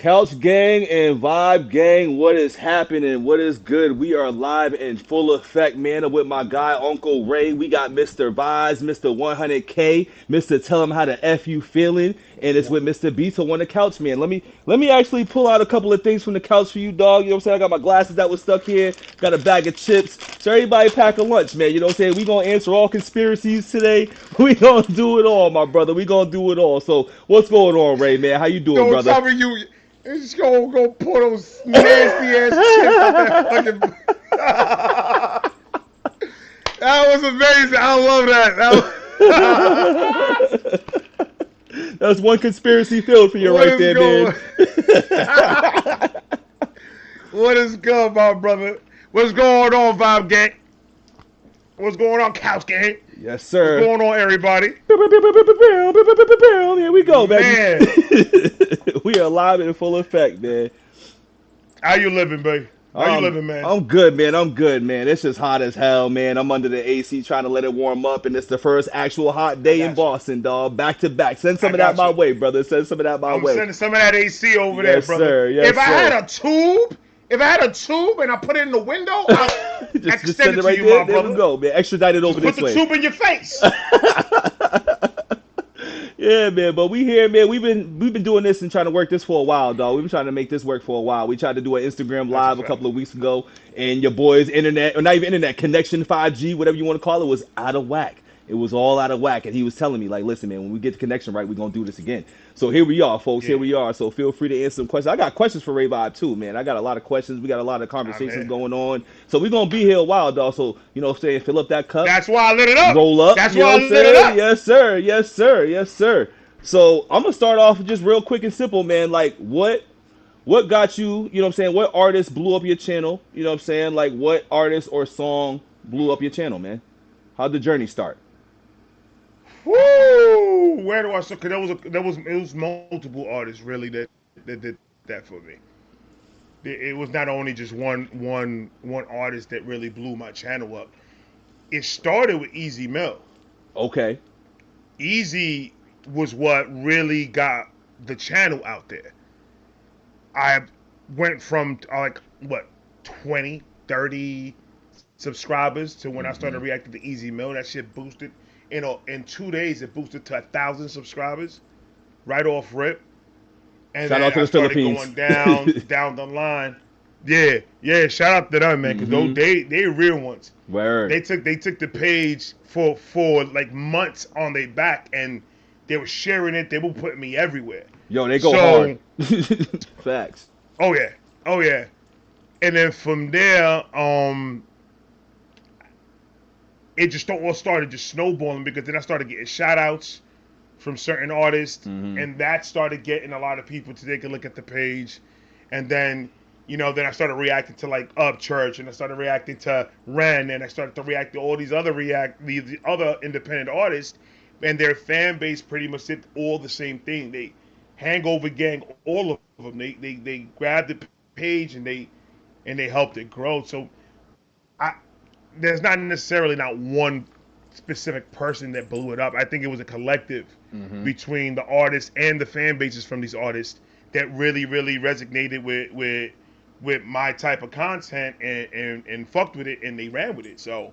Couch Gang and Vibe Gang, what is happening? What is good? We are live in full effect, man. I'm with my guy, Uncle Ray. We got Mr. Vibes, Mr. 100K, Mr. Tell him how the F you feeling, and it's with Mr. Beto on the couch, man. Let me actually pull out a couple of things from the couch for you, dog. You know what I'm saying? I got my glasses that was stuck here, got a bag of chips. So everybody pack a lunch, man. You know what I'm saying? We gonna answer all conspiracies today. We gonna do it all, my brother. We gonna do it all. So what's going on, Ray, man? How you doing, Don't brother? tell me you. It's gonna pour those nasty ass chips out that fucking. That was amazing. I love that. That's one conspiracy filled for you What right is there, going? man. What is good, my brother? What's going on, Vibe Gang? What's going on, Couch Gang? Yes, sir. What's going on, everybody? Here we go, baby. Man, We are live in full effect, man. how you living, baby? How you living, man? I'm good, man. I'm good, man. It's just hot as hell, man. I'm under the AC trying to let it warm up, and it's the first actual hot day in got you. Boston, dog. Back to back. Send some I of that got my you. way, brother. Send some of that my I'm way. sending some of that AC over there, Yes, brother. sir. Yes, If I sir. had a tube and I put it in the window, I'll just extend send it it to right you, there. my There we brother. go, man. Extradite it over Put this the way. tube in your face. Yeah, man, but we here, man. We've been doing this and trying to work this for a while, dog. We've been trying to make this work for a while. We tried to do an Instagram That's a live a fact. couple of weeks ago, and your boy's internet, or not even internet, connection 5G, whatever you want to call it, was out of whack. It was all out of whack, and he was telling me, like, listen, man, when we get the connection right, we're gonna do this again. So here we are, folks. Here Yeah, we are. So feel free to answer some questions. I got questions for Rayvon too, man. I got a lot of questions. We got a lot of I'm conversations here. going on. So we're gonna be here a while, dog. So you know what I'm saying, fill up that cup, That's why I lit it up. roll up. That's You know why I what I'm lit it saying? up. Yes, sir. Yes, sir. Yes, sir. So I'm gonna start off just real quick and simple, man. Like what got you, you know what I'm saying? What artist blew up your channel? You know what I'm saying? Like what artist or song blew up your channel, man? How'd the journey start? Woo! Where do I start? Cause it was multiple artists really that did that for me. It was not only just one artist that really blew my channel up. It started with Easy Mill. Okay. Easy was what really got the channel out there. I went from like what 20, 30 subscribers to when I started reacting to Easy Mill. That shit boosted. In 2 days it boosted to 1,000 subscribers right off rip. And Shout then out to I the started Philippines. going down the line. Yeah, yeah. Shout out to them, man, because they real ones. Word. They took the page for like months on their back, and they were sharing it. They were putting me everywhere. Yo, they go So, hard. Facts. oh yeah, oh yeah. And then from there, it just all started just snowballing because then I started getting shout outs from certain artists, and that started getting a lot of people to take a look at the page. And then, then I started reacting to like Upchurch, and I started reacting to Ren, and I started to react to all these other independent artists, and their fan base pretty much did all the same thing. They Hangover Gang, all of them, they grabbed the page and they helped it grow. So I there's not necessarily not one specific person that blew it up. I think it was a collective between the artists and the fan bases from these artists that really resonated with my type of content and fucked with it, and they ran with it. So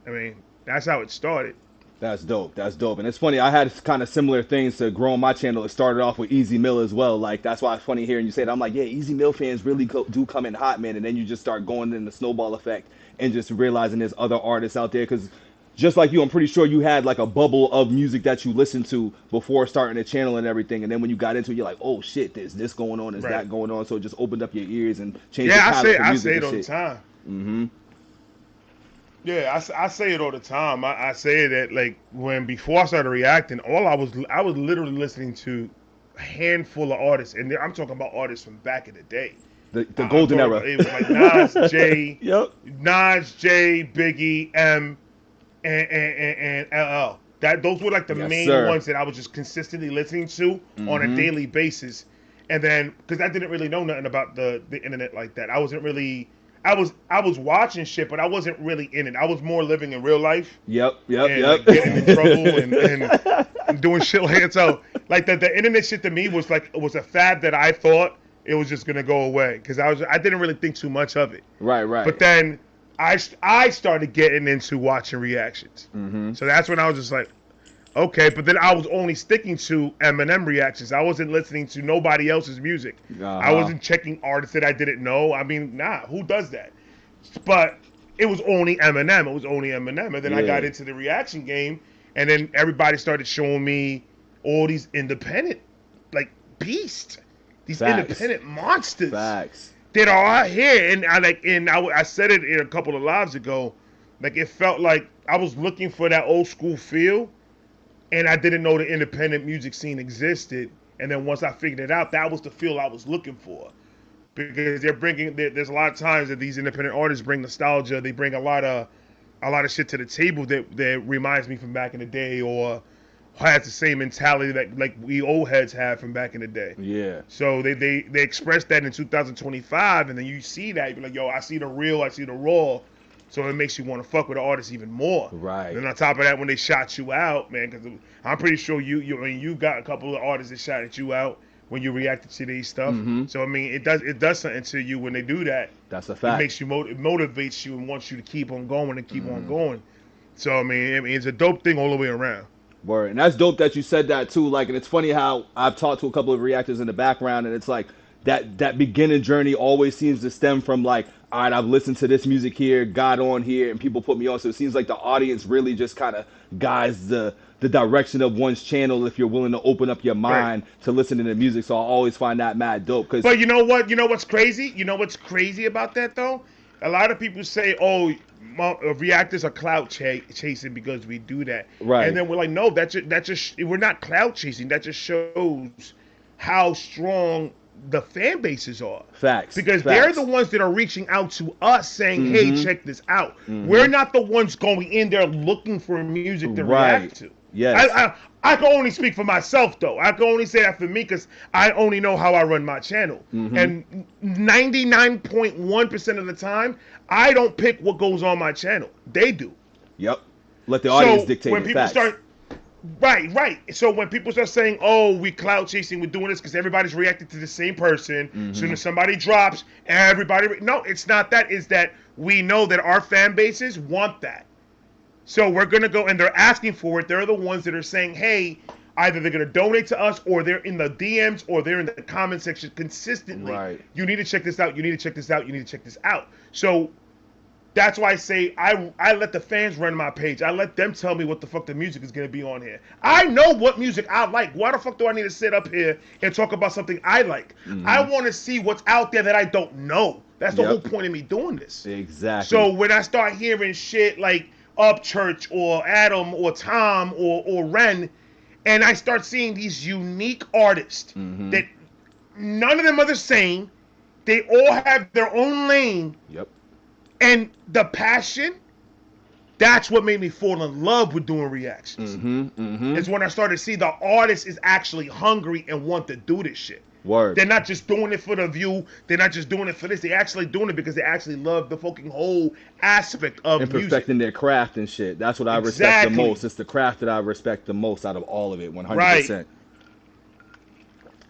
I mean, that's how it started. That's dope. That's dope. And it's funny, I had kind of similar things to growing my channel. It started off with Easy Mill as well. Like, that's why it's funny hearing you say that. I'm like, yeah, Easy Mill fans really do come in hot, man. And then you just start going in the snowball effect and just realizing there's other artists out there. Because just like you, I'm pretty sure you had like a bubble of music that you listened to before starting the channel and everything. And then when you got into it, you're like, oh shit, there's this going on, there's Right. that going on. So it just opened up your ears and changed your Yeah, palette for I music say it and all the shit. time. Yeah, I say it all the time. I say that like before I started reacting, I was literally listening to a handful of artists, and I'm talking about artists from back in the day. The I'm golden talking era. about, it was like Nas, Yep. J, Biggie, M, and LL. Those were like the Yes, main sir. ones that I was just consistently listening to on a daily basis. And then because I didn't really know nothing about the internet like that, I wasn't really. I was watching shit, but I wasn't really in it. I was more living in real life Yep. and like getting in trouble and doing shit like that. So Like the internet shit to me was a fad that I thought it was just gonna go away because I didn't really think too much of it. Right. But then I started getting into watching reactions. So that's when I was just like, okay. But then I was only sticking to Eminem reactions. I wasn't listening to nobody else's music. I wasn't checking artists that I didn't know. I mean, nah, who does that? But it was only Eminem. And then I got into the reaction game, and then everybody started showing me all these independent, like, beasts, these independent monsters that are out here. And I said it in a couple of lives ago, like, it felt like I was looking for that old school feel, and I didn't know the independent music scene existed. And then once I figured it out, that was the feel I was looking for. Because there's a lot of times that these independent artists bring nostalgia. They bring a lot of shit to the table that reminds me from back in the day, or has the same mentality that like we old heads had from back in the day. Yeah. So they expressed that in 2025, and then you see that, you're like, yo, I see the real, I see the raw. So it makes you want to fuck with the artist even more. Right. And on top of that, when they shot you out, man, because I'm pretty sure you got a couple of artists that shot you out when you reacted to these stuff. So I mean, it does something to you when they do that. That's a fact. It makes you it motivates you and wants you to keep on going and keep on going. So I mean, it's a dope thing all the way around. Word. And that's dope that you said that too. Like, and it's funny how I've talked to a couple of reactors in the background, and it's like that beginning journey always seems to stem from like, all right, I've listened to this music here, got on here, and people put me on. So it seems like the audience really just kind of guides the direction of one's channel if you're willing to open up your mind to listen to the music. So I always find that mad dope. But you know what? You know what's crazy? You know what's crazy about that though? A lot of people say, "Oh, reactors are clout chasing because we do that." Right. And then we're like, "No, that just we're not clout chasing. That just shows how strong the fan bases are." Facts. Because they're the ones that are reaching out to us saying, "Hey, check this out." We're not the ones going in there looking for music to react to. Yes. I can only speak for myself, though. I can only say that for me because I only know how I run my channel. And 99.1% of the time, I don't pick what goes on my channel. They do. Yep. Let the audience dictate when it. People Facts. start, right. So when people start saying, "Oh, we cloud chasing, we're doing this because everybody's reacting to the same person," as soon as somebody drops, everybody. No, it's not that. It's that we know that our fan bases want that. So we're going to go, and they're asking for it. They're the ones that are saying, hey, either they're going to donate to us, or they're in the DMs, or they're in the comment section consistently. Right. You need to check this out. You need to check this out. You need to check this out. So that's why I say I let the fans run my page. I let them tell me what the fuck the music is going to be on here. I know what music I like. Why the fuck do I need to sit up here and talk about something I like? I want to see what's out there that I don't know. That's the whole point of me doing this. Exactly. So when I start hearing shit like Upchurch or Adam or Tom or Ren, and I start seeing these unique artists that none of them are the same. They all have their own lane. Yep. And the passion, that's what made me fall in love with doing reactions. It's when I started to see the artist is actually hungry and want to do this shit. Word. They're not just doing it for the view. They're not just doing it for this. They're actually doing it because they actually love the fucking whole aspect of and music. perfecting their craft and shit. That's what I respect the most. It's the craft that I respect the most out of all of it, 100%. Right.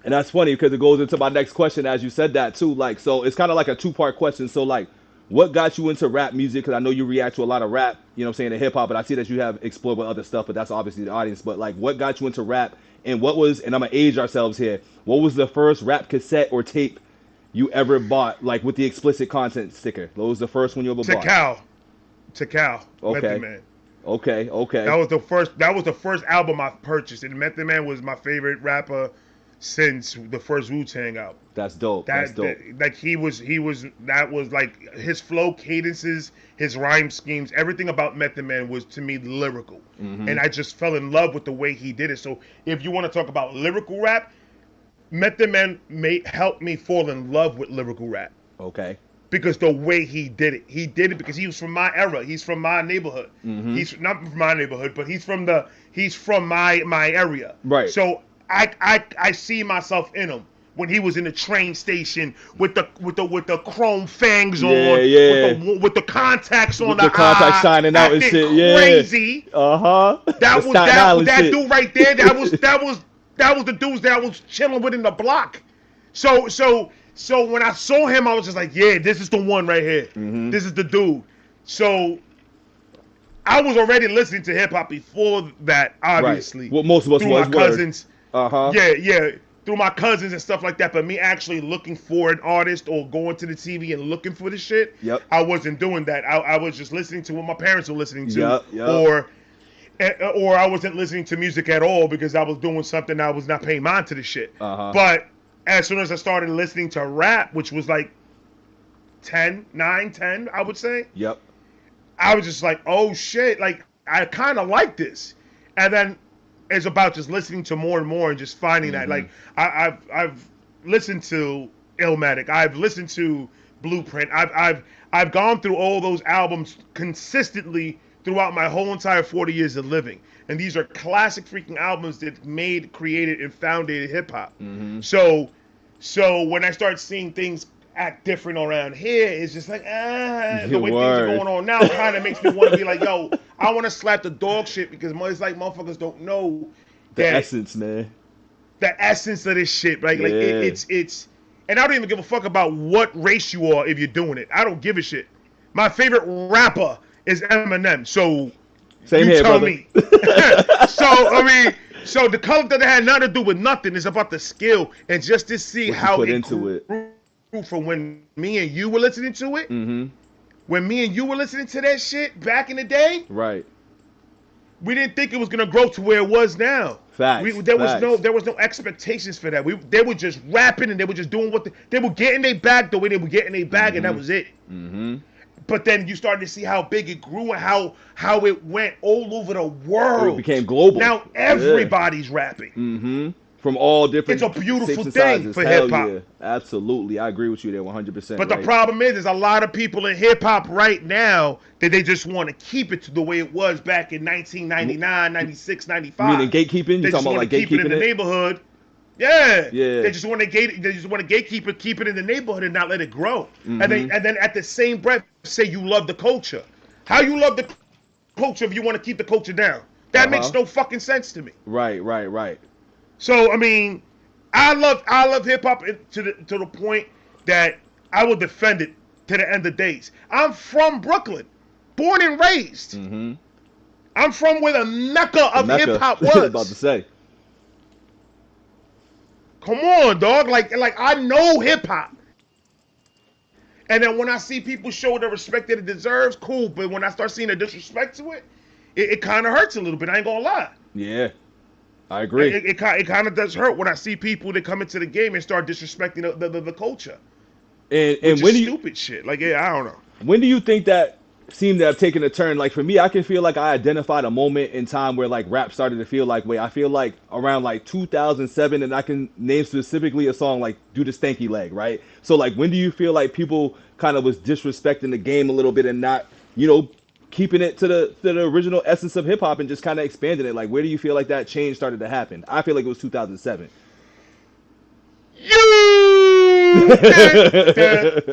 And that's funny because it goes into my next question as you said that too. Like, so it's kind of like a two-part question. So like, what got you into rap music? Because I know you react to a lot of rap, you know what I'm saying, and hip hop, but I see that you have explored with other stuff, but that's obviously the audience. But like, what got you into rap? And what was, and I'm going to age ourselves here, what was the first rap cassette or tape you ever bought, like with the explicit content sticker? What was the first one you ever bought? Tikal. Okay. Method Man. Okay. That was the first album I purchased, and Method Man was my favorite rapper since the first Wu-Tang album. That's dope. That's dope. Like that was like his flow, cadences, his rhyme schemes, everything about Method Man was to me lyrical. And I just fell in love with the way he did it. So if you want to talk about lyrical rap, Method Man helped me fall in love with lyrical rap. Okay. Because the way he did it because he was from my era. He's from my neighborhood. He's not from my neighborhood, but he's from my area. Right. So I see myself in him when he was in the train station with the chrome fangs on, with the contacts on, the contacts shining out and shit. Crazy. That dude right there. that was the dudes that I was chilling with in the block. So when I saw him, I was just like, yeah, this is the one right here. Mm-hmm. This is the dude. So I was already listening to hip hop before that, obviously. Right. What most of us through was. my cousins. Yeah. Through my cousins and stuff like that. But me actually looking for an artist or going to the TV and looking for the shit, I wasn't doing that. I was just listening to what my parents were listening to, or I wasn't listening to music at all because I was doing something I was not paying mind to the shit. But as soon as I started listening to rap, which was like 10, I would say. Yep. I was just like, oh shit, like I kind of like this. And then it's about just listening to more and more and just finding that. Like I've listened to Illmatic, I've listened to Blueprint, I've gone through all those albums consistently throughout my whole entire 40 years of living. And these are classic freaking albums that created, and founded hip hop. So when I start seeing things act different around here, it's just like, the way things are going on now kind of makes me want to be like, yo, I want to slap the dog shit because it's like motherfuckers don't know the essence, man. The essence of this shit, right? Like it's, and I don't even give a fuck about what race you are if you're doing it. I don't give a shit. My favorite rapper is Eminem, so same you here, tell brother. me. So the color that had nothing to do with nothing. It's about the skill and just to see how put it into it. From when me and you were listening to it, when me and you were listening to that shit back in the day, right? We didn't think it was gonna grow to where it was now. Facts. There was no expectations for that. They were just rapping and they were just doing they were getting their bag the way they were getting their bag, and that was it. But then you started to see how big it grew and how it went all over the world. It became global. Now everybody's rapping. From all different. It's a beautiful thing sizes. for hip hop. Yeah. Absolutely, I agree with you there 100%. But the problem is a lot of people in hip hop right now that they just want to keep it to the way it was back in 1999, 96, 95. Meaning gatekeeping? You talking about like gatekeeping keep it in the neighborhood? Yeah. Yeah. They just want to gatekeep it, keep it in the neighborhood and not let it grow. And then at the same breath say you love the culture. How you love the culture if you want to keep the culture down? That makes no fucking sense to me. Right. So I mean, I love hip hop to the point that I will defend it to the end of days. I'm from Brooklyn, born and raised. I'm from where the mecca of hip hop was. About to say. Come on, dog. Like I know hip hop. And then when I see people show the respect that it deserves, cool. But when I start seeing the disrespect to it, it kind of hurts a little bit. I ain't gonna lie. Yeah. I agree. It kind of does hurt when I see people that come into the game and start disrespecting the culture. And when stupid shit. Like, I don't know. When do you think that seemed to have taken a turn? Like for me, I can feel like I identified a moment in time where like rap started to feel like, wait, I feel like around like 2007, and I can name specifically a song like "Do the Stanky Leg," right? So like, when do you feel like people kind of was disrespecting the game a little bit and not, keeping it to the original essence of hip hop and just kind of expanding it? Like, where do you feel like that change started to happen? I feel like it was 2007.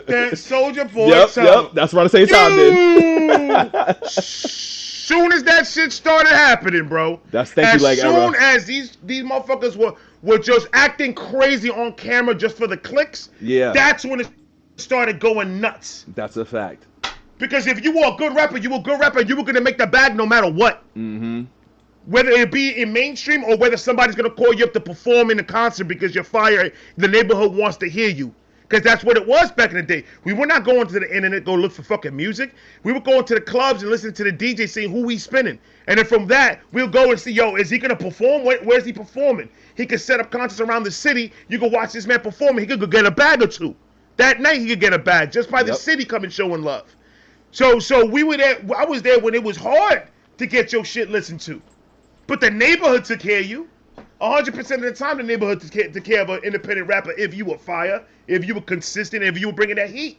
That Soldier Boy. Yep. That's around the same time, then. Soon as that shit started happening, bro. That's Stanky Leg era. As soon as these motherfuckers were just acting crazy on camera just for the clicks. Yeah. That's when it started going nuts. That's a fact. Because if you were a good rapper, you were going to make the bag no matter what. Whether it be in mainstream or whether somebody's going to call you up to perform in a concert because you're fire, the neighborhood wants to hear you. Because that's what it was back in the day. We were not going to the internet, go look for fucking music. We were going to the clubs and listening to the DJ saying who he's spinning. And then from that, we'll go and see, yo, is he going to perform? Where's he performing? He could set up concerts around the city. You could watch this man perform. He could go get a bag or two. That night, he could get a bag just by the city coming showing love. So we were there. I was there when it was hard to get your shit listened to, but the neighborhood took care of you. 100% of the time, the neighborhood took care of an independent rapper if you were fire, if you were consistent, if you were bringing that heat.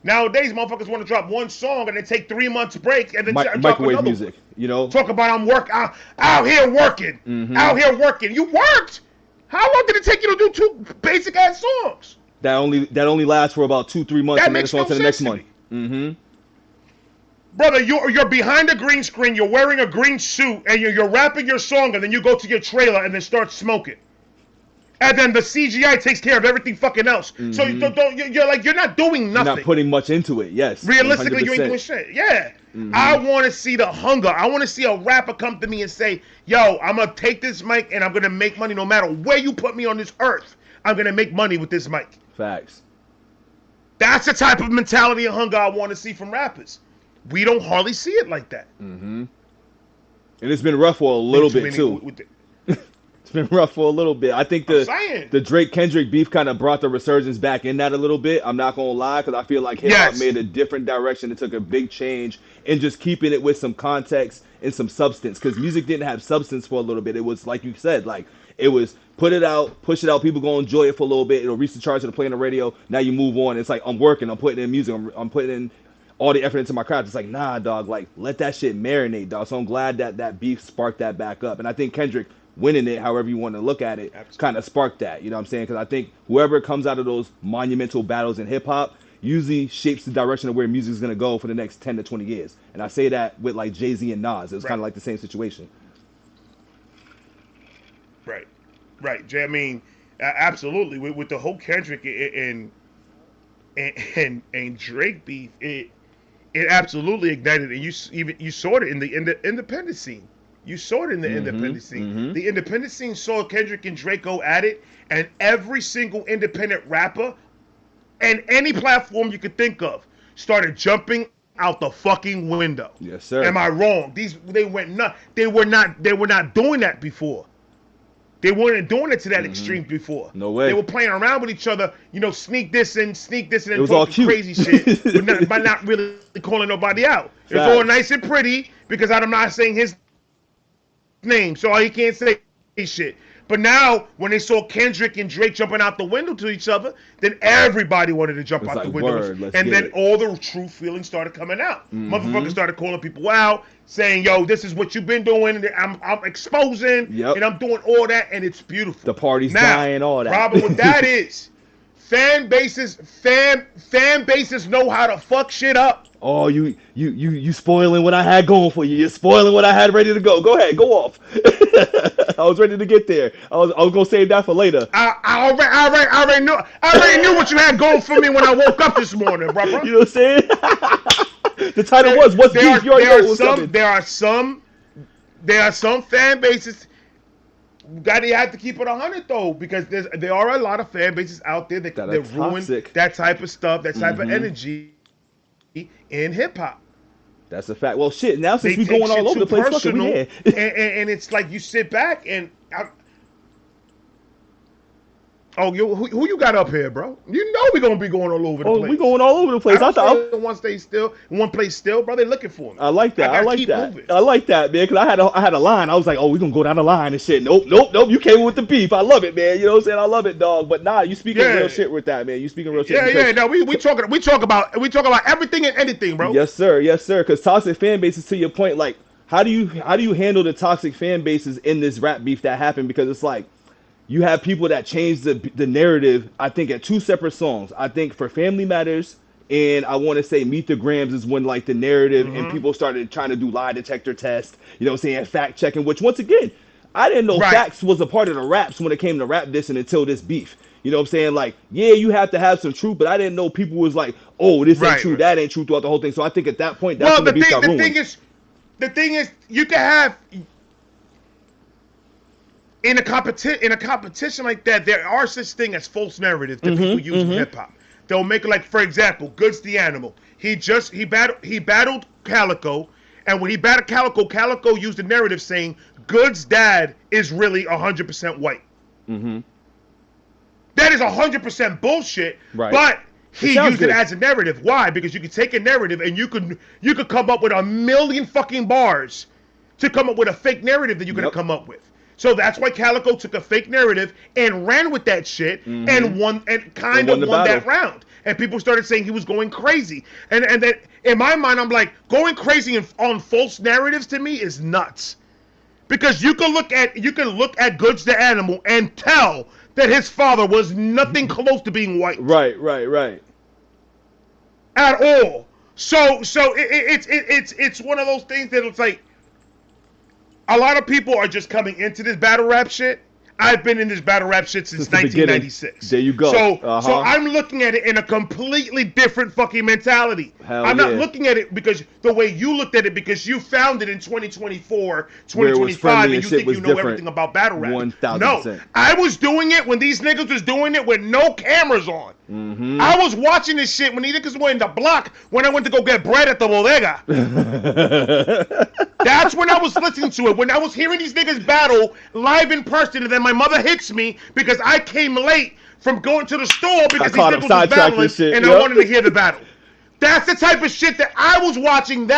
Nowadays, motherfuckers want to drop one song and then take 3 months break and then drop microwave another music. One. Talk about out here working, out here working. You worked. How long did it take you to do 2 basic ass songs? That only lasts for about 2-3 months, and then it's on to the next month. Brother, you're behind a green screen, you're wearing a green suit, and you're rapping your song, and then you go to your trailer and then start smoking. And then the CGI takes care of everything fucking else. Mm-hmm. So you're not doing nothing. You're not putting much into it, yes. Realistically, 100%. You ain't doing shit. Yeah. Mm-hmm. I want to see the hunger. I want to see a rapper come to me and say, yo, I'm going to take this mic and I'm going to make money no matter where you put me on this earth. I'm going to make money with this mic. Facts. That's the type of mentality and hunger I want to see from rappers. We don't hardly see it like that. Mm-hmm. And it's been rough for a little bit, too. It's been rough for a little bit. I think the Drake-Kendrick beef kind of brought the resurgence back in that a little bit. I'm not going to lie, because I feel like hip-hop made a different direction. It took a big change in just keeping it with some context and some substance, because music didn't have substance for a little bit. It was, like you said, like, it was put it out, push it out, people go enjoy it for a little bit. It'll reach the charts, it'll play on the radio. Now you move on. It's like, I'm working, I'm putting in music, I'm putting in all the effort into my craft. It's like, nah, dog, like, let that shit marinate, dog. So I'm glad that beef sparked that back up. And I think Kendrick winning it, however you want to look at it, kind of sparked that. You know what I'm saying? Because I think whoever comes out of those monumental battles in hip-hop usually shapes the direction of where music is going to go for the next 10 to 20 years. And I say that with, like, Jay-Z and Nas. It was kind of like the same situation. Right. Jay, I mean, absolutely. With the whole Kendrick and Drake beef, it absolutely ignited. And you saw it in the independent scene. You saw it in the independent scene. Mm-hmm. The independent scene saw Kendrick and Drake go at it, and every single independent rapper and any platform you could think of started jumping out the fucking window. Yes, sir. Am I wrong? They were not doing that before. They weren't doing it to that extreme before. No way. They were playing around with each other, sneak this and it was all cute. Crazy shit, by not really calling nobody out. It's all nice and pretty, because I'm not saying his name, so he can't say shit. But now, when they saw Kendrick and Drake jumping out the window to each other, then everybody wanted to jump out the window. And then all the true feelings started coming out. Motherfuckers started calling people out, saying, yo, this is what you've been doing. I'm exposing, and I'm doing all that, and it's beautiful. The party's dying, all that. Problem with that is, fan bases know how to fuck shit up. Oh, you spoiling what I had going for you. You're spoiling what I had ready to go. Go ahead, go off. I was ready to get there. I was gonna save that for later. I already knew what you had going for me when I woke up this morning, bro. You know what I'm saying? The title was "What's Beef?" You already know what's coming. There are some fan bases. You have to keep it 100 though, because there are a lot of fan bases out there that ruin that type of stuff, that type of energy in hip hop. That's a fact. Well, shit. Now since we're going all over the place, fucking we here. and it's like you sit back and. Who you got up here, bro? You know we're gonna be going all over the place. We going all over the place. I thought one stay still, one place still, bro. They looking for me. I like that. I like that, man. Because I had a line. I was like, we gonna go down the line and shit. Nope. You came with the beef. I love it, man. You know what I'm saying? I love it, dog. But nah, you speaking real shit with that, man. You speaking real shit. Yeah. No, we talk about everything and anything, bro. Yes, sir. Because toxic fan bases, to your point, like how do you handle the toxic fan bases in this rap beef that happened? Because it's like, you have people that change the narrative, I think, at two separate songs. I think for Family Matters and I want to say Meet the Grams is when, like, the narrative and people started trying to do lie detector tests, you know what I'm saying, fact checking, which, once again, I didn't know facts was a part of the raps when it came to rap dissing until this beef. You know what I'm saying? Like, yeah, you have to have some truth, but I didn't know people was like, oh, this ain't true, that ain't true throughout the whole thing. So I think at that point, that's when the beef got ruined. The thing is, you can have... In a competition like that, there are such thing as false narrative that people use in hip hop. They'll make it like, for example, Goods the Animal. He battled Calico, and when he battled Calico, Calico used the narrative saying Goods' dad is really 100% white. That is 100% bullshit. Right. But he used it as a narrative. Why? Because you could take a narrative and you could come up with a million fucking bars to come up with a fake narrative that you're gonna come up with. So that's why Calico took a fake narrative and ran with that shit and won that round. And people started saying he was going crazy. And that in my mind, I'm like, going crazy on false narratives to me is nuts. Because you can look at Goods the Animal and tell that his father was nothing close to being white. Right. At all. It's one of those things that it's like a lot of people are just coming into this battle rap shit. I've been in this battle rap shit since 1996. There you go. So I'm looking at it in a completely different fucking mentality. I'm not looking at it because the way you looked at it, because you found it in 2024, 2025, and you think you know everything about battle rap. 1,000%. No, I was doing it when these niggas was doing it with no cameras on. Mm-hmm. I was watching this shit when these niggas were in the block when I went to go get bread at the bodega. That's when I was listening to it. When I was hearing these niggas battle live in person, and then my mother hits me because I came late from going to the store because these niggas was battling, and I wanted to hear the battle. That's the type of shit that I was watching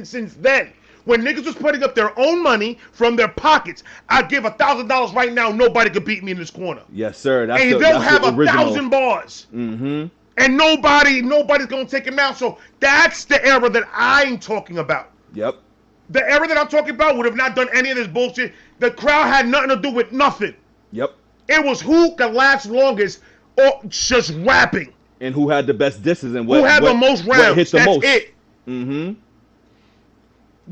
since then. When niggas was putting up their own money from their pockets, I'd give $1,000 right now. Nobody could beat me in this corner. Yes, sir. And they'll have 1,000 bars. Mm-hmm. And nobody's gonna take him out. So that's the era that I'm talking about. Yep. The era that I'm talking about would have not done any of this bullshit. The crowd had nothing to do with nothing. Yep. It was who could last longest or just rapping. And who had the best disses and who had the most rounds. Hit the That's most. It. Mm-hmm.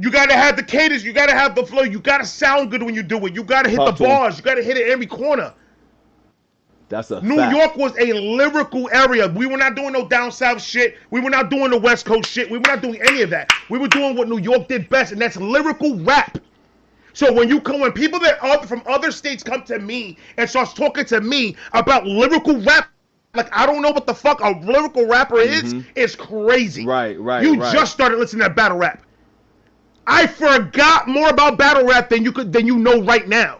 You gotta have the cadence. You gotta have the flow. You gotta sound good when you do it. You gotta hit the bars. You gotta hit it every corner. That's a New fact. York was a lyrical area. We were not doing no down south shit. We were not doing the West Coast shit. We were not doing any of that. We were doing what New York did best, and that's lyrical rap. So when people from other states come to me and starts talking to me about lyrical rap, like I don't know what the fuck a lyrical rapper is, it's crazy. Right. You just started listening to battle rap. I forgot more about battle rap than you know right now.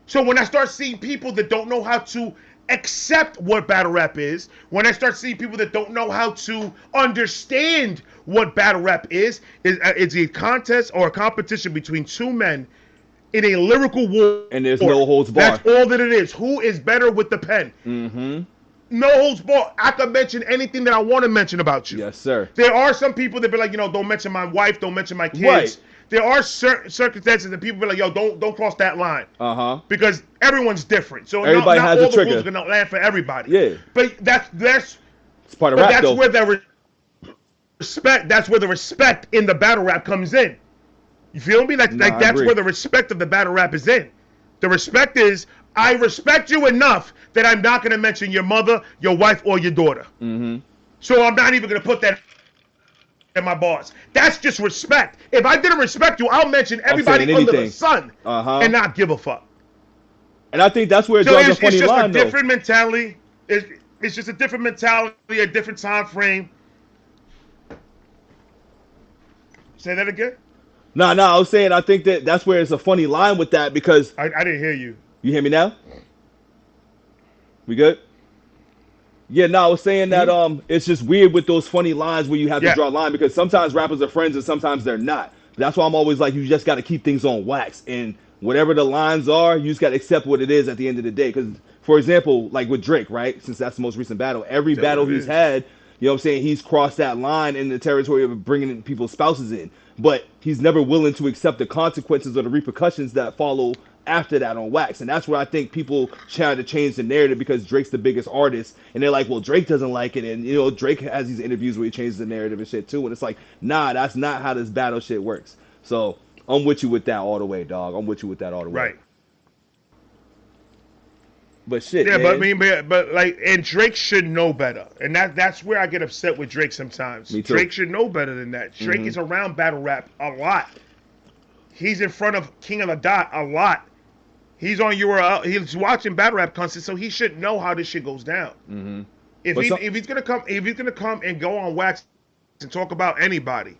So when I start seeing people that don't know how to accept what battle rap is, when I start seeing people that don't know how to understand what battle rap is, it's a contest or a competition between two men in a lyrical war. And there's no holds barred. That's all that it is. Who is better with the pen? Mm-hmm. No holds barred. I can mention anything that I want to mention about you. Yes, sir. There are some people that be like, don't mention my wife, don't mention my kids. Right. There are certain circumstances that people be like, don't cross that line. Uh-huh. Because everyone's different. So everybody not has all a the trigger. rules are gonna land for everybody. Yeah. But that's it's part of rap, though. where the respect. That's where the respect in the battle rap comes in. You feel me? Like that's where the respect of the battle rap is in. The respect is, I respect you enough that I'm not gonna mention your mother, your wife, or your daughter. Mm-hmm. So I'm not even gonna put that in my bars. That's just respect. If I didn't respect you, I'll mention everybody under the sun and not give a fuck. And I think that's where it draws a funny line, though. It's just a different mentality. It's just a different mentality, a different time frame. Say that again? No, I was saying I think that's where it's a funny line with that because... I didn't hear you. You hear me now? We good? Yeah, no, I was saying that it's just weird with those funny lines where you have to draw a line because sometimes rappers are friends and sometimes they're not. That's why I'm always like, you just got to keep things on wax. And whatever the lines are, you just got to accept what it is at the end of the day. Because, for example, like with Drake, right? Since that's the most recent battle, every battle he's had, you know what I'm saying, he's crossed that line in the territory of bringing people's spouses in. But he's never willing to accept the consequences or the repercussions that follow after that on wax. And that's where I think people try to change the narrative because Drake's the biggest artist. And they're like, well, Drake doesn't like it. And, Drake has these interviews where he changes the narrative and shit too. And it's like, nah, that's not how this battle shit works. So I'm with you with that all the way, dog. I'm with you with that all the way. Right. But shit, yeah, man. but and Drake should know better, and that's where I get upset with Drake sometimes. Me too. Drake should know better than that. Drake is around battle rap a lot. He's in front of King of the Dot a lot. He's on URL. He's watching battle rap concerts, so he should know how this shit goes down. Mm-hmm. If he's gonna come and go on wax and talk about anybody,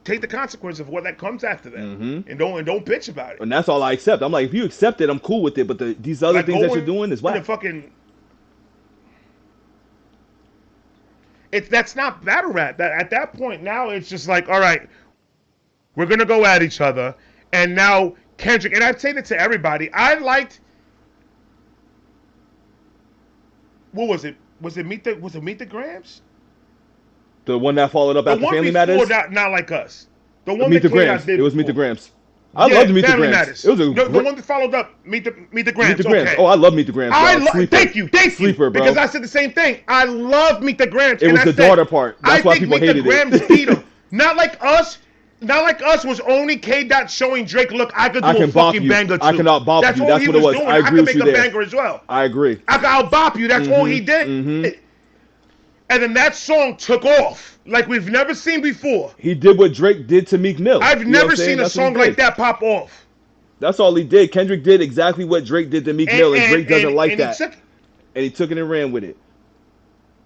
take the consequence of what that comes after that, and don't bitch about it. And that's all I accept. I'm like, if you accept it, I'm cool with it. But these other things that you're doing is whack. That's not battle rap. At that point, now it's just like, all right, we're gonna go at each other, and now Kendrick, and I'd say that to everybody. I liked, what was it? Was it Meet the Grams? The one that followed up after Family Matters? Not Like Us. The one Meet that the Grams. Did it was Meet the before. Grams. I love to Meet the Family Grams. Matters. It was The one that followed up, Meet the Grams. Meet the Grams. Okay. Oh, I love Meet the Grams. Thank you. Sleeper, bro. Because I said the same thing. I love Meet the Grams. It was the daughter part. That's why people hated it. I think Meet the Grams beat him. Not like us was only K. Dot showing Drake, look, I could do a fucking banger too. I cannot bop you. That's what it was. I agree with you there. I could make a banger as well. I agree. I'll bop you. That's all he did. And then that song took off like we've never seen before. He did what Drake did to Meek Mill. I've never seen a song like that pop off. That's all he did. Kendrick did exactly what Drake did to Meek Mill, and Drake doesn't like that. And he took it and ran with it.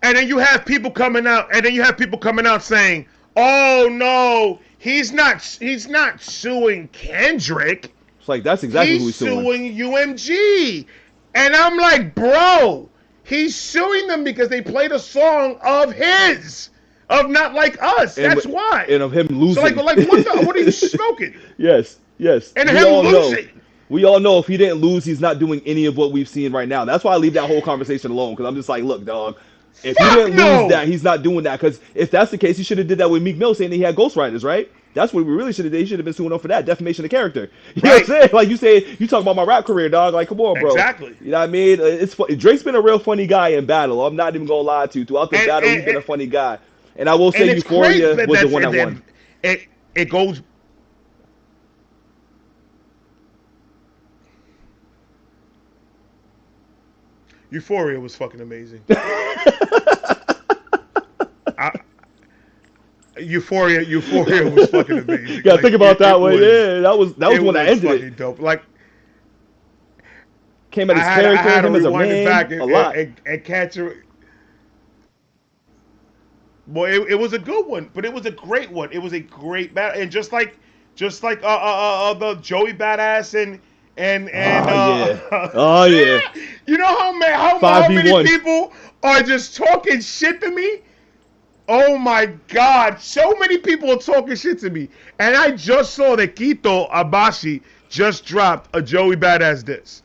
And then you have people coming out, saying, "Oh no, he's not suing Kendrick. It's like that's exactly who he's suing UMG." And I'm like, bro, he's suing them because they played a song of his, of Not Like Us. That's why. And of him losing. So like what are you smoking? Yes. And him losing. We all know if he didn't lose, he's not doing any of what we've seen right now. That's why I leave that whole conversation alone, because I'm just like, look, dog, if he didn't lose that, he's not doing that. Because if that's the case, he should have did that with Meek Mill saying that he had ghostwriters, right? That's what we really should have did. He should have been suing him for that, defamation of character. You know what I'm saying? Like you said, you talk about my rap career, dog. Like, come on, bro. Exactly. You know what I mean? It's Drake's been a real funny guy in battle. I'm not even gonna lie to you. Throughout the battle, he's been a funny guy. And I will say, Euphoria was the one that won. It goes. Euphoria was fucking amazing. Euphoria was fucking amazing. Yeah, like, think about that one. Yeah, that was one that ended fucking dope. Like, came at his character, him as a man, back a lot. And catch her. Boy, it was a good one, but it was a great one. It was a great battle, and just like the Joey Badass and oh yeah. You know how many people are just talking shit to me? Oh my God, so many people are talking shit to me. And I just saw that Quito Abashi just dropped a Joey Badass diss.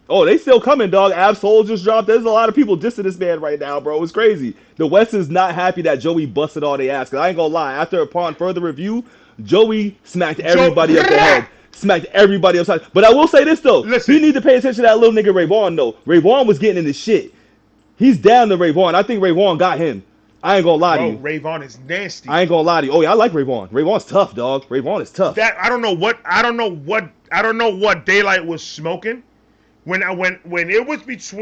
Oh, they still coming, dog. Absol just dropped. There's a lot of people dissing this man right now, bro. It's crazy. The West is not happy that Joey busted all they ass. Cause I ain't gonna lie, upon further review, Joey smacked everybody up the head. Smacked everybody upside. But I will say this though. Listen. He need to pay attention to that little nigga Rayvon though. Rayvon was getting in the shit. He's down to Rayvon. I think Rayvon got him. I ain't gonna lie to you. Rayvon is nasty. I ain't gonna lie to you. Oh yeah, I like Rayvon. Rayvon's tough, dog. Rayvon is tough. I don't know what Daylight was smoking. When it was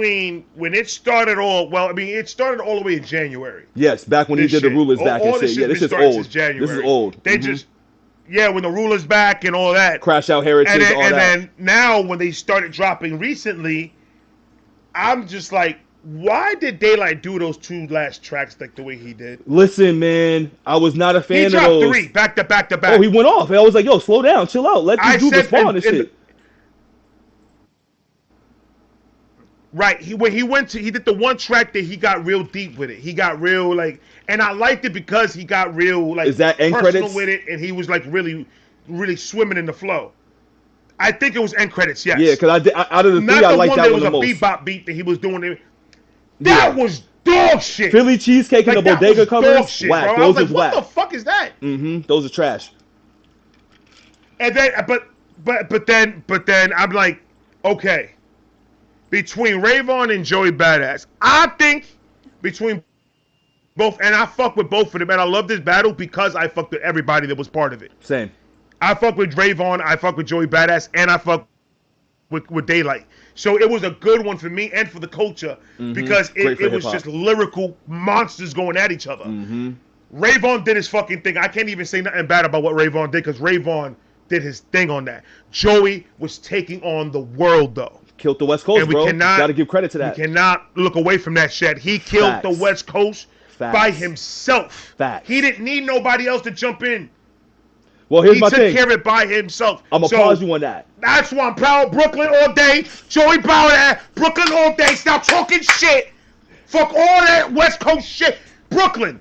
when it started it started all the way in January. Yes, back when he did the rulers back and shit. Yeah, this is old. This is old. They just when the rulers back and all that. Crash Out Heritage, all that. And then now when they started dropping recently, I'm just like, why did Daylight do those two last tracks like the way he did? Listen, man, I was not a fan of those. He dropped 3 back to back to back. Oh, he went off. I was like, yo, slow down, chill out. Let this dude respond and shit. Right, he did the one track that he got real deep with it. He got real and I liked it because he got real is that end personal credits? With it, and he was really, really swimming in the flow. I think it was end credits, yes. Yeah, because out of the 3, I like that one the most. Not the one that was a bebop beat that he was doing. That was dog shit. Philly Cheesecake and the Bodega covers, shit, whack. Bro. Those is whack. What the fuck is that? Those are trash. And then, but then I'm like, okay. Between Rayvon and Joey Badass, I think between both, and I fuck with both of them, and I love this battle because I fucked with everybody that was part of it. Same. I fuck with Rayvon, I fuck with Joey Badass, and I fuck with Daylight. So it was a good one for me and for the culture because it was just lyrical monsters going at each other. Rayvon did his fucking thing. I can't even say nothing bad about what Rayvon did because Rayvon did his thing on that. Joey was taking on the world though. Killed the West Coast, bro. Gotta give credit to that. We cannot look away from that shit. He killed the West Coast by himself. Facts. He didn't need nobody else to jump in. Well, here's my thing. He took care of it by himself. I'm going to pause you on that. That's why I'm proud of Brooklyn all day. Joey Bauer, Brooklyn all day. Stop talking shit. Fuck all that West Coast shit. Brooklyn,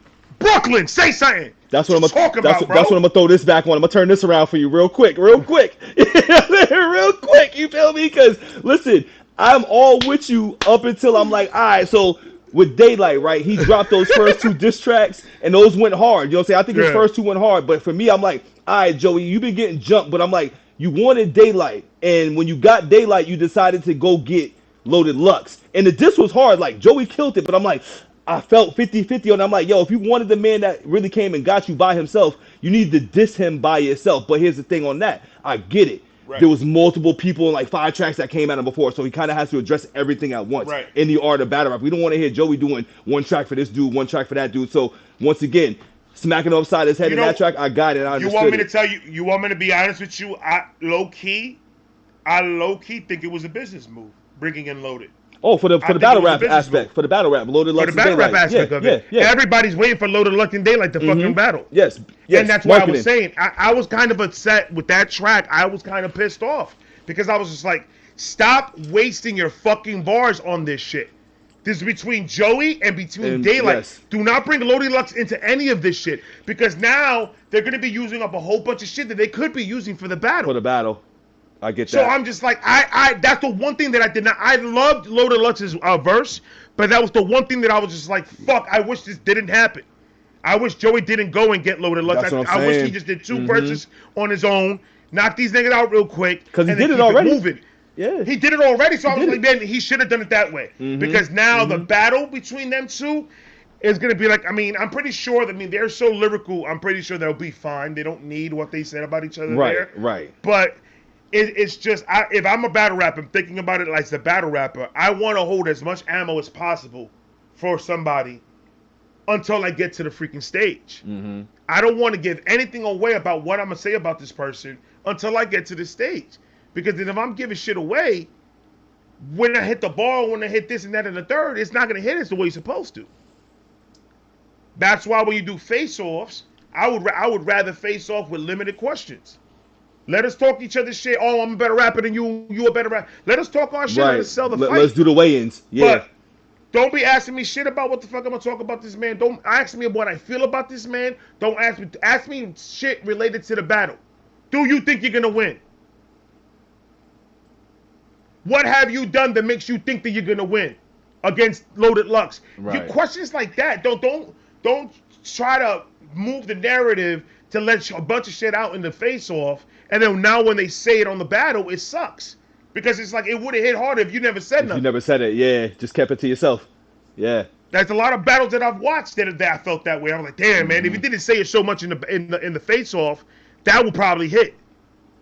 say something. That's what I'm talking about, bro. That's what I'm gonna throw this back on. I'm gonna turn this around for you real quick. Real quick. You feel me? Because listen, I'm all with you up until I'm like, all right, so with Daylight, right? He dropped those first two diss tracks, and those went hard. You know what I'm saying? I think his first two went hard, but for me, I'm like, all right, Joey, you've been getting jumped, but I'm like, you wanted Daylight, and when you got Daylight, you decided to go get Loaded Lux. And the diss was hard. Like, Joey killed it, but I'm like, I felt 50-50 on it. I'm like, yo, if you wanted the man that really came and got you by himself, you need to diss him by yourself. But here's the thing on that. I get it. Right. There was multiple people in like 5 tracks that came at him before, so he kind of has to address everything at once in the art of battle rap. We don't want to hear Joey doing one track for this dude, one track for that dude. So once again, smacking him upside his head in that track, I got it. I you want me to tell you? You want me to be honest with you? I low key think it was a business move bringing in Loaded. Oh, for the battle rap aspect, for the battle rap, Loaded Lux. For the battle rap aspect of it. Yeah. Everybody's waiting for Loaded Lux and Daylight to fucking battle. Yes. And that's why I was saying, I was kind of upset with that track. I was kind of pissed off because I was just like, stop wasting your fucking bars on this shit. This is between Joey and between Daylight. Yes. Do not bring Loaded Lux into any of this shit because now they're going to be using up a whole bunch of shit that they could be using for the battle. For the battle. I get that. So I'm just like, that's the one thing that I did not. I loved Loaded Lux's verse, but that was the one thing that I was just like, fuck, I wish this didn't happen. I wish Joey didn't go and get Loaded Lux. I wish he just did 2 verses on his own, knock these niggas out real quick, because he did it already. Moving. Yeah, he did it already. So I was like, man, he should have done it that way because now the battle between them two is gonna be like, I mean, I'm pretty sure that they're so lyrical. I'm pretty sure they'll be fine. They don't need what they said about each other there. Right. But it's just, if I'm a battle rapper, I'm thinking about it like the battle rapper. I want to hold as much ammo as possible for somebody until I get to the freaking stage. I don't want to give anything away about what I'm going to say about this person until I get to the stage. Because then if I'm giving shit away, when I hit the ball, when I hit this and that and the third, it's not going to hit us the way it's supposed to. That's why when you do face-offs, I would rather face off with limited questions. Let us talk each other's shit. Oh, I'm a better rapper than you. You a better rapper. Let us talk our shit. Let us sell the fight. Let's do the weigh-ins. Yeah. But don't be asking me shit about what the fuck I'm gonna talk about this man. Don't ask me what I feel about this man. Don't ask me shit related to the battle. Do you think you're gonna win? What have you done that makes you think that you're gonna win against Loaded Lux? Right. Questions like that. Don't try to move the narrative to let a bunch of shit out in the face-off. And then now when they say it on the battle, it sucks. Because it's like, it would have hit harder if you never said nothing. You never said it, yeah. Just kept it to yourself. Yeah. There's a lot of battles that I've watched that I felt that way. I'm like, damn, man, if you didn't say it so much in the face-off, that would probably hit.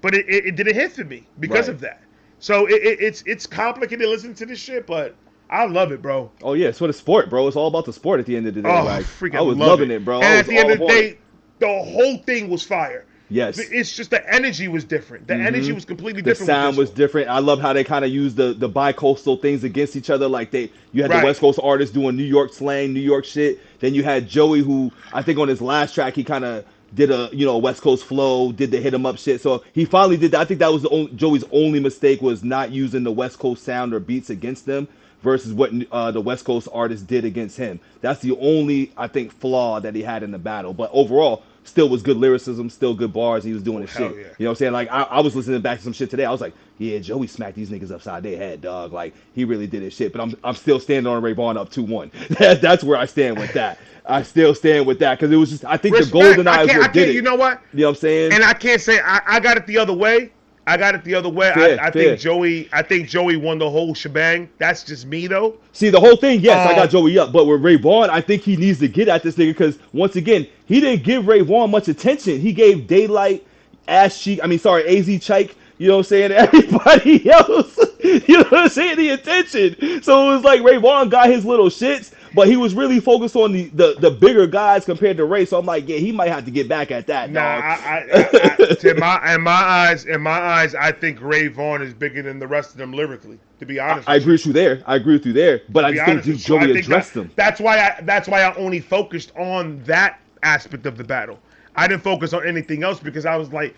But it didn't hit for me because of that. So it's complicated listening to this shit, but I love it, bro. Oh, yeah, it's for the sport, bro. It's all about the sport at the end of the day. Oh, like, freaking I was loving it, bro. And at the end of the day, the whole thing was fire. Yes. It's just the energy was different. The energy was completely different. The sound was different. I love how they kind of used the bi-coastal things against each other. Like you had the West Coast artists doing New York slang, New York shit. Then you had Joey, who I think on his last track, he kind of did a West Coast flow, did the hit 'em up shit. So he finally did that. I think that was Joey's only mistake, was not using the West Coast sound or beats against them versus what the West Coast artists did against him. That's the only, I think, flaw that he had in the battle. But overall, still was good lyricism, still good bars. He was doing his shit. Yeah. You know what I'm saying? Like, I was listening back to some shit today. I was like, yeah, Joey smacked these niggas upside their head, dog. Like, he really did his shit. But I'm still standing on Rayvon up 2-1. That's where I stand with that. I still stand with that because it was just, I think the Golden Eyes did it. You know what? You know what I'm saying? And I can't say I got it the other way. Fair. I think Joey won the whole shebang. That's just me though. See, the whole thing, yes, I got Joey up, but with Rayvon, I think he needs to get at this nigga because once again, he didn't give Rayvon much attention. He gave Daylight, AZ Chike, you know what I'm saying, everybody else, you know what I'm saying, the attention. So it was like Rayvon got his little shits, but he was really focused on the bigger guys compared to Ray. So I'm like, yeah, he might have to get back at that. In my eyes, I think Rayvon is bigger than the rest of them lyrically. To be honest, I agree with you there. But I just think Joey addressed them. That's why I only focused on that aspect of the battle. I didn't focus on anything else because I was like,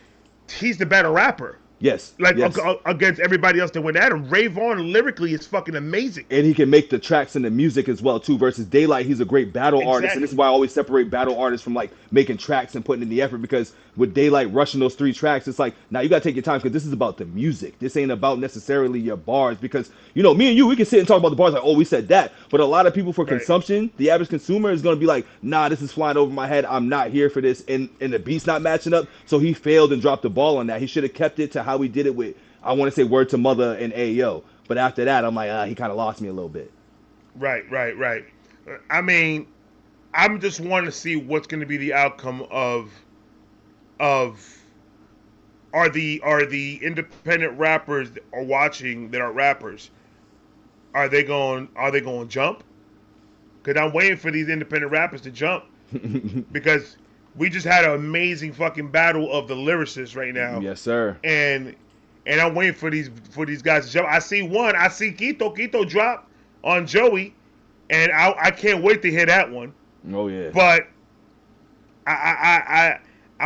he's the better rapper. Yes. Like Yes. against everybody else that went at him. Rayvon lyrically is fucking amazing. And he can make the tracks and the music as well too. Versus Daylight, he's a great battle artist, and this is Exactly. why I always separate battle artists from like making tracks and putting in the effort. Because with Daylight rushing those 3 tracks, it's like now you gotta take your time because this is about the music. This ain't about necessarily your bars. Because you know, me and you, we can sit and talk about the bars like, oh, we said that, but a lot of people for Right. consumption, the average consumer is gonna be like, nah, this is flying over my head. I'm not here for this, and the beat's not matching up. So he failed and dropped the ball on that. He should have kept it to how he did it with, I want to say, Word to Mother and Ayo. But after that, I'm like, he kind of lost me a little bit. Right. I mean, I'm just wanting to see what's going to be the outcome of are the independent rappers that are watching that are rappers, are they going to jump? Because I'm waiting for these independent rappers to jump because we just had an amazing fucking battle of the lyricists right now. Yes, sir. And I'm waiting for these guys to jump. I see Quito drop on Joey, and I can't wait to hear that one. Oh yeah. But I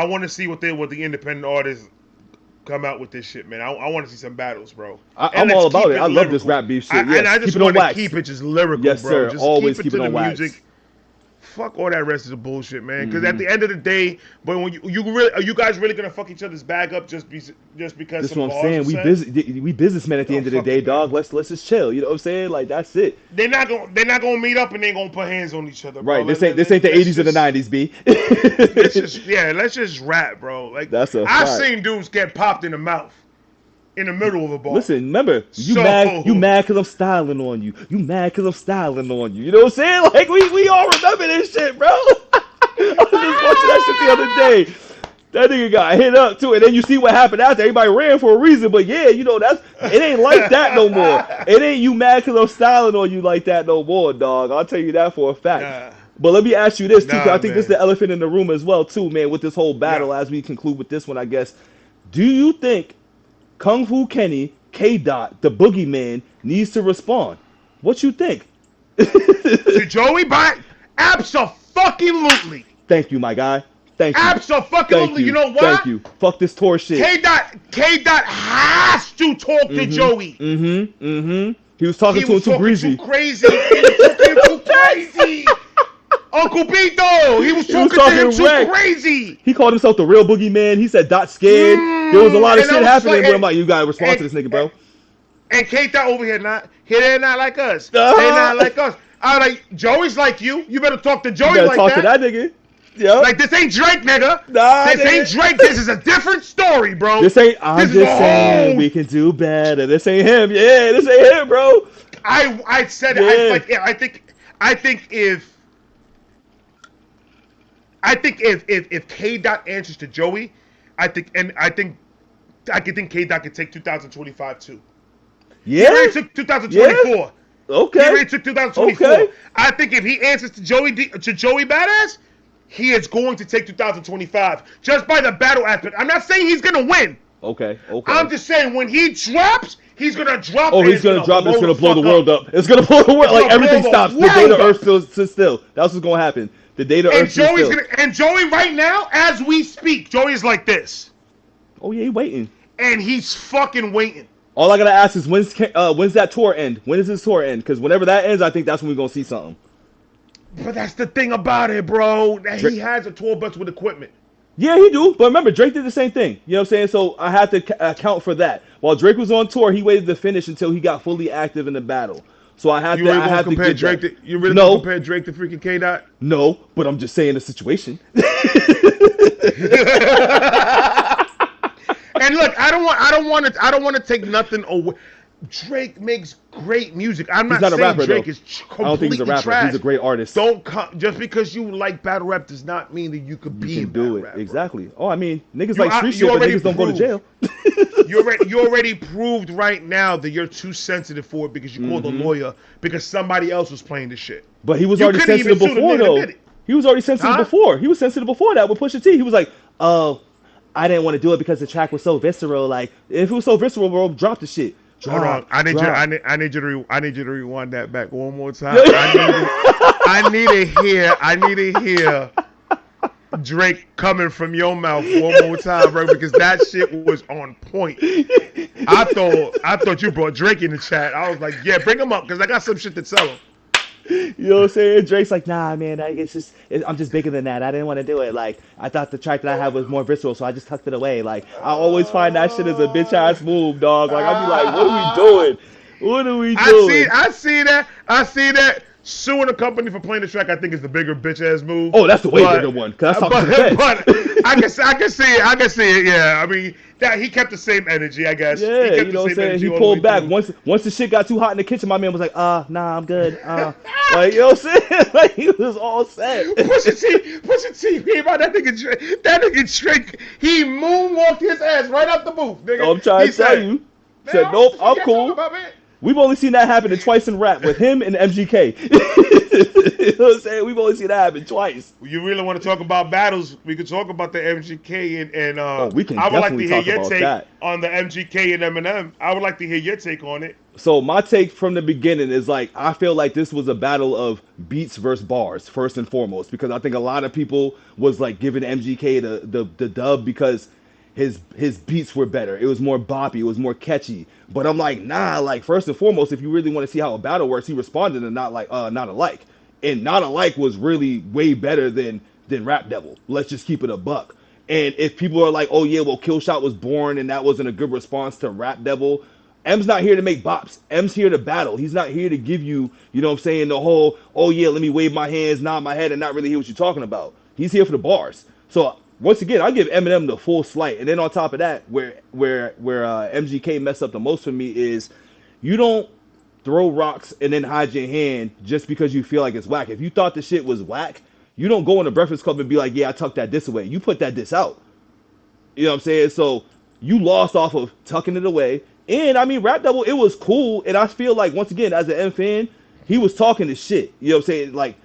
want to see what the independent artists come out with this shit, man. I want to see some battles, bro. I'm all about it. I love this rap beef shit. And I just want to keep it it just lyrical, yes, bro. Sir. Just Always keep it to on the wax. music. Fuck all that rest of the bullshit, man. Because at the end of the day, but when you guys really gonna fuck each other's bag up just because? That's what I'm saying. We businessmen at the end of the day, dog. Let's just chill. You know what I'm saying? Like that's it. They're not gonna meet up and they ain't gonna put hands on each other, bro. Right. This ain't the 80s or the 90s, B. Let's just rap, bro. Like that's a I've fact. seen dudes get popped in the mouth in the middle of a bar. Listen, remember, you mad because I'm styling on you. You mad because I'm styling on you. You know what I'm saying? Like, we all remember this shit, bro. I was just watching that shit the other day. That nigga got hit up, too. And then you see what happened after. Everybody ran for a reason. But, yeah, you know, it ain't like that no more. It ain't you mad because I'm styling on you like that no more, dog. I'll tell you that for a fact. Nah. But let me ask you this, too, because I think man. this is the elephant in the room as well, too, man, with this whole battle as we conclude with this one, I guess. Do you think Kung Fu Kenny, K-Dot, the boogeyman, needs to respond? What you think? To Joey Biden? Abso-fucking-lutely. Thank you, my guy. Thank you. Abso-fucking-lutely. You know why? Thank you. Fuck this tour shit. K-Dot has to talk to Joey. He was talking to him too greasy. He was talking too crazy. Uncle Bito, he was talking to him too crazy. He called himself the real boogeyman. He said Dot scared. There was a lot of shit happening. But I'm like, you gotta respond to this nigga, bro. And K-Dot over here they're not like us. They're not like us. I was like, Joey's like you. You better talk to Joey like that. Talk to that nigga. Yeah. Like this ain't Drake, nigga. Nah, this ain't Drake. This is a different story, bro. This ain't. I'm just saying we can do better. This ain't him. Yeah, this ain't him, bro. I said it. Yeah. I think if K-Dot answers to Joey, I think K-Dot could take 2025 too. Yeah. He already took 2024. Yeah. Okay. He already took 2024. Okay. I think if he answers to Joey Badass, he is going to take 2025 just by the battle aspect. I'm not saying he's gonna win. Okay. I'm just saying when he drops, he's gonna drop. Oh, he's gonna drop. It's gonna blow the world up. It's gonna blow the world. Like everything stops. The day the Earth sits still. That's what's gonna happen. The day the Earth sits still. And Joey right now, as we speak, Joey's like this. Oh yeah, he's waiting. And he's fucking waiting. All I gotta ask is when's that tour end? When does his tour end? Because whenever that ends, I think that's when we're gonna see something. But that's the thing about it, bro. He has a tour bus with equipment. Yeah, he do. But remember, Drake did the same thing. You know what I'm saying? So I have to account for that. While Drake was on tour, he waited to finish until he got fully active in the battle. So I have to. You really compare Drake to freaking K-Dot? No, but I'm just saying the situation. And look, I don't want to take nothing away. Drake makes great music. I'm not saying rapper, Drake though. is completely I don't think he's a rapper. trash. He's a great artist. Just because you like battle rap does not mean that you could be a battle rapper. Exactly. Oh, I mean, niggas like street shit, but niggas don't go to jail. You already proved right now that you're too sensitive for it because you called a lawyer because somebody else was playing the shit. But he was already sensitive before, though. He was already sensitive before. He was sensitive before that with Pusha T. He was like, oh, I didn't want to do it because the track was so visceral. Like, if it was so visceral, bro, drop the shit. Hold on, I need you to rewind that back one more time. I need to hear Drake coming from your mouth one more time, bro, because that shit was on point. I thought you brought Drake in the chat. I was like, yeah, bring him up because I got some shit to tell him. You know what I'm saying? Drake's like, nah, man, I'm just bigger than that. I didn't want to do it. Like, I thought the track that I had was more visceral, so I just tucked it away. Like, I always find that shit as a bitch ass move, dog. Like, I'll be like, what are we doing? What are we doing? I see that. Suing a company for playing the track, I think, is the bigger bitch ass move. Oh, that's the way bigger one. Cause that's but I can see it. Yeah, I mean, that he kept the same energy, I guess. Yeah, you know what I'm saying? He pulled back. Once the shit got too hot in the kitchen, my man was like, nah, I'm good. Like, you know what I'm saying? Like, he was all set. Pusha T came out, that nigga Drake, he moonwalked his ass right out the booth, nigga. I'm trying to tell you. Said, nope, I'm cool. We've only seen that happen twice in rap with him and MGK. You know what I'm saying? We've only seen that happen twice. You really want to talk about battles? We could talk about the MGK and we can I would like to definitely hear talk your about take that. on the MGK and Eminem. I would like to hear your take on it. So my take from the beginning is like, I feel like this was a battle of beats versus bars first and foremost, because I think a lot of people was like giving MGK the dub because his beats were better. It was more boppy. It was more catchy. But I'm like, nah, like first and foremost, if you really want to see how a battle works, he responded to not alike. And not alike was really way better than Rap Devil. Let's just keep it a buck. And if people are like, oh yeah, well Killshot was born and that wasn't a good response to Rap Devil, M's not here to make bops. M's here to battle. He's not here to give you, you know what I'm saying, the whole, oh yeah, let me wave my hands, nod my head, and not really hear what you're talking about. He's here for the bars. So once again, I give Eminem the full slight. And then on top of that, where MGK messed up the most for me is you don't throw rocks and then hide your hand just because you feel like it's whack. If you thought the shit was whack, you don't go in the Breakfast Club and be like, yeah, I tucked that diss away. You put that diss out. You know what I'm saying? So you lost off of tucking it away. And I mean, Rap Devil, it was cool. And I feel like, once again, as an M fan, he was talking his shit. You know what I'm saying? Like,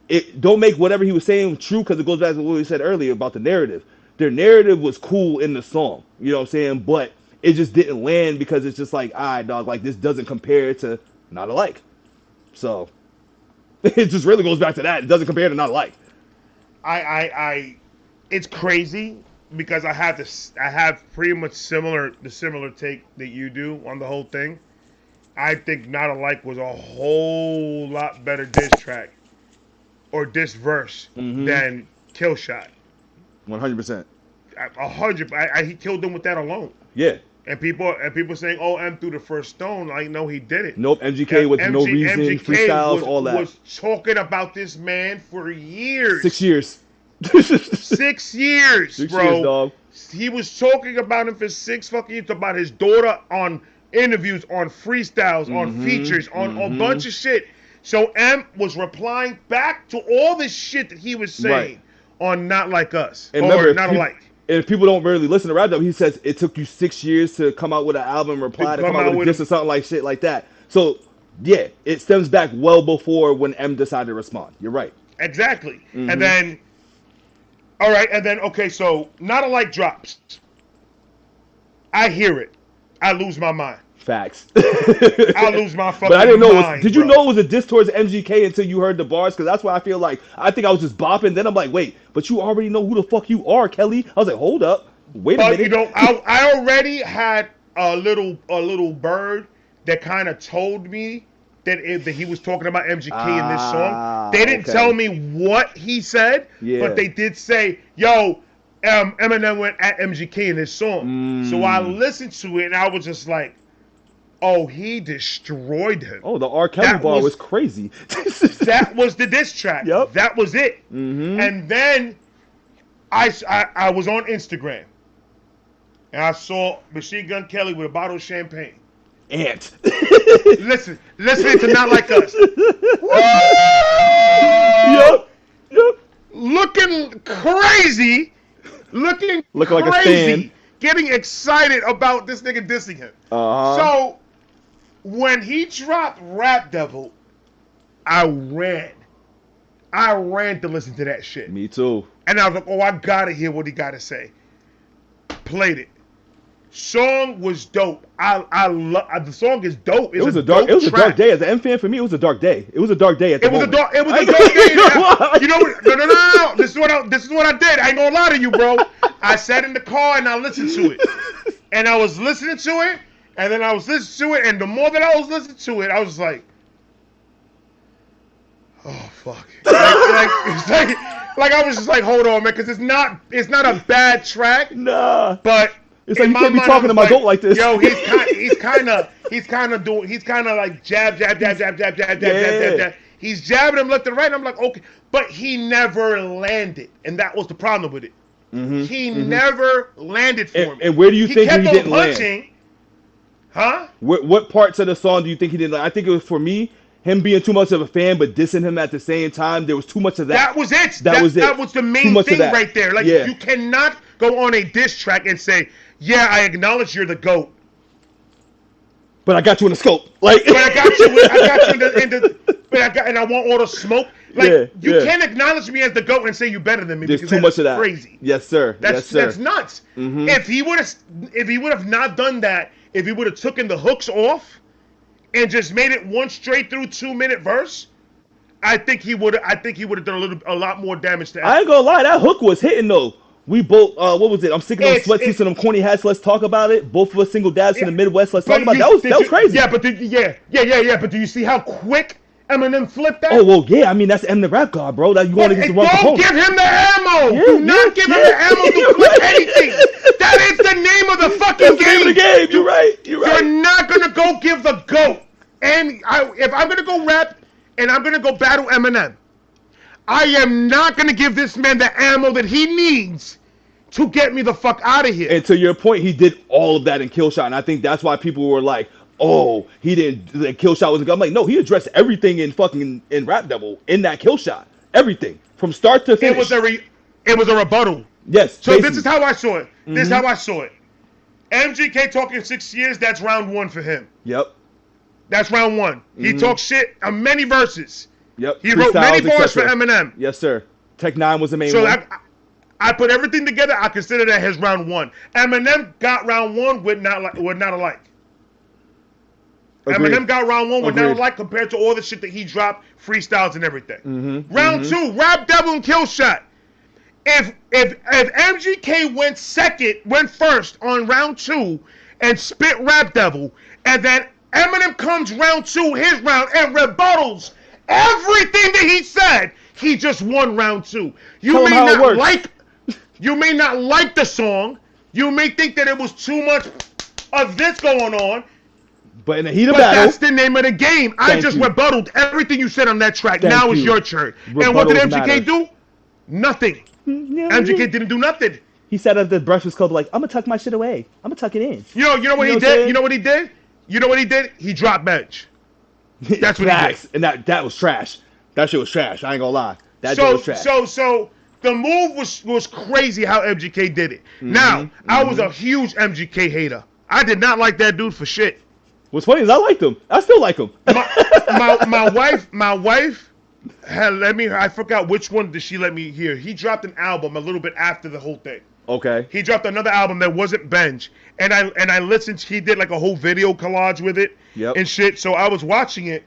it don't make whatever he was saying true, because it goes back to what we said earlier about the narrative. Their narrative was cool in the song. You know what I'm saying? But it just didn't land because it's just like, all right, dog, like this doesn't compare to Not Alike. So it just really goes back to that. It doesn't compare to Not Alike. It's crazy because I have pretty much the similar take that you do on the whole thing. I think Not Alike was a whole lot better diss track or diss verse than Killshot. 100%. 100. He killed them with that alone. Yeah. And people saying, "Oh, M threw the first stone." Like, no, he didn't. Nope. MGK with no reason, MGK freestyles, all that. Was talking about this man for years. 6 years. 6 years, 6 bro. years, dog. He was talking about him for 6 fucking years. About his daughter on interviews, on freestyles, on features, on a bunch of shit. So M was replying back to all this shit that he was saying on Not Like Us, and or remember, Not Alike. And if people don't really listen to Rap Devil, he says it took you 6 years to come out with an album, reply to come out with a diss or something like shit like that. So yeah, it stems back well before when M decided to respond. You're right. Exactly. And then, all right, and then okay, so Not Alike drops. I hear it. I lose my mind. Facts. I lose my fucking mind. But I didn't know. Did you know it was a diss towards MGK until you heard the bars? Because that's why I feel like I think I was just bopping. Then I'm like, wait, but you already know who the fuck you are, Kelly. I was like, hold up, wait a minute. You know, I already had a little bird that kind of told me that he was talking about MGK in this song. They didn't tell me what he said, but they did say, yo, Eminem went at MGK in this song. So I listened to it and I was just like, oh, he destroyed him. Oh, the R. Kelly bar was crazy. That was the diss track. Yep. That was it. And then I was on Instagram and I saw Machine Gun Kelly with a bottle of champagne. Ant. Listening to Not Like Us. Yep. Looking crazy. Looking like crazy. A fan. Getting excited about this nigga dissing him. So when he dropped Rap Devil, I ran to listen to that shit. Me too. And I was like, oh, I gotta hear what he gotta say. Played it. Song was dope. I love the song is dope. It was a dark day. As an M fan, for me, it was a dark day. It was a dark day at the moment. It was a dark day. You know what? No. This is what I did. I ain't gonna lie to you, bro. I sat in the car and I listened to it. And I was listening to it, and then I was listening to it, and the more that I was listening to it, I was like, oh fuck. Like I was just like, hold on, man, because it's not a bad track. Nah. But it's like you can't be talking to my goat like this. Yo, he's kind of like jab. He's jabbing him left and right. And I'm like, okay, but he never landed, and that was the problem with it. He never landed for me. And where do you think he didn't punching, land? Huh? What parts of the song do you think he didn't land? I think it was, for me, him being too much of a fan but dissing him at the same time. There was too much of that. That was it. That was it. That was the main thing right there. Like, you cannot go on a diss track and say, yeah, I acknowledge you're the GOAT, but I got you in the scope. Like, but I got you in the and I want all the smoke. Like, you can't acknowledge me as the GOAT and say you're better than me. There's too much of that. Crazy. Yes, sir. That's nuts. If he would have not done that, if he would have taken the hooks off and just made it one straight through 2-minute verse, I think he would have done a lot more damage to. I ain't gonna lie, that hook was hitting though. We both, what was it? I'm sick of those sweatsuits and them corny hats. Let's talk about it. Both of us single dads in the Midwest. Let's talk about it. That was crazy. Yeah, but do you see how quick Eminem flipped that? Oh well, yeah. I mean, that's Eminem the rap god, bro. That you want to get the wrong Don't give him the ammo. Do not give him the ammo to flip anything. That is the name of the fucking game. Name of the game. You're right. You're not gonna go give the GOAT. And if I'm gonna go rap and I'm gonna go battle Eminem, I am not going to give this man the ammo that he needs to get me the fuck out of here. And to your point, he did all of that in Killshot. And I think that's why people were like, oh, he didn't, the Killshot wasn't good. I'm like, no, he addressed everything in Rap Devil in that Killshot. Everything. From start to finish. It was a rebuttal. Yes. So basically. This is how I saw it. This is how I saw it. MGK talking 6 years, that's round one for him. Yep. That's round one. He talked shit on many verses. Yep. He wrote many bars for Eminem. Yes, sir. Tech 9 was the main one. So I put everything together. I consider that his round one. Eminem got round one with not alike. Agreed. Eminem got round one with not alike compared to all the shit that he dropped, freestyles and everything. Round two, Rap Devil and Killshot. If MGK went first on round two and spit Rap Devil, and then Eminem comes round two, his round, and rebuttals everything that he said, he just won round two. You may not like the song. You may think that it was too much of this going on. But in the heat of battle, that's the name of the game. I just rebutted everything you said on that track. Now it's your turn. And what did MGK do? Nothing. MGK didn't do nothing. He sat at the Breakfast Club like, I'm gonna tuck my shit away. I'm gonna tuck it in. You know what he did? You know what he did? You know what he did? He dropped bench. That's what he did. And that was trash. That shit was trash. I ain't gonna lie. That shit was trash. So the move was crazy how MGK did it. Now, I was a huge MGK hater. I did not like that dude for shit. What's funny is I liked him. I still like him. My wife had let me. I forgot which one did she let me hear. He dropped an album a little bit after the whole thing. Okay. He dropped another album that wasn't Bench, and I listened. He did like a whole video collage with it and shit. So I was watching it,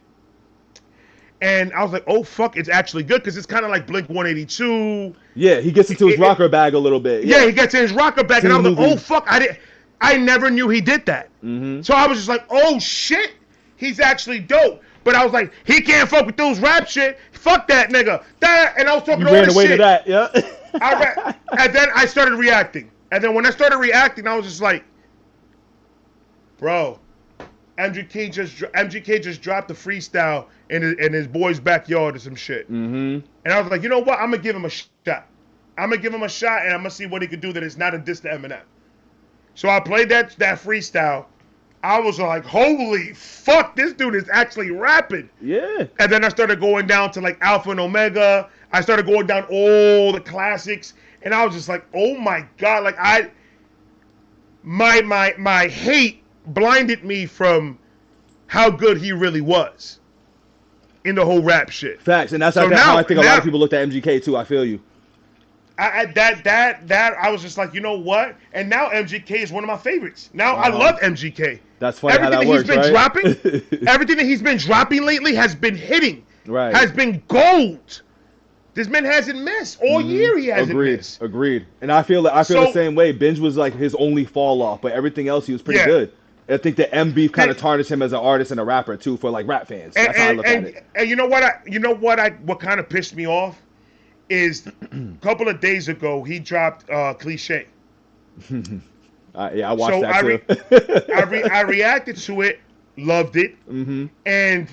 and I was like, "Oh fuck, it's actually good," because it's kind of like Blink 182. Yeah, he gets into his rocker bag a little bit. Yeah, he gets in his rocker bag, and I was like, "Oh fuck, I never knew he did that." So I was just like, "Oh shit, he's actually dope." But I was like, he can't fuck with those rap shit. Fuck that nigga. And I was talking all this shit. You ran away to that, yeah. And then I started reacting. And then when I started reacting, I was just like, bro, MGK just dropped the freestyle in his boy's backyard or some shit. And I was like, you know what? I'm going to give him a shot. I'm going to give him a shot, and I'm going to see what he can do that is not a diss to Eminem. So I played that freestyle. I was like, holy fuck, this dude is actually rapping. Yeah. And then I started going down to like Alpha and Omega. I started going down all the classics. And I was just like, oh my God. Like my hate blinded me from how good he really was in the whole rap shit. Facts. And that's how I think a lot of people looked at MGK too. I feel you. I was just like, you know what? And now MGK is one of my favorites. Now I love MGK. That's funny how that works, right? Everything that he's been dropping lately has been hitting. Right. Has been gold. This man hasn't missed all year. He hasn't missed. Agreed. And I feel the same way. Binge was like his only fall off, but everything else he was pretty good. I think the M beef kind of tarnished him as an artist and a rapper too for like rap fans. That's how I look at it. And what kind of pissed me off is a couple of days ago he dropped Cliche. I watched that too. I reacted to it, loved it, and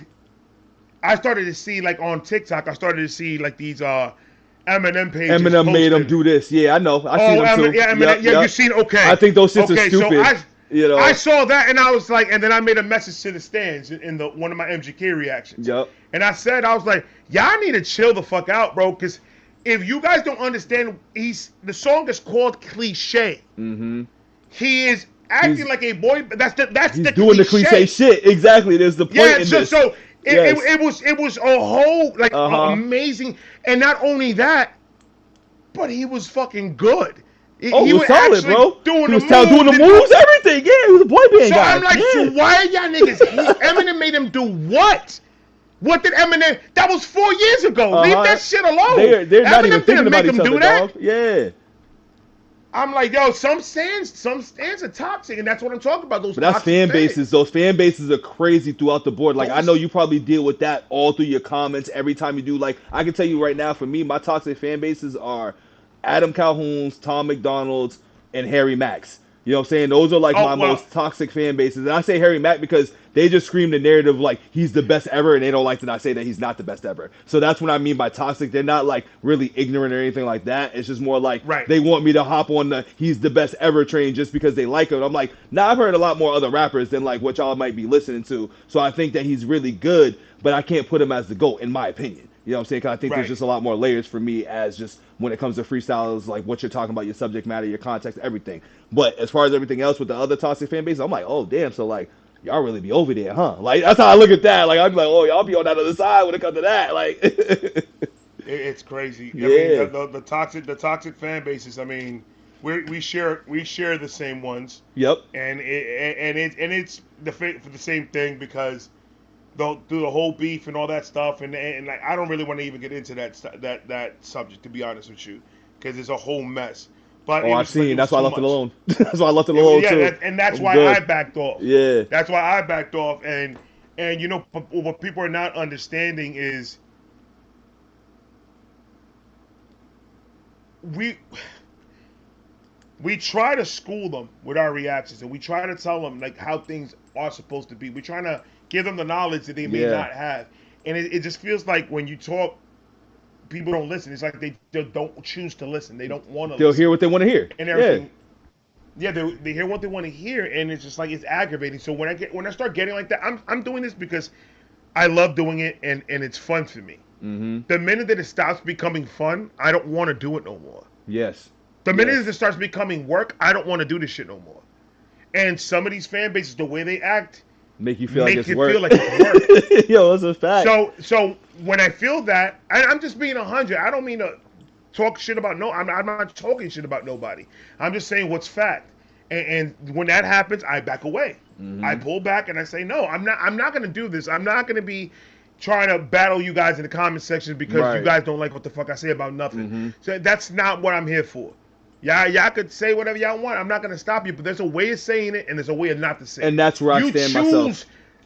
I started to see like on TikTok. I started to see like these Eminem pages. Eminem made him do this. Yeah, I know. I seen them too. Yeah, Eminem, you seen? Okay. I think those shits are stupid. So I saw that and I was like, and then I made a message to the stands in one of my MGK reactions. Yep. And I was like, y'all need to chill the fuck out, bro, because if you guys don't understand, the song is called Cliche. He is acting like a boy. That's the doing the cliche shit. Exactly. There's the point in this. So it was a whole like amazing, and not only that, but he was fucking good. He was solid, bro. Doing the moves, everything. Yeah, he was a boy band guy. So I'm like, so why are y'all niggas? Eminem made him do what? What did Eminem? That was 4 years ago. Leave that shit alone. They're not even thinking about each other, dog. Yeah. I'm like, yo, some stands are toxic, and that's what I'm talking about. But that's fan bases. Those fan bases are crazy throughout the board. Like, I know you probably deal with that all through your comments every time you do. Like, I can tell you right now, for me, my toxic fan bases are Adam Calhoun's, Tom McDonald's, and Harry Mack's. You know what I'm saying? Those are like my most toxic fan bases. And I say Harry Mack because they just scream the narrative like he's the best ever, and they don't like to not say that he's not the best ever. So that's what I mean by toxic. They're not like really ignorant or anything like that. It's just more like they want me to hop on the he's the best ever train just because they like him. I'm like, I've heard a lot more other rappers than like what y'all might be listening to. So I think that he's really good, but I can't put him as the GOAT in my opinion. You know what I'm saying? Because I think there's just a lot more layers for me as just when it comes to freestyles, like what you're talking about, your subject matter, your context, everything. But as far as everything else with the other toxic fan base, I'm like, oh, damn. So, like, y'all really be over there, huh? Like, that's how I look at that. Like, I'm like, oh, y'all be on that other side when it comes to that. Like, it's crazy. I mean, the toxic fan bases, I mean, we share the same ones. Yep. And it's for the same thing because through the whole beef and all that stuff, and like I don't really want to even get into that subject, to be honest with you, because it's a whole mess. But I've seen. That's why I left it alone. That's why I left it alone too. And that's why I backed off. Yeah. That's why I backed off. And you know what people are not understanding is we try to school them with our reactions, and we try to tell them like how things are supposed to be. We're trying to give them the knowledge that they may not have, and it just feels like when you talk, people don't listen. It's like they don't choose to listen. They don't want to. They'll hear what they want to hear, and everything. Yeah, they hear what they want to hear, and it's just like it's aggravating. So when I start getting like that, I'm doing this because I love doing it, and it's fun for me. The minute that it stops becoming fun, I don't want to do it no more. Yes. The minute it starts becoming work, I don't want to do this shit no more. And some of these fan bases, the way they act, make you feel like it's work. Yo, that's a fact. So when I feel that, I'm just being 100. I don't mean to talk shit about I'm not talking shit about nobody. I'm just saying what's fact. And when that happens, I back away. I pull back and I say, no, I'm not going to do this. I'm not going to be trying to battle you guys in the comment section because you guys don't like what the fuck I say about nothing. So that's not what I'm here for. Y'all could say whatever y'all want. I'm not going to stop you, but there's a way of saying it and there's a way of not to say it. And that's where I stand myself.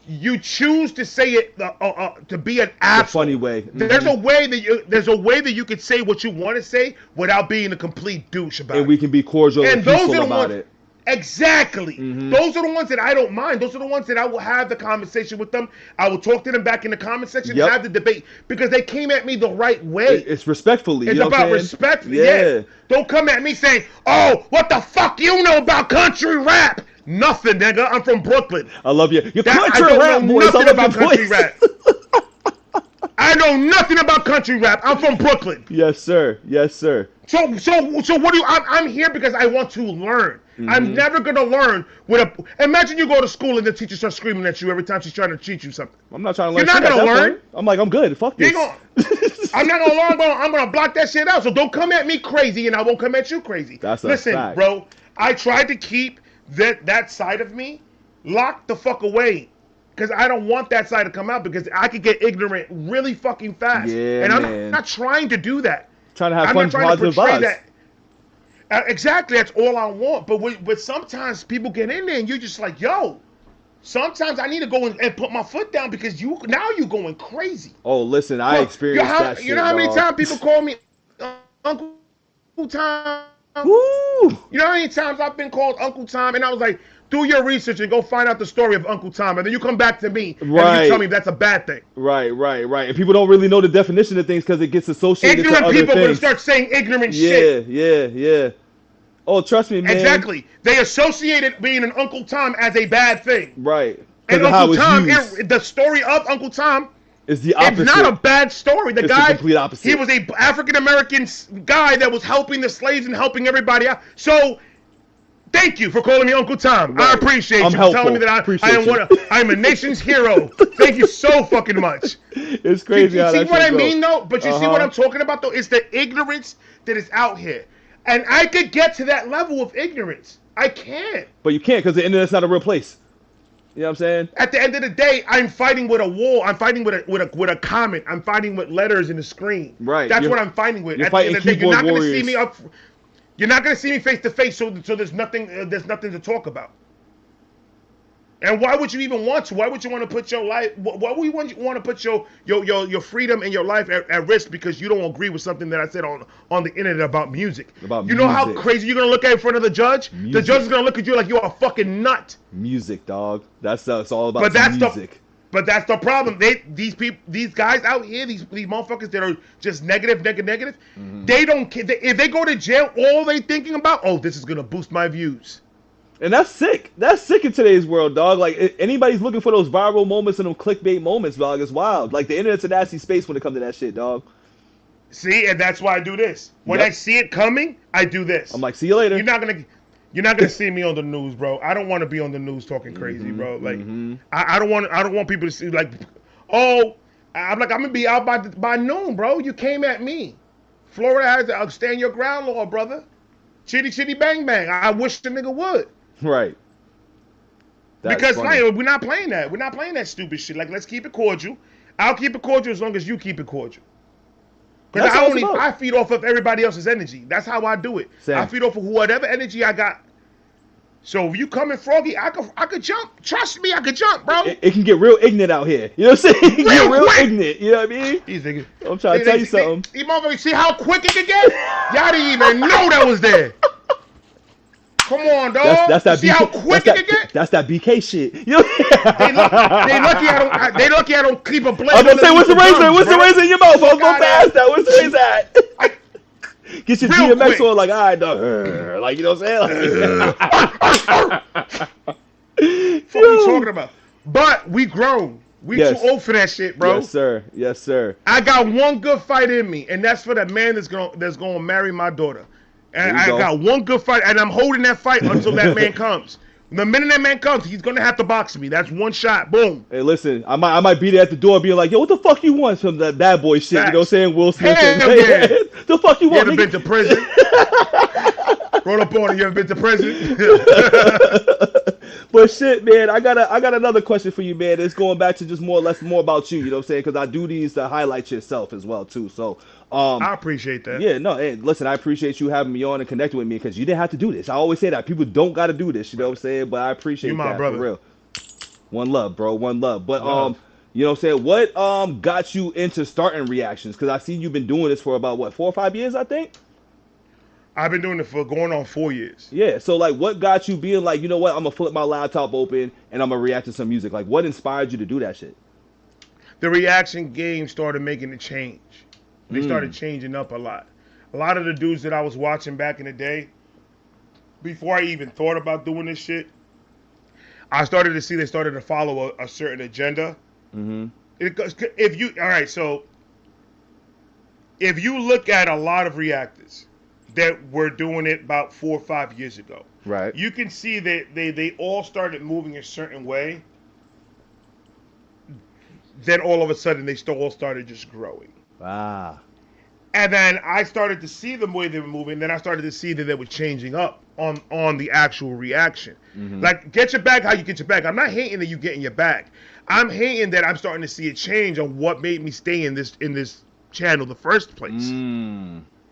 You choose to say it to be an asshole. A funny way. There's a way that you could say what you want to say without being a complete douche about it. And we can be cordial and peaceful about it. Exactly. Those are the ones that I don't mind. Those are the ones that I will have the conversation with them. I will talk to them back in the comment section and have the debate because they came at me the right way. It's respectfully. It's about respect. Yeah. Don't come at me saying, "Oh, what the fuck you know about country rap?" Nothing, nigga. I'm from Brooklyn. I love you. Your country rap voice. I love your country rap. I know nothing about country rap. I'm from Brooklyn. Yes, sir. Yes, sir. So what do you? I'm here because I want to learn. I'm never gonna learn imagine you go to school and the teacher starts screaming at you every time she's trying to teach you something. I'm not trying to learn. You're not gonna learn. I'm like, I'm good. Fuck this. I'm not gonna lie, I'm gonna block that shit out. So don't come at me crazy, and I won't come at you crazy. That's a Listen, fact. bro. I tried to keep that side of me locked the fuck away, because I don't want that side to come out, because I could get ignorant really fucking fast. Yeah, and I'm man. not trying to do that. Trying to have I'm fun, not trying to positive portray vibes. that. Exactly, that's all I want. But sometimes people get in there and you're just like, yo. Sometimes I need to go and put my foot down, because you're going crazy. Oh, listen, I experienced that shit. You know how many dog. times people call me Uncle Tom? Woo! You know how many times I've been called Uncle Tom, and I was like, do your research and go find out the story of Uncle Tom, and then you come back to me and you tell me that's a bad thing. Right. And people don't really know the definition of things because it gets associated to other things. Ignorant people would start saying ignorant shit. Yeah. Oh, trust me, man. Exactly. They associated being an Uncle Tom as a bad thing. Right. And Uncle Tom, the story of Uncle Tom is the opposite. It's not a bad story. The guy, the complete opposite. He was a African American guy that was helping the slaves and helping everybody out. So, thank you for calling me Uncle Tom. Right. I appreciate you for telling me that I'm a nation's hero. Thank you so fucking much. It's crazy. You see what I mean, though? But you see what I'm talking about, though? It's the ignorance that is out here. And I could get to that level of ignorance. I can't. But you can't, because the internet's not a real place. You know what I'm saying? At the end of the day, I'm fighting with a wall. I'm fighting with a comment. I'm fighting with letters in the screen. Right. That's what I'm fighting with. You're At the end of the day, you're not going to see me up. You're not going to see me face to face. So there's nothing to talk about. And why would you even want to? Why would you want to put your life? Why would you want to put your freedom and your life at risk because you don't agree with something that I said on the internet about music? About you know how crazy you're gonna look at in front of the judge? Music. The judge is gonna look at you like you're a fucking nut. Music, dog. It's all about music. But that's the problem. These guys out here, these motherfuckers that are just negative. Mm-hmm. They don't care. If they go to jail, all they thinking about, this is gonna boost my views. And that's sick. That's sick in today's world, dog. Like, anybody's looking for those viral moments and them clickbait moments, dog. It's wild. Like, the internet's a nasty space when it comes to that shit, dog. See, and that's why I do this. When I see it coming, I do this. I'm like, see you later. You're not gonna see me on the news, bro. I don't want to be on the news talking crazy, bro. Like, I don't want people to see like, I'm gonna be out by noon, bro. You came at me. Florida has to stand your ground law, brother. Chitty chitty bang bang. I wish the nigga would. Right. Because we're not playing that. We're not playing that stupid shit. Like, let's keep it cordial. I'll keep it cordial as long as you keep it cordial. Because I feed off of everybody else's energy. That's how I do it. Same. I feed off of whatever energy I got. So if you come in froggy, I could jump. Trust me, I could jump, bro. It can get real ignorant out here. You know what I'm saying? It can get real ignorant. You know what I mean? I'm trying to tell you something. You motherfuckers see how quick it can get? Y'all didn't even know that was there. Come on, dog. That's that see how quick it can get? That's that BK shit. You know? they lucky I don't keep a blade. I'm gonna say, what's the razor? What's the razor in your mouth? I was gonna ask that. What's the razor at? Get your DMX on, like, all right, dog. Like, you know what I'm saying? What are you talking about? But we grown. We too old for that shit, bro. Yes, sir. I got one good fight in me, and that's for that man that's gonna marry my daughter. And I got one good fight, and I'm holding that fight until that man comes. The minute that man comes, he's gonna have to box me. That's one shot. Boom. Hey, listen, I might be there at the door being like, yo, what the fuck you want from that bad boy shit? Facts. You know what I'm saying? Will Smith. The fuck you want? You ever been to prison? Roll up on it. You ever been to prison? But shit, man, I got another question for you, man. It's going back to just more about you. You know what I'm saying? Because I do these to highlight yourself as well too. So. I appreciate that. Yeah, no, hey, listen, I appreciate you having me on and connecting with me because you didn't have to do this. I always say that. People don't got to do this, you know what I'm saying? But I appreciate you, my that, brother. for real. One love, bro, one love. But, you know what I'm saying? What got you into starting reactions? Because I see you've been doing this for about, 4 or 5 years, I think? I've been doing it for going on 4 years. Yeah, so, like, what got you being like, you know what, I'm going to flip my laptop open and I'm going to react to some music? Like, what inspired you to do that shit? The reaction game started making a change. They started changing up a lot. A lot of the dudes that I was watching back in the day, before I even thought about doing this shit, I started to see they started to follow a certain agenda. Mm-hmm. If you look at a lot of reactors that were doing it about 4 or 5 years ago, right? You can see that they all started moving a certain way. then all of a sudden they all started just growing. Wow. And then I started to see the way they were moving. Then I started to see that they were changing up on the actual reaction. Mm-hmm. Like, get your bag how you get your bag. I'm not hating that you getting your bag. I'm hating that I'm starting to see a change on what made me stay in this channel in the first place.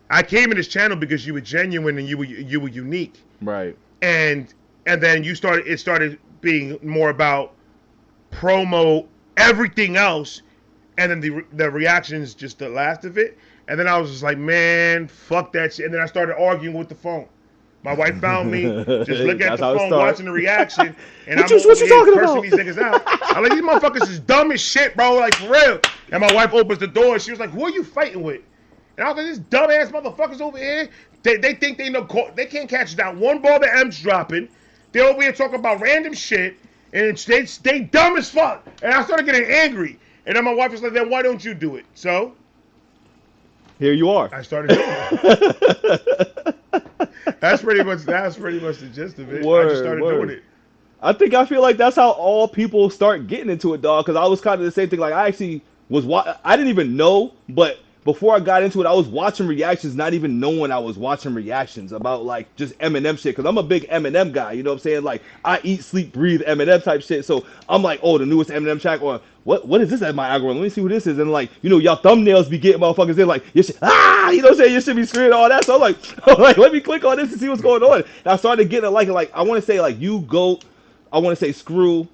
I came in this channel because you were genuine and you were unique. Right. And then it started being more about promo, everything else, and then the reactions just the last of it. And then I was just like, man, fuck that shit. And then I started arguing with the phone. My wife found me just looking at the phone, watching the reaction, and what you talking about? These niggas out. I'm like, these motherfuckers is dumb as shit, bro, like for real. And my wife opens the door, and she was like, who are you fighting with? And I was like, these dumbass motherfuckers over here, they think they know, they can't catch that one ball that M's dropping. They over here talking about random shit, and they dumb as fuck. And I started getting angry. And then my wife was like, then why don't you do it? So here you are. I started doing it. That's pretty much the gist of it. I just started doing it. I feel like that's how all people start getting into it, dog. Because I was kind of the same thing. Like I actually I didn't even know, but before I got into it, I was watching reactions, not even knowing I was watching reactions about like just Eminem shit. Because I'm a big Eminem guy, you know what I'm saying? Like I eat, sleep, breathe Eminem type shit. So I'm like, oh, the newest Eminem track, or what is this at my algorithm? Let me see who this is. And like, you know, y'all thumbnails be getting motherfuckers in like, you should, you know what I'm saying? You should be screaming all that. So I'm like, let me click on this and see what's going on. And I started getting like I want to say like you go, I want to say Screw,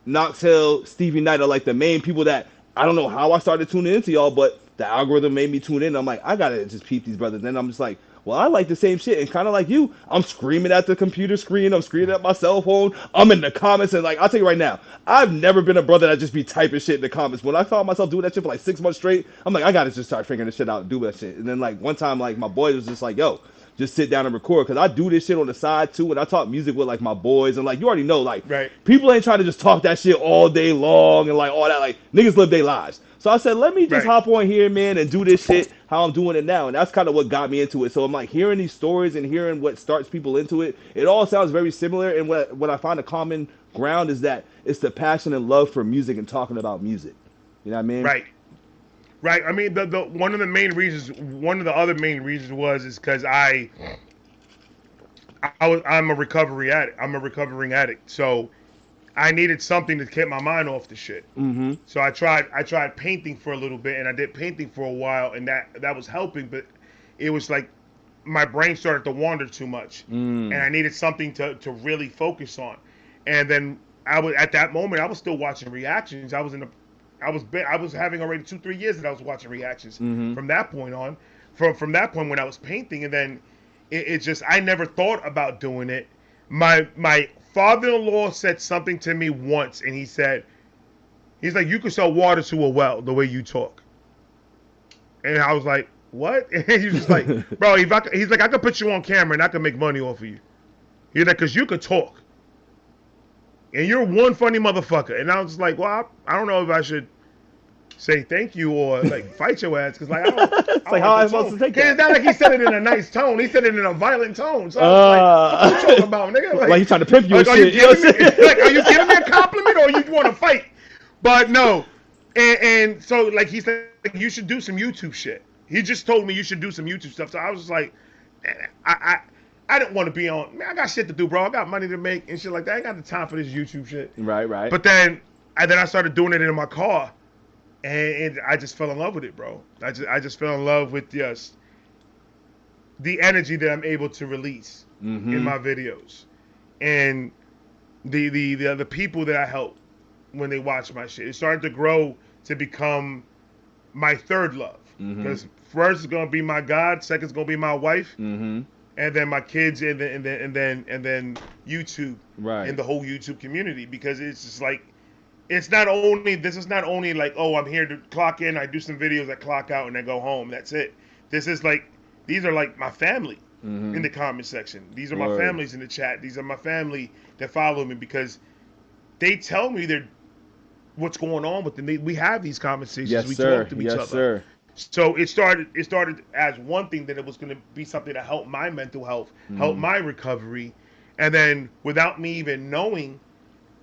Knox Hill, Stevie Knight are like the main people that I don't know how I started tuning into y'all, but the algorithm made me tune in. I'm like, I gotta just peep these brothers. Then I'm just like, well, I like the same shit. And kind of like you, I'm screaming at the computer screen. I'm screaming at my cell phone. I'm in the comments. And like, I'll tell you right now, I've never been a brother that just be typing shit in the comments. When I found myself doing that shit for like 6 months straight, I'm like, I gotta just start figuring this shit out and do that shit. And then like one time, like my boy was just like, yo, just sit down and record. Cause I do this shit on the side too. And I talk music with like my boys. And like, you already know, like people ain't trying to just talk that shit all day long and like all that. Like niggas live their lives. So I said, let me just hop on here, man, and do this shit how I'm doing it now. And that's kind of what got me into it. So I'm like hearing these stories and hearing what starts people into it. It all sounds very similar. And what I find a common ground is that it's the passion and love for music and talking about music. You know what I mean? Right. I mean, the one of the other main reasons is because I'm a recovery addict. I'm a recovering addict. So I needed something to get my mind off the shit. Mm-hmm. So I tried painting for a little bit, and I did painting for a while, and that was helping. But it was like my brain started to wander too much, and I needed something to really focus on. And then at that moment I was still watching reactions. I was having already 2-3 years that I was watching reactions. Mm-hmm. From that point on, from that point when I was painting, and then it just I never thought about doing it. My father-in-law said something to me once, and he's like, you could sell water to a well the way you talk. And I was like, what? And he's just like, bro, he's like, I could put you on camera and I could make money off of you. He's like, because you could talk. And you're one funny motherfucker. And I was like, well, I don't know if I should say thank you or like fight your ass, because like it's like how am I supposed to take that? It's not like he said it in a nice tone. He said it in a violent tone. So I was like, what you talking about, nigga? Like he's trying to pimp you and are shit. Are you giving me a compliment or you want to fight? But no. And so like he said, like, you should do some YouTube shit. He just told me you should do some YouTube stuff. So I was just like, I didn't want to be on. Man, I got shit to do, bro. I got money to make and shit like that. I ain't got the time for this YouTube shit. Right. But then I started doing it in my car. And I just fell in love with it, bro. I just fell in love with just the energy that I'm able to release in my videos, and the people that I help when they watch my shit. It started to grow to become my third love. Because first is gonna be my God, second is gonna be my wife, and then my kids, and then YouTube, and the whole YouTube community. Because it's just like. This is not only like, oh, I'm here to clock in, I do some videos, I clock out, and I go home. That's it. These are like my family in the comment section. These are my families in the chat. These are my family that follow me because they tell me what's going on with them. We have these conversations. Yes, we sir. talk to each other. Sir. So it started as one thing that it was going to be something to help my mental health, help my recovery, and then without me even knowing,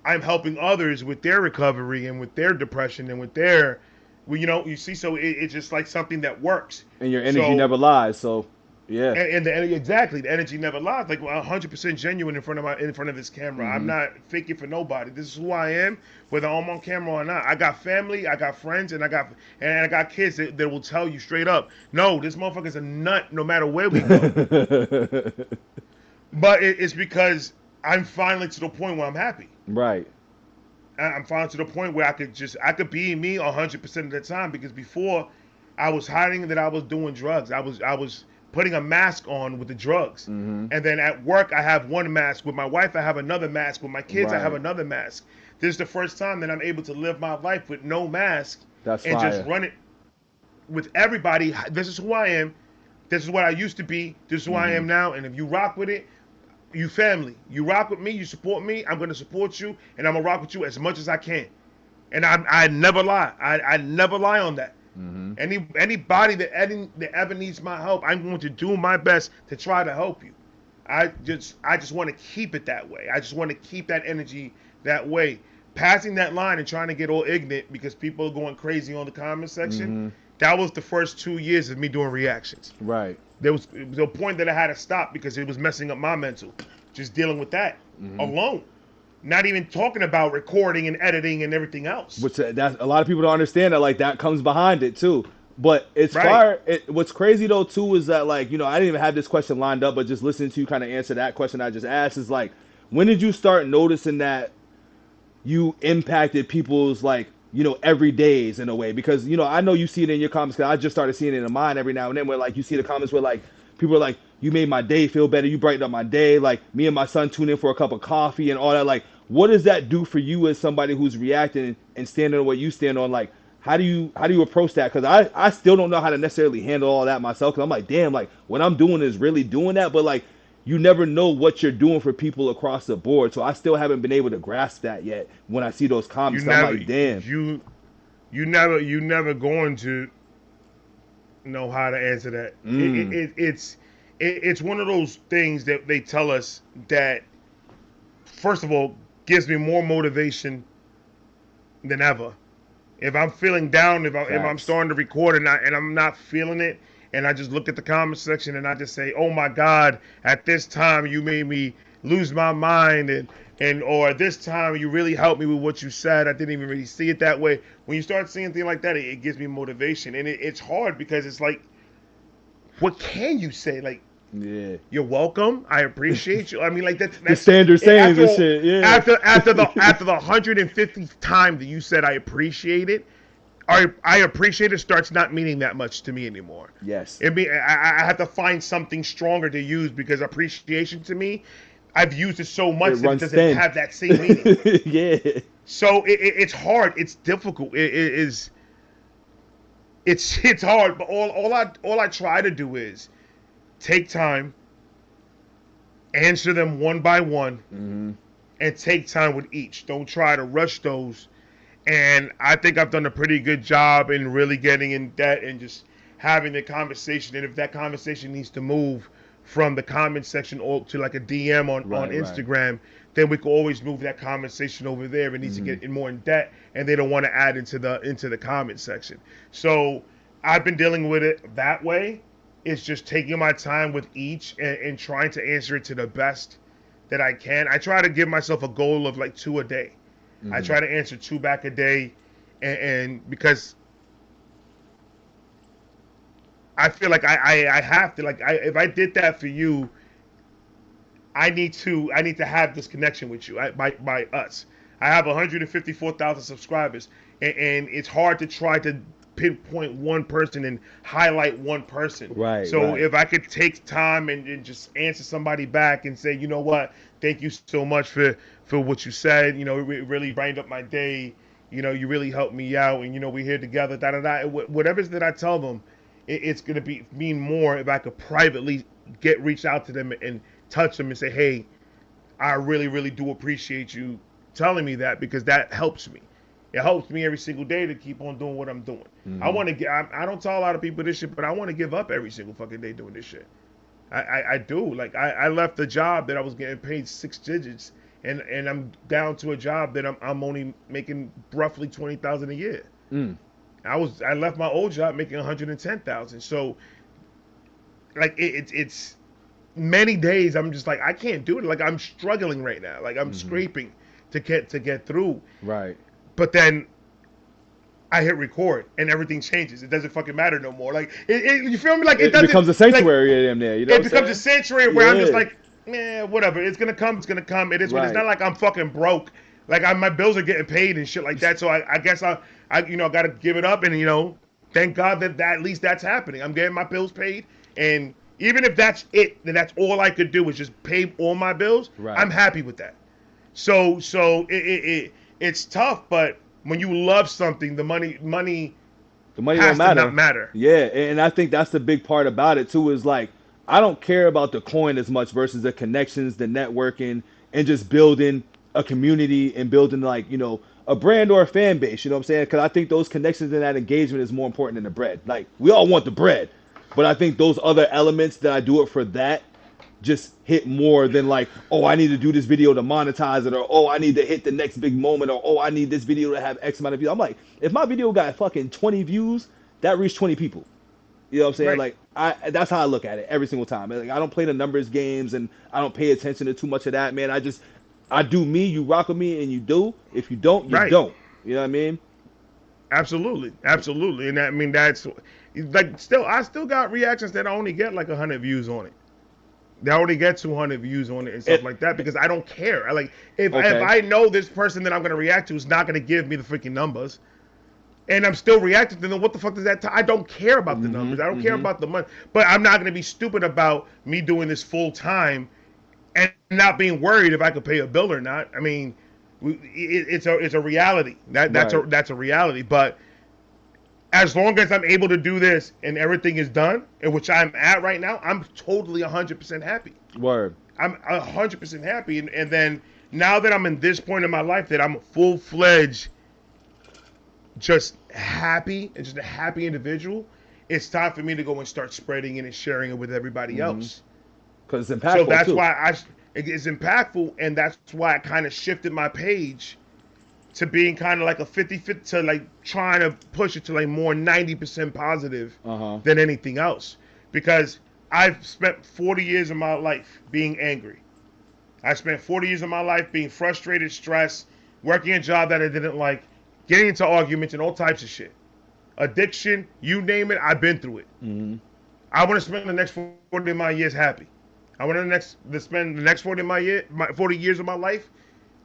I'm helping others with their recovery and with their depression and with their, well, you see, so it's just like something that works. And your energy So never lies. So, yeah. and exactly, the energy never lies. Like 100% genuine in front of this camera. I'm Mm-hmm. not faking for nobody. This is who I am, whether I'm on camera or not. I got family, I got friends, and I got kids that will tell you straight up, no, this motherfucker's a nut no matter where we go. But it's because I'm finally to the point where I'm happy. Right. I'm finally to the point where I could be me 100% of the time, because before I was hiding that I was doing drugs. I was putting a mask on with the drugs. Mm-hmm. And then at work I have one mask. With my wife I have another mask. With my kids I have Right. another mask. This is the first time that I'm able to live my life with no mask That's and just fire. run it with everybody. This is who I am. This is what I used to be. This is who I Mm-hmm. am now. And if you rock with it, you family. You rock with me, you support me, I'm gonna support you, and I'm gonna rock with you as much as I can. And I never lie. I never lie on that. Mm-hmm. Anybody that ever needs my help, I'm going to do my best to try to help you. I just want to keep it that way. I just want to keep that energy that way. Passing that line and trying to get all ignorant because people are going crazy on the comment section. Mm-hmm. That was the first 2 years of me doing reactions. Right. It was a point that I had to stop because it was messing up my mental. Just dealing with that alone. Not even talking about recording and editing and everything else. Which that's a lot of people don't understand that, like, that comes behind it too. But it's Right. fire. What's crazy though too is that, like, I didn't even have this question lined up, but just listening to you kind of answer that question I just asked is like, when did you start noticing that you impacted people's, like, everydays in a way? Because I know you see it in your comments. Cause I just started seeing it in mine every now and then, where like you see the comments where like people are like, you made my day feel better, you brightened up my day, like me and my son tune in for a cup of coffee and all that. Like, what does that do for you as somebody who's reacting and standing on what you stand on? Like, how do you approach that? Because I still don't know how to necessarily handle all that myself. Because I'm like, damn, like what I'm doing is really doing that, but like you never know what you're doing for people across the board. So I still haven't been able to grasp that yet when I see those comments. So I'm like, damn. You never going to know how to answer that. It's one of those things that they tell us that, first of all, gives me more motivation than ever. If I'm feeling down, if I'm starting to record and I'm not feeling it, and I just look at the comment section and I just say, "Oh my God, at this time you made me lose my mind," or at this time you really helped me with what you said. I didn't even really see it that way. When you start seeing things like that, it gives me motivation, and it's hard because it's like, what can you say? Like, Yeah. you're welcome. I appreciate you. I mean, like that's The standard sayings and after, shit. Yeah. after the 150th time that you said I appreciate it, I appreciate it starts not meaning that much to me anymore. Yes. I have to find something stronger to use, because appreciation to me, I've used it so much that it doesn't thin. have that same meaning. Yeah. So it's hard. It's difficult. It's hard. But all I try to do is take time, answer them one by one, and take time with each. Don't try to rush those. And I think I've done a pretty good job in really getting in debt and just having the conversation. And if that conversation needs to move from the comment section or to like a DM on Instagram, then we can always move that conversation over there. It needs to get more in debt, and they don't want to add into the comment section. So I've been dealing with it that way. It's just taking my time with each and trying to answer it to the best that I can. I try to give myself a goal of like 2 a day. I try to answer 2 back a day, and because I feel like I have to, like, if I did that for you, I need to have this connection with you. By us, I have 154,000 subscribers, and it's hard to try to pinpoint one person and highlight one person. Right. So if I could take time and just answer somebody back and say, you know what, thank you so much for what you said. It really brightened up my day. You really helped me out, and we're here together. Da da da. Whatever it is that I tell them, it's gonna mean more if I could privately reach out to them and touch them and say, hey, I really, really do appreciate you telling me that, because that helps me. It helps me every single day to keep on doing what I'm doing. I want to get. I don't tell a lot of people this shit, but I want to give up every single fucking day doing this shit. I do. Like, I left the job that I was getting paid 6 digits, and I'm down to a job that I'm only making roughly 20,000 a year. Mm. I left my old job making 110,000. So like it's many days I'm just like I can't do it. Like I'm struggling right now. Like I'm scraping to get through. Right. But then I hit record and everything changes. It doesn't fucking matter no more. Like you feel me? Like It doesn't becomes a sanctuary of them there. You know it what I'm becomes a saying? sanctuary where I'm just Yeah. like, whatever. It's gonna come. It's gonna come. It is what it's Right. not like I'm fucking broke. Like my bills are getting paid and shit like that. So I guess I gotta give it up and thank God that at least that's happening. I'm getting my bills paid, and even if that's it, then that's all I could do is just pay all my bills. Right. I'm happy with that. So it's tough, but when you love something, the money The money has don't matter. to not matter. Yeah, and I think that's the big part about it too. Is like I don't care about the coin as much versus the connections, the networking, and just building a community and building like a brand or a fan base. You know what I'm saying? Because I think those connections and that engagement is more important than the bread. Like we all want the bread, but I think those other elements that I do it for that just hit more than like, oh, I need to do this video to monetize it, or oh, I need to hit the next big moment, or oh, I need this video to have X amount of views. I'm like, if my video got fucking 20 views, that reached 20 people. You know what I'm saying? Right. Like that's how I look at it every single time. Like I don't play the numbers games and I don't pay attention to too much of that, man. I do me, you rock with me, and you do. If you don't, you Right. don't. You know what I mean? Absolutely, absolutely, and that's like I still got reactions that I only get like 100 views on it. They only get 200 views on it and stuff like that because I don't care. If I know this person that I'm gonna react to is not gonna give me the freaking numbers, and I'm still reacting to them, what the fuck does that? I don't care about the numbers. I don't care about the money. But I'm not gonna be stupid about me doing this full time and not being worried if I could pay a bill or not. I mean, it's a reality. That's a reality. But as long as I'm able to do this and everything is done, and which I'm at right now, I'm totally 100% happy. Word. I'm 100% happy. And then now that I'm in this point in my life that I'm full-fledged, just happy and just a happy individual, it's time for me to go and start spreading it and sharing it with everybody else. Because it's impactful. So that's too. why it's impactful, and that's why I kind of shifted my page to being kind of like a 50-50 to like trying to push it to like more 90% positive than anything else. Because I've spent 40 years of my life being angry. I spent 40 years of my life being frustrated, stressed, working a job that I didn't like, getting into arguments and all types of shit. Addiction, you name it, I've been through it. I want to spend the next 40 of my years happy. I want to spend the next 40 years of my life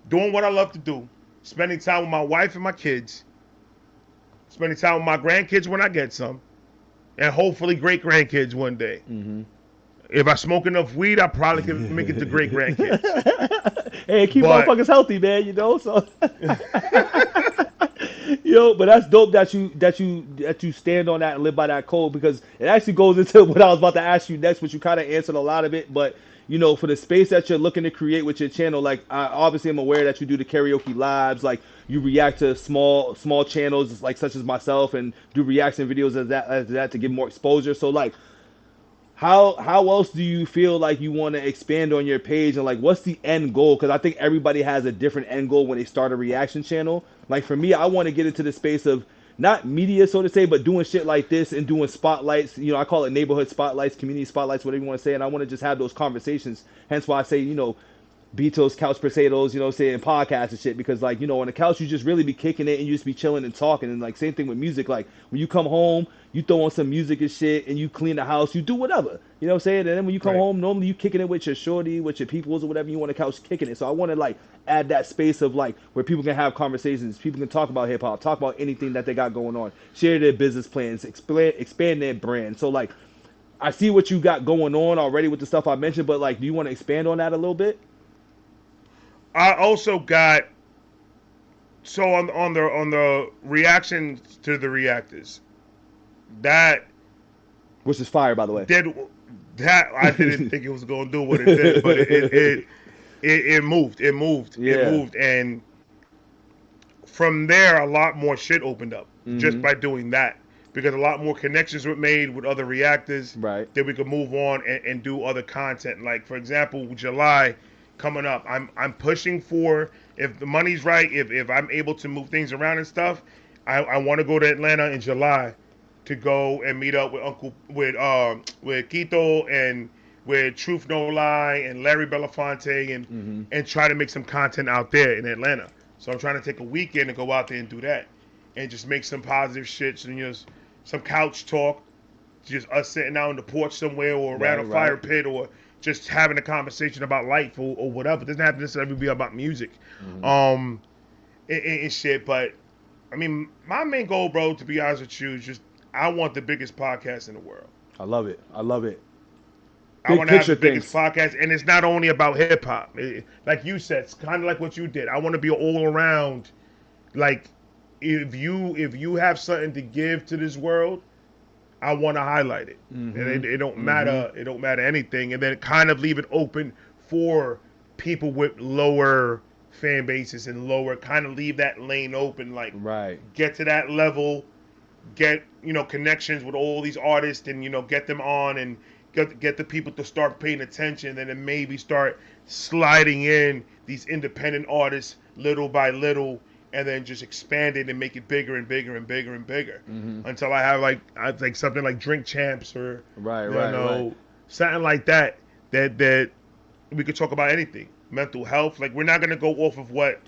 doing what I love to do. Spending time with my wife and my kids. Spending time with my grandkids when I get some. And hopefully great grandkids one day. If I smoke enough weed, I probably can make it to great grandkids. Hey, keep motherfuckers healthy, man, so but that's dope that you stand on that and live by that code, because it actually goes into what I was about to ask you next, but you kind of answered a lot of it. But for the space that you're looking to create with your channel, like I obviously am aware that you do the karaoke lives, like you react to small channels like such as myself and do reaction videos as that to give more exposure. So like how else do you feel like you want to expand on your page, and like what's the end goal? Because I think everybody has a different end goal when they start a reaction channel. Like for me, I want to get into the space of not media, so to say, but doing shit like this and doing spotlights. I call it neighborhood spotlights, community spotlights, whatever you want to say. And I want to just have those conversations. Hence why I say, BITO'S, couch potatoes, saying podcasts and shit, because like, on the couch, you just really be kicking it and you just be chilling and talking. And like, same thing with music. Like when you come home, you throw on some music and shit and you clean the house, you do whatever, you know what I'm saying? And then when you come home, normally you kicking it with your shorty, with your peoples or whatever you want, the couch kicking it. So I want to like add that space of like where people can have conversations, people can talk about hip hop, talk about anything that they got going on, share their business plans, expand their brand. So like, I see what you got going on already with the stuff I mentioned, but like, do you want to expand on that a little bit? I also got on the reaction to the reactors, that which is fire, by the way. That I didn't think it was gonna do what it did, but it moved. It moved. Yeah. It moved, and from there, a lot more shit opened up just by doing that, because a lot more connections were made with other reactors. Right. That we could move on and do other content. Like for example, July, coming up. I'm pushing for, if the money's right, if I'm able to move things around and stuff, I want to go to Atlanta in July to go and meet up with with Quito and with Truth No Lie and Larry Belafonte and try to make some content out there in Atlanta. So I'm trying to take a weekend and go out there and do that and just make some positive shit and just some couch talk, just us sitting out on the porch somewhere or around a fire pit or just having a conversation about life or whatever. It doesn't have to necessarily be about music, and shit. But I mean, my main goal, bro, to be honest with you, is just I want the biggest podcast in the world. I love it. I love it. I want to have the biggest podcast, and it's not only about hip hop. Like you said, it's kind of like what you did. I want to be all around. Like if you have something to give to this world, I want to highlight it, and it don't matter. It don't matter anything, and then kind of leave it open for people with lower fan bases and lower. Kind of leave that lane open. Like get to that level, get connections with all these artists, and get them on and get the people to start paying attention, and then maybe start sliding in these independent artists little by little, and then just expand it and make it bigger and bigger and bigger and bigger until I have like something like Drink Champs or something like that we could talk about anything. Mental health, like we're not gonna go off of what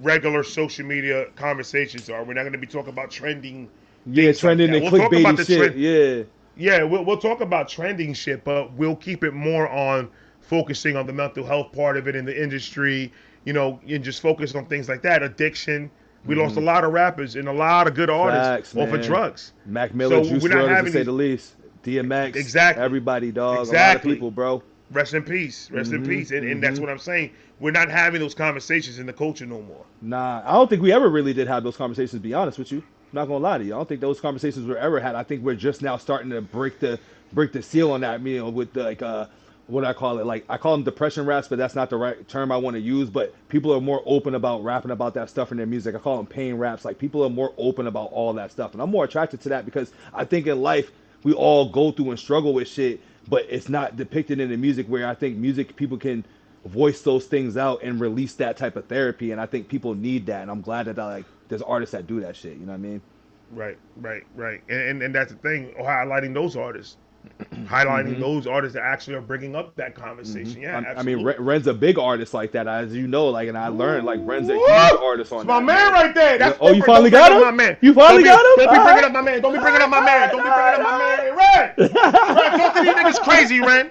regular social media conversations are. We're not gonna be talking about trending. Trending and clickbaity shit. Yeah, we'll talk about trending shit, but we'll keep it more on focusing on the mental health part of it in the industry, and just focus on things like that. Addiction. We lost a lot of rappers and a lot of good artists off of drugs. Mac Miller, Juice WRLD, to say the least. DMX. Exactly. Everybody, dog. Exactly. A lot of people, bro. Rest in peace. Rest in peace. And that's what I'm saying. We're not having those conversations in the culture no more. Nah, I don't think we ever really did have those conversations, to be honest with you. I'm not gonna lie to you. I don't think those conversations were ever had. I think we're just now starting to break the seal on that, with the, what I call it, I call them depression raps, but that's not the right term I want to use. But people are more open about rapping about that stuff in their music. I call them pain raps. Like, people are more open about all that stuff, and I'm more attracted to that because I think in life we all go through and struggle with shit, but it's not depicted in the music, where I think music people can voice those things out and release that type of therapy, and I think people need that, and I'm glad that there's artists that do that shit. You know what I mean? Right. And that's the thing, highlighting those artists. Highlighting those artists that actually are bringing up that conversation. Yeah, absolutely. I mean, Ren's a big artist like that, as you know, and I learned, Ren's a huge artist on that. My man right there. That's you finally got him? My man. You finally got him? Don't be bringing up my man. Don't be bringing up my man. Don't be bringing up my man. Ren, talk to these niggas crazy, Ren.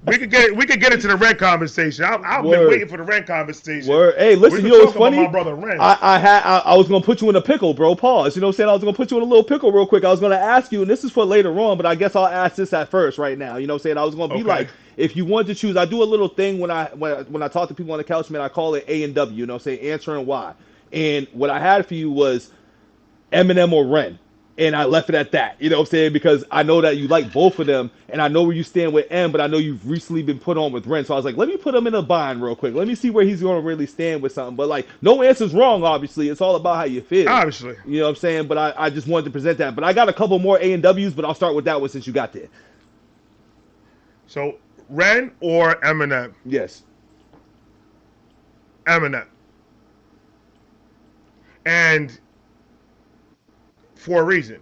We could get into the Ren conversation. I've been waiting for the Ren conversation. Hey, listen, it's funny. My brother Ren. I was gonna put you in a pickle, bro. Pause. You know what I'm saying? I was gonna put you in a little pickle real quick. I was gonna ask you, and this is for later on, but I guess I'll ask this at first right now. You know what I'm saying? I was gonna be like, if you wanted to choose, I do a little thing when I talk to people on the couch, man. I call it A and W. You know what I'm saying? Answer and why. And what I had for you was Eminem or Ren. And I left it at that, you know what I'm saying? Because I know that you like both of them, and I know where you stand with M, but I know you've recently been put on with Ren. So I was like, let me put him in a bind real quick. Let me see where he's going to really stand with something. But, no answer's wrong, obviously. It's all about how you feel. Obviously. You know what I'm saying? But I just wanted to present that. But I got a couple more A and W's, but I'll start with that one since you got there. So, Ren or Eminem? Yes. Eminem. And for a reason.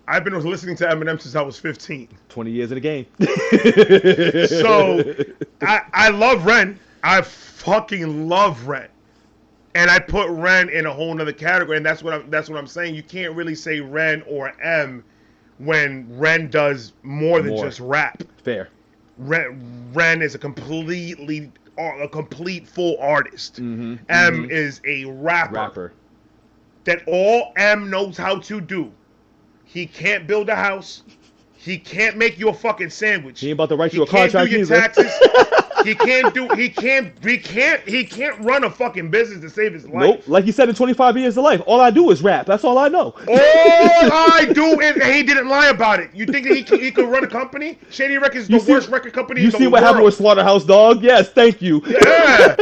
I've been listening to Eminem since I was 15. 20 years in the game. So, I love Ren. I fucking love Ren. And I put Ren in a whole nother category, and that's what I'm saying. You can't really say Ren or M when Ren does more than just rap. Fair. Ren is a complete full artist. M is a rapper. That all M knows how to do. He can't build a house. He can't make you a fucking sandwich. He ain't about to write you a contract. He can't do your taxes. He can't run a fucking business to save his life. Nope. Like he said in 25 Years of Life, all I do is rap. That's all I know. All I do is, and he didn't lie about it. You think that he could run a company? Shady Records is the worst record company in the world. You see what happened with Slaughterhouse Dog? Yes, thank you. Yeah.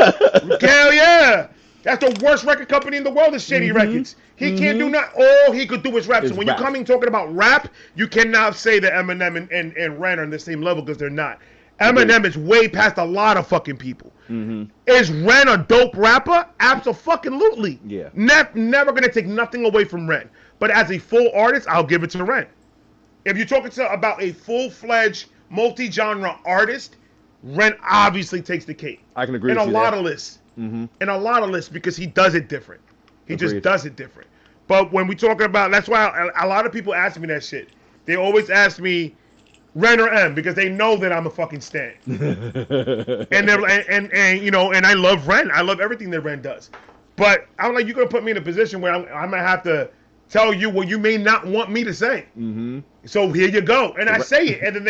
Hell yeah. That's the worst record company in the world is Shady Records. He can't do nothing. All he could do is rap. So when you're coming talking about rap, you cannot say that Eminem and Ren are on the same level, because they're not. Eminem is way past a lot of fucking people. Is Ren a dope rapper? Absolutely. Yeah. Never gonna take nothing away from Ren. But as a full artist, I'll give it to Ren. If you're talking about a full-fledged multi-genre artist, Ren obviously takes the cake. I can agree in with you a lot there. of lists. In a lot of lists because he does it different. He Agreed. just does it different. But when we talking about, that's why a lot of people ask me that shit. They always ask me Ren or M because they know that I'm a fucking stan. and you know, and I love Ren. I love everything that Ren does. But I'm like, you're gonna put me in a position where I'm gonna have to tell you what you may not want me to say. So here you go, and I say it, and then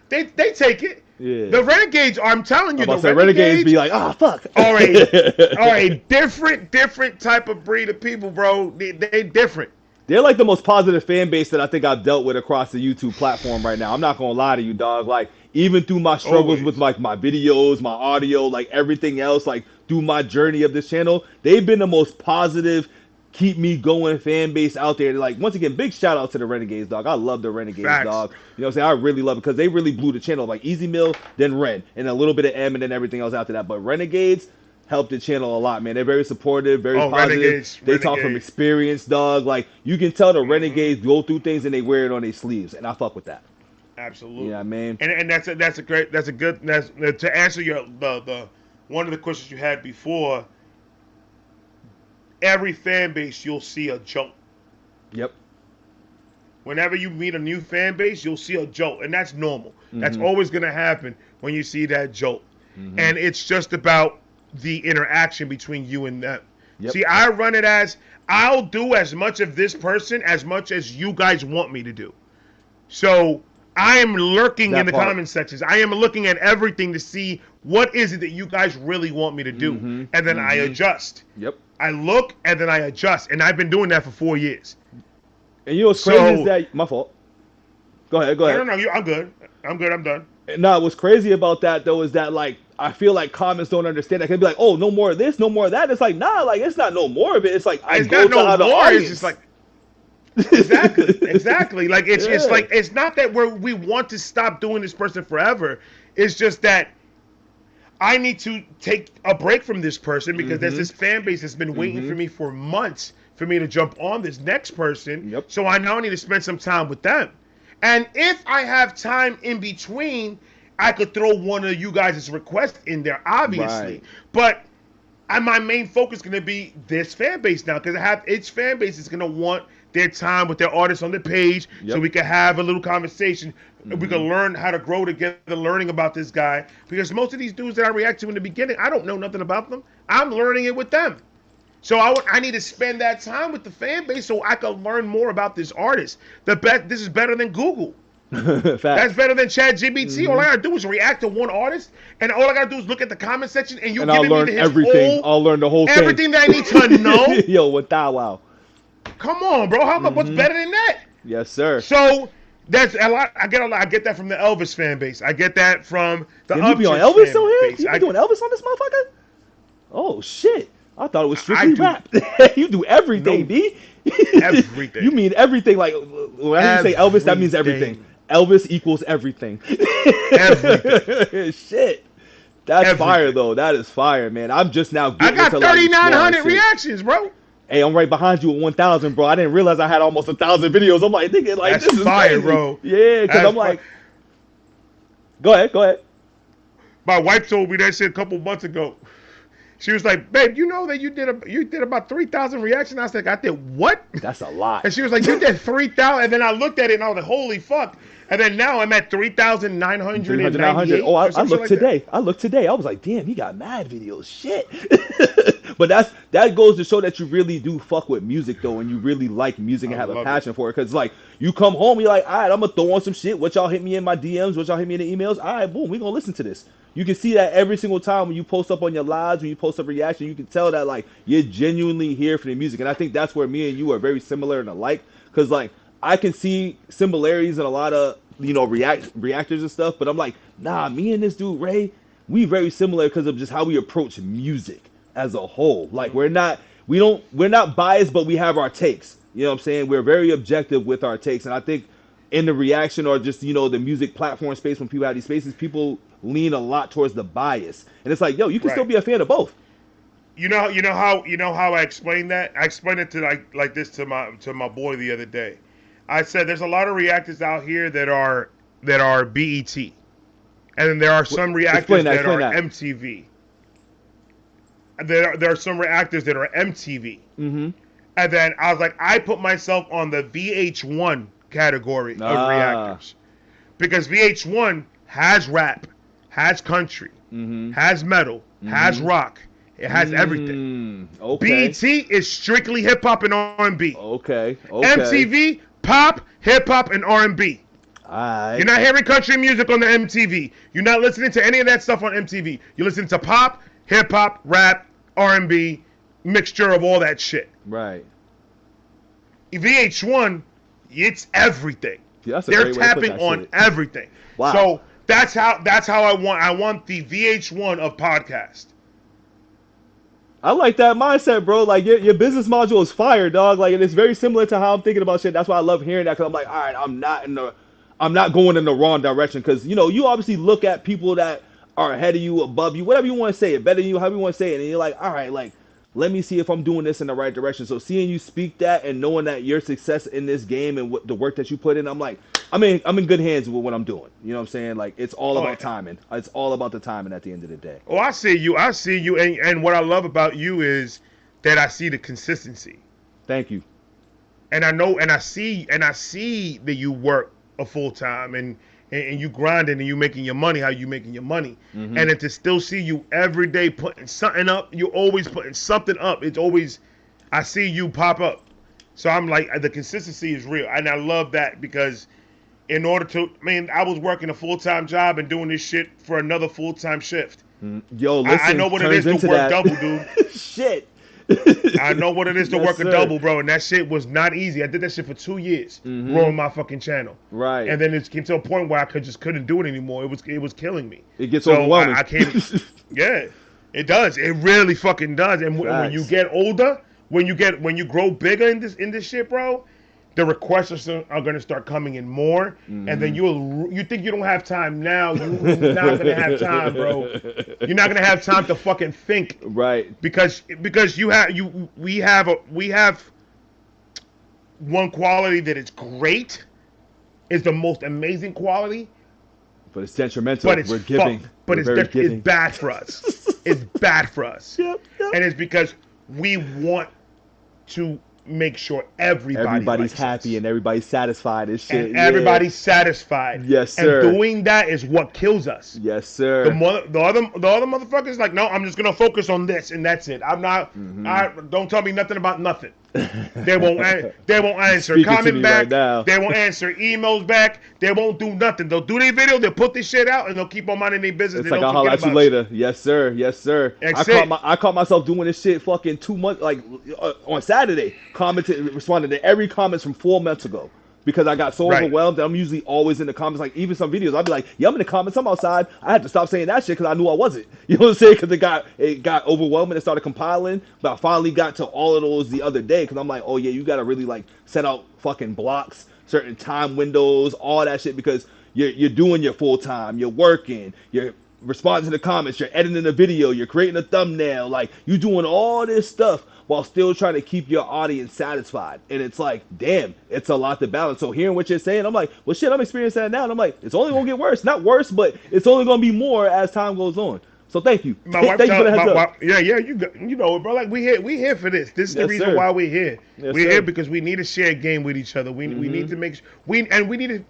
they take it. Yeah. The Renegades, I'm telling you, the Renegades be like, fuck. are a different type of breed of people, bro. They different. They're like the most positive fan base that I think I've dealt with across the YouTube platform right now. I'm not gonna lie to you, dog. Like, even through my struggles with like my videos, my audio, like everything else, like through my journey of this channel, they've been the most positive, keep me going fan base out there. Like, once again, big shout out to the Renegades, dog. I love the Renegades, dog. You know what I'm saying? I really love it because they really blew the channel. Like Easy Mill, then Ren, and a little bit of M, and then everything else after that. But Renegades helped the channel a lot, man. They're very supportive, very positive. They talk from experience, dog. Like, you can tell the Renegades go through things and they wear it on their sleeves, and I fuck with that. Absolutely. You know what I mean? And that's a good to answer your the one of the questions you had before. Every fan base you'll see a jolt. Yep. Whenever you meet a new fan base, you'll see a jolt, and that's normal. That's always gonna happen when you see that jolt, and it's just about the interaction between you and them. Yep. See, I run it as I'll do as much of this person as much as you guys want me to do. So I am lurking in the comment sections. I am looking at everything to see what is it that you guys really want me to do, and then I adjust. Yep. I look and then I adjust, and I've been doing that for 4 years. And you know what's crazy is that my fault. Go ahead. No, I'm good. I'm done. No, what's crazy about that though is that, like, I feel like comments don't understand that. They can be like, oh, no more of this, no more of that. It's like, nah, like, it's not no more of it. It's like, it's not no more. It's just like, exactly. Like, it's like, it's not that we want to stop doing this person forever. It's just that I need to take a break from this person because there's this fan base that's been waiting for me for months for me to jump on this next person. Yep. So I now need to spend some time with them. And if I have time in between, I could throw one of you guys' requests in there, obviously. But my main focus is going to be this fan base now, because its fan base is going to want their time with their artists on the page, so we can have a little conversation. We can learn how to grow together, learning about this guy. Because most of these dudes that I react to in the beginning, I don't know nothing about them. I'm learning it with them. So I need to spend that time with the fan base so I can learn more about this artist. This is better than Google. That's better than ChatGPT. All I gotta do is react to one artist, and all I gotta do is look at the comment section, and I'll learn everything. I'll learn the whole thing. Everything that I need to know. Yo, what that wow? Come on, bro. What's better than that? Yes, sir. So that's a lot. I get that from the Elvis fan base. I get that from the you be on Elvis on here? You be doing Elvis on this motherfucker? Oh shit! I thought it was strictly rap. You do everything, B. Everything. You mean everything? Like, when I say Elvis, that means everything. Elvis equals everything. Everything. Shit. That's fire, though. That is fire, man. I'm just now getting I got 3,900 reactions, bro. Hey, I'm right behind you at 1,000, bro. I didn't realize I had almost 1,000 videos. I'm like, nigga, like, that's this is fire, crazy. Bro. Yeah, because I'm like, go ahead. My wife told me that shit a couple months ago. She was like, babe, you know that you did about 3,000 reactions? I was like, I did what? That's a lot. And she was like, you did 3,000. And then I looked at it and I was like, holy fuck. And then now I'm at 3,998. Oh, I looked today. I looked today. I was like, damn, he got mad videos. Shit. But that goes to show that you really do fuck with music, though, and you really like music and have a passion for it. Because, like, you come home, you're like, all right, I'm going to throw on some shit. What y'all hit me in my DMs? What y'all hit me in the emails? All right, boom, we going to listen to this. You can see that every single time when you post up on your lives, when you post up reaction, you can tell that, like, you're genuinely here for the music. And I think that's where me and you are very similar and alike. Because, like, I can see similarities in a lot of, you know, reactors and stuff. But I'm like, nah, me and this dude, Ray, we very similar because of just how we approach music as a whole. Like, we're not biased, but we have our takes. You know what I'm saying? We're very objective with our takes. And I think in the reaction or just, you know, the music platform space, when people have these spaces, people lean a lot towards the bias. And it's like, yo, you can still Right. be a fan of both. You know how I explained that? I explained it to like this to my boy the other day. I said there's a lot of reactors out here that are BET, and then there are some reactors that are MTV. There are some reactors that are MTV. Mm-hmm. And then I was like, I put myself on the VH1 category of reactors. Because VH1 has rap, has country, has metal, has rock. It has everything. Okay. BET is strictly hip hop and R&B. Okay. MTV, pop, hip hop, and R&B. Alright. You're not hearing country music on the MTV. You're not listening to any of that stuff on MTV. You're listening to pop, hip hop, rap, R&B, mixture of all that shit. Right. VH1, it's everything. Yeah, they're tapping on shit. everything. Wow. So that's how I want the VH1 of podcast. I like that mindset, bro. Like your business module is fire, dog. Like, and it's very similar to how I'm thinking about shit. That's why I love hearing that, because I'm like, all right, I'm not going in the wrong direction. Because you obviously look at people that are ahead of you, above you, whatever you want to say it, better than you, however you want to say it, and you're like, all right, like, let me see if I'm doing this in the right direction. So seeing you speak that and knowing that your success in this game and what the work that you put in, I'm like, I'm in good hands with what I'm doing. You know what I'm saying? Like, it's all about timing. It's all about the timing at the end of the day. Oh, I see you, and what I love about you is that I see the consistency. Thank you. And I know, and I see that you work a full time and you grinding and you making your money how you making your money. And then to still see you every day putting something up, you're always putting something up. It's always, I see you pop up. So I'm like, the consistency is real, and I love that, because in order to, I was working a full-time job and doing this shit for another full-time shift. Yo, listen, I know what it is to work double, dude. Shit. I know what it is to work a double, bro, and that shit was not easy. I did that shit for 2 years, growing my fucking channel. Right. And then it came to a point where I couldn't do it anymore. It was killing me. It gets overwhelming. I came, yeah, it does. It really fucking does. And when you get older, when you grow bigger in this shit, bro, the requests are going to start coming in more, and then you think you don't have time now. You're not going to have time, bro. You're not going to have time to fucking think, right? Because we have one quality that is great, is the most amazing quality, but it's detrimental. But it's We're giving, but giving. It's bad for us. It's bad for us, Yep. And it's because we want to make sure everybody's happy us. and everybody's satisfied and shit. And everybody's satisfied. Yes, sir. And doing that is what kills us. Yes, sir. The other motherfuckers like, no, I'm just gonna focus on this and that's it. I'm not. Don't tell me nothing about nothing. They won't answer comment back. Right, they won't answer emails back. They won't do nothing. They'll do their video. They'll put this shit out and they'll keep on minding their business. It's like, I'll holler at you later. Yes, sir. Yes, sir. I caught myself doing this shit fucking 2 months, like on Saturday, responding to every comment from 4 months ago. Because I got so overwhelmed that I'm usually always in the comments. Like, even some videos, I'll be like, yeah, I'm in the comments, I'm outside. I had to stop saying that shit because I knew I wasn't. You know what I'm saying? Because it got overwhelming and started compiling. But I finally got to all of those the other day because I'm like, oh, yeah, you got to really, like, set out fucking blocks, certain time windows, all that shit, because you're doing your full time. You're working. You're responding to the comments. You're editing the video. You're creating a thumbnail. Like, you're doing all this stuff while still trying to keep your audience satisfied. And it's like, damn, it's a lot to balance. So hearing what you're saying, I'm like, well, shit, I'm experiencing that now. And I'm like, it's only going to get worse. Not worse, but it's only going to be more as time goes on. So thank you. Thank you for the heads up. Yeah, you know, bro, like we here for this. This is the reason why we're here. We're here because we need to share a game with each other. We need to make we need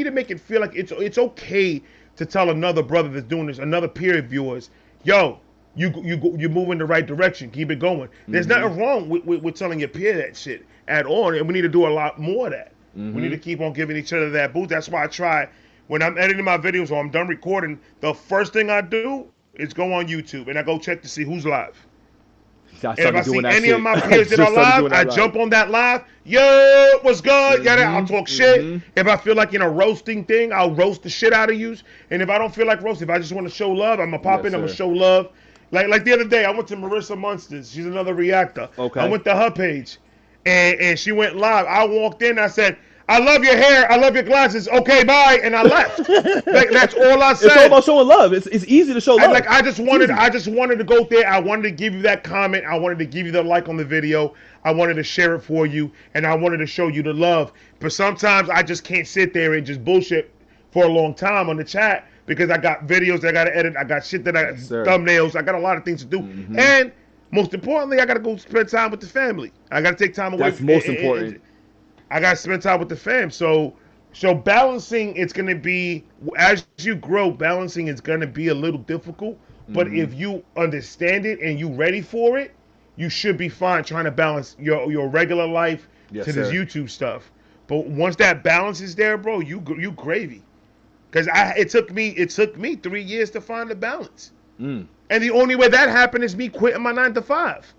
to make it feel like it's okay to tell another brother that's doing this, another peer of yours, yo, you move in the right direction. Keep it going. There's nothing wrong with telling your peer that shit at all, and we need to do a lot more of that. We need to keep on giving each other that boost. That's why I try, when I'm editing my videos or I'm done recording, the first thing I do is go on YouTube and I go check to see who's live. And if I see any of my peers that are live, I jump on that live. Yo, what's good? I'll talk shit. If I feel like in a roasting thing, I'll roast the shit out of you. And if I don't feel like roasting, if I just want to show love, I'm going to pop in, I'm going to show love. Like the other day, I went to Marissa Munster's. She's another reactor. Okay. I went to her page, and she went live. I walked in, I said, I love your hair. I love your glasses. Okay, bye. And I left. Like, that's all I said. It's all about showing love. It's easy to show love. I just wanted to go there. I wanted to give you that comment. I wanted to give you the like on the video. I wanted to share it for you, and I wanted to show you the love. But sometimes I just can't sit there and just bullshit for a long time on the chat because I got videos that I got to edit. I got shit that I thumbnails. I got a lot of things to do, and most importantly, I got to go spend time with the family. I got to take time away. That's most important. I got to spend time with the fam. So balancing, it's going to be, as you grow, balancing is going to be a little difficult. But if you understand it and you ready for it, you should be fine trying to balance your regular life to this YouTube stuff. But once that balance is there, bro, you gravy. Because it took me 3 years to find the balance. And the only way that happened is me quitting my 9 to 5.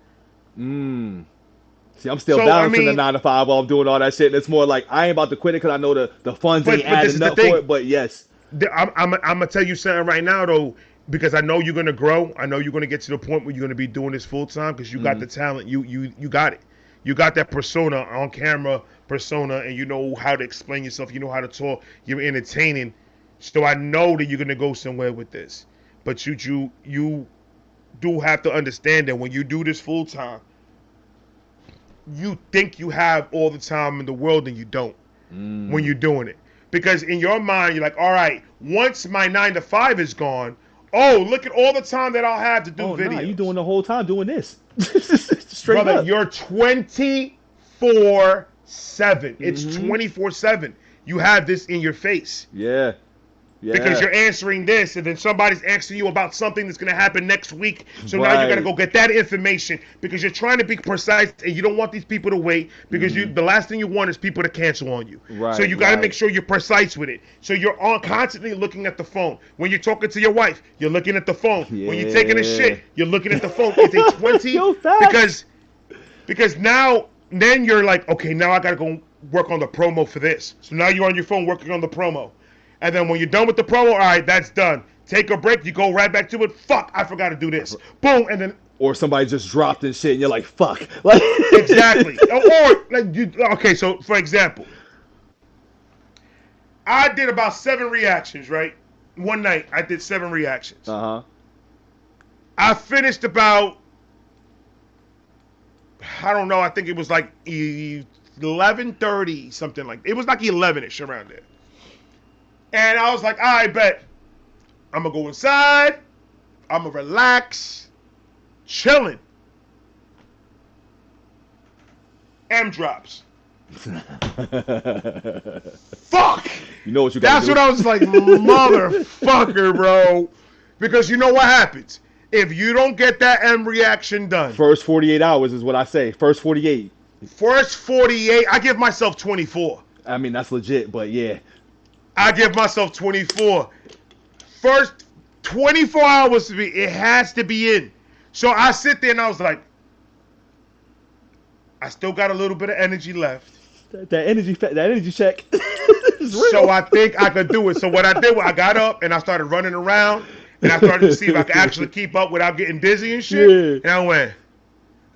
See, I'm still balancing the 9 to 5 while I'm doing all that shit. And it's more like I ain't about to quit it because I know the funds ain't adding up for it. But yes, I'm gonna tell you something right now though, because I know you're gonna grow. I know you're gonna get to the point where you're gonna be doing this full time because you got the talent. You got it. You got that persona, on camera persona, and you know how to explain yourself. You know how to talk. You're entertaining. So I know that you're gonna go somewhere with this. But you do have to understand that when you do this full time, you think you have all the time in the world and you don't when you're doing it. Because in your mind, you're like, all right, once my 9 to 5 is gone, oh, look at all the time that I'll have to do videos. Nah, you doing the whole time doing this. Straight Brother, up. you're 24/7. It's 24/7. You have this in your face. Yeah. Because you're answering this, and then somebody's asking you about something that's going to happen next week. So now you got to go get that information because you're trying to be precise, and you don't want these people to wait because the last thing you want is people to cancel on you. So you got to make sure you're precise with it. So you're constantly looking at the phone. When you're talking to your wife, you're looking at the phone. When you're taking a shit, you're looking at the phone. It's a 20 because now then you're like, okay, now I got to go work on the promo for this. So now you're on your phone working on the promo. And then when you're done with the promo, all right, that's done. Take a break. You go right back to it. Fuck, I forgot to do this. Boom, and then... Or somebody just dropped and shit, and you're like, fuck. Like exactly. Or, like, okay, so, for example, I did about 7 reactions, right? One night, I did 7 reactions. I finished about, I don't know, I think it was like 11:30, something like that. It was like 11-ish around there. And I was like, all right, bet. I'm going to go inside. I'm going to relax. Chilling. M drops. Fuck. You know what you got to do. That's what I was like, motherfucker, bro. Because you know what happens. If you don't get that M reaction done. First 48 hours is what I say. First 48. First 48. I give myself 24. I mean, that's legit, but yeah. I give myself 24. First 24 hours to be, it has to be in. So I sit there and I was like, I still got a little bit of energy left. That energy check is real. So I think I could do it. So what I did was I got up and I started running around and I started to see if I could actually keep up without getting dizzy and shit. Yeah. And I went,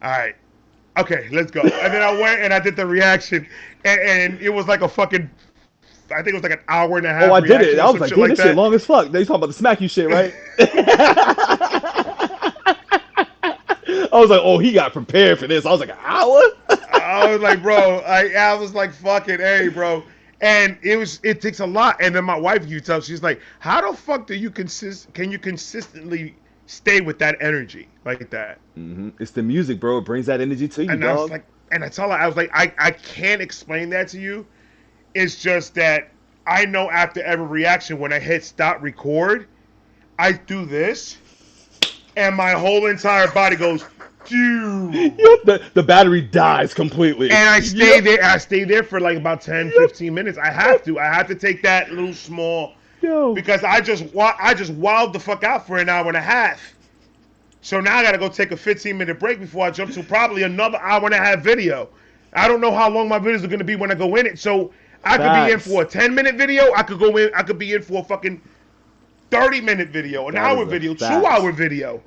all right, okay, let's go. And then I went and I did the reaction and it was like a fucking, I think it was like an hour and a half. Oh, I did it. I was like, damn, this shit long as fuck. They talking about the smack you shit, right? I was like, oh, he got prepared for this. I was like, an hour? I was like, bro, I was like, fucking A, bro. And it takes a lot. And then my wife, she's like, how the fuck can you consistently stay with that energy like that? It's the music, bro. It brings that energy to you, and dog. I was like, and I told her, I was like, I can't explain that to you. It's just that I know after every reaction, when I hit stop record, I do this, and my whole entire body goes, dude. The battery dies completely. And I stay there. I stay there for like about 10, 15 minutes. I have to take that little small, because I just wilded the fuck out for an hour and a half. So now I got to go take a 15-minute break before I jump to probably another hour and a half video. I don't know how long my videos are going to be when I go in it. So I could be in for a 10-minute video. I could go in. I could be in for a fucking 30-minute video, an hour video, 2-hour video.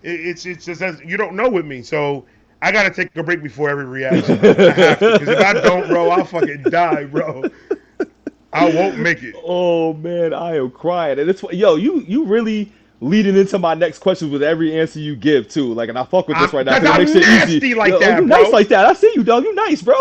It's just, you don't know with me. So I gotta take a break before every reaction. I have to, because if I don't, bro, I'll fucking die, bro. I won't make it. Oh man, I am crying. And it's yo, you really leading into my next question with every answer you give too. Like, and I fuck with this right now Because because it I'm makes it nasty easy. like Yo, that, you bro. nice like that. I see you, dog. You nice, bro.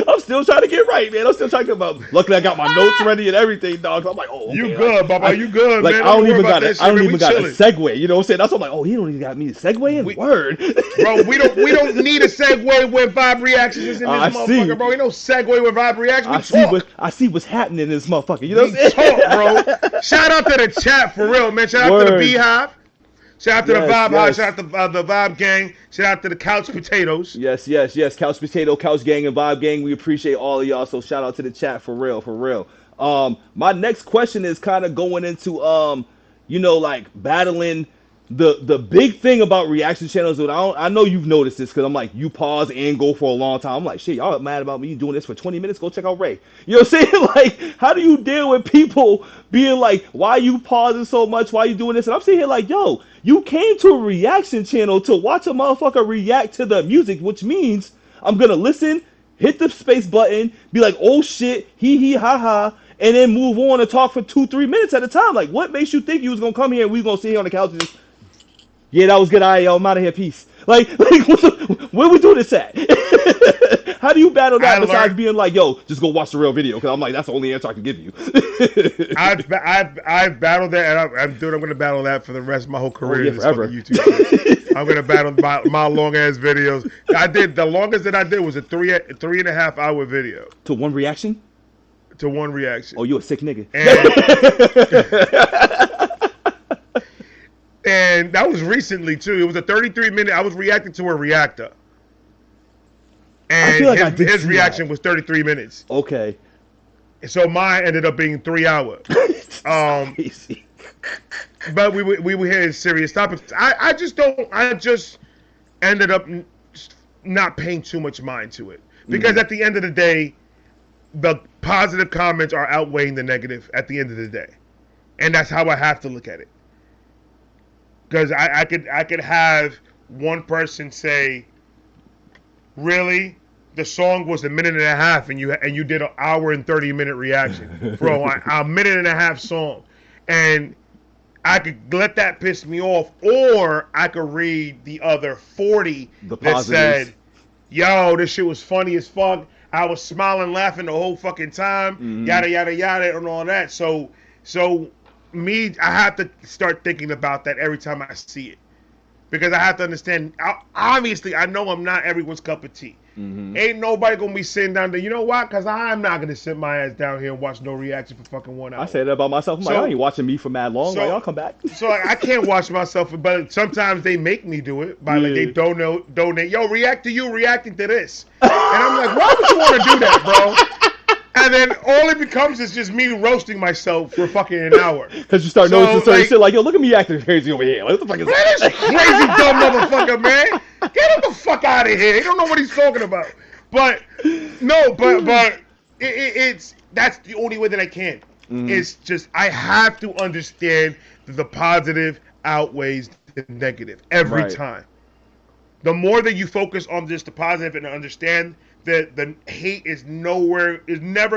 I'm still trying to get right, man. I'm still trying to get about. Luckily, I got my notes ready and everything, dog. So I'm like, oh, okay, You good, like, Baba? You good, like, man? I don't even got that I don't shit, even we got a chilling. segue. You know what I'm saying? That's what I'm like. Oh, he don't even got me a segue in word. Bro, we don't need a segue when Vibe Reactions is in this I motherfucker, see. bro. Ain't no segue with Vibe Reactions. We talk. I see what's happening in this motherfucker. You know We what I'm saying? talk, bro. Shout out to the chat for real, man. Shout out to the Word. Beehive. Shout out to the Vibe Hive. Yes. Shout out to the Vibe Gang. Shout out to the Couch Potatoes. Yes. Couch Potato, Couch Gang, and Vibe Gang. We appreciate all of y'all. So shout out to the chat for real, for real. My next question is kind of going into like battling the big thing about reaction channels. And I know you've noticed this because I'm like, you pause and go for a long time. I'm like, shit, y'all mad about me doing this for 20 minutes? Go check out Ray. You know what I'm saying? Like, how do you deal with people being like, why are you pausing so much? Why are you doing this? And I'm sitting here like, yo, you came to a reaction channel to watch a motherfucker react to the music, which means I'm gonna listen, hit the space button, be like, oh shit, hee ha ha, and then move on and talk for 2-3 minutes at a time. Like, what makes you think you was gonna come here and we gonna sit here on the couch and just, yeah, that was good. All right, yo, I'm out of here. Peace. Like where we do this at? How do you battle that besides being like, yo, just go watch the real video? Because I'm like, that's the only answer I can give you. I've battled that, and I'm going to battle that for the rest of my whole career. Yeah, in this forever. YouTube. I'm going to battle my long ass videos. The longest that I did was a 3.5 hour video To one reaction? to one reaction. Oh, you a sick nigga. And that was recently too. It was a 33-minute. I was reacting to a reactor, and I feel like his reaction was 33 minutes. Okay. So mine ended up being 3 hours. But we were hearing serious topics. I just ended up not paying too much mind to it because at the end of the day, the positive comments are outweighing the negative at the end of the day, and that's how I have to look at it. Because I could have one person say, really, the song was 1.5 minutes and you did an hour and 30-minute reaction for a 1.5 minute song, and I could let that piss me off, or I could read the other 40 that said, yo, this shit was funny as fuck. I was smiling, laughing the whole fucking time, yada yada yada, and all that. So. I have to start thinking about that every time I see it, because I have to understand. Obviously, I know I'm not everyone's cup of tea. Ain't nobody gonna be sitting down there. You know why? Because I'm not gonna sit my ass down here and watch no reaction for fucking 1 hour. I say that about myself. I'm like, y'all ain't watching me for mad long. Like, y'all come back. So I can't watch myself, but sometimes they make me do it by like they donate. Yo, react to you reacting to this, and I'm like, why would you want to do that, bro? And then all it becomes is just me roasting myself for fucking an hour. Because you start noticing certain shit like, yo, look at me acting crazy over here. Like, what the fuck is that? This crazy dumb motherfucker, man. Get him the fuck out of here. He don't know what he's talking about. But it's that's the only way that I can. It's just I have to understand that the positive outweighs the negative every time. The more that you focus on just the positive and understand that the hate is never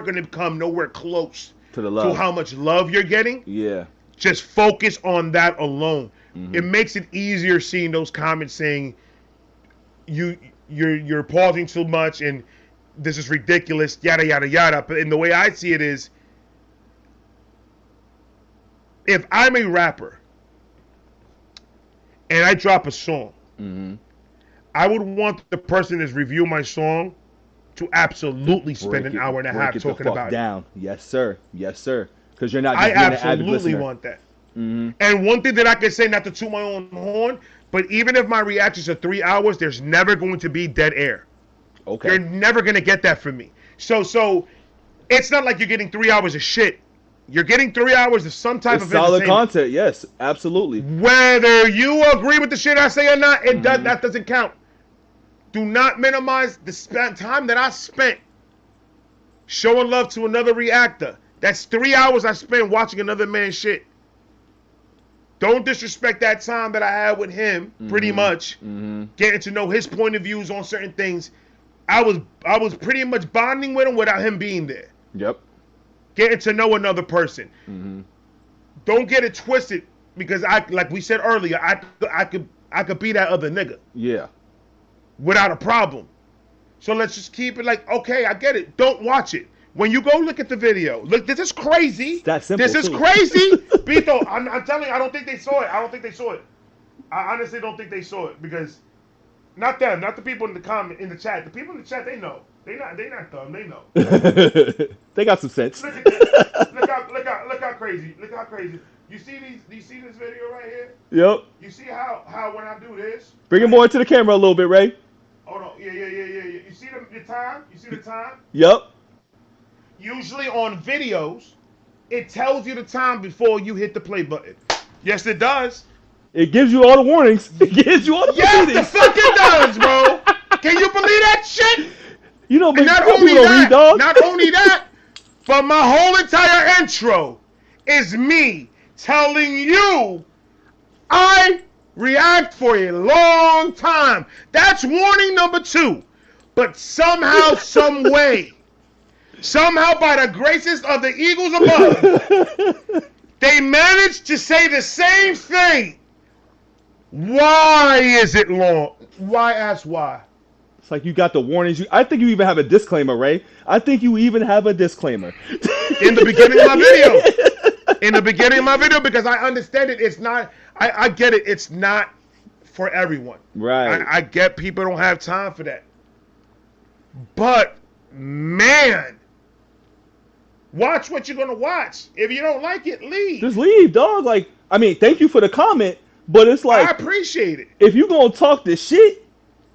going to come nowhere close to the love, to how much love you're getting. Yeah. Just focus on that alone. It makes it easier seeing those comments saying you're pausing too much and this is ridiculous, yada yada yada. But in the way I see it is, if I'm a rapper and I drop a song, I would want the person that's reviewing my song to absolutely spend an hour and a half talking about it. Yes, sir. Yes, sir. Because you're not just I being an avid absolutely listener. want that. And one thing that I can say, not to toot my own horn, but even if my reactions are 3 hours, there's never going to be dead air. Okay. You're never going to get that from me. So it's not like you're getting 3 hours of shit. You're getting 3 hours of some type of solid entertainment. content. Yes, absolutely. Whether you agree with the shit I say or not, that doesn't count. Do not minimize the time that I spent showing love to another reactor. That's 3 hours I spent watching another man's shit. Don't disrespect that time that I had with him, pretty much. Getting to know his point of views on certain things. I was pretty much bonding with him without him being there. Yep. Getting to know another person. Don't get it twisted, because like we said earlier, I could be that other nigga. Yeah. Without a problem. So let's just keep it like, okay, I get it. Don't watch it. When you go look at the video, look, this is crazy. It's that simple. This is crazy. Bito, I'm telling you, I don't think they saw it. I honestly don't think they saw it, because not them, not the people in the chat. The people in the chat, they know. They not dumb. They know. They got some sense. Look at this. Look how crazy. Look how crazy. You see this video right here? Yep. You see how when I do this? Bring it more to the camera a little bit, Ray. Hold on. Yeah. You see the time? You see the time? Yep. Usually on videos, it tells you the time before you hit the play button. Yes, it does. It gives you all the warnings. It gives you all the Yes, the fuck it does, bro. Can you believe that shit? You know, but not people only don't that, read, dog. not only that, but my whole entire intro is me telling you I react for a long time. That's warning number 2. But somehow, some way, somehow by the graces of the eagles above, they managed to say the same thing. Why is it long? Why? Ask why. It's like you got the warnings. I think you even have a disclaimer, Ray. I think you even have a disclaimer. In the beginning of my video. In the beginning of my video, because I understand it. It's not, I get it. It's not for everyone. Right. I get people don't have time for that. But, man, watch what you're going to watch. If you don't like it, leave. Just leave, dog. Like, I mean, thank you for the comment, but it's like, I appreciate it. If you going to talk this shit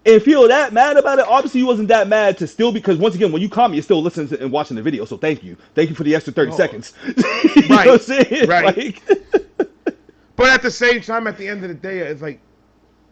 and feel that mad about it, obviously you wasn't that mad to still, because once again, when you comment, you're still listening to and watching the video. So thank you. Thank you for the extra 30 seconds. You know what I'm saying? Right. Like, but at the same time, at the end of the day, it's like,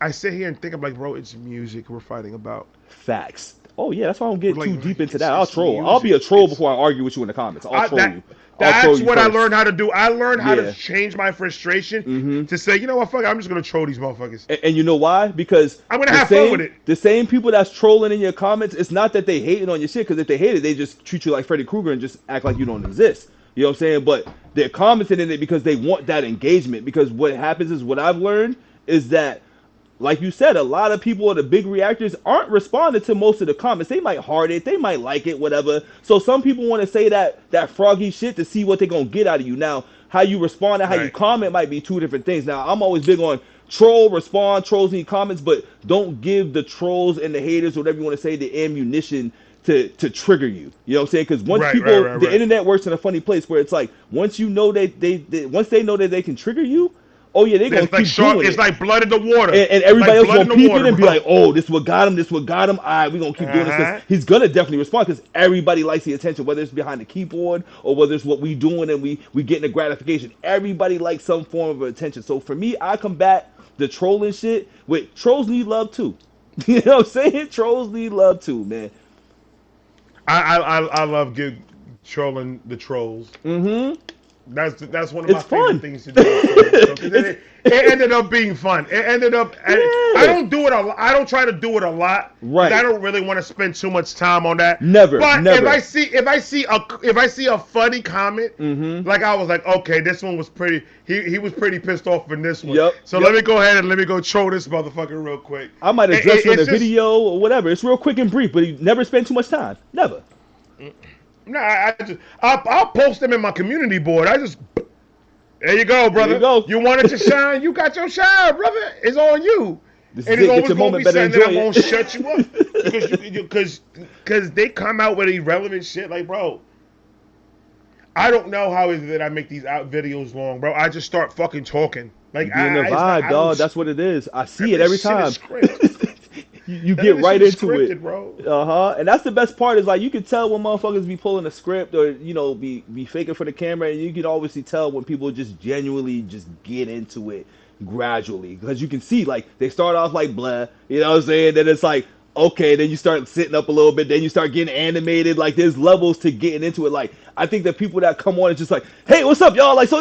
I sit here and think, I'm like, bro, it's music we're fighting about. Facts. Oh, yeah, that's why I don't get Like, too deep into that. I'll troll. music. I'll be a troll before I argue with you in the comments. I'll troll you. That's what I first. learned how to do. I learned how to change my frustration to say, you know what, fuck it, I'm just going to troll these motherfuckers. And you know why? Because I'm going to have fun with it. The same people that's trolling in your comments, it's not that they hating on your shit, because if they hate it, they just treat you like Freddy Krueger and just act like you don't exist. You know what I'm saying? But they're commenting in it because they want that engagement. Because what happens is, what I've learned is that, like you said, a lot of people at the big reactors aren't responding to most of the comments. They might heart it, they might like it, whatever. So some people want to say that froggy shit to see what they're going to get out of you. Now, how you respond and how you comment might be two different things. Now, I'm always big on troll, respond, trolls need comments, but don't give the trolls and the haters, whatever you want to say, the ammunition to trigger you. You know what I'm saying? Because once the internet works in a funny place where it's like, once you know once they know that they can trigger you, oh yeah, they're gonna keep doing it. It's like blood in the water. And everybody else gonna peep it and be like, oh, this what got him, this what got him. All right, we're gonna keep doing this. 'Cause he's gonna definitely respond, because everybody likes the attention, whether it's behind the keyboard or whether it's what we doing and we getting the gratification. Everybody likes some form of attention. So for me, I combat the trolling shit with trolls need love too. You know what I'm saying? Trolls need love too, man. I love trolling the trolls. That's one of my favorite things to do. So, it ended up being fun. It ended up. I don't do it a lot. I don't try to do it a lot. Right. I don't really want to spend too much time on that. Never. But if I see a funny comment, like I was like, okay, this one was pretty. He was pretty pissed off in this one. So let me go ahead and let me go troll this motherfucker real quick. I might address it in a video or whatever. It's real quick and brief, but he never spend too much time. Never. Nah, I'll post them in my community board. There you go, brother. There you go. You wanted to shine, you got your shine, brother. It's on you. This and is it's always going to be something that I'm going to shut you up. Because they come out with irrelevant shit. Like, bro, I don't know how is it that I make these videos long, bro. I just start fucking talking. Like, you in the vibe, dog. That's what it is. I see it every time. You get right into it, bro. And that's the best part, is like, you can tell when motherfuckers be pulling a script or, you know, be faking for the camera, and you can obviously tell when people just genuinely just get into it gradually, because you can see, like, they start off like blah, you know what I'm saying, then it's like, Okay, then you start sitting up a little bit, then you start getting animated. Like there's levels to getting into it. Like I think the people that come on is just like, hey, what's up, y'all? Like so,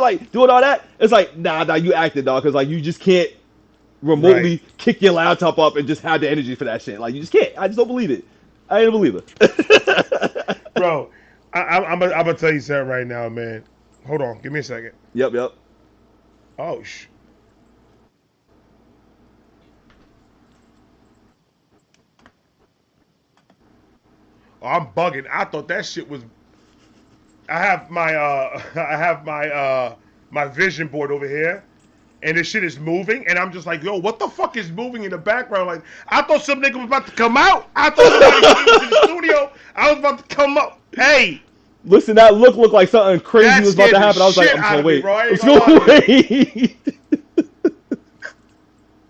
like doing all that. It's like, nah, you acted, dog, because like you just can't Right, remotely kick your laptop up and just have the energy for that shit. Like you just can't. I just don't believe it. I ain't a believer. bro. I'm gonna tell you something right now, man. Hold on, give me a second. Yep, yep. Oh oh, I'm bugging. I thought that shit was. I have my I have my vision board over here, and this shit is moving, and I'm just like, yo, what the fuck is moving in the background? Like, I thought some nigga was about to come out. I thought somebody came into the studio. I was about to come up. Hey, Listen, that looked like something crazy that was about scared to the happen. I was like, shit I'm just out gonna of me, wait. bro. I I'm ain't just gonna lie gonna to you. wait.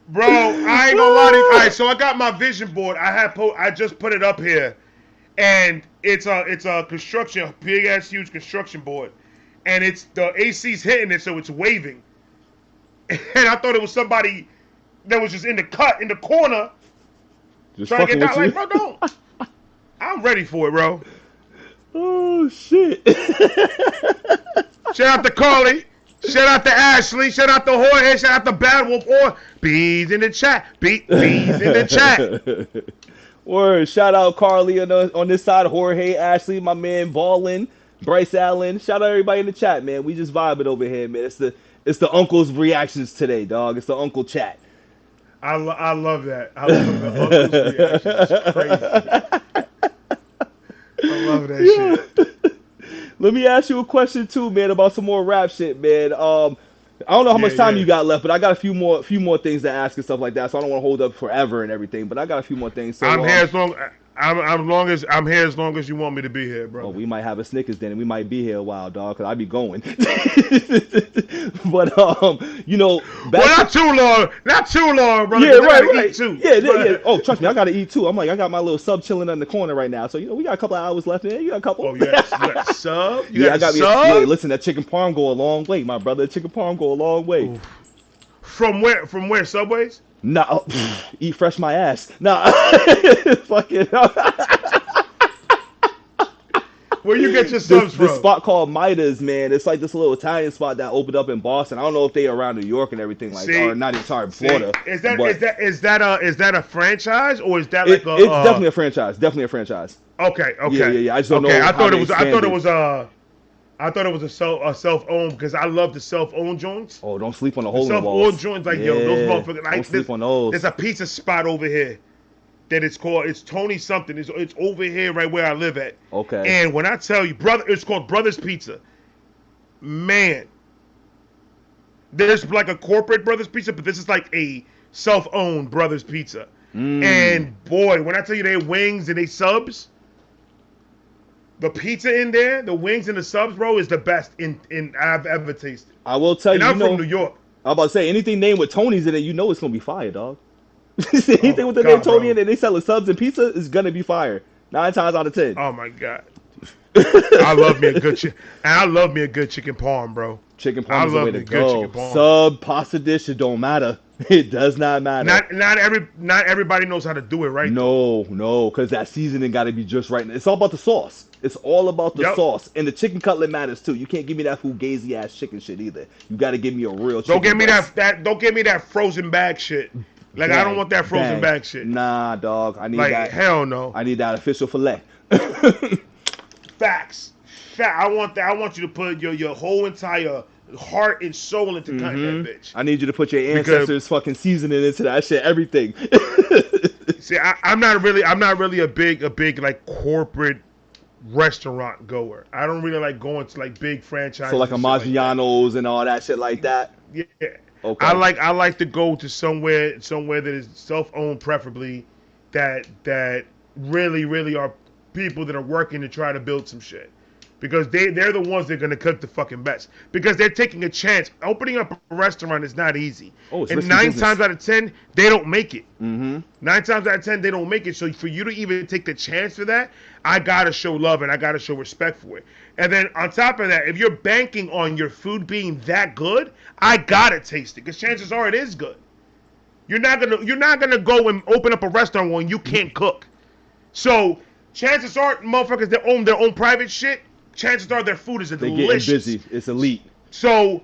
Bro, I ain't gonna lie to you. All right, so I got my vision board. I just put it up here, and it's a construction, big ass huge construction board, and it's the AC's hitting it, so it's waving. And I thought it was somebody that was just in the corner Just trying to fucking get with down. you. Like, bro, don't. I'm ready for it, bro. Oh shit. Shout out to Carly. Shout out to Ashley. Shout out to Jorge. Shout out to Bad Wolf. Or bees in the chat. Bees in the chat. Word. Shout out Carly on this side. Jorge, Ashley, my man Ballin, Bryce Allen. Shout out everybody in the chat, man. We just vibing over here, man. It's the uncle's reactions today, dog. It's the uncle chat. I love that. I love the uncle's reaction. It's crazy. I love that shit. Let me ask you a question too, man, about some more rap shit, man. I don't know how Yeah, much time yeah. you got left, but I got a few more things to ask and stuff like that. So I don't want to hold up forever and everything, but I got a few more things. I'm So here as long. I'm here as long as you want me to be here, oh, brother. we might have a Snickers then, and we might be here a while, dog, because I be going. But Well, back to not too long, brother. yeah, 'Cause I right, gotta eat right, too. yeah, yeah, yeah. But Oh, trust me, I gotta eat too. I'm like, I got my little sub chilling in the corner right now, so we got a couple of hours left in there. You got a couple. oh, you got a sub. You Yeah, got I a got me. Yeah, sub. listen, that chicken parm go a long way, my brother. Chicken parm go a long way. Oof. From where? From where? Subways? Nah, eat fresh my ass. Nah, fucking. Where you get your this subs this from? spot called Midas, man. It's like this little Italian spot that opened up in Boston. I don't know if they around New York and everything like, or See, not even sorry, see, Florida, is that but is that a franchise or is that like it's definitely a franchise. Definitely a franchise. okay, Yeah, yeah, okay, yeah. I just don't okay? know how they expanded. I thought it was a self owned because I love the self owned joints. Oh, don't sleep on the The hole in the self owned walls. joints, like yo, those Yeah, motherfuckers. don't Like sleep on those. there's a pizza spot over here that it's Tony something. It's over here right where I live at. Okay. And when I tell you, brother, it's called Brothers Pizza. Man, there's like a corporate Brothers Pizza, but this is like a self-owned Brothers Pizza. Mm. And boy, when I tell you they wings and they subs, the pizza in there, the wings and the subs, bro, is the best in I've ever tasted. I will tell And you, I'm from New York. I'm about to say anything named with Tony's in it, it's gonna be fire, dog. Oh Anything my with the name god, Tony bro. in it, and they selling subs and pizza is gonna be fire. 9 times out of 10. Oh my god. I love me a good I love me a good chicken parm, bro. Chicken I parm is the way love to me a good go. chicken parm. Sub, pasta dish, it don't matter. It does not matter. Not everybody knows how to do it right though. No, because that seasoning got to be just right. It's all about the sauce. It's all about the Yep. sauce, and the chicken cutlet matters too. You can't give me that fugazi ass chicken shit either. You got to give me a real chicken. Don't give me breast. don't give me that frozen bag shit. Like I don't want that frozen bag shit. Nah, dog. I need Like that. hell no. I need that official fillet. Facts. I want that. I want you to put your whole entire heart and soul into cutting that bitch. I need you to put your Because- ancestors' fucking seasoning into that shit. Everything. See, I'm not really a big like corporate restaurant goer. I don't really like going to like big franchises. So like a and shit like that. Maggiano's and all that shit like that. Yeah. Okay. I like to go to somewhere that is self-owned, preferably that really are people that are working to try to build some shit. Because they're the ones that are gonna cook the fucking best. Because they're taking a chance. Opening up a restaurant is not easy. Oh, it's and risky 9 business. times out of 10, they don't make it. Mm-hmm. 9 times out of 10, they don't make it. So for you to even take the chance for that, I gotta show love and I gotta show respect for it. And then on top of that, if you're banking on your food being that good, I gotta taste it because chances are it is good. You're not gonna go and open up a restaurant when you can't cook. So chances are, motherfuckers that own their own private shit, chances are their food is delicious. They getting busy. It's elite. So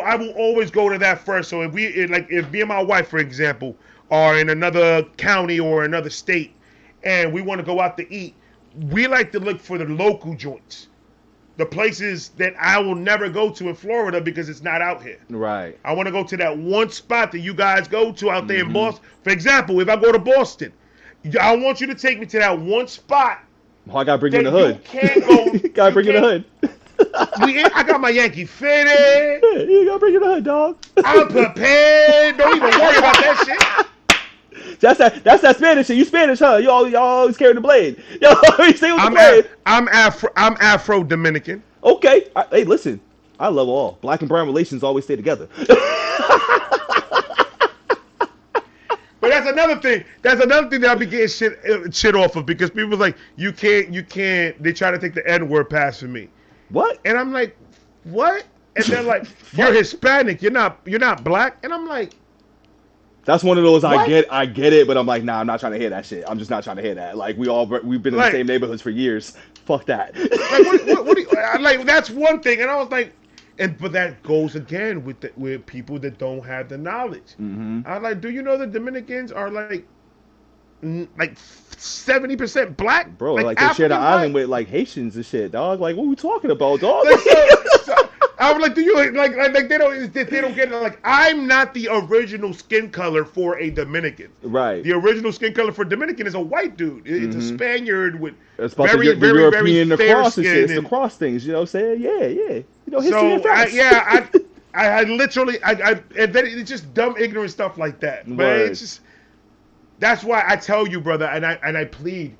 I will always go to that first. So if me and my wife, for example, are in another county or another state, and we want to go out to eat, we like to look for the local joints, the places that I will never go to in Florida because it's not out here. Right. I want to go to that one spot that you guys go to out there in Boston. For example, if I go to Boston, I want you to take me to that one spot. Oh, I gotta bring you in the hood. You can't go. Gotta bring you in the hood. I got my Yankee fitted. You gotta bring you in the hood, dog. I'm prepared. Don't even worry about that shit. That's that Spanish shit. You Spanish, huh? You always carry the blade. You always stay with the blade. I'm Afro Dominican. Okay. Hey, listen. I love all. Black and brown relations always stay together. But that's another thing. That's another thing that I'll be getting shit off of, because people like, you can't. They try to take the N-word pass for me. What? And I'm like, what? And they're like, you're Hispanic. You're not black. And I'm like, that's one of those what? I get it, but I'm like, nah, I'm not trying to hear that shit. I'm just not trying to hear that. Like we've been in the same neighborhoods for years. Fuck that. Like what do you, like, that's one thing. And I was like, but that goes again with people that don't have the knowledge. I'm like, do you know the Dominicans are like 70% black? Bro, like they share the island with like Haitians and shit, dog. Like, what are we talking about, dog? I was like, do you like they don't get it? Like, I'm not the original skin color for a Dominican. Right. The original skin color for Dominican is a white dude. It's a Spaniard with very European cross and shit. It's the cross things, you know what I'm saying? Yeah. You know, history and facts. I literally and then it's just dumb, ignorant stuff like that. But it's just, that's why I tell you, brother, and I plead,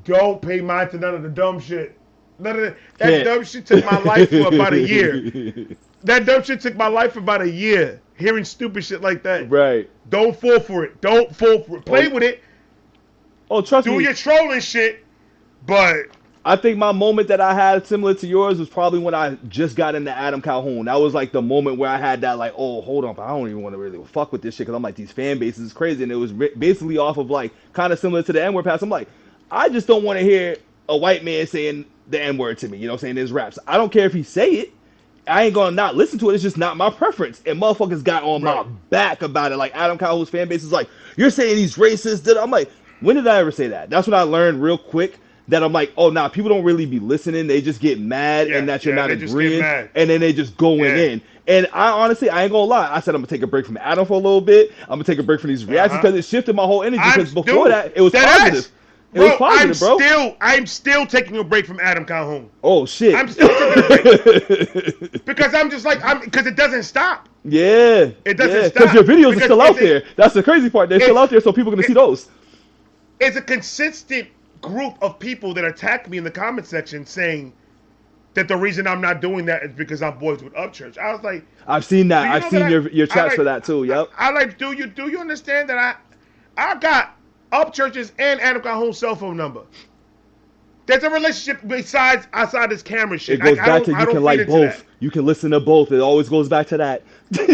don't pay mind to none of the dumb shit. None of that dumb shit took my life for about a year. That dumb shit took my life for about a year. Hearing stupid shit like that. Right. Don't fall for it. Don't fall for it. Play with it. Oh, trust me. Do your trolling shit, but I think my moment that I had similar to yours was probably when I just got into Adam Calhoun. That was like the moment where I had that like, oh, hold on, but I don't even want to really fuck with this shit, because I'm like, these fan bases is crazy. And it was basically off of like kind of similar to the N-word pass. I'm like, I just don't want to hear a white man saying the N-word to me, you know what I'm saying, in his raps. I don't care if he say it. I ain't gonna not listen to it. It's just not my preference. And motherfuckers got on my back about it. Like, Adam Calhoun's fan base is like, you're saying he's racist. I'm like, when did I ever say that? That's when I learned real quick that I'm like, oh, nah, people don't really be listening. They just get mad and that you're not agreeing. And then they just going in. And I honestly, I ain't gonna lie. I said I'm gonna take a break from Adam for a little bit. I'm gonna take a break from these reactions because it shifted my whole energy. Because before that, it was positive. It was positive, bro. I'm still taking a break from Adam Calhoun. Oh shit! I'm still taking a break because I'm just like because it doesn't stop. Yeah, it doesn't stop because your videos are still out there. That's the crazy part. They're still out there, so people are gonna see those. It's a consistent group of people that attack me in the comment section saying that the reason I'm not doing that is because I'm boys with Upchurch. I was like, I've seen that. I've seen your chats for that too. Yep. I like. Do you understand that I got Upchurch's and Adam Calhoun's cell phone number? There's a relationship outside this camera shit. It goes back to you can like both. You can listen to both. It always goes back to that.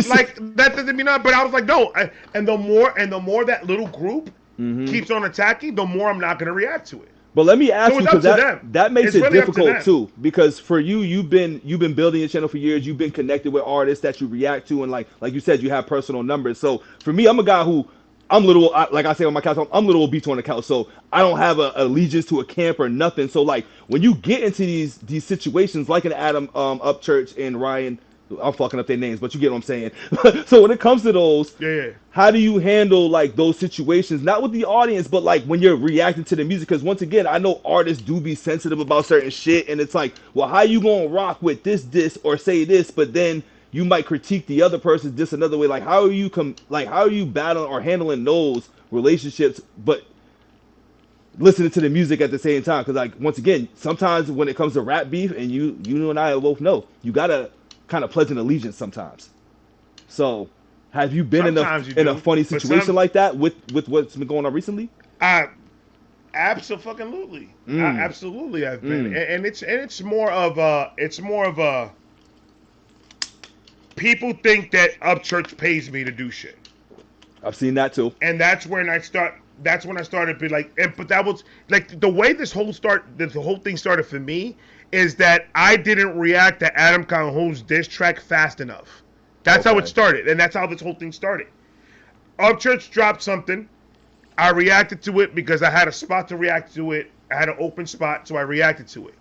Like, that doesn't mean nothing. But I was like, no. And the more that little group keeps on attacking, the more I'm not going to react to it. But let me ask you, because that makes it difficult too. Because for you, you've been building your channel for years. You've been connected with artists that you react to, and like you said, you have personal numbers. So for me, I'm a guy who like I say on my couch, I'm little beats on the couch. So I don't have a allegiance to a camp or nothing. So like when you get into these situations, like an Adam Upchurch and Ryan, I'm fucking up their names, but you get what I'm saying. So when it comes to those, how do you handle like those situations? Not with the audience, but like when you're reacting to the music. Because once again, I know artists do be sensitive about certain shit, and it's like, well, how you gonna rock with this, or say this, but then you might critique the other person just another way. Like, how are you battling or handling those relationships, but listening to the music at the same time? Because like once again, sometimes when it comes to rap beef, and you and I both know, you gotta kind of pledge an allegiance sometimes. So have you been in a funny situation like that with what's been going on recently? Absolutely. Absolutely I've been. And it's more of a people think that Upchurch pays me to do shit. I've seen that too. And that's when I started to be like, but that was like the way the whole thing started for me is that I didn't react to Adam Calhoun's diss track fast enough. That's how it started, and that's how this whole thing started. Upchurch dropped something. I reacted to it because I had a spot to react to it. I had an open spot, so I reacted to it.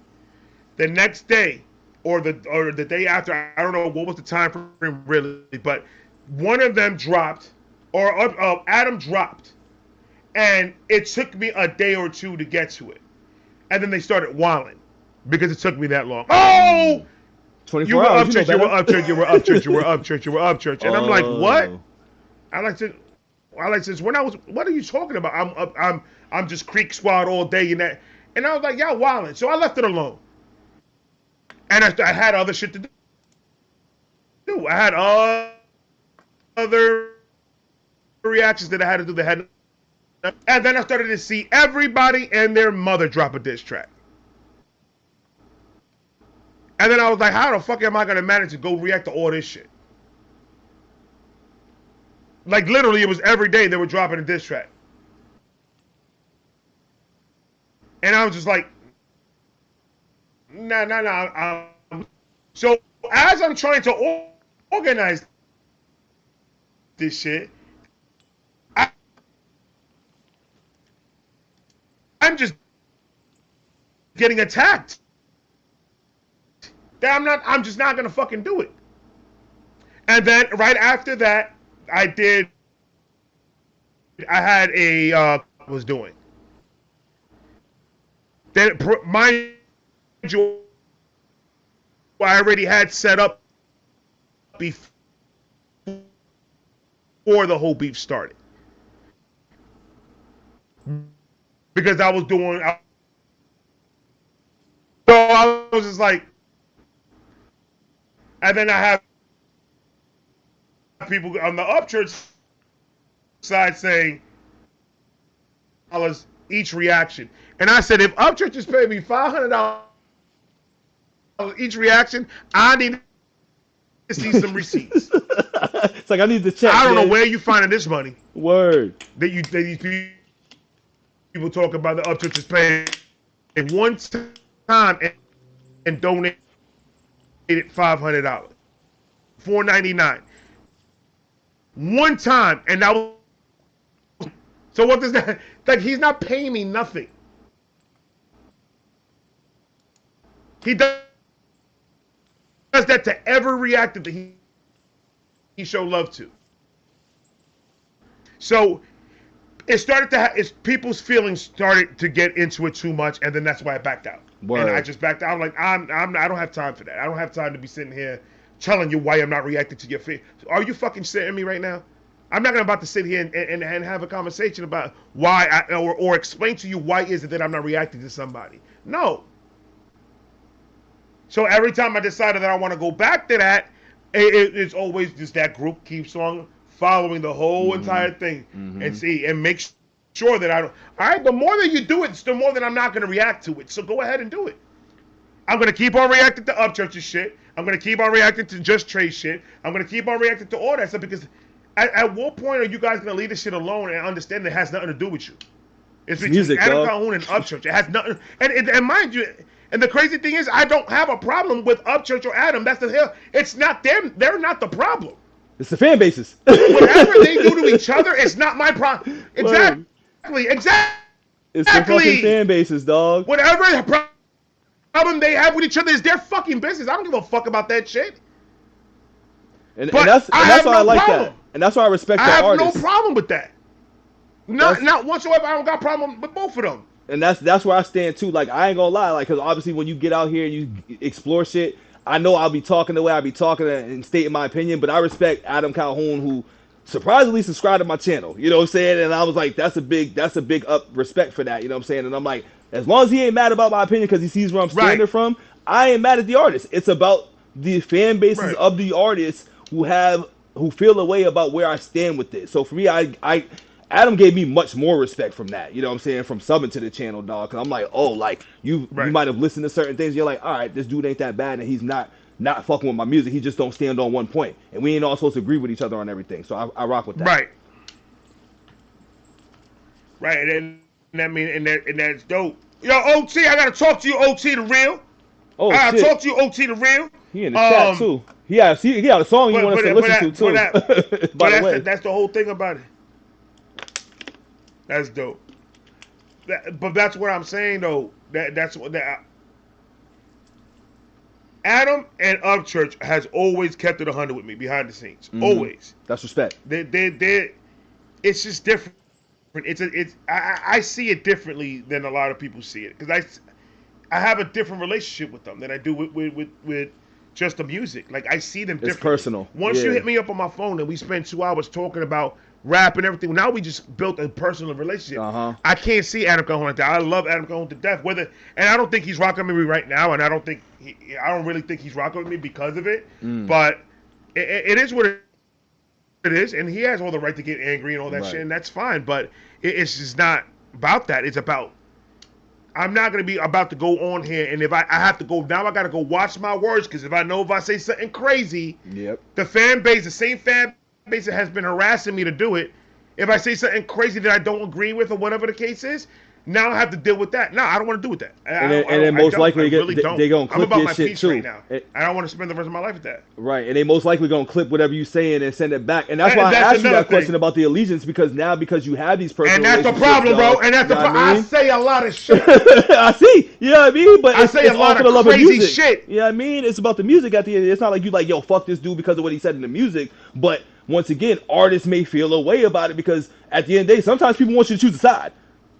The next day, or the day after, I don't know what was the time frame really, but one of them dropped, or Adam dropped, and it took me a day or two to get to it, and then they started wilding because it took me that long. Oh, 24 you were hours, Upchurch, you were Upchurch, you were Upchurch, you were Upchurch, you were Upchurch, and I'm like, what? I like this. What are you talking about? I'm just Creek Squad all day and that, and I was like, y'all wilding, so I left it alone. And I had other shit to do. I had other reactions that I had to do. And then I started to see everybody and their mother drop a diss track. And then I was like, how the fuck am I going to manage to go react to all this shit? Like, literally, it was every day they were dropping a diss track. And I was just like, nah. So as I'm trying to organize this shit, I'm just getting attacked. I'm just not gonna fucking do it. And then right after that, I was doing. Then mind you, I already had set up before the whole beef started. Because I was doing, so I was just like, and then I have people on the Upchurch side saying, each reaction. And I said, if Upchurch is paying me $500 each reaction, I need to see some receipts. It's like I need to check. I don't know where you finding this money. Word. That these people talk about the Upchurch is paying one time and donated $500, $4.99. One time, and that was. So what does that? Like, he's not paying me nothing. He does that to every reactor that he showed love to. So it started to people's feelings started to get into it too much, and then that's why I backed out. Word. And I just backed out. I'm like, I don't have time for that. I don't have time to be sitting here telling you why I'm not reacting to your face. Are you fucking sitting me right now? I'm not about to sit here and have a conversation about why or explain to you why is it that I'm not reacting to somebody. No. So every time I decided that I want to go back to that, it's always just that group keeps on following the whole entire thing and make sure that I don't. All right, the more that you do it, the more that I'm not going to react to it. So go ahead and do it. I'm going to keep on reacting to Upchurch's shit. I'm going to keep on reacting to Just Trey shit. I'm going to keep on reacting to all that stuff because at what point are you guys going to leave this shit alone and understand that it has nothing to do with you? It's between music, Adam Calhoun and Upchurch. It has nothing. And mind you, and the crazy thing is, I don't have a problem with Upchurch or Adam. That's the hell. It's not them. They're not the problem. It's the fan bases. Whatever they do to each other, it's not my problem. Exactly. It's the fucking fan bases, dog. Whatever problem they have with each other is their fucking business. I don't give a fuck about that shit. And that's why I like that. And that's why I respect the artists. I have no problem with that. Not whatsoever. I don't got a problem with both of them. And that's where I stand too. Like, I ain't gonna lie, like, because obviously when you get out here and you explore shit, I know I'll be talking the way I be talking and stating my opinion, but I respect Adam Calhoun, who surprisingly subscribed to my channel. You know what I'm saying? And I was like, that's a big up respect for that. You know what I'm saying? And I'm like, as long as he ain't mad about my opinion because he sees where I'm standing from, I ain't mad at the artist. It's about the fan bases of the artists who feel a way about where I stand with this. So for me, Adam gave me much more respect from that, you know what I'm saying, from subbing to the channel, dog. Because I'm like, oh, like, you might have listened to certain things. You're like, all right, this dude ain't that bad, and he's not fucking with my music. He just don't stand on one point. And we ain't all supposed to agree with each other on everything. So I rock with that. Right. Right, and I mean, and that's dope. Yo, OT, I gotta talk to you, OT the real. Oh I gotta shit, talk to you, OT the real. he in the chat too. He got a song you But want us but to but listen to that but too. that By but the way, that's the whole thing about it. That's dope. But that's what I'm saying though. That's what that. Adam and Upchurch has always kept it 100 with me behind the scenes. Always. that's respect. They it's just different. I see it differently than a lot of people see it because I have a different relationship with them than I do with just the music. Like I see them differently. It's personal. Once you hit me up on my phone and we spend 2 hours talking about rap and everything, now we just built a personal relationship. I can't see Adam Cajon like that. I love Adam Cajon to death. And I don't think he's rocking with me right now, and I don't really think he's rocking with me because of it. But it is what it is, and he has all the right to get angry and all that shit, and that's fine. But it's just not about that. It's about I'm not gonna be about to go on here, and if I have to go now, I gotta go watch my words because if I say something crazy, the fan base, the same fan base that has been harassing me to do it, if I say something crazy that I don't agree with or whatever the case is, now I have to deal with that. No, I don't want to do with that. And then most likely they're gonna clip about your my shit peace too. right now. I don't want to spend the rest of my life with that. Right, and they most likely gonna clip whatever you saying and send it back. And that's why I asked you that question about the allegiance because you have these personal and that's the problem, bro. And that's the problem. I say a lot of shit. I see. You know what I mean? But I say a lot of crazy shit. You know what I mean? It's about the music at the end. It's not like you like, yo, fuck this dude because of what he said in the music. But once again, artists may feel a way about it because at the end of the day, sometimes people want you to choose a side.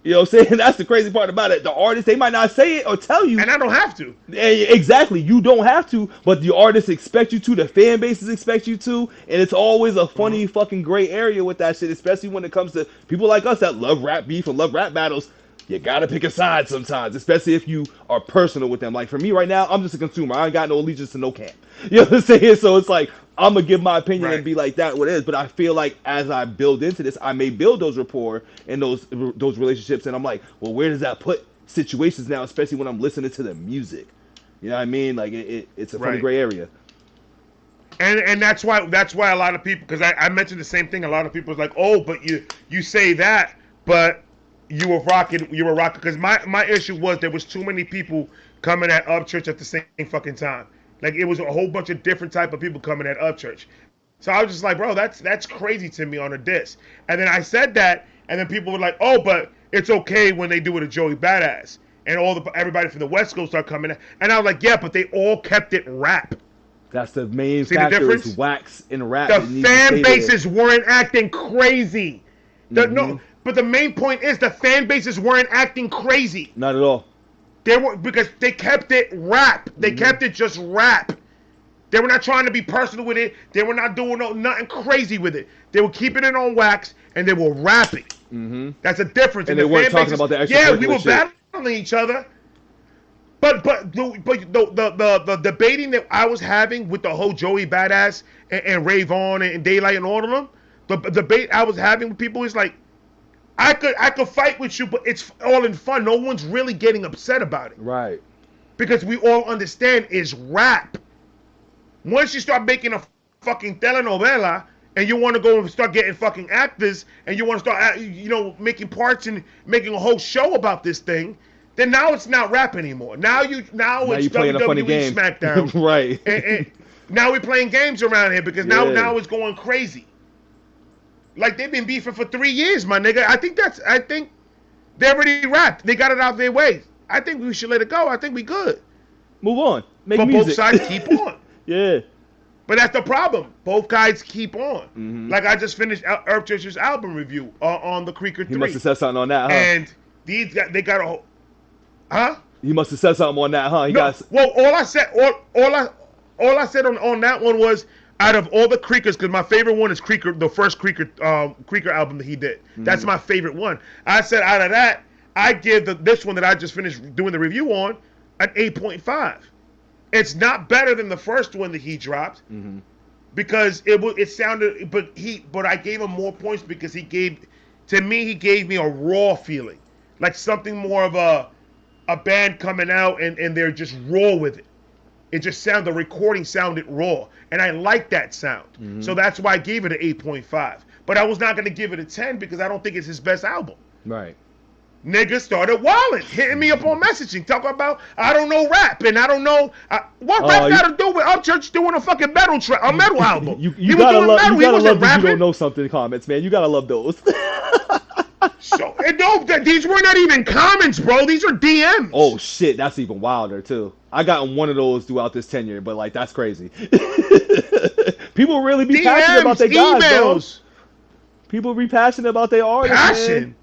You know what I'm saying? That's the crazy part about it. The artists, they might not say it or tell you. And I don't have to. Exactly. You don't have to, but the artists expect you to. The fan bases expect you to. And it's always a funny fucking gray area with that shit, especially when it comes to people like us that love rap beef and love rap battles. You gotta pick a side sometimes, especially if you are personal with them. Like for me right now, I'm just a consumer. I ain't got no allegiance to no camp. You know what I'm saying? So it's like, I'm gonna give my opinion and be like that what it is. But I feel like as I build into this, I may build those rapport and those relationships. And I'm like, well, where does that put situations now, especially when I'm listening to the music? You know what I mean? Like it's a funny gray area. And that's why a lot of people, because I mentioned the same thing. A lot of people is like, oh, but you say that, but you were rocking because my issue was there was too many people coming at Upchurch at the same fucking time. Like it was a whole bunch of different type of people coming at Upchurch. So I was just like, bro, that's crazy to me on a diss. And then I said that, and then people were like, oh, but it's okay when they do it to Joey Badass, and everybody from the West Coast start coming at. And I was like, yeah, but they all kept it rap. That's the main factor is wax and rap. The fan bases weren't acting crazy. No. But the main point is the fan bases weren't acting crazy. Not at all. They were because they kept it rap. They kept it just rap. They were not trying to be personal with it. They were not doing nothing crazy with it. They were keeping it on wax and they were rapping. That's a difference. And they weren't talking about the extra we were battling each other. But the debating that I was having with the whole Joey Badass and Rayvon and Daylight and all of them, the debate I was having with people is like, I could fight with you, but it's all in fun. No one's really getting upset about it. Right. Because we all understand it's rap. Once you start making a fucking telenovela and you want to go and start getting fucking actors and you want to start, making parts and making a whole show about this thing, then now it's not rap anymore. Now it's WWE SmackDown. Right. And now we're playing games around here because now it's going crazy. Like they've been beefing for 3 years, my nigga. I think they already rapped. They got it out of their way. I think we should let it go. I think we good. Move on. Make but music. Both sides keep on. Yeah. But that's the problem. Both guys keep on. Like I just finished Upchurch's album review on the Creeker 3. He must have said something on that, huh? And these guys, they got a whole, huh? He must have said something on that, huh? Well, all I said on that one was, out of all the Creekers, because my favorite one is Creeker, the first Creeker album that he did. That's my favorite one. I said out of that, I give this one that I just finished doing the review on an 8.5. It's not better than the first one that he dropped because it sounded, but I gave him more points because he gave me a raw feeling, like something more of a band coming out and they're just raw with it. It just the recording sounded raw. And I like that sound. So that's why I gave it an 8.5. But I was not going to give it a 10 because I don't think it's his best album. Right. Niggas started wilding, hitting me up on messaging, talking about I don't know rap and I don't know what rap got to do with Upchurch doing a fucking metal album. You gotta love these you don't know something comments, man. You gotta love those. So these were not even comments, bro. These are DMs. Oh shit, that's even wilder too. I got one of those throughout this tenure, but like that's crazy. People really be passionate about their guys, emails. Bro. People be passionate about their artists. Passion. Man.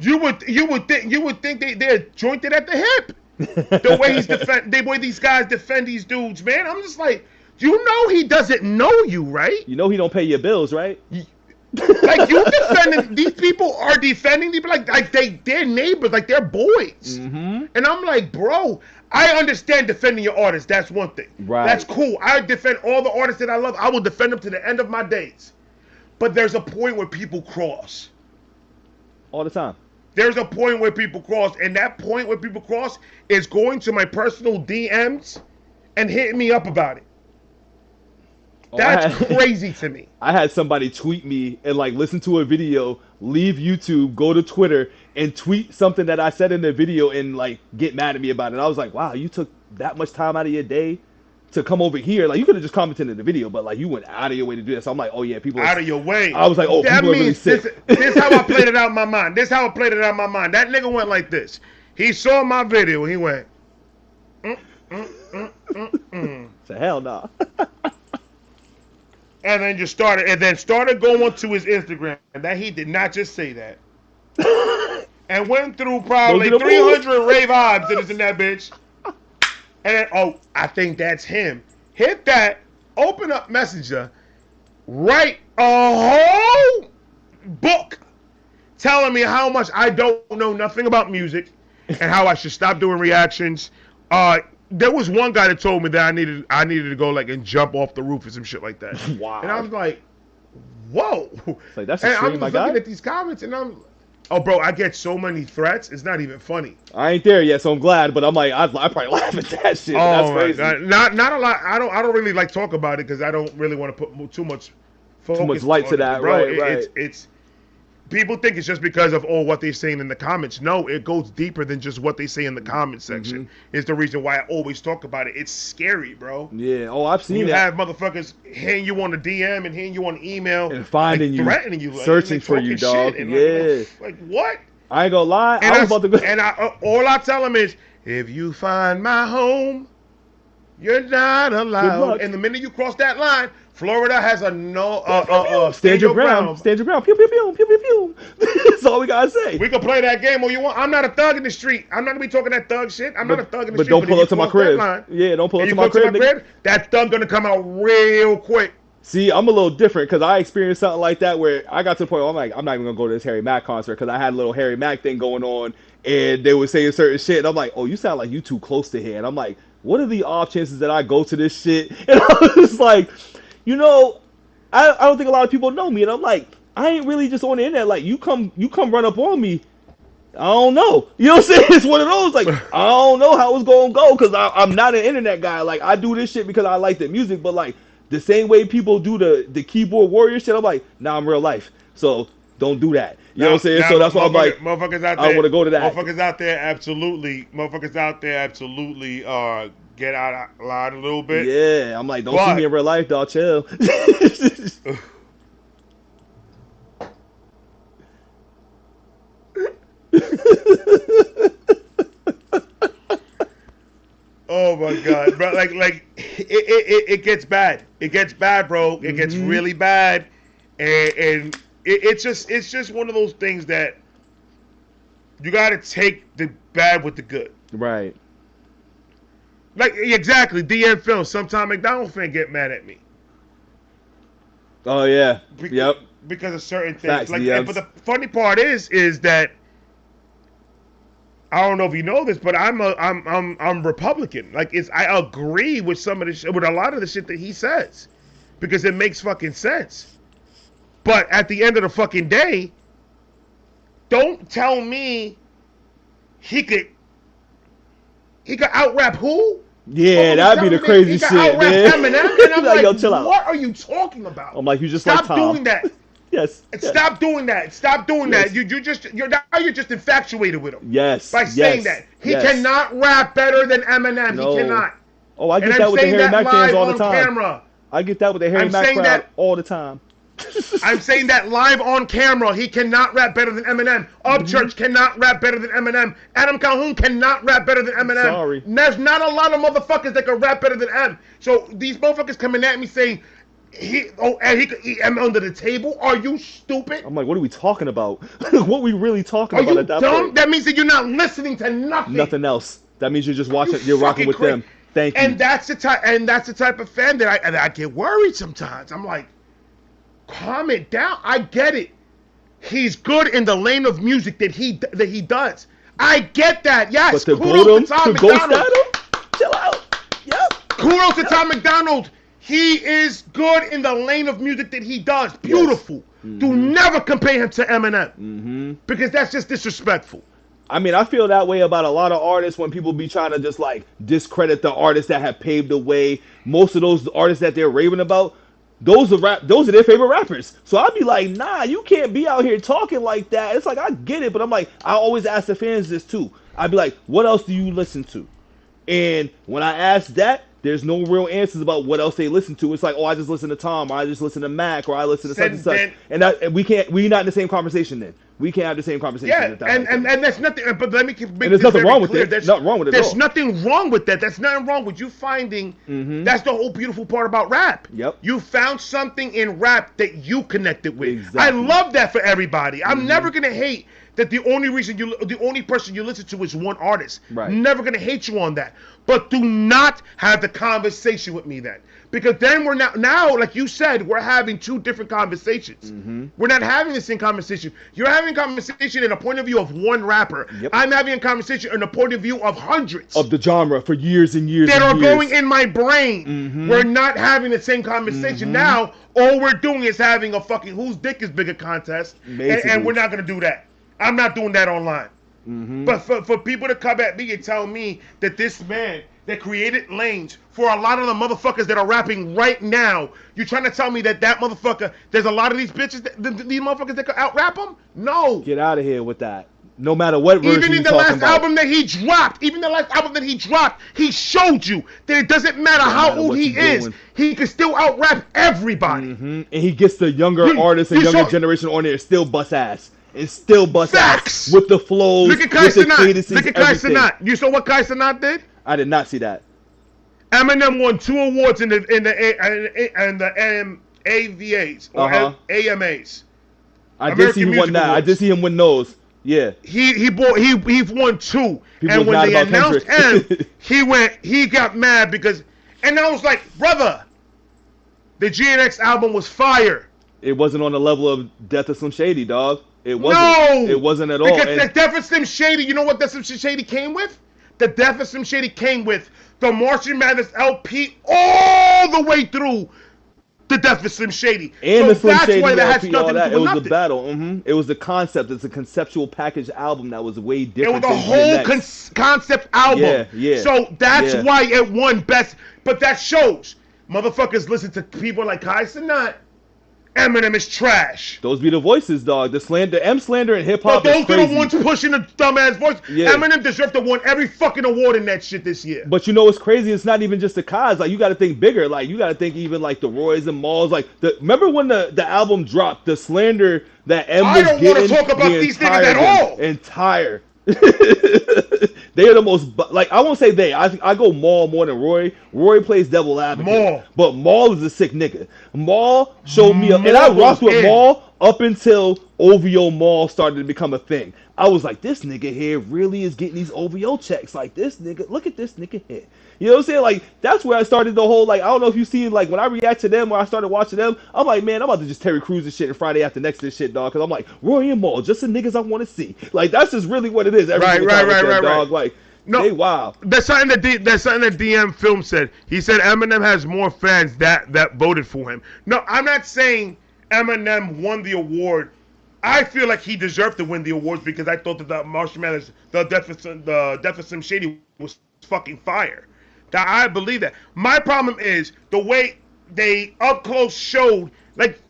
You would think they're jointed at the hip. The way these guys defend these dudes, man. I'm just like, you know he doesn't know you, right? You know he don't pay your bills, right? Like you defending these people are defending people like they're neighbors, like they're boys. Mm-hmm. And I'm like, bro, I understand defending your artists. That's one thing. Right. That's cool. I defend all the artists that I love. I will defend them to the end of my days. But there's a point where people cross. All the time. There's a point where people cross, and that point where people cross is going to my personal DMs and hitting me up about it. That's crazy to me. I had somebody tweet me and like listen to a video, leave YouTube, go to Twitter, and tweet something that I said in the video and like get mad at me about it. I was like, wow, you took that much time out of your day to come over here. Like you could have just commented in the video, but like you went out of your way to do this. So I'm like, oh yeah, people out of your way. I was like, oh, that people means are really sick. This is how I played it out in my mind. This is how I played it out in my mind. That nigga went like this. He saw my video and he went, So hell nah. And then started going to his Instagram, and that he did not just say that, and went through probably 300 Ray vibes that is in that bitch, and then, I think that's him. Hit that, open up Messenger, write a whole book telling me how much I don't know nothing about music, and how I should stop doing reactions. There was one guy that told me that I needed to go like and jump off the roof or some shit like that. Wow. And I was like, whoa. It's like, that's extreme, and I'm just looking at these comments and oh bro, I get so many threats. It's not even funny. I ain't there yet, so I'm glad. But I'm like, I probably laugh at that shit. That's crazy. God. Not a lot. I don't really like talk about it because I don't really want to put too much focus. Too much light to that, bro. Right. It's people think it's just because of what they're saying in the comments. No, it goes deeper than just what they say in the comment section. Is the reason why I always talk about it. It's scary, bro. Yeah. Oh, I've seen that. You have motherfuckers hitting you on the DM and hitting you on email and finding you, threatening you, searching for you, dog. Yeah. Like what? I ain't gonna lie. And I was about to go. And all I tell them is, if you find my home, you're not allowed. And the minute you cross that line, Florida has a stand your ground. Stand your ground. Pew, pew, pew, pew, pew, pew. That's all we gotta say. We can play that game all you want. I'm not a thug in the street. I'm not gonna be talking that thug shit. I'm not a thug in the street. But don't pull up to my crib. Yeah, don't pull up to my crib. That thug gonna come out real quick. See, I'm a little different because I experienced something like that where I got to the point where I'm like, I'm not even gonna go to this Harry Mack concert because I had a little Harry Mack thing going on, and they were saying certain shit, and I'm like, oh, you sound like you too close to here, and I'm like, what are the off chances that I go to this shit? And I was like, you know, I don't think a lot of people know me, and I'm like, I ain't really just on the internet. Like, you come run up on me, I don't know. You know what I'm saying? It's one of those, like, I don't know how it's gonna go because I'm not an internet guy. Like, I do this shit because I like the music, but like the same way people do the keyboard warrior shit, I'm like, nah, I'm real life, so don't do that. You know what I'm saying? So that's why I'm like, motherfuckers out there, I want to go to that. Motherfuckers out there absolutely get out of line a little bit. Yeah, I'm like, don't see me in real life, dog. Chill. Oh my god, bro! Like it gets bad. It gets bad, bro. It gets really bad, and it's just one of those things that you got to take the bad with the good. Right. Like exactly, DM Film. Sometime McDonald's fan get mad at me. Oh yeah. Yep. Because of certain things. Facts, like, but the funny part is that I don't know if you know this, but I'm Republican. Like I agree with some of the with a lot of the shit that he says because it makes fucking sense. But at the end of the fucking day, don't tell me he could out-rap who? Yeah, that'd be the crazy shit, man. Eminem, and I'm like, yo, chill out. What are you talking about? I'm like, you just Stop like Tom. doing that. Yes. Stop doing that. Stop doing Yes. that. You're just infatuated with him. Yes. By saying that. He cannot rap better than Eminem. No. He cannot. Oh, I get And that I'm with the saying Harry that Mack fans live all the on time. camera. I get that with the Harry I'm Mack saying crowd that- all the time. I'm saying that live on camera. He cannot rap better than Eminem. Upchurch cannot rap better than Eminem. Adam Calhoun cannot rap better than Eminem. Sorry. There's not a lot of motherfuckers that can rap better than M. So these motherfuckers coming at me saying he could eat M under the table. Are you stupid? I'm like, what are we talking about? What we really talking Are about you at that dumb? point? That means that you're not listening to nothing. Nothing else. That means you're just watching. You're rocking with them. Thank you. And that's the type of fan that I get worried sometimes. I'm like, calm it down. I get it. He's good in the lane of music that he does. I get that. Yes. But to kudos to Tom ghost McDonald. at him? Chill out. Yep. Kudos to Tom McDonald. He is good in the lane of music that he does. Beautiful. Yes. Mm-hmm. Do never compare him to Eminem. Mm-hmm. Because that's just disrespectful. I mean, I feel that way about a lot of artists when people be trying to just like discredit the artists that have paved the way. Most of those artists that they're raving about, those are their favorite rappers. So I'd be like, nah, you can't be out here talking like that. It's like, I get it, but I'm like, I always ask the fans this too. I'd be like, what else do you listen to? And when I ask that, there's no real answers about what else they listen to. It's like, oh, I just listen to Tom, or I just listen to Mac, or I listen to such and such. And we're not in the same conversation then. We can't have the same conversation. Yeah, and that's nothing. But let me make and there's nothing wrong with it. There's nothing wrong with it. There's nothing wrong with that. That's nothing wrong with you finding. That's the whole beautiful part about rap. Yep. You found something in rap that you connected with. Exactly. I love that for everybody. I'm never gonna hate that the only person you listen to is one artist. Right. Never gonna hate you on that. But do not have the conversation with me then. Because then we're now, like you said, we're having two different conversations. We're not having the same conversation. You're having a conversation in a point of view of one rapper. Yep. I'm having a conversation in a point of view of hundreds. Of the genre for years and years that and are years. going in my brain. We're not having the same conversation. Now, all we're doing is having a fucking whose dick is bigger contest. And we're not going to do that. I'm not doing that online. But for people to come at me and tell me that this man that created lanes for a lot of the motherfuckers that are rapping right now, you're trying to tell me that motherfucker, there's a lot of these bitches, these motherfuckers that could out-rap him? No. Get out of here with that. No matter what version Even in the you're last talking about. album that he dropped, he showed you that it doesn't matter how old he is, he can still out-rap everybody. And he gets the younger artists and younger generation on there, still bust ass. And still bust ass with the flows, Look at Kai with the Cenat. cadences, Look at Kai everything. Cenat. You saw what Kai Cenat did? I did not see that. Eminem won 2 awards in the AVAs or AMAs. I did see him win that. I did see him win those. Yeah. He won 2. People and when they announced Kendrick. M, he got mad because, and I was like, brother, the GNX album was fire. It wasn't on the level of Death of Slim Shady, dog. It wasn't. No, it wasn't at all. Because the Death of Slim Shady, you know what Death of Slim Shady came with? The Death of Slim Shady came with the Martian Madness LP all the way through the Death of Slim Shady. And so the Slim that's Shady why that LP, has all nothing to that. do It with was nothing. the battle. It was the concept. It's a conceptual package album that was way It different. was a whole concept album. Yeah. So that's why it won best. But that shows motherfuckers listen to people like Kai Cenat. Eminem is trash. Those be the voices, dog. The M slander and hip hop. But is those crazy. are the ones pushing the dumbass voice. Yeah. Eminem deserved to win every fucking award in that shit this year. But you know what's crazy? It's not even just the Kais. Like, you got to think bigger. Like, you got to think even like the Roys and Malls. Like, remember when the album dropped, the slander that M was getting. I don't want to talk about these niggas at all. Entire. They are the most, like, I won't say they. I go Maul more than Roy. Roy plays devil advocate. Maul. But Maul is a sick nigga. Maul showed me, and I rocked with Maul up until OVO Maul started to become a thing. I was like, this nigga here really is getting these OVO checks. Like, this nigga, look at this nigga here. You know what I'm saying? Like, that's where I started the whole, like, I don't know if you see, like, when I react to them, when I started watching them, I'm like, man, I'm about to just Terry Crews and shit and Friday After Next this shit, dog. Because I'm like, Roy and Maul, just the niggas I want to see. Like, that's just really what it is. Right, dog. Like, no, they wild. That's something that DM Film said. He said Eminem has more fans that voted for him. No, I'm not saying Eminem won the award. I feel like he deserved to win the awards because I thought that the Martian Madness, the Death of Slim Shady was fucking fire. That I believe that. My problem is the way they up close showed, like,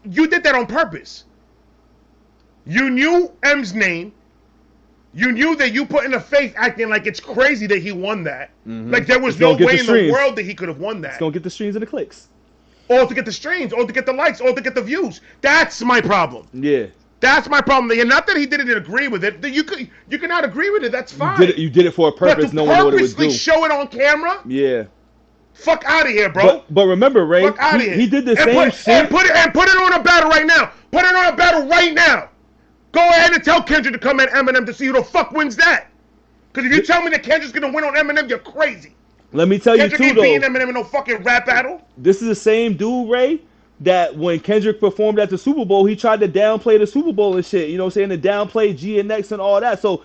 you did that on purpose. You knew M's name. You knew that you put in a face acting like it's crazy that he won that. Like there was no way in the world that he could have won that. It's gonna get the streams and the clicks. Or to get the streams, or to get the likes, or to get the views. That's my problem. Yeah. That's my problem. And not that he didn't agree with it. You cannot agree with it. That's fine. You did it for a purpose. But to no one knew what it would do. purposely show it on camera. Yeah. Fuck out of here, bro. But remember, Ray, fuck out of here. He did the same shit. And put it on a battle right now. Put it on a battle right now. Go ahead and tell Kendrick to come at Eminem to see who the fuck wins that. Because if you tell me that Kendrick's gonna win on Eminem, you're crazy. Let me tell Kendrick you too, though. Kendrick ain't beating Eminem in no fucking rap battle. This is the same dude, Ray, that when Kendrick performed at the Super Bowl, he tried to downplay the Super Bowl and shit. You know what I'm saying? To downplay GNX and all that. So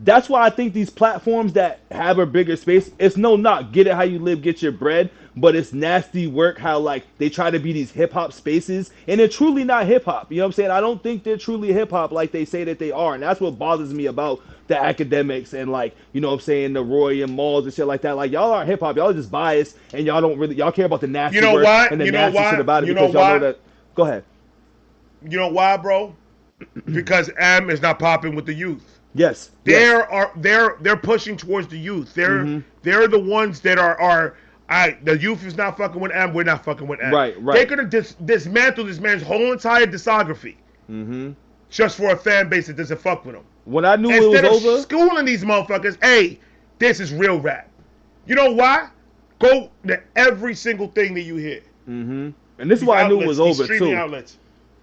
that's why I think these platforms that have a bigger space, it's no knock. Get it how you live, get your bread. But it's nasty work how, like, they try to be these hip-hop spaces. And they're truly not hip-hop. You know what I'm saying? I don't think they're truly hip-hop like they say that they are. And that's what bothers me about the academics and, like, you know what I'm saying, the Roy and Malls and shit like that. Like, y'all aren't hip-hop. Y'all are just biased. And y'all care about the nasty work and the nasty shit about it because y'all know that. Go ahead. You know why, bro? Because M is not popping with the youth. Yes. They're pushing towards the youth. They're the ones that are the youth is not fucking with M. We're not fucking with M. Right. They're gonna dismantle this man's whole entire discography just for a fan base that doesn't fuck with him. When I knew Instead it was of over, schooling these motherfuckers, hey, this is real rap. You know why? Go to every single thing that you hear. And this is why I knew it was over too. Outlets.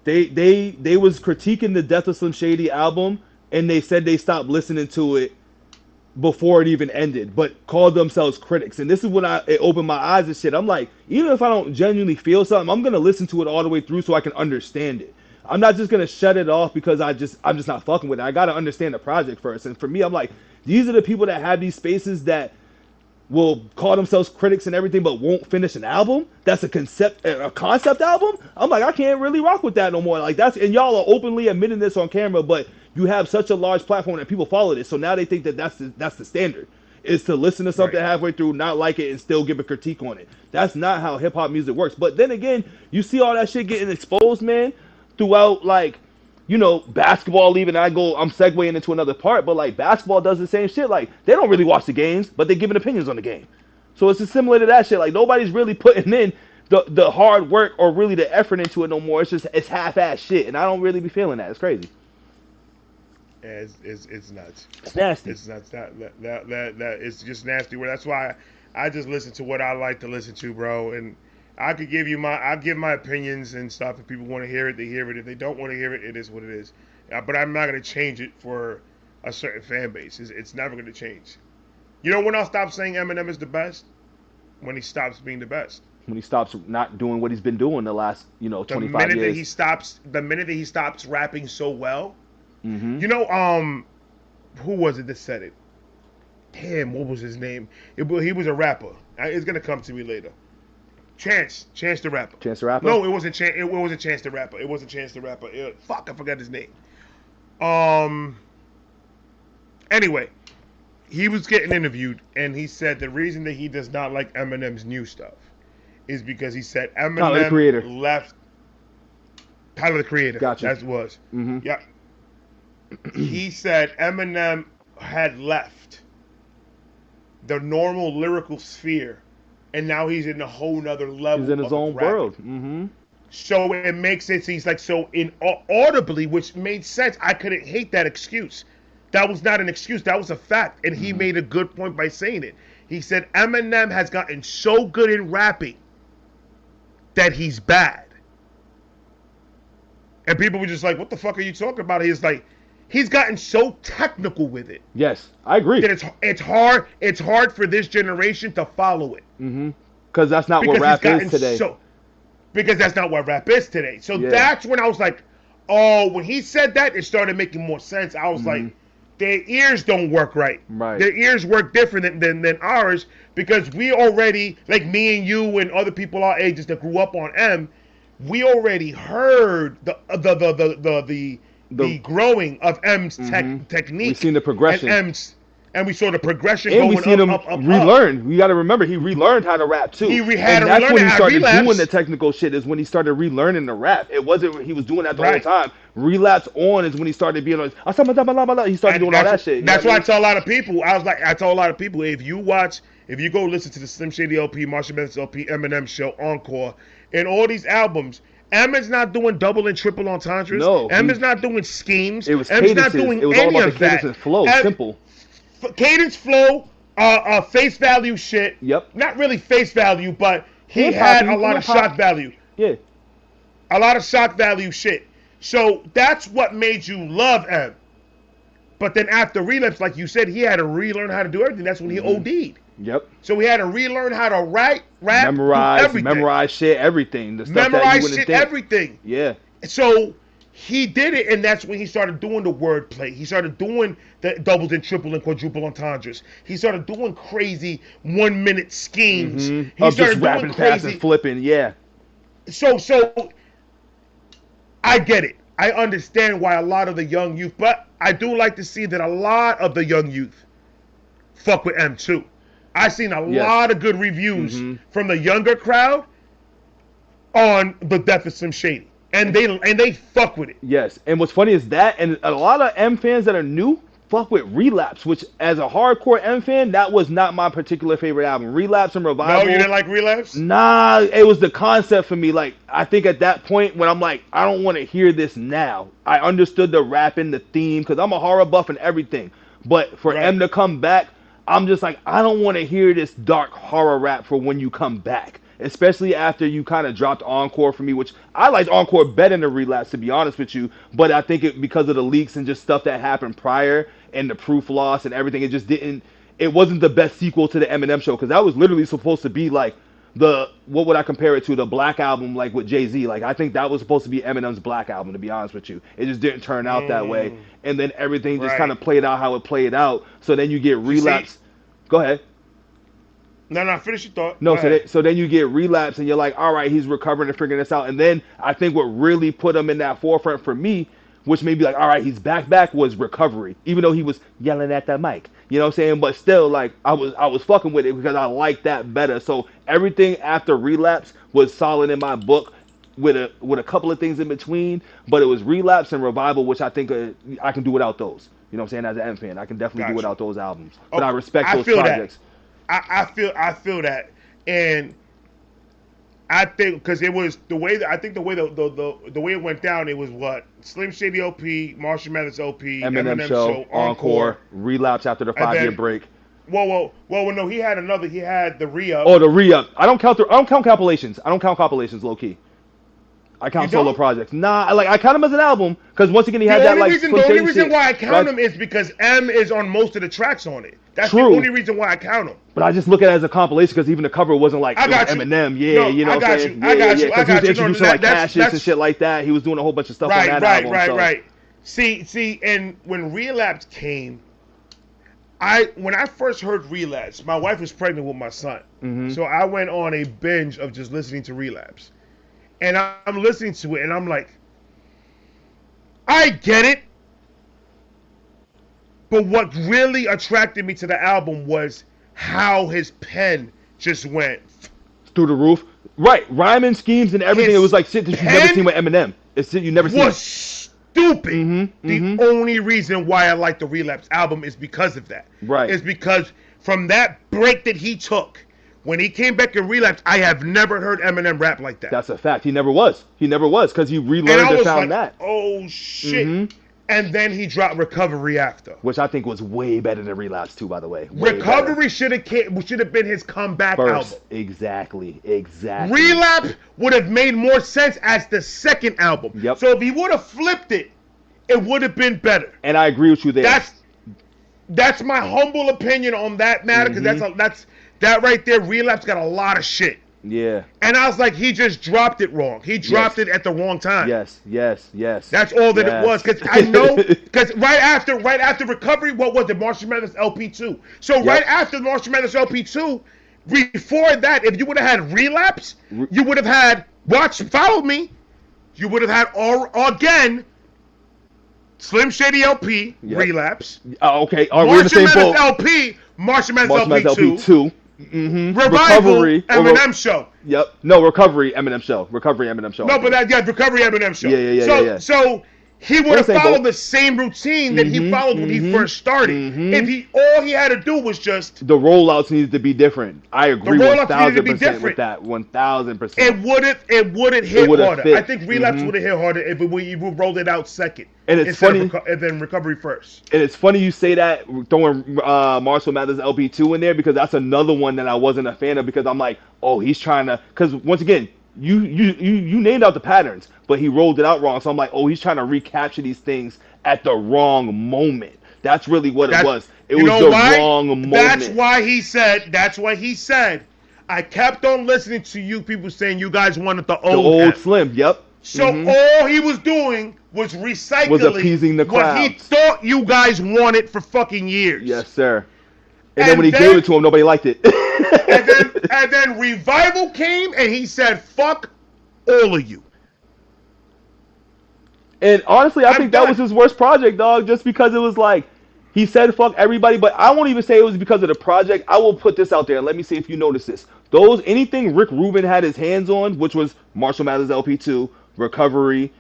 They was critiquing the Death of Slim Shady album, and they said they stopped listening to it before it even ended, but called themselves critics. And this is when it opened my eyes and shit. I'm like, even if I don't genuinely feel something, I'm gonna listen to it all the way through so I can understand it. I'm not just gonna shut it off because I'm just not fucking with it. I gotta understand the project first. And for me, I'm like, these are the people that have these spaces that will call themselves critics and everything, but won't finish an album. That's a concept album. I'm like, I can't really rock with that no more. Like and y'all are openly admitting this on camera, but you have such a large platform that people follow this. So now they think that that's the standard, is to listen to something halfway through, not like it, and still give a critique on it. That's not how hip hop music works. But then again, you see all that shit getting exposed, man, throughout, like, you know, basketball even. I'm segueing into another part, but like basketball does the same shit. Like, they don't really watch the games, but they're giving opinions on the game. So it's just similar to that shit. Like, nobody's really putting in the hard work or really the effort into it no more. It's half-ass shit, and I don't really be feeling that. It's crazy. Yeah, it's nuts. It's nasty. It's nuts. That it's just nasty. That's why I just listen to what I like to listen to, bro. And I could give my opinions and stuff. If people want to hear it, they hear it. If they don't want to hear it, it is what it is. But I'm not gonna change it for a certain fan base. It's never gonna change. You know when I'll stop saying Eminem is the best? When he stops being the best. When he stops not doing what he's been doing the last, 25 years. The minute that he stops rapping so well. You know, who was it that said it? Damn, what was his name? He was a rapper. It's gonna come to me later. Chance the Rapper. Chance the Rapper? No, it wasn't Chance. It wasn't Chance the Rapper. It wasn't Chance the Rapper. Fuck, I forgot his name. Anyway, he was getting interviewed, and he said the reason that he does not like Eminem's new stuff is because he said Eminem left. Tyler the Creator. Gotcha. That was. Yeah. He said Eminem had left the normal lyrical sphere, and now he's in a whole nother level. He's in his own world. So it makes it, he's like, so audibly, which made sense. I couldn't hate that excuse. That was not an excuse. That was a fact. And he made a good point by saying it. He said Eminem has gotten so good in rapping that he's bad. And people were just like, what the fuck are you talking about? He's like, he's gotten so technical with it. Yes, I agree. That it's hard for this generation to follow it. Because that's not what rap is today. Because that's not what rap is today. So that's when I was like, oh, when he said that, it started making more sense. I was like, their ears don't work right. Their ears work different than ours, because we already, like me and you and other people our ages that grew up on M, we already heard the growing of M's technique. We've seen the progression. And and we saw the progression And we going seen him up. relearn. You got to remember, he relearned how to rap too. Had and to that's relearn when he it at started Relapse. doing the technical shit. Is when he started relearning the rap. It wasn't he was doing that the whole Right. time. Relapse on is when he started being on. He started doing all that shit. You That's know why I what I tell a lot of people. I tell a lot of people, if you go listen to the Slim Shady LP, Marshall Mathers LP, Eminem show, Encore, and all these albums, Eminem's not doing double and triple entendres. No, Eminem's not doing schemes. It was Eminem's not cadences. doing It was all any about of the cadence that. and flow. Simple. Cadence, flow, face value shit. Yep. Not really face value, but he Hip had hop, a lot of shock value. Yeah. A lot of shock value shit. So that's what made you love M. But then after Relapse, like you said, he had to relearn how to do everything. That's when he OD'd. Yep. So he had to relearn how to rap, memorize shit, everything. The stuff that you wouldn't think. everything. Yeah. So he did it, and that's when he started doing the wordplay. He started doing the doubles and triple and quadruple entendres. He started doing crazy 1 minute schemes. He Of started just rapping doing fast crazy. and flipping. Yeah. So I get it. I understand why a lot of the young youth, but I do like to see that a lot of the young youth fuck with M too. I've seen a lot of good reviews from the younger crowd on the death of Slim Shady, and they fuck with it. Yes, and what's funny is that, and a lot of M fans that are new fuck with Relapse, which as a hardcore M fan, that was not my particular favorite album. Relapse and Revival. No, you didn't like Relapse? Nah, it was the concept for me. Like, I think at that point when I'm like, I don't want to hear this now. I understood the rapping, the theme, because I'm a horror buff and everything. But for M to come back, I'm just like, I don't want to hear this dark horror rap for when you come back. Especially after you kind of dropped Encore for me, which I liked Encore better than Relapse, to be honest with you. But I think it because of the leaks and just stuff that happened prior and the proof loss and everything, it wasn't the best sequel to the Eminem show, because that was literally supposed to be like what would I compare it to? The Black Album, like with Jay-Z. Like, I think that was supposed to be Eminem's Black Album, to be honest with you. It just didn't turn out that way. And then everything just kind of played out how it played out. So then you get Relapse. Go ahead. No, finish your thought. No, so then you get Relapse, and you're like, all right, he's recovering and figuring this out. And then I think what really put him in that forefront for me, which made me like, all right, he's back, was Recovery. Even though he was yelling at that mic. You know what I'm saying? But still, like, I was fucking with it because I liked that better. So everything after Relapse was solid in my book, with a couple of things in between. But it was Relapse and Revival, which I think I can do without those. You know what I'm saying? As an M fan, I can definitely do without those albums. But I respect those projects. I feel that, and I think because it was the way that the way it went down. It was what Slim Shady LP, Marshall Mathers LP, Eminem show, Encore, Relapse after the 5-year break. Well, no, he had another. He had the re-up. Oh, the re-up. I don't count compilations. I don't count compilations low key. I count solo projects. Nah, I count them as an album because once again he had that like. The only reason why I count them is because M is on most of the tracks on it. That's the only reason why I count them. But I just look at it as a compilation because even the cover wasn't like Eminem. Yeah, you know what I'm saying? I got you. Because he was introducing like Cassius and shit like that. He was doing a whole bunch of stuff on that album. Right. See, and when Relapse came, when I first heard Relapse, my wife was pregnant with my son. So I went on a binge of just listening to Relapse. And I'm listening to it, and I'm like, I get it. But what really attracted me to the album was how his pen just went through the roof. Right, rhyming schemes and everything. It was like shit that you never seen with Eminem. It's shit you never seen. Was stupid. The only reason why I like the Relapse album is because of that. Right. It's because from that break that he took, when he came back in Relapse, I have never heard Eminem rap like that. That's a fact. He never was because he relearned and found that. Oh shit. And then he dropped Recovery after, which I think was way better than Relapse too, by the way. Recovery should have been his comeback album. Exactly. Relapse would have made more sense as the second album. Yep. So if he would have flipped it, it would have been better. And I agree with you there. That's my humble opinion on that matter, because that right there. Relapse got a lot of shit. Yeah. And I was like, he just dropped it wrong. He dropped it at the wrong time. Yes. That's all that it was. Because I know, because right after Recovery, what was it? Marshall Mathers LP2. So right after Marshall Mathers LP2, before that, if you would have had Relapse, you would have had Follow Me. You would have had Again, Slim Shady LP, Yep. Relapse. Okay, are we in the Marshall same Mathers boat? LP, Marshall Mathers Marshall Mathers LP LP 2. 2. Revival, Eminem Show. Yep. No, Recovery Eminem Show. Recovery Eminem Show. No, but Recovery Eminem Show. Yeah. So he would have followed the same routine that he followed when he first started. If all he had to do was just the rollouts needed to be different. I agree 1,000% with that. 1,000%. It would have hit harder. Fit. I think Relapse would have hit harder if we rolled it out second. And it's funny, and then Recovery first. And it's funny you say that, throwing Marshall Mathers LP2 in there, because that's another one that I wasn't a fan of, because I'm like, oh, he's trying to, because once again, you named out the patterns, but he rolled it out wrong. So I'm like, oh, he's trying to recapture these things at the wrong moment. That's really what it was. It was the wrong moment. That's why he said, I kept on listening to you people saying you guys wanted the old Slim. Yep. So all he was doing was recycling, was appeasing the crowd. What he thought you guys wanted for fucking years. Yes, sir. And then when he gave it to him, nobody liked it. and then Revival came and he said, "Fuck all of you." And honestly, I think that was his worst project, dog. Just because it was like he said "fuck everybody," but I won't even say it was because of the project. I will put this out there and let me see if you notice this. Anything Rick Rubin had his hands on, which was Marshall Mathers LP2, Recovery,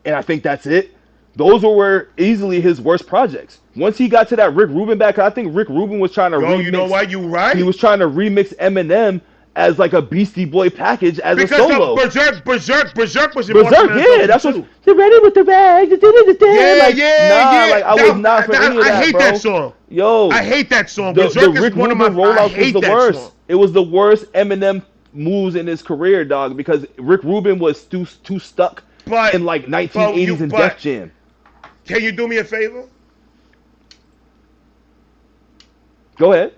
and I think that's it. Those were easily his worst projects. Once he got to that Rick Rubin back, I think Rick Rubin was trying to remix. You know why? You right. He was trying to remix Eminem as like a Beastie Boy package as a solo. Berserk was in Berserk, yeah, that's what. You ready with the bag? I was not for any of that, I hate bro. that song. Yo, I hate that song. The Rick Rubin rollout was the worst. Song. It was the worst Eminem moves in his career, dog, because Rick Rubin was too stuck in like 1980s and Def Jam. Can you do me a favor? Go ahead.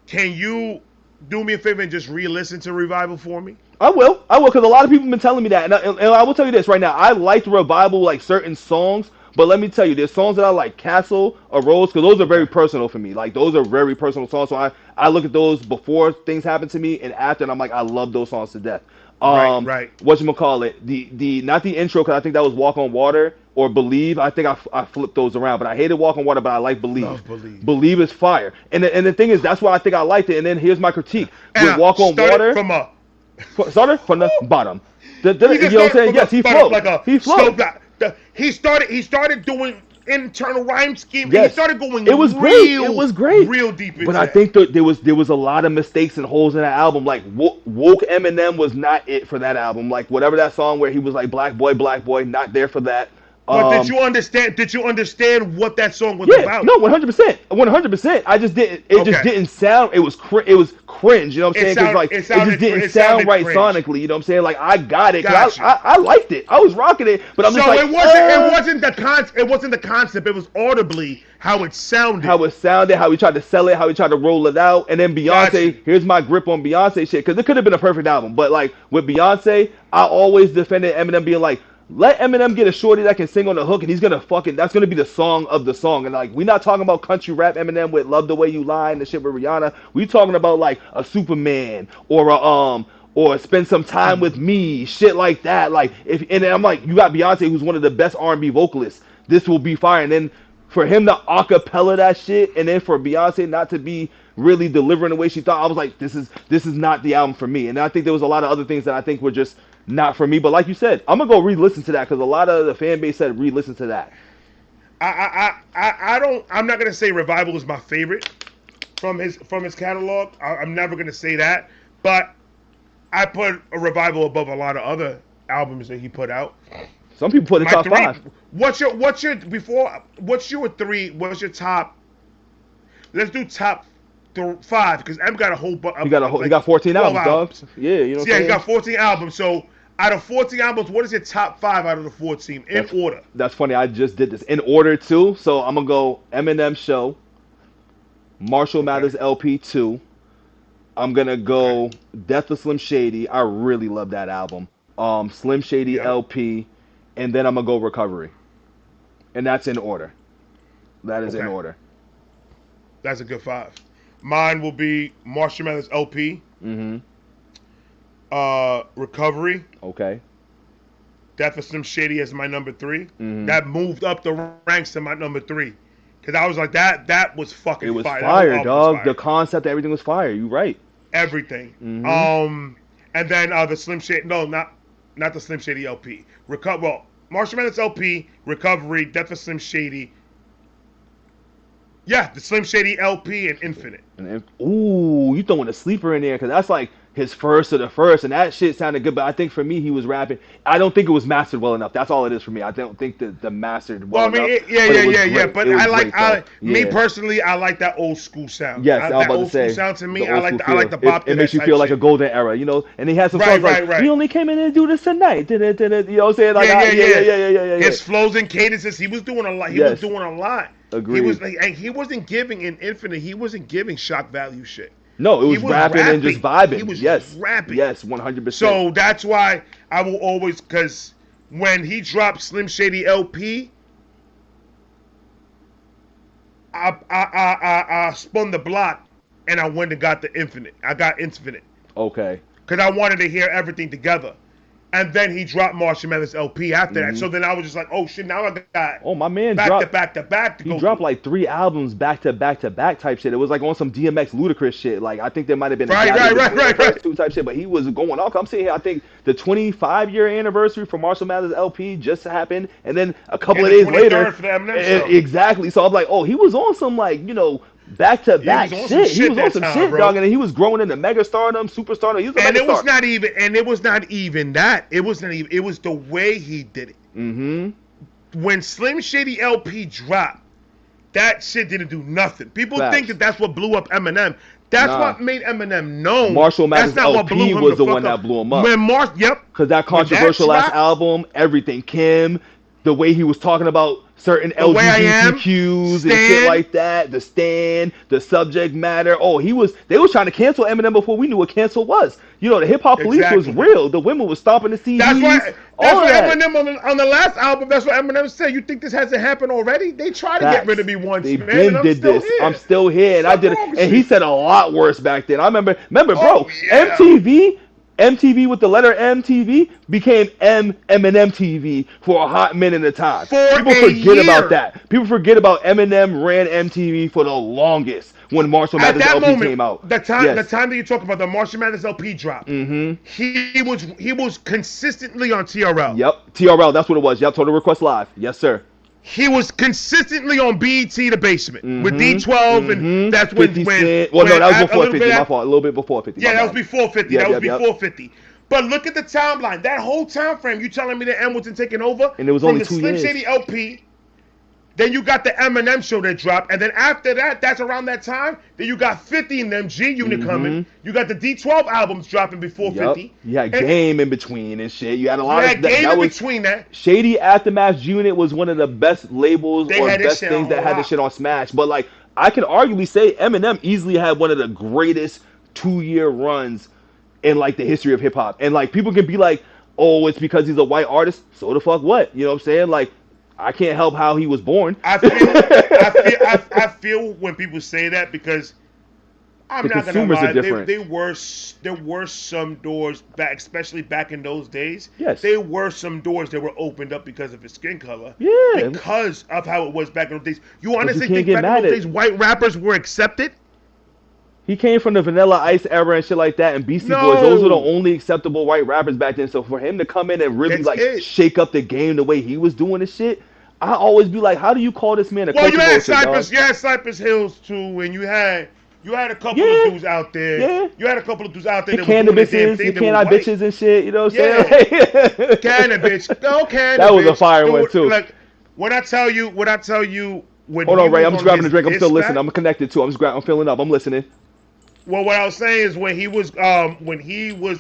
Can you do me a favor and just re-listen to Revival for me? I will, because a lot of people have been telling me that, and I will tell you this right now. I liked Revival, like certain songs, but let me tell you, there's songs that I like, Castle, Arose, because those are very personal for me. Like, those are very personal songs, so I look at those before things happen to me, and after, and I'm like, I love those songs to death. Right. Whatchamacallit, the not the intro, because I think that was Walk on Water, or Believe. I think I flipped those around, but I hated Walk on Water, but I like Believe. Love Believe. Believe is fire. And the thing is, that's why I think I liked it, and then here's my critique. With Walk on Water, started from the bottom. You know what I'm saying? Yes, he flowed. He flowed. He started doing internal rhyme scheme. Yes. He started going. It was great. It was great. Real deep into But I think there was a lot of mistakes and holes in that album. Like Woke Eminem was not it for that album. Like whatever that song where he was like black boy, not there for that. But did you understand? Did you understand what that song was about? No, 100%, 100%. I just didn't. It just didn't sound. It was cringe. You know what I'm saying? Because it just didn't sound right sonically. You know what I'm saying? Like I got it. Gotcha. I liked it. I was rocking it. But I'm just like, it wasn't the concept. It was audibly how it sounded. How he tried to sell it. How he tried to roll it out. And then Beyonce. Here's my grip on Beyonce shit. Because it could have been a perfect album. But like with Beyonce, I always defended Eminem being like, let Eminem get a shorty that can sing on the hook, and he's gonna that's gonna be the song of the song. And like, we're not talking about country rap Eminem with "Love the Way You Lie" and the shit with Rihanna. We talking about like a Superman or Spend Some Time with Me, shit like that. Like and I'm like, you got Beyonce, who's one of the best R&B vocalists. This will be fire. And then for him to acapella that shit, and then for Beyonce not to be really delivering the way she thought, I was like, this is not the album for me. And I think there was a lot of other things that I think were just not for me. But like you said, I'm gonna go re-listen to that because a lot of the fan base said re-listen to that. I'm not gonna say Revival is my favorite from his catalog. I'm never gonna say that, but I put a Revival above a lot of other albums that he put out. Some people put it top 5. What's your top? Let's do top 5 because M got a whole bunch. He got 14 albums, dog. Yeah, you know. He got 14 albums. So out of 14 albums, what is your top 5 out of the 14 in order? That's funny. I just did this in order too. So I'm gonna go Eminem Show, Marshall Mathers LP 2. I'm gonna go Death of Slim Shady. I really love that album. Slim Shady LP, and then I'm gonna go Recovery, and that's in order. That is in order. That's a good 5. Mine will be Marshall Mathers LP. Mm-hmm. Recovery. Okay. Death of Slim Shady as my number 3. That moved up the ranks to my number 3. Because I was like, that was fucking It was fire. fire, dog. The concept, everything was fire. You right. Everything. And then the Slim Shady, no, not the Slim Shady LP. Marshall Mathers LP, Recovery, Death of Slim Shady. Yeah, the Slim Shady LP and Infinite. Ooh, you throwing a sleeper in there because that's like his first of the first, and that shit sounded good. But I think for me, he was rapping. I don't think it was mastered well enough. That's all it is for me. I don't think the mastered well enough. But me personally, I like that old school sound. Yes, I was about to say. Old school sound to me, I like the bop. It makes you feel like a golden era, you know. And he has some songs like, "We only came in to do this tonight." You know what I'm saying? Like, yeah. His flows and cadences, he was doing a lot. He was doing a lot. Agreed. He wasn't giving in Infinite. He wasn't giving shock value shit. No, it was rapping and just vibing. He was rapping. Yes, 100%. So that's why I will always, because when he dropped Slim Shady LP, I spun the block and I went and got the Infinite. I got Infinite. Okay. Because I wanted to hear everything together. And then he dropped Marshall Mathers LP after that. So then I was just like, oh shit, now I got my man back to back. He dropped like 3 albums back to back type shit. It was like on some DMX Ludacris shit. Like I think there might have been right. Type shit, but he was going off. I'm sitting here, I think the 25-year anniversary for Marshall Mathers LP just happened, and then a couple of days later, for the Eminem show. Exactly. So I'm like, oh, he was on some like, you know, back to back shit. He was on some shit, dog, and he was growing into mega stardom, superstardom. He was it was not even that. It was the way he did it. When Slim Shady LP dropped, that shit didn't do nothing. People think that that's what blew up Eminem. That's what made Eminem known. Marshall Mathers LP was the one that blew him up. Because that controversial ass album, Everything Kim, the way he was talking about certain LGBTQs and shit like that, the stand, the subject matter. Oh, they was trying to cancel Eminem before we knew what cancel was. You know, the hip hop police was real. The women was stomping the CDs. That's why Eminem on the last album, that's what Eminem said. You think this hasn't happened already? They tried to get rid of me once, they man. Did this. Here. I'm still here, and I did it. And he said a lot worse back then. I remember, bro, MTV with the letter MTV became Eminem TV for a hot minute at a time. People forget about that. People forget about Eminem ran MTV for the longest when Marshall Mathers LP came out. The time that you talk about the Marshall Mathers LP drop, he was consistently on TRL. Yep, TRL, that's what it was. Yep, Total Request Live. Yes, sir. He was consistently on BET The Basement with D12, and that's when that was before 50. My fault. A little bit before 50. Yeah, that was before 50. That was before 50. But look at the timeline. That whole time frame, you telling me that M wasn't taking over? And it was only 2 years. From the Slim Shady LP, then you got the Eminem show that dropped, and then after that, that's around that time, then you got 50 in them G Unit coming. You got the D12 albums dropping before 50. You had Game in between and shit. You had a lot of Game in between that. Shady Aftermath Unit was one of the best labels or best things that had this shit on Smash. But like, I can arguably say Eminem easily had one of the greatest 2-year runs in like the history of hip hop. And like, people can be like, oh, it's because he's a white artist. So the fuck what? You know what I'm saying? Like, I can't help how he was born. I feel when people say that, because I'm not gonna lie, there were some doors back, especially back in those days. Yes, there were some doors that were opened up because of his skin color. Yeah, because of how it was back in those days. You honestly think back in those days white rappers were accepted? He came from the Vanilla Ice era and shit like that, and Beastie Boys. Those were the only acceptable white rappers back then. So for him to come in and really shake up the game the way he was doing this shit, I always be like, how do you call this man a Well, you had Cypress Hills too, and you had a couple of dudes out there. Yeah. You had a couple of dudes out there that were doing the damn thing. The can-I bitches and shit, you know what I'm saying? Can-I bitch. Go can-I That was a fire one too. Like, when I tell you, when hold on, Ray, I'm just grabbing a drink. I'm still listening. I'm connected too. I'm filling up. I'm listening. Well, what I was saying is when he was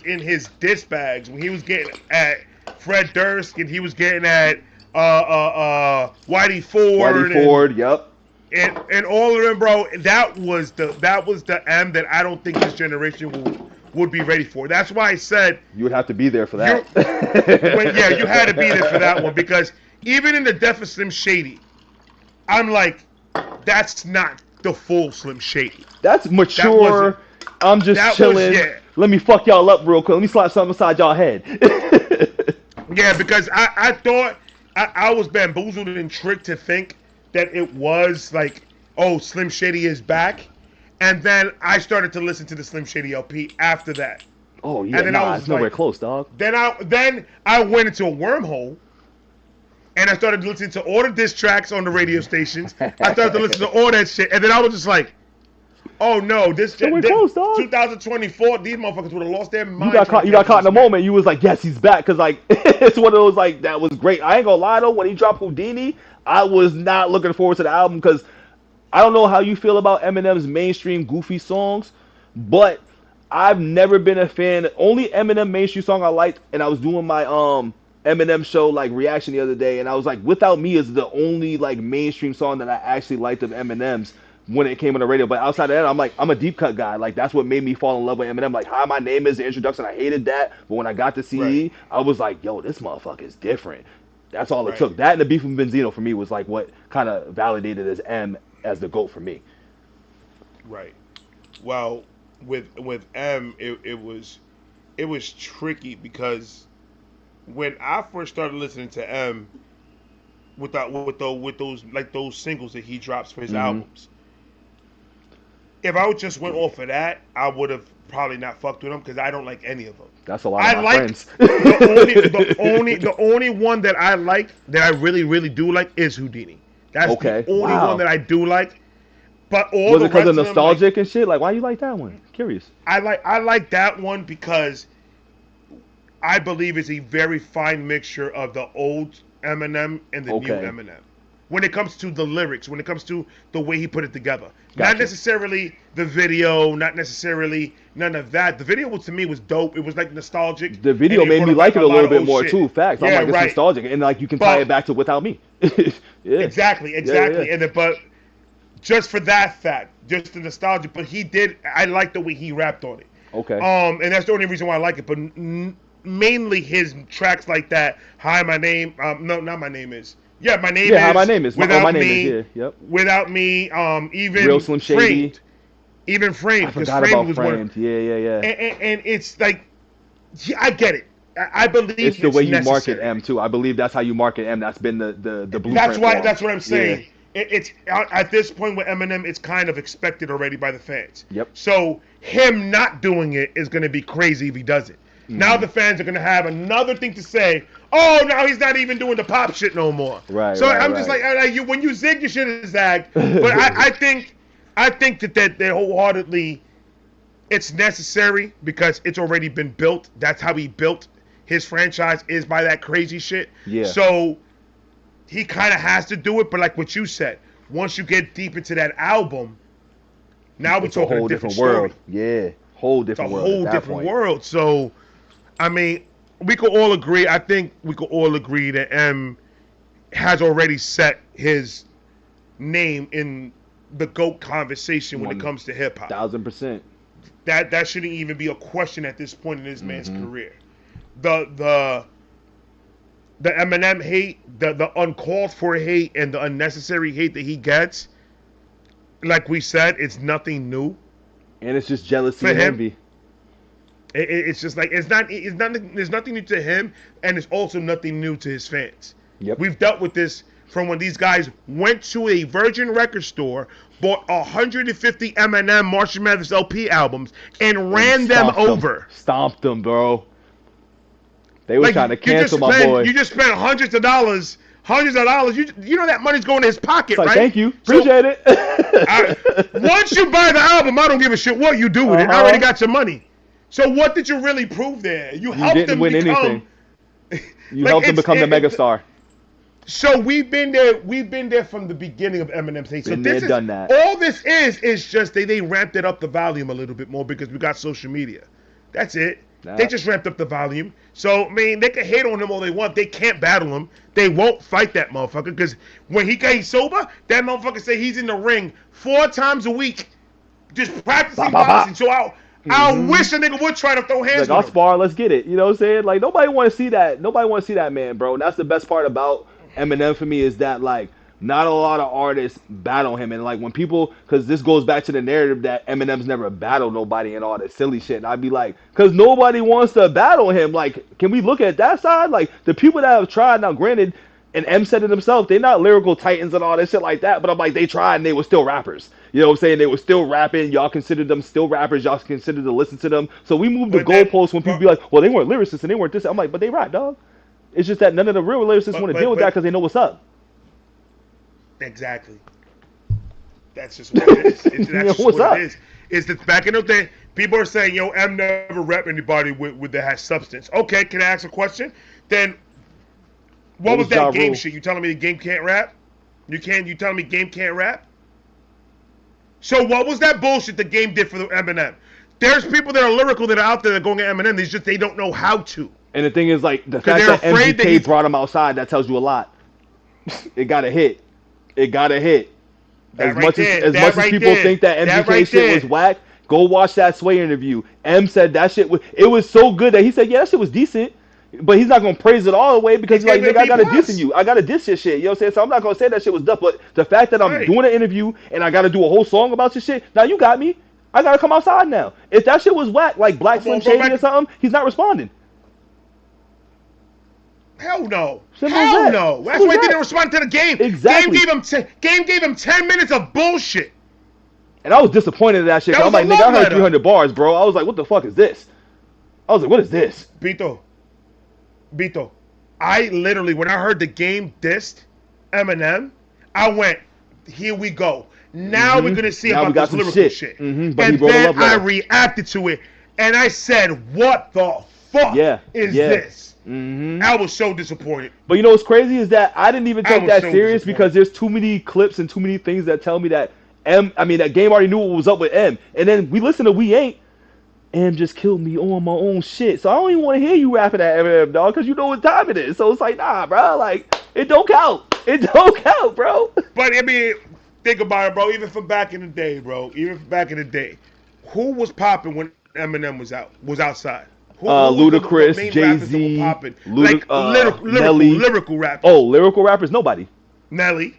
in his diss bags, when he was getting at Fred Durst and he was getting at Whitey Ford, yep. And all of them, bro, that was the M that I don't think this generation would be ready for. That's why I said you would have to be there for that. You had to be there for that one, because even in the Death of Slim Shady, I'm like, that's not the full Slim Shady. That's mature. I'm just chilling. Let me fuck y'all up real quick. Let me slap something inside y'all head. Yeah, because I thought I was bamboozled and tricked to think that it was like, oh, Slim Shady is back, and then I started to listen to the Slim Shady LP after that, Oh and yeah, then I nah, was it's nowhere like, close, dog. then I went into a wormhole, and I started listening to all the diss tracks on the radio stations. I started to listen to all that shit, and then I was just like, oh no, this Nowhere close, dog. 2024, these motherfuckers would have lost their mind. You got caught in the moment. You was like, yes, he's back, because like it's one of those like that was great. I ain't gonna lie though, when he dropped Houdini, I was not looking forward to the album because I don't know how you feel about Eminem's mainstream goofy songs, but I've never been a fan. Only Eminem mainstream song I liked, and I was doing my Eminem show like reaction the other day, and I was like, "Without Me" is the only like mainstream song that I actually liked of Eminem's when it came on the radio. But outside of that, I'm a deep cut guy. Like that's what made me fall in love with Eminem. Like Hi, My Name Is the introduction. I hated that, but when I got the CD, Right. I was like, "Yo, this motherfucker is different." That's all it Right. took. That and the beef with Benzino for me was like what kind of validated as M as the GOAT for me. Right. Well, with M, it was tricky because when I first started listening to M, with those like those singles that he drops for his albums, if I would just went off of that, I would have probably not fucked with him because I don't like any of them. That's a lot I of my like friends. the only one that I like that I really do like is Houdini. That's Okay, the only wow. one that I do like. But all Was the it because rest of of them, nostalgic and shit? Like, why you like that one? Curious. I like that one because I believe it's a very fine mixture of the old Eminem and the new Okay. Eminem. When it comes to the lyrics, when it comes to the way he put it together, Gotcha. not necessarily the video, not necessarily none of that. The video to me was dope. It was like nostalgic. The video and made me brought like back it a little lot of bit old more shit. too. Facts. I'm Yeah, like, it's right. nostalgic, and like you can tie But- it back to Without Me. Yeah. Exactly. Yeah. And then, but just for that fact, just the nostalgia. But he did. I like the way he rapped on it. Okay. And that's the only reason why I like it. But mainly his tracks like that. Hi, my name. No, not my name is. Yeah, my name Yeah, is. Hi, My Name Is. Without My Name me. Is, yeah, yep. Without me. Even Real Slim Shady. Framed. Even Framed. I Because forgot Framed about was Framed. one. Yeah. And it's like, yeah, I get it. I believe It's the way you market necessary. M too. I believe that's how you market M. That's been the blueprint. That's why. for 'em. That's what I'm saying. Yeah. It's at this point with Eminem, it's kind of expected already by the fans. Yep. So him not doing it is going to be crazy if he does it. Now the fans are going to have another thing to say. Oh, now he's not even doing the pop shit no more. Right, So right, I'm just right. like you when you zig, your shit is zag. But I think that wholeheartedly, it's necessary because it's already been built. That's how he built his franchise, is by that crazy shit. Yeah. So he kind of has to do it, but like what you said, once you get deep into that album, now we're It's a talking whole a different world. story. Yeah, whole It's a different world. whole at that different point. world. So, I mean, we could all agree. I think we could all agree that M has already set his name in the GOAT conversation when it comes to hip hop. 1000%. That shouldn't even be a question at this point in this man's career. The Eminem hate, the uncalled for hate, and the unnecessary hate that he gets, like we said, it's nothing new. And it's just jealousy For and him, envy. It's just like it's not there's nothing new to him, and it's also nothing new to his fans. Yep. We've dealt with this from when these guys went to a Virgin record store, bought 150 Eminem Marshall Mathers LP albums, and ran them Stomped 'em. over. Stomped them, bro. They were Like, trying to cancel my boy. You just spent hundreds of dollars. You know that money's going in his pocket, It's like, right? thank you. So, Appreciate it. once you buy the album, I don't give a shit what you do with it. I Uh-huh. already got your money. So what did you really prove there? You helped didn't them win become. anything. You Like, helped him it's- become the it- megastar. So we've been there. We've been there from the beginning of Eminem's hate. So Been this there, is done that. all. This is just they ramped it up the volume a little bit more because we got social media. That's it. Nah. They just ramped up the volume. So I mean, they can hate on him all they want. They can't battle him. They won't fight that motherfucker because when he got sober, that motherfucker say he's in the ring 4 times a week, just practicing Bah, bah, bah. boxing. So I wish a nigga would try to throw hands Like, I'll with him. spar, let's get it. You know what I'm saying? Like, nobody want to see that. Nobody want to see that man, bro. And that's the best part about Eminem for me is that, like, not a lot of artists battle him. And like when people, because this goes back to the narrative that Eminem's never battled nobody and all that silly shit. And I'd be like, because nobody wants to battle him. Like, can we look at that side? Like the people that have tried, now granted, and M said it himself, they're not lyrical titans and all that shit like that. But I'm like, they tried and they were still rappers. You know what I'm saying? They were still rapping. Y'all considered them still rappers. Y'all considered to listen to them. So we moved the goalposts when people be like, well, they weren't lyricists and they weren't this. I'm like, but they rap, dog. It's just that none of the real lyricists want to deal with that because they know what's up. Exactly. That's just what it is. That's just what it is. Is that back in the day, people are saying, yo, M never rap anybody with that has substance. Okay, can I ask a question? Then what was that Game shit? You telling me the Game can't rap? You telling me Game can't rap? So what was that bullshit the Game did for the Eminem? There's people that are lyrical that are out there that are going at Eminem. They don't know how to. And the thing is, like, the fact that MGK brought him outside, that tells you a lot. It got a hit. It got a hit. As much as people think that MGK shit was whack, go watch that Sway interview. M said that shit was so good that he said, yeah, that shit was decent. But he's not gonna praise it all the way because he's like, nigga, I gotta diss you. I gotta diss your shit. You know what I'm saying? So I'm not gonna say that shit was dumb. But the fact that I'm doing an interview and I gotta do a whole song about your shit, now you got me. I gotta come outside now. If that shit was whack, like Black Slim Shady or something, he's not responding. Hell no. Hell no. That's why he didn't respond to the Game. Exactly. Game gave him 10 minutes of bullshit. And I was disappointed in that shit. I'm like, nigga, I heard 300 bars, bro. I was like, what the fuck is this? I was like, what is this? Bito, I literally, when I heard the Game dissed Eminem, I went, here we go. Now we're going to see about this lyrical shit. And then I reacted to it, and I said, what the fuck is this? I was so disappointed. But you know what's crazy is that I didn't even take that serious because there's too many clips and too many things that tell me that that Game already knew what was up with M. And then we listen to We Ain't. M just killed me on my own shit. So I don't even want to hear you rapping at Eminem, dog, because you know what time it is. So it's like, nah, bro. Like, it don't count. It don't count, bro. But, I mean, think about it, bro. Even from back in the day, bro. Who was popping when Eminem was outside? Ludacris, Jay-Z, lyrical rappers. Oh, lyrical rappers? Nobody. Nelly.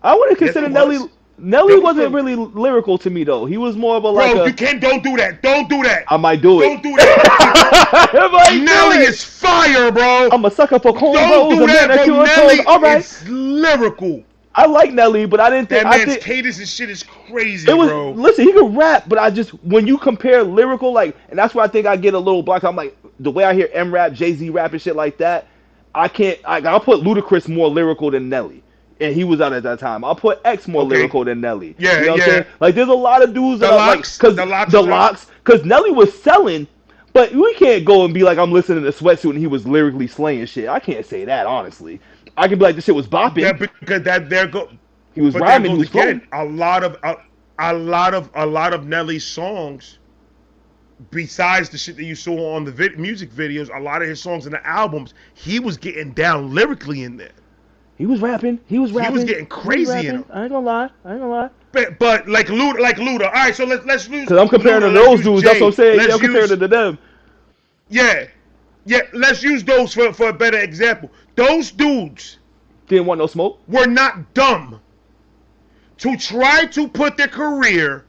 I wouldn't consider Nelly. Nelly wasn't really lyrical to me, though. He was more of a like. Bro, don't do that. Don't do that. I might do it. Don't do that. Nelly is fire, bro. I'm a sucker for combos. Don't do that, bro. Nelly all right. is lyrical. I like Nelly, but I didn't think that man's cadence and shit is crazy, bro. Listen, he can rap, but when you compare lyrical, like, and that's where I think I get a little blocked. I'm like, the way I hear M rap, Jay-Z rap and shit like that, I can't. I'll put Ludacris more lyrical than Nelly. And he was out at that time. I'll put X more lyrical than Nelly. Yeah, you know what I'm saying? Like, there's a lot of dudes that are like, because Nelly was selling, but we can't go and be like, I'm listening to Sweatsuit and he was lyrically slaying shit. I can't say that, honestly. I can be like, this shit was bopping. Yeah, because he was rhyming, he was flowing. A lot of Nelly's songs, besides the shit that you saw on the music videos, a lot of his songs in the albums, he was getting down lyrically in there. He was rapping. He was getting crazy in them. I ain't gonna lie. But like Luda. All right, so let's use. Because I'm comparing to those dudes. That's what I'm saying. I'm comparing to them. Yeah. Let's use those for a better example. Those dudes didn't want no smoke. Were not dumb to try to put their career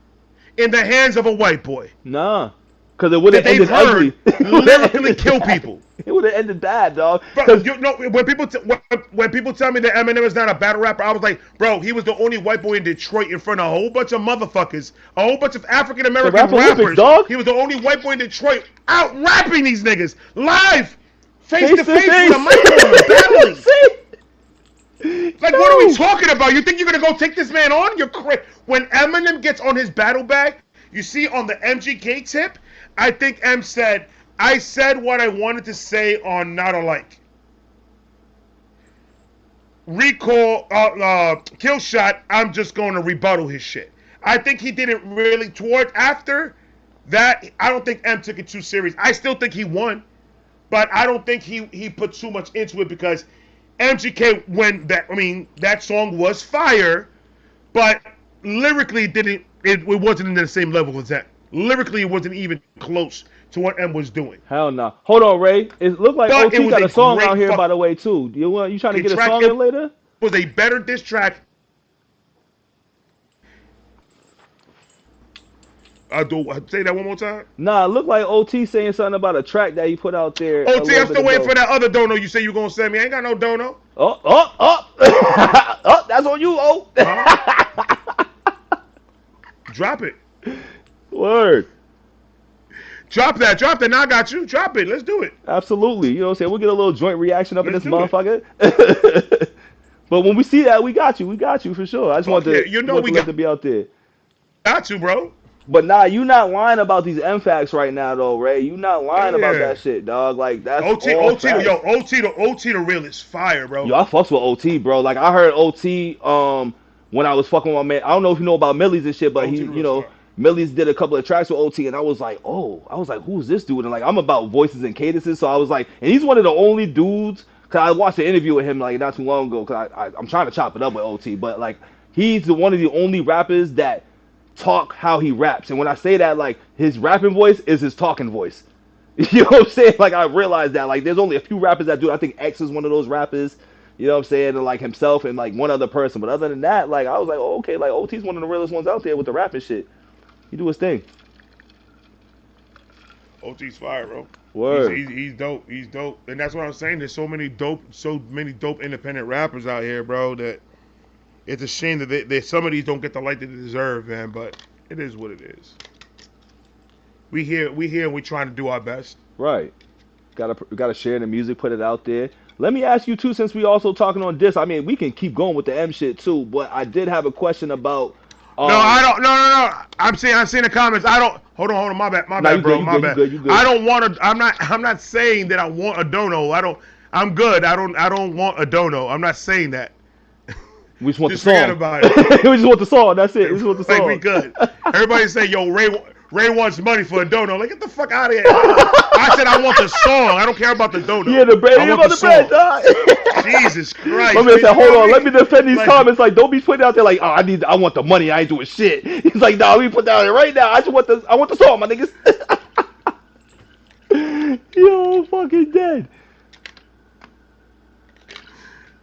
in the hands of a white boy. Nah, because it would have ended ugly. Lyrically kill people. It would have ended bad, dog. Bro, when people tell me that Eminem is not a battle rapper, I was like, bro, he was the only white boy in Detroit in front of a whole bunch of motherfuckers, a whole bunch of African American rappers. Dog. He was the only white boy in Detroit out rapping these niggas live, face to face with a microphone, battling. Like, what are we talking about? You think you're gonna go take this man on? You're crazy. When Eminem gets on his battle bag, you see on the MGK tip, I think M said, I said what I wanted to say on Not Alike. Recall, kill shot, I'm just going to rebuttal his shit. I think he didn't really, after that, I don't think M took it too serious. I still think he won, but I don't think he put too much into it because MGK, that song was fire, but lyrically it wasn't in the same level as that. Lyrically, it wasn't even close to what M was doing. Hell no. Hold on, Ray. It looked like OT got a song out here, by the way, too. You trying to get a song in later? was a better diss track. Say that one more time. Nah, it looked like OT saying something about a track that he put out there. OT, I'm still waiting for that other dono you say you gonna send me. I ain't got no dono. Oh, that's on you, oh. Drop it. Word. Drop that. Now I got you. Drop it. Let's do it. Absolutely. You know what I'm saying? We'll get a little joint reaction up in Let's this do it. motherfucker. But when we see that, we got you. We got you for sure. I just want to, you know, we got to be out there. Got you, bro. But nah, you not lying about these M facts right now, though, Ray. You not lying about that shit, dog. Like that's OT, all facts. OT, the real is fire, bro. Yo, I fucks with OT, bro. Like I heard OT, when I was fucking with my man. I don't know if you know about Millie's and shit, but OT he, you know, Millie's did a couple of tracks with OT, and I was like, who's this dude? And like, I'm about voices and cadences, so I was like, and he's one of the only dudes. Cause I watched an interview with him like not too long ago. Cause I'm trying to chop it up with OT, but like he's one of the only rappers that talk how he raps. And when I say that, like his rapping voice is his talking voice. You know what I'm saying? Like I realized that like there's only a few rappers that do it. I think X is one of those rappers. You know what I'm saying? And like himself and like one other person. But other than that, like I was like, oh, okay, like OT's one of the realest ones out there with the rapping shit. He do his thing. OT's fire, bro. Word. He's dope. He's dope. And that's what I'm saying. There's so many dope independent rappers out here, bro, that it's a shame that some of these don't get the light that they deserve, man. But it is what it is. We here, and we trying to do our best. Right. Gotta share the music, put it out there. Let me ask you too, since we also talking on this. I mean, we can keep going with the M shit too, but I did have a question about. No, I don't. No. I'm seeing the comments. I don't. Hold on. My bad, bro. My bad. You good. I don't want to. I'm not saying that I want a dono. I'm good. I don't want a dono. I'm not saying that. We just want just the song. Forget about it. We just want the song. That's it. We just want the song. Like we good. Everybody say, yo, Ray wants money for a dono. Like, get the fuck out of here. I said I want the song. I don't care about the dono. Yeah, the bread. I want the bread, Jesus Christ. My man said, hold on, let me defend these comments. Like, don't be putting out there like, oh, I want the money. I ain't doing shit. He's like, nah, we put that out right now. I want the song, my niggas. Yo, fucking dead.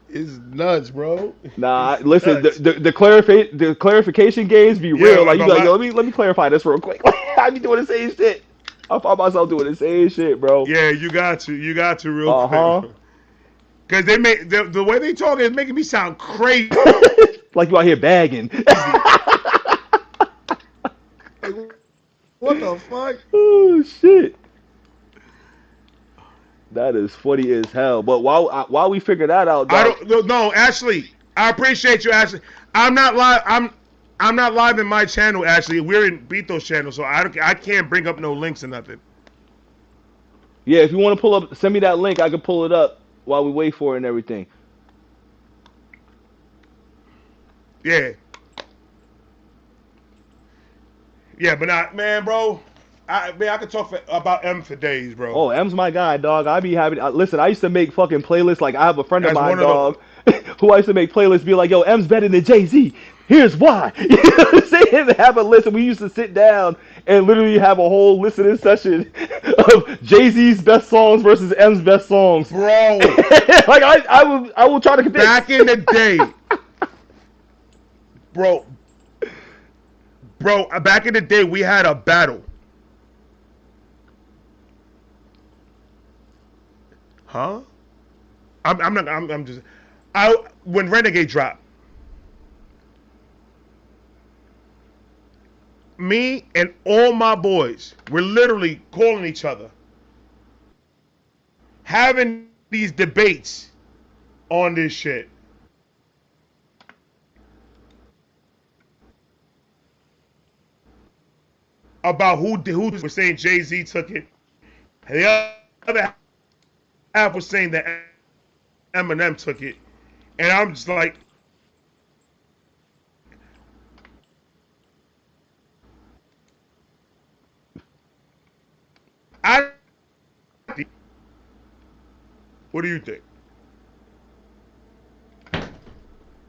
It's nuts, bro. Nah, listen, the clarification games be real. Like you like, yo, let me clarify this real quick. I be doing the same shit. I find myself doing the same shit, bro. Yeah, you got to real quick. Because they make the way they talk is making me sound crazy. Like you out here bagging. What the fuck? Oh shit. That is funny as hell. But while we figure that out, dog, no, Ashley. I appreciate you, Ashley. I'm not live. I'm not live in my channel, Ashley. We're in BITO'S channel, so I can't bring up no links or nothing. Yeah, if you want to pull up, send me that link. I can pull it up while we wait for it and everything. Yeah. Yeah, but man, bro. I could talk about M for days, bro. Oh, M's my guy, dog. I be having. Listen, I used to make fucking playlists. Like I have a friend of mine, dog, who I used to make playlists. Be like, yo, M's better than Jay-Z. Here's why. You know what I'm saying? Have a list. And we used to sit down and literally have a whole listening session of Jay-Z's best songs versus M's best songs. Bro, like I will try to convince. Back in the day, bro. Back in the day, we had a battle. Huh? I'm just. When Renegade dropped, me and all my boys were literally calling each other, having these debates on this shit. About who was saying Jay-Z took it, and the other half was saying that Eminem took it, and I'm just like, what do you think?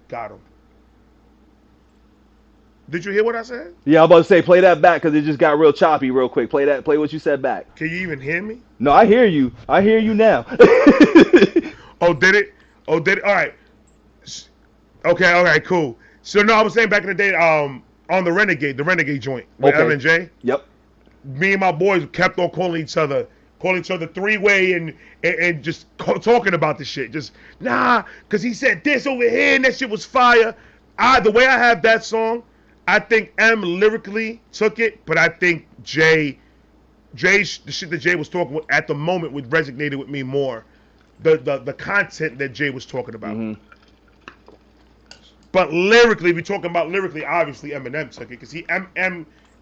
Got him. Did you hear what I said? Yeah, I'm about to say play that back because it just got real choppy real quick. Play what you said back. Can you even hear me? No, I hear you. I hear you now. Oh, did it? All right. Okay, cool. So no, I was saying back in the day, on the Renegade joint with Okay. M and J. Yep. Me and my boys kept on calling each other three-way and just talking about the shit. Just cause he said this over here and that shit was fire. The way I have that song, I think M lyrically took it, but I think the shit that Jay was talking with at the moment would resonated with me more. The content that Jay was talking about. Mm-hmm. But lyrically, if you're talking about lyrically, obviously Eminem took it because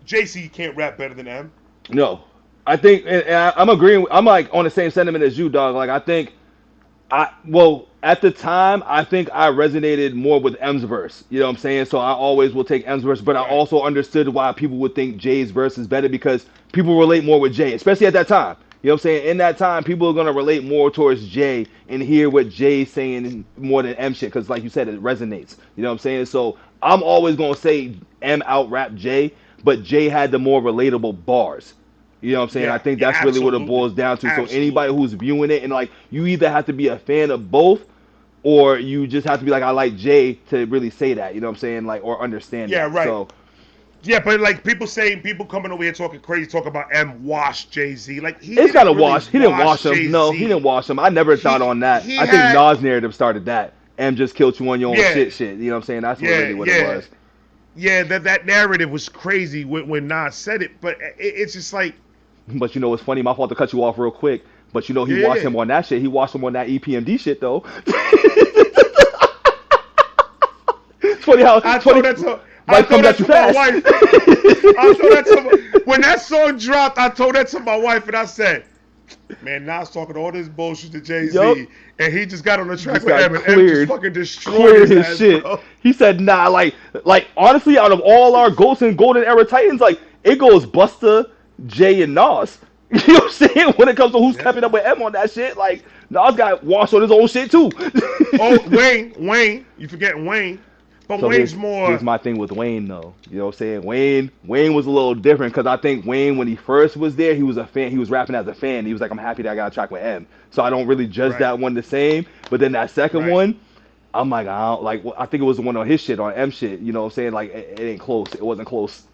JC can't rap better than M. No, I think, and I'm agreeing. I'm like on the same sentiment as you, dog. Like I think, at the time, I think I resonated more with M's verse. You know what I'm saying? So I always will take M's verse, but I Right. also understood why people would think Jay's verse is better because people relate more with Jay, especially at that time. You know what I'm saying? In that time, people are gonna relate more towards Jay and hear what Jay's saying more than M shit, because like you said, it resonates. You know what I'm saying? So I'm always gonna say M out rap Jay, but Jay had the more relatable bars. You know what I'm saying? Yeah, I think yeah, that's really what it absolutely. boils down to. So Absolutely. anybody who's viewing it and like you either have to be a fan of both or you just have to be like I like Jay to really say that, you know what I'm saying? Like or understand Yeah, that. right. So Yeah, but like people coming over here talking crazy, talk about M wash Jay-Z. Like he it's didn't got to really wash. He didn't wash him. Jay-Z. No, he didn't wash him. I never thought on that. he I think had Nas narrative started that. M just killed you on your own yeah, shit. You know what I'm saying? That's what yeah, really what yeah. it was. Yeah, that narrative was crazy when Nas said it, but it's just like But you know what's funny? My fault to cut you off real quick. But you know he yeah, washed yeah. him on that shit. He washed him on that EPMD shit though. It's funny how I it's funny. told that to I Life told comes at that you to my fast. wife. I told that to when that song dropped. I told that to my wife, and I said, "Man, Nas talking all this bullshit to Jay-Z, Yup. and he just got on the track Just with got M, and M just cleared. fucking destroyed Cleared his his ass, shit. bro." He said, nah, like honestly, out of all our GOATs and Golden Era Titans, like it goes Busta, Jay, and Nas. You know what I'm saying? When it comes to who's Yeah. stepping up with M on that shit, like Nas got washed on his own shit too. Oh, Wayne, you forgetting Wayne, but So Wayne's here's more. my thing with Wayne though. You know what I'm saying? Wayne was a little different because I think Wayne when he first was there, he was a fan. He was rapping as a fan. He was like, I'm happy that I got a track with M. So I don't really judge Right, that one the same. But then that second right. one, I'm like, I don't like. I think it was the one on his shit on M shit. You know what I'm saying? Like it ain't close. It wasn't close.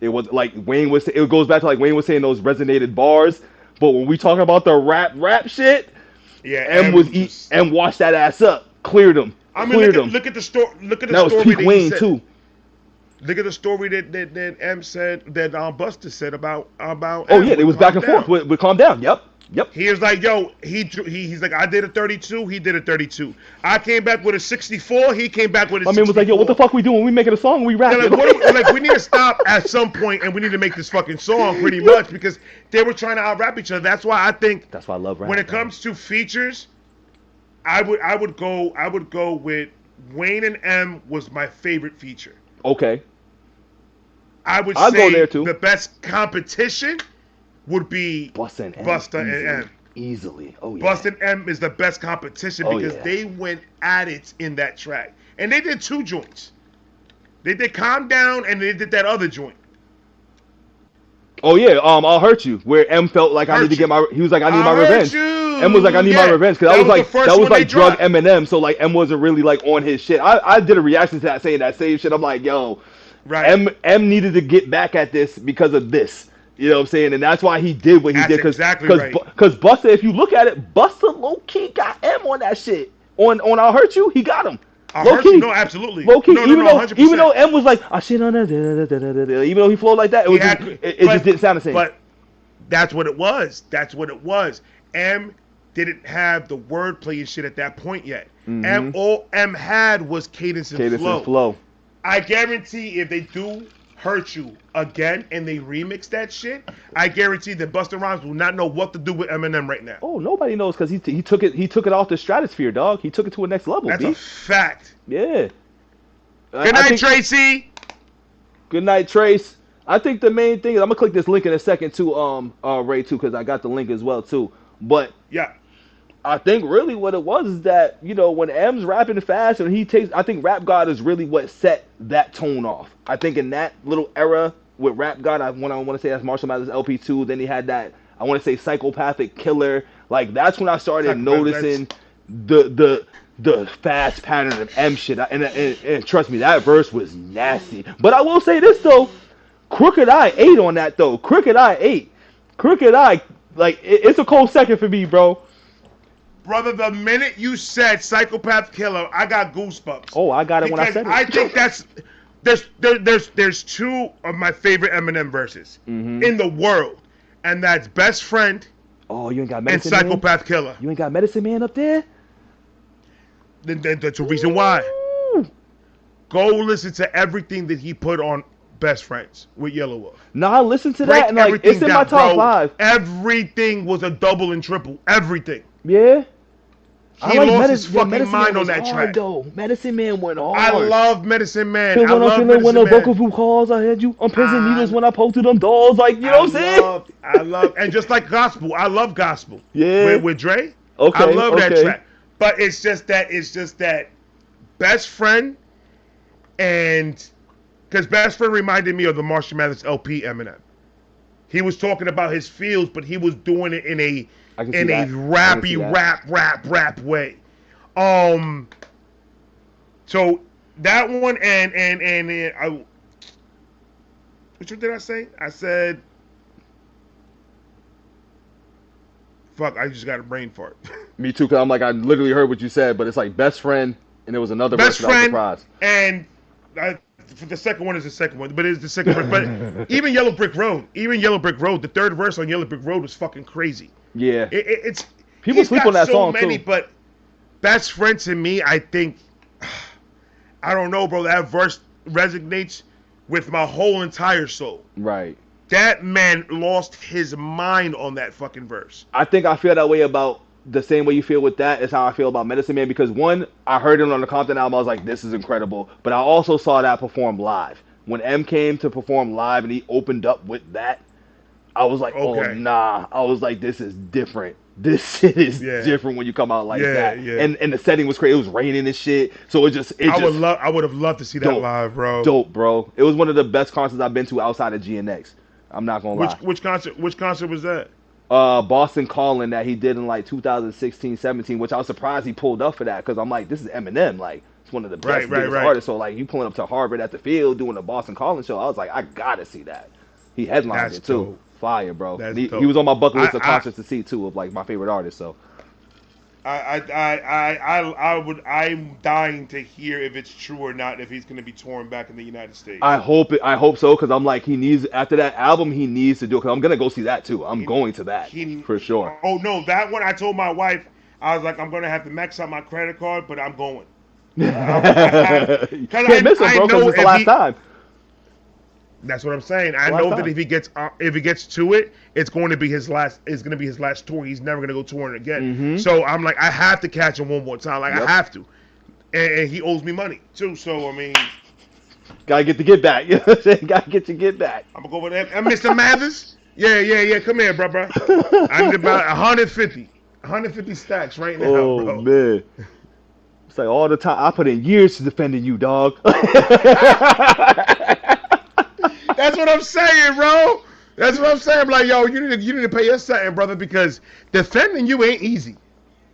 It was like Wayne was. It goes back to like Wayne was saying those resonated bars. But when we talk about the rap shit, Yeah, M M just. M washed that ass up, cleared him, I mean, cleared him. look at the story. Look at And the that was story peak that he Wayne said. too. Look at the story that M said that Buster said about Oh M yeah, it with was back Calm and Down. forth with Calm Down. Yep. He was like, yo, he's like, I did a 32, he did a 32. I came back with a 64, he came back with a My 64. man was like, yo, what the fuck we doing? We making a song, we They're rapping. like, like, we need to stop at some point and we need to make this fucking song pretty much because they were trying to out-rap each other. That's why I think That's why I love rap. when it comes to features, I would go with Wayne and M was my favorite feature. Okay. I would I'll go say there, too. the best competition would be Busta and Busta easily, and M. Easily. Oh yeah. Busta and M is the best competition Oh, because yeah. they went at it in that track. And they did two joints. They did Calm Down and they did that other joint. Oh yeah, I'll hurt you. Where M felt like I Hurt need to You. get my. He was like, I need I'll my hurt revenge. you. M was like, I need my Yeah. revenge because That that was was the first that was one they like drug dropped. Eminem. So like M wasn't really like on his shit. I did a reaction to that saying that same shit. I'm like, yo, Right. M needed to get back at this because of this. You know what I'm saying? And that's why he did what he That's did. exactly right. Because Busta, if you look at it, Busta low key got M on that shit. On I'll hurt you, he got him. I'll Low hurt key. you. No, absolutely. Low key, No, even though 100%. even though M was like, I shit on that, even though he flowed like that, it just didn't sound the same. But that's what it was. That's what it was. M didn't have the wordplay and shit at that point yet. Mhm. All M had was cadence and Cadence flow. and flow. I guarantee if they do Hurt You again and they remix that shit, I guarantee that Busta Rhymes will not know what to do with Eminem right now. Oh, nobody knows because he took it off the stratosphere, dog. He took it to a next level. That's B. a fact. Yeah. Good night, Tracy. Good night, Trace. I think the main thing is I'm gonna click this link in a second too, Ray too, because I got the link as well too. But Yeah. I think really what it was is that, you know, when M's rapping fast and I think Rap God is really what set that tone off. I think in that little era with Rap God, I want to say that's Marshall Mathers LP2. Then he had that, I want to say Psychopathic Killer. Like that's when I started noticing the the fast pattern of M shit. And trust me, that verse was nasty. But I will say this though, Crooked Eye ate on that though. Crooked Eye ate. Crooked Eye, like it's a cold second for me, bro. Brother, the minute you said Psychopath Killer, I got goosebumps. Oh, I got it when I said it. I think that's there's two of my favorite Eminem verses in the world, and that's Best Friend. Oh, you ain't got and Medicine Psychopath Man? Killer. You ain't got Medicine Man up there? Then that's the reason why. Go listen to everything that he put on Best Friends with Yellow Wolf. No, I listened to that and like it's in my top 5. Everything was a double and triple. Everything. Yeah. He lost his fucking mind on that track. Though. Medicine Man went hard. I love Medicine Man. I when love I'm Medicine when the Man. vocal group calls, I had you on pins and needles when I posted them dolls. Like, you know what I'm saying? I love, and just like gospel, I love gospel. Yeah. With Dre. Okay. I love that track. But it's just that Best Friend, and because Best Friend reminded me of the Marshall Mathers LP Eminem. He was talking about his feels, but he was doing it in a rappy rap way. So that one and which one did I say? I said, fuck, I just got a brain fart. Me too, because I'm like, I literally heard what you said, but it's like Best Friend, and there was another Best version Friend, I was surprised. and for the second one is the second one, but it's the second verse. But even Yellow Brick Road, the third verse on Yellow Brick Road was fucking crazy. Yeah. It's people sleep on that song many, too. But Best Friend to me, I think, I don't know, bro. That verse resonates with my whole entire soul. Right. That man lost his mind on that fucking verse. I think I feel that way about the same way you feel with that is how I feel about Medicine Man, because one, I heard it on the Compton album, I was like, this is incredible. But I also saw that perform live. When M came to perform live and he opened up with that, I was like, oh nah. I was like, this is different. This shit is different when you come out like that. Yeah. And the setting was crazy. It was raining and shit. So I would have loved to see that live, bro. Dope, bro. It was one of the best concerts I've been to outside of GNX. I'm not gonna lie. Which concert was that? Boston Calling that he did in like 2016, 17, which I was surprised he pulled up for that, because I'm like, this is Eminem, like it's one of the best biggest artists. So like you pulling up to Harvard at the Field doing a Boston Calling show, I was like, I gotta see that. He headlined it too. Dope. Fire, bro. He was on my bucket list of concerts to see too, of like my favorite artists. So I'm dying to hear if it's true or not, if he's going to be touring back in the United States. I hope so, because I'm like, he needs, after that album, he needs to do it, because I'm going to go see that too. I'm going to that for sure. Oh no, that one, I told my wife, I was like, I'm going to have to max out my credit card, but I'm going. Can't miss him, bro, because it's the last time. That's what I'm saying. I know that if he gets to it, it's going to be his last. It's going to be his last tour. He's never going to go touring again. Mm-hmm. So I'm like, I have to catch him one more time. Like I have to, and he owes me money too. So I mean, gotta get the get back. You know what I'm saying? Gotta get your get back. I'm gonna go with him. And Mr. Mathers. Yeah. Come here, bro. I need about 150 stacks right now, bro. Oh man. It's like all the time. I put in years to defending you, dog. That's what I'm saying, bro. That's what I'm saying. I'm like, yo, you need to pay your something, brother, because defending you ain't easy.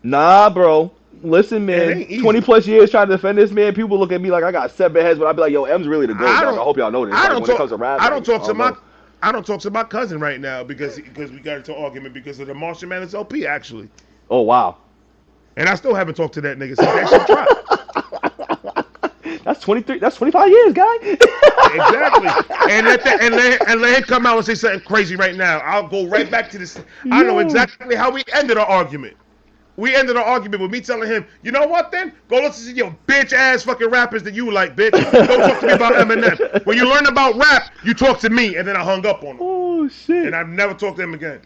Nah, bro. Listen, man. 20 plus years trying to defend this man. People look at me like I got 7 heads, but I'd be like, yo, M's really the GOAT, dog. I hope y'all know this. I don't talk to my cousin right now because we got into an argument because of the Marshall Mathers LP, actually. Oh wow. And I still haven't talked to that nigga since that shit dropped. That's 23. That's 25 years, guy. Exactly. And let him come out and say something crazy right now. I'll go right back to this. I know exactly how we ended our argument. We ended our argument with me telling him, you know what then? Go listen to your bitch ass fucking rappers that you like, bitch. Don't talk to me about Eminem. When you learn about rap, you talk to me. And then I hung up on him. Oh, shit. And I've never talked to him again.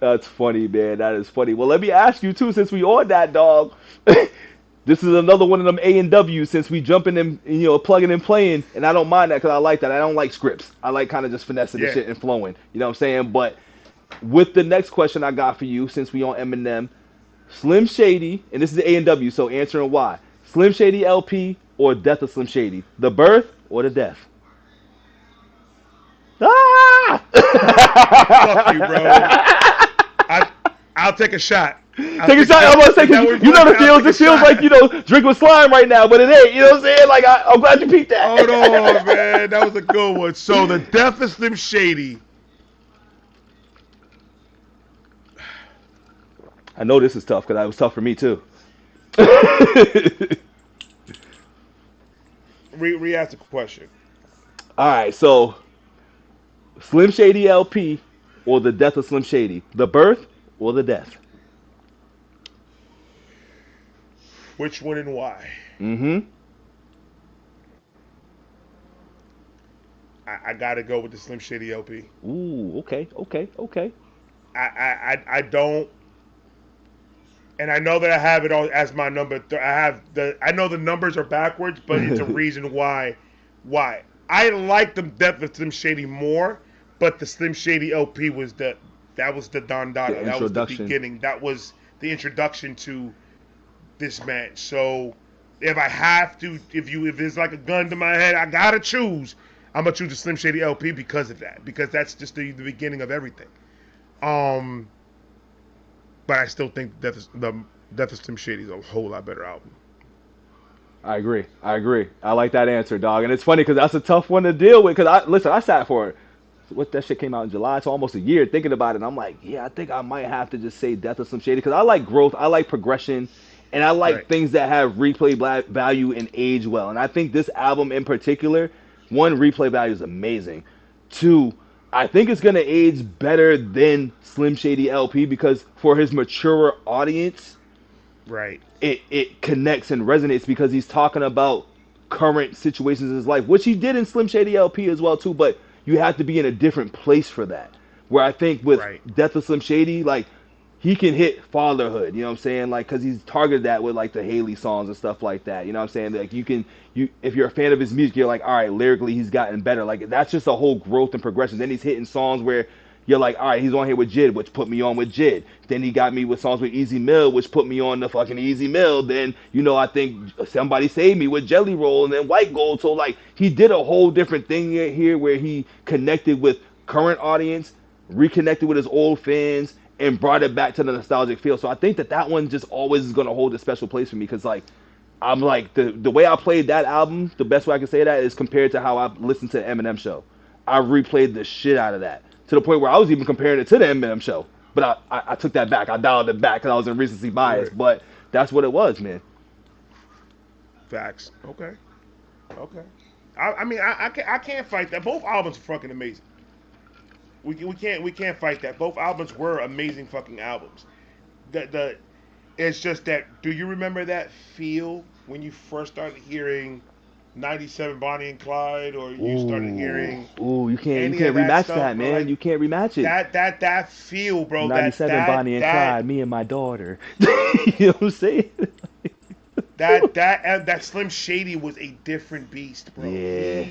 That's funny, man. That is funny. Well, let me ask you, too, since we on that, dog. This is another one of them A&Ws, since we jumping and, plugging and playing. And I don't mind that because I like that. I don't like scripts. I like kind of just finessing the shit and flowing. You know what I'm saying? But with the next question I got for you, since we on Eminem, Slim Shady, and this is the A&W, so answering why. Slim Shady LP or Death of Slim Shady? The birth or the death? Ah! Fuck you, bro. I'll take a shot. Take a shot. I'm gonna say, Is that cause what you know the I'll feels. take a It feels shot. like, you know, drink with slime right now, but it ain't. You know what I'm saying? Like, I'm glad you peeped that. Hold on, man. That was a good one. So the death of Slim Shady. I know this is tough because it was tough for me too. Re-ask the question. All right, so Slim Shady LP or the death of Slim Shady, the birth or the death. Which one and why? Mm-hmm. I gotta go with the Slim Shady LP. Ooh, okay. I don't, and I know that I have it on as my number. I know the numbers are backwards, but it's a reason why. Why I like the death of Slim Shady more, but the Slim Shady LP was that was the Don Dada. That was the beginning. That was the introduction to this man. So if I have to, if there's like a gun to my head, I gotta choose. I'm gonna choose the Slim Shady LP because of that. Because that's just the beginning of everything. But I still think the Death of Slim Shady is a whole lot better album. I agree. I like that answer, dog. And it's funny because that's a tough one to deal with. Because I sat for it. What that shit came out in July, so almost a year thinking about it. And I'm like, yeah, I think I might have to just say Death of Slim Shady because I like growth, I like progression, and I like Right. things that have replay value and age well. And I think this album in particular, one, replay value is amazing. Two, I think it's gonna age better than Slim Shady LP because for his maturer audience, Right. it connects and resonates because he's talking about current situations in his life, which he did in Slim Shady LP as well too. But you have to be in a different place for that. Where I think with Right. Death of Slim Shady, like he can hit fatherhood. You know what I'm saying? Like because he's targeted that with like the Haley songs and stuff like that. You know what I'm saying? Like you if you're a fan of his music, you're like, all right, lyrically he's gotten better. Like that's just a whole growth and progression. Then he's hitting songs where you're like, all right, he's on here with Jid, which put me on with Jid. Then he got me with songs with Easy Mill, which put me on the fucking Easy Mill. Then, you know, I think Somebody Saved Me with Jelly Roll and then White Gold. So, like, he did a whole different thing here where he connected with current audience, reconnected with his old fans, and brought it back to the nostalgic feel. So I think that one just always is going to hold a special place for me because, like, I'm like, the way I played that album, the best way I can say that is compared to how I listened to the Eminem show. I replayed the shit out of that to the point where I was even comparing it to the Eminem show. But I took that back. I dialed it back because I was in recency bias. Right. But that's what it was, man. Facts. Okay. Okay. I mean I can't fight that. Both albums are fucking amazing. We can't fight that. Both albums were amazing fucking albums. The it's just that. Do you remember that feel when you first started hearing 97 Bonnie and Clyde, or you started hearing You can't any of that rematch stuff, that, bro? man. Like You can't rematch it. that feel, bro. 97 Bonnie and That Clyde, me and my daughter. You know what I'm saying? that Slim Shady was a different beast, bro. Yeah.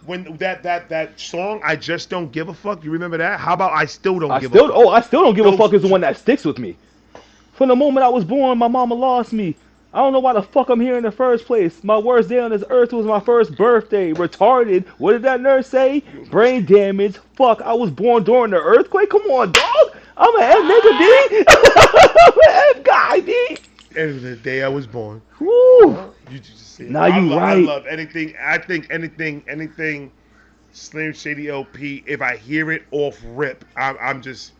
When that song, I Just Don't Give a Fuck. You remember that? How about I Still Don't I Give a still Fuck? I still don't give a Those fuck is the one that sticks with me. From the moment I was born, my mama lost me. I don't know why the fuck I'm here in the first place. My worst day on this earth was my first birthday. Retarded. What did that nurse say? Brain damage. Fuck, I was born during the earthquake? Come on, dog. I'm an F nigga, D. I'm an F guy, D. End of the day I was born. Woo. You just see it. Now you I right. love anything. I think anything Slim Shady LP. If I hear it off rip, I'm just.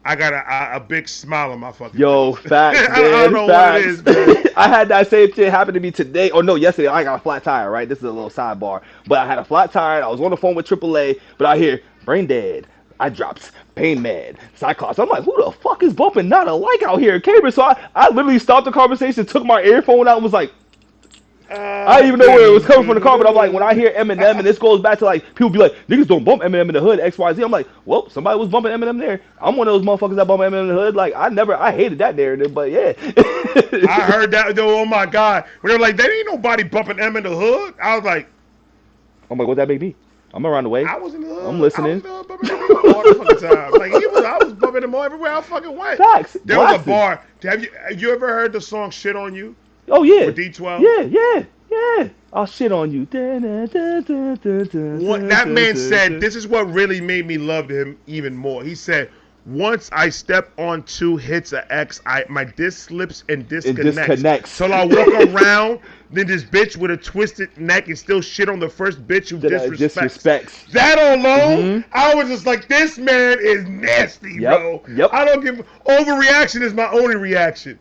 I got a big smile on my fucking Yo, face. facts, man. I don't know Facts. what it is, man. I had that same shit happen to me today. Or no, yesterday. I got a flat tire, right? This is a little sidebar. But I had a flat tire. I was on the phone with AAA. But I hear, brain dead. I drops, pain mad, Cyclops. I'm like, who the fuck is bumping not alike out here in Cambridge? So I literally stopped the conversation, took my earphone out, and was like, I didn't even know where it was coming from the car, but I'm like, when I hear Eminem, and this goes back to like, people be like, niggas don't bump Eminem in the hood, XYZ. I'm like, well, somebody was bumping Eminem there. I'm one of those motherfuckers that bump Eminem in the hood. Like, I hated that narrative, but yeah. I heard that though. Oh my god, when they were like, there ain't nobody bumping M in the hood. I was like, I'm like, what that make me? I'm around the way. I was in the hood. I'm listening. I was in the hood bumping him all the fucking time. Like I was bumping him all everywhere I fucking went. Facts. There was a Blasted. bar. Have you ever heard the song "Shit on You" Oh yeah. with D12? Yeah. I'll shit on you. What that man said, this is what really made me love him even more. He said, Once I step on 2 hits of X, my disc slips and It disconnects. disconnects. So I walk around, then this bitch with a twisted neck and still shit on the first bitch who disrespects. That alone, I was just like, this man is nasty, bro. Yep. I don't give overreaction is my only reaction.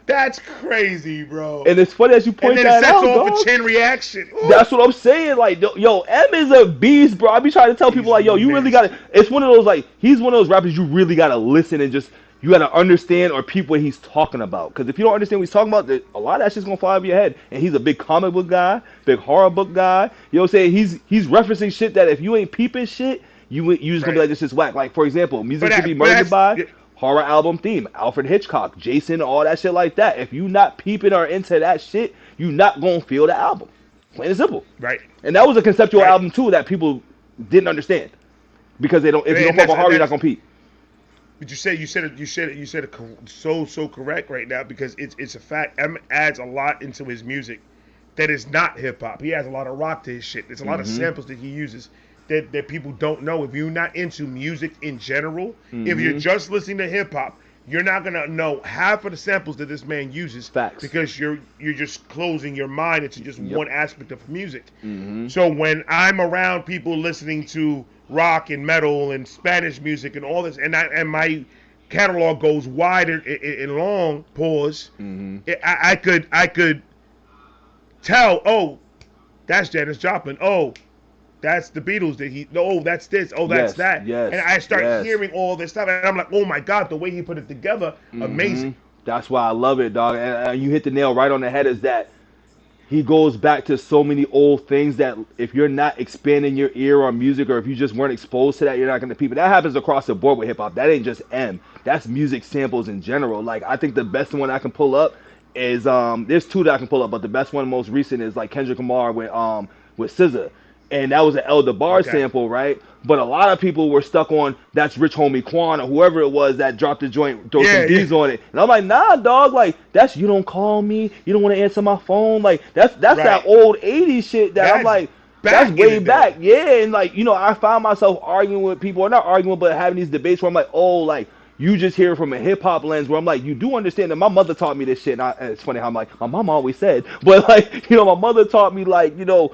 That's crazy, bro. And it's funny as you point that out, and then it sets off dog. a chain reaction. Ooh. That's what I'm saying. Like, yo, M is a beast, bro. I be trying to tell people, like, yo, you really gotta. It's one of those, like, he's one of those rappers you really gotta listen and just, you gotta understand or peep what he's talking about. Because if you don't understand what he's talking about, a lot of that shit's gonna fly over your head. And he's a big comic book guy, big horror book guy. You know what I'm saying? He's referencing shit that if you ain't peeping shit, you just gonna be like, this is whack. Like, for example, music to be murdered by. Horror album theme, Alfred Hitchcock, Jason, all that shit like that. If you not peeping or into that shit, you not gonna feel the album. Plain and simple. Right. And that was a conceptual album too that people didn't understand because they don't. If you don't fuck with horror, you're not gonna peep. But you said it so correct right now because it's a fact. M adds a lot into his music that is not hip hop. He has a lot of rock to his shit. There's a lot of samples that he uses. That people don't know. If you're not into music in general, if you're just listening to hip hop, you're not gonna know half of the samples that this man uses. Facts. Because you're just closing your mind into just one aspect of music. So when I'm around people listening to rock and metal and Spanish music and all this, and my catalog goes wide and long. Pause. I could tell. Oh, that's Janis Joplin. Oh. That's the Beatles that's this, that's that. Yes, and I start hearing all this stuff, and I'm like, oh my God, the way he put it together, amazing. That's why I love it, dog. And you hit the nail right on the head is that he goes back to so many old things that if you're not expanding your ear on music or if you just weren't exposed to that, you're not going to peep it. That happens across the board with hip-hop. That ain't just M. That's music samples in general. Like, I think the best one I can pull up is, there's 2 that I can pull up, but the best one, most recent, is like Kendrick Lamar with SZA. And that was an El DeBar sample, right? But a lot of people were stuck on that's Rich Homie Quan or whoever it was that dropped the joint, throw some D's on it. And I'm like, nah, dog, like that's You Don't Call Me, You Don't Want to Answer My Phone. Like that's that old 80s shit that I'm like, that's way back. Yeah, and like, you know, I found myself arguing with people, or not arguing, but having these debates where I'm like, oh, like, you just hear it from a hip hop lens where I'm like, you do understand that my mother taught me this shit. And it's funny how I'm like, my mom always said, but like, you know, my mother taught me like, you know,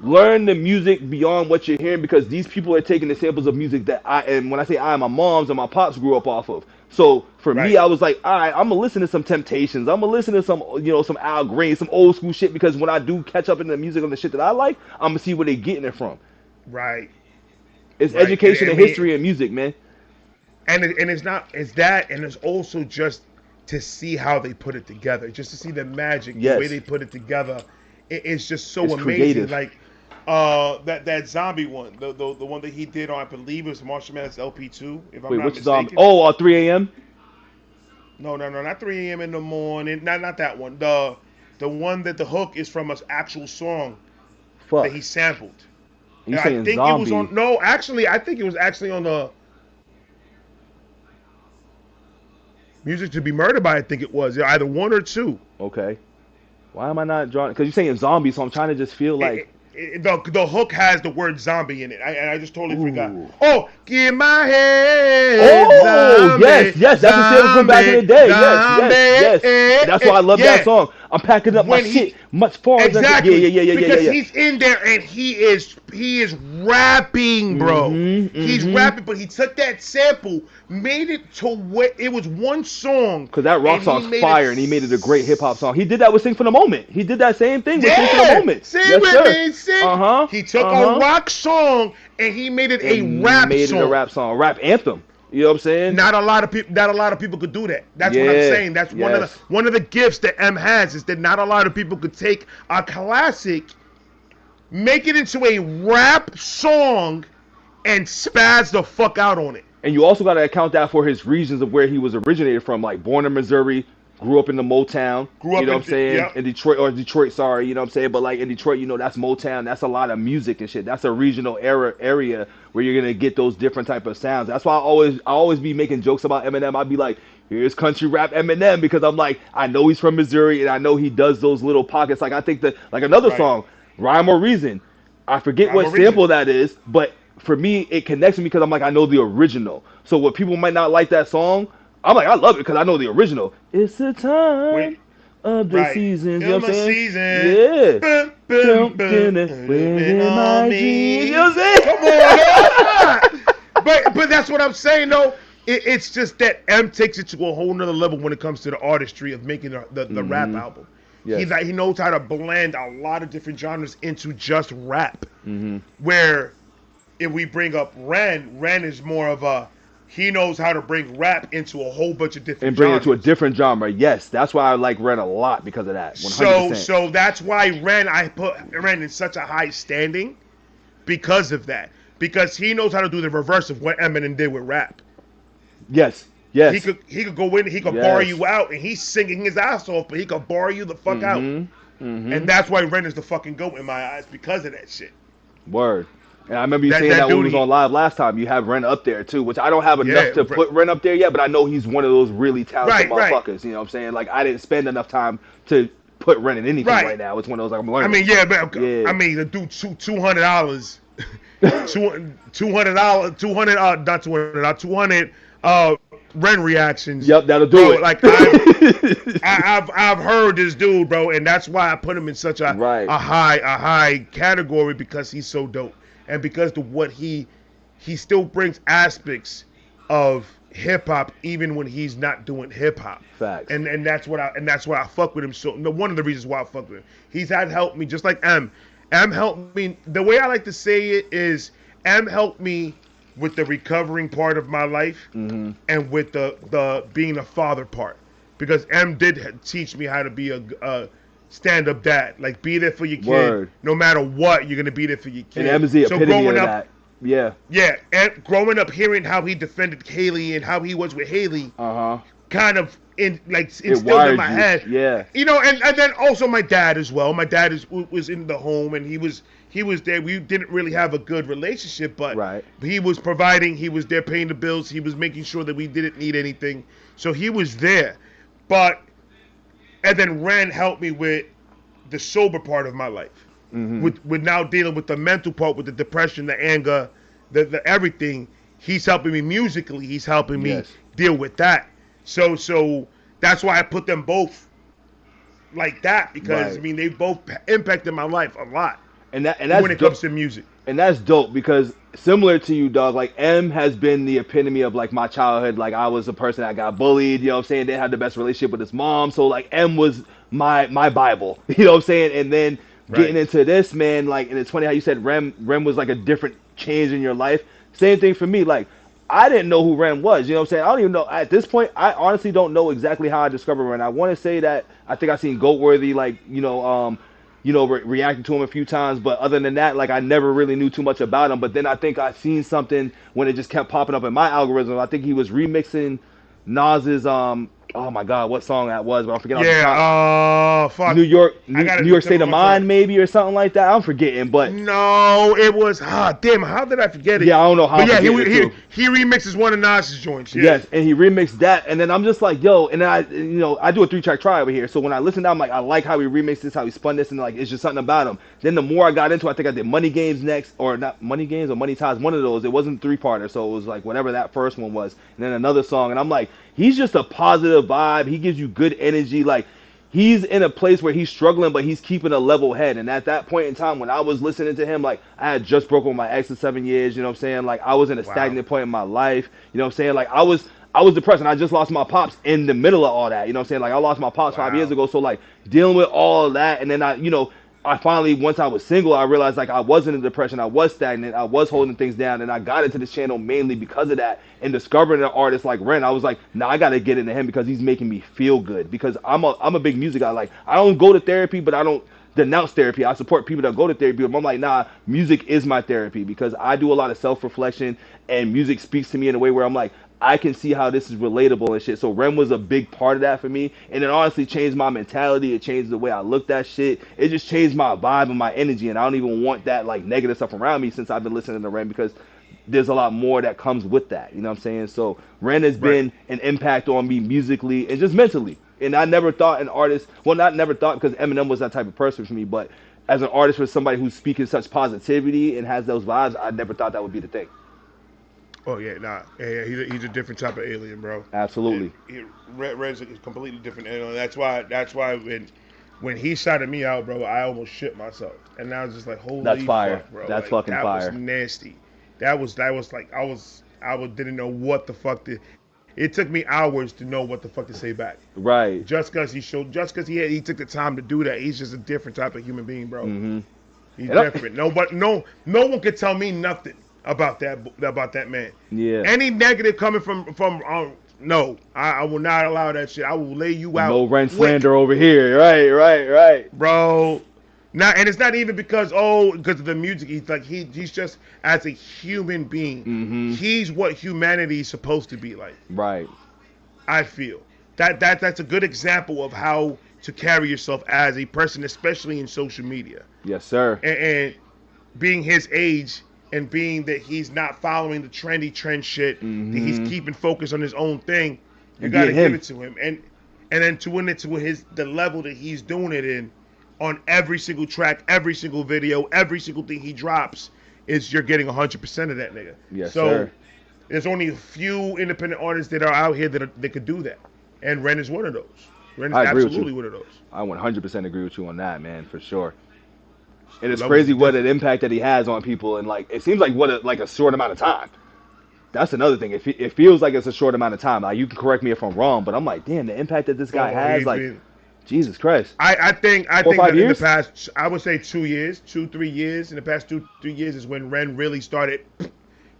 learn the music beyond what you're hearing because these people are taking the samples of music that and when I say my moms and my pops grew up off of. So for me, I was like, all right, I'm gonna listen to some Temptations. I'm gonna listen to some, you know, some Al Green, some old school shit because when I do catch up in the music and the shit that I like, I'm gonna see where they're getting it from. Right. It's education and history and music, man. And it's that, and it's also just to see how they put it together, just to see the magic, the way they put it together. It's just so amazing. Creative. Like that zombie one, the one that he did on, I believe it was Marshall Mathers LP2, if I'm not which mistaken. zombie? Oh, 3 a.m. No, not 3 a.m. in the morning. Not that one. The one that the hook is from an actual song that he sampled. You saying Zombie? It was on. No, actually, I think it was actually on the Music to Be Murdered By. I think it was either 1 or 2. Okay. Why am I not drawing? Because you're saying zombie, so I'm trying to just feel like the hook has the word zombie in it. I just totally forgot. Oh, get my head. Oh, zombie, yes, that's the sample from back in the day. Yes. That's why I love that song. I'm packing up my shit much farther. Exactly. Yeah. Because he's in there and he is rapping, bro. He's rapping, but he took that sample, made it to what it was one song. Because that rock song's fire, and he made it a great hip hop song. He did that with Sing for the Moment. He did that same thing with Sing for the Moment. Sing with me, sing. He took a rock song and he made it a rap song, rap anthem. You know what I'm saying? Not a lot of people could do that. That's what I'm saying. That's one of the gifts that M has, is that not a lot of people could take a classic, make it into a rap song, and spaz the fuck out on it. And you also got to account that for his regions of where he was originated from, like born in Missouri, grew up in the Motown, you know what I'm saying? In Detroit, sorry, you know what I'm saying? But like in Detroit, you know, that's Motown, that's a lot of music and shit. That's a regional area where you're gonna get those different type of sounds. That's why I always be making jokes about Eminem. I'd be like, here's country rap Eminem, because I'm like, I know he's from Missouri and I know he does those little pockets. Like I think that, like another song, Rhyme or Reason, I forget what sample that is, but for me, it connects me because I'm like, I know the original. So what people might not like that song, I'm like, I love it because I know the original. It's the time Wait, of the right. seasons. You know In what my I'm saying? season. Yeah. Boom, boom, boom. Something Living within on my dreams. You know me. what I'm Come saying? on, dog. But that's what I'm saying though. It's just that M takes it to a whole nother level when it comes to the artistry of making the rap album. Yes. He knows how to blend a lot of different genres into just rap. Mm-hmm. Where if we bring up Ren is more of a he knows how to bring rap into a whole bunch of different And bring it to a genres. different genre. Yes, that's why I like Ren a lot because of that. So 100%. so that's why I put Ren in such a high standing because of that. Because he knows how to do the reverse of what Eminem did with rap. Yes. He Yes. could go in, he could bar Yes. you out, and he's singing his ass off, but he could bar you the fuck out. Mm-hmm. And that's why Ren is the fucking GOAT in my eyes because of that shit. Word. And I remember you saying that that when we dude, was on live last time. You have Ren up there too, which I don't have enough yeah, to put Ren up there yet, but I know he's one of those really talented right. motherfuckers. You know what I'm saying? Like I didn't spend enough time to put Ren in anything right now. It's one of those like I'm learning. I mean, yeah, but I mean, the dude $200, $200, 200 not 200, 200 Ren reactions. Yep, that'll do bro, it. Like I've heard this dude, bro, and that's why I put him in such a high category because he's so dope, and because the what he still brings aspects of hip hop even when he's not doing hip hop. Facts. And that's what I fuck with him. So one of the reasons why I fuck with him, he's had helped me just like M. M helped me. The way I like to say it is M helped me with the recovering part of my life and with the being a father part, because M did teach me how to be a stand-up dad. Like, be there for your kid. Word. No matter what, you're gonna be there for your kid. And M is the epitome of that. Yeah. Yeah, and growing up hearing how he defended Haley and how he was with Haley, kind of instilled in my head. Yeah. You know, and then also my dad as well. My dad was in the home, and he was there. We didn't really have a good relationship, but he was providing. He was there paying the bills. He was making sure that we didn't need anything. So he was there. And then Ren helped me with the sober part of my life. With now dealing with the mental part, with the depression, the anger, the everything. He's helping me musically. He's helping me deal with that. So that's why I put them both like that, because I mean they both impacted my life a lot. And that's when it comes to music. And that's dope because similar to you, dog, like M has been the epitome of like my childhood. Like I was a person that got bullied, you know what I'm saying? Didn't have the best relationship with his mom. So like M was my Bible. You know what I'm saying? And then getting into this, man, like, and it's funny how you said Rem was like a different change in your life. Same thing for me. Like I didn't know who Ren was, you know what I'm saying? I don't even know at this point. I honestly don't know exactly how I discovered Ren. I want to say that I think I seen Goatworthy, like reacting to him a few times, but other than that, like I never really knew too much about him. But then I think I seen something when it just kept popping up in my algorithm. I think he was remixing Nas's oh my god, what song that was, but I'm forgetting. Fuck. New York State of Mind, maybe, or something like that. I'm forgetting, but no, it was damn. How did I forget it? Yeah, I don't know how. But yeah, he remixes one of Nas's joints. Yeah. Yes, and he remixed that, and then I'm just like, yo, and then I do a 3-track try over here. So when I listen to him, I'm like, I like how he remixed this, how he spun this, and like it's just something about him. Then the more I got into it, I think I did Money Games next, or not Money Games or Money Ties, one of those. It wasn't 3-parter, so it was like whatever that first one was, and then another song, and I'm like, he's just a positive vibe. He gives you good energy. Like he's in a place where he's struggling, but he's keeping a level head. And at that point in time, when I was listening to him, like I had just broken with my ex of 7 years. You know what I'm saying? Like I was in a stagnant point in my life. You know what I'm saying? Like I was depressed, and I just lost my pops in the middle of all that. You know what I'm saying? Like I lost my pops 5 years ago. So like dealing with all of that, and then I finally, once I was single, I realized like I was in a depression, I was stagnant, I was holding things down, and I got into this channel mainly because of that. And discovering an artist like Ren, I was like, nah, I gotta get into him because he's making me feel good. Because I'm a big music guy. Like I don't go to therapy, but I don't denounce therapy. I support people that go to therapy, but I'm like, nah, music is my therapy because I do a lot of self-reflection, and music speaks to me in a way where I'm like, I can see how this is relatable and shit. So Rem was a big part of that for me. And it honestly changed my mentality. It changed the way I looked at shit. It just changed my vibe and my energy. And I don't even want that like negative stuff around me since I've been listening to Rem, because there's a lot more that comes with that. You know what I'm saying? So Ren has been an impact on me musically and just mentally. And I never thought an artist, well, not never thought, because Eminem was that type of person for me, but as an artist for somebody who's speaking such positivity and has those vibes, I never thought that would be the thing. Oh yeah, nah, yeah, he's a different type of alien, bro. Absolutely. Red's a completely different alien. That's why when he shouted me out, bro, I almost shit myself, and I was just like, That's holy fire. fuck, bro, That's like fucking that was fire. nasty. That was like I didn't know what the fuck to. It took me hours to know what the fuck to say back. Right. Just because he took the time to do that, he's just a different type of human being, bro. Mm-hmm. He's And different. No one could tell me nothing about that man. yeah. Any negative coming from no, I will not allow that shit. I will lay you out No Ren quick, slander over here. Right. bro. Now, and it's not even because because of the music. He's just as a human being. Mm-hmm. He's what humanity is supposed to be like. Right. I feel that's a good example of how to carry yourself as a person, especially in social media. Yes, sir. And being his age and being that he's not following the trend shit, that he's keeping focus on his own thing, you And got to being him. give it to him. And then to win it to the level that he's doing it in, on every single track, every single video, every single thing he drops, is you're getting 100% of that nigga. Yes, so sir. there's only a few independent artists that are out here that could do that, and Ren is one of those. Ren is I agree with absolutely you. one of those. I 100% agree with you on that, man, for sure. And it's Levels crazy is what an different. impact that he has on people, and like it seems like like a short amount of time. That's another thing. It feels like it's a short amount of time. Like you can correct me if I'm wrong, but I'm like, damn, the impact that this guy Oh, has, he's like, been. Jesus Christ. I think 4 or 5 that in the years? past, I would say 3 years. In the past 2 3 years is when Ren really started.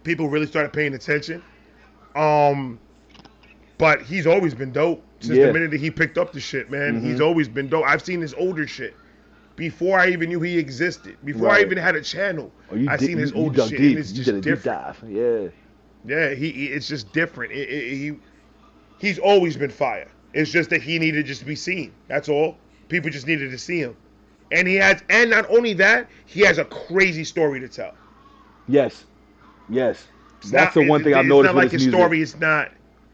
People really started paying attention. But he's always been dope since Yeah. the minute that he picked up the shit, man. Mm-hmm. He's always been dope. I've seen his older shit before I even knew he existed. Before I Right. even had a channel, Oh, you I did, seen his you older dug shit, deep. and it's You just did a deep different. dive. Yeah. Yeah, it's just different. He's always been fire. It's just that he needed just to be seen. That's all. People just needed to see him. And not only that, he has a crazy story to tell. Yes. That's the one thing I've It's noticed not with like his his music. story is not.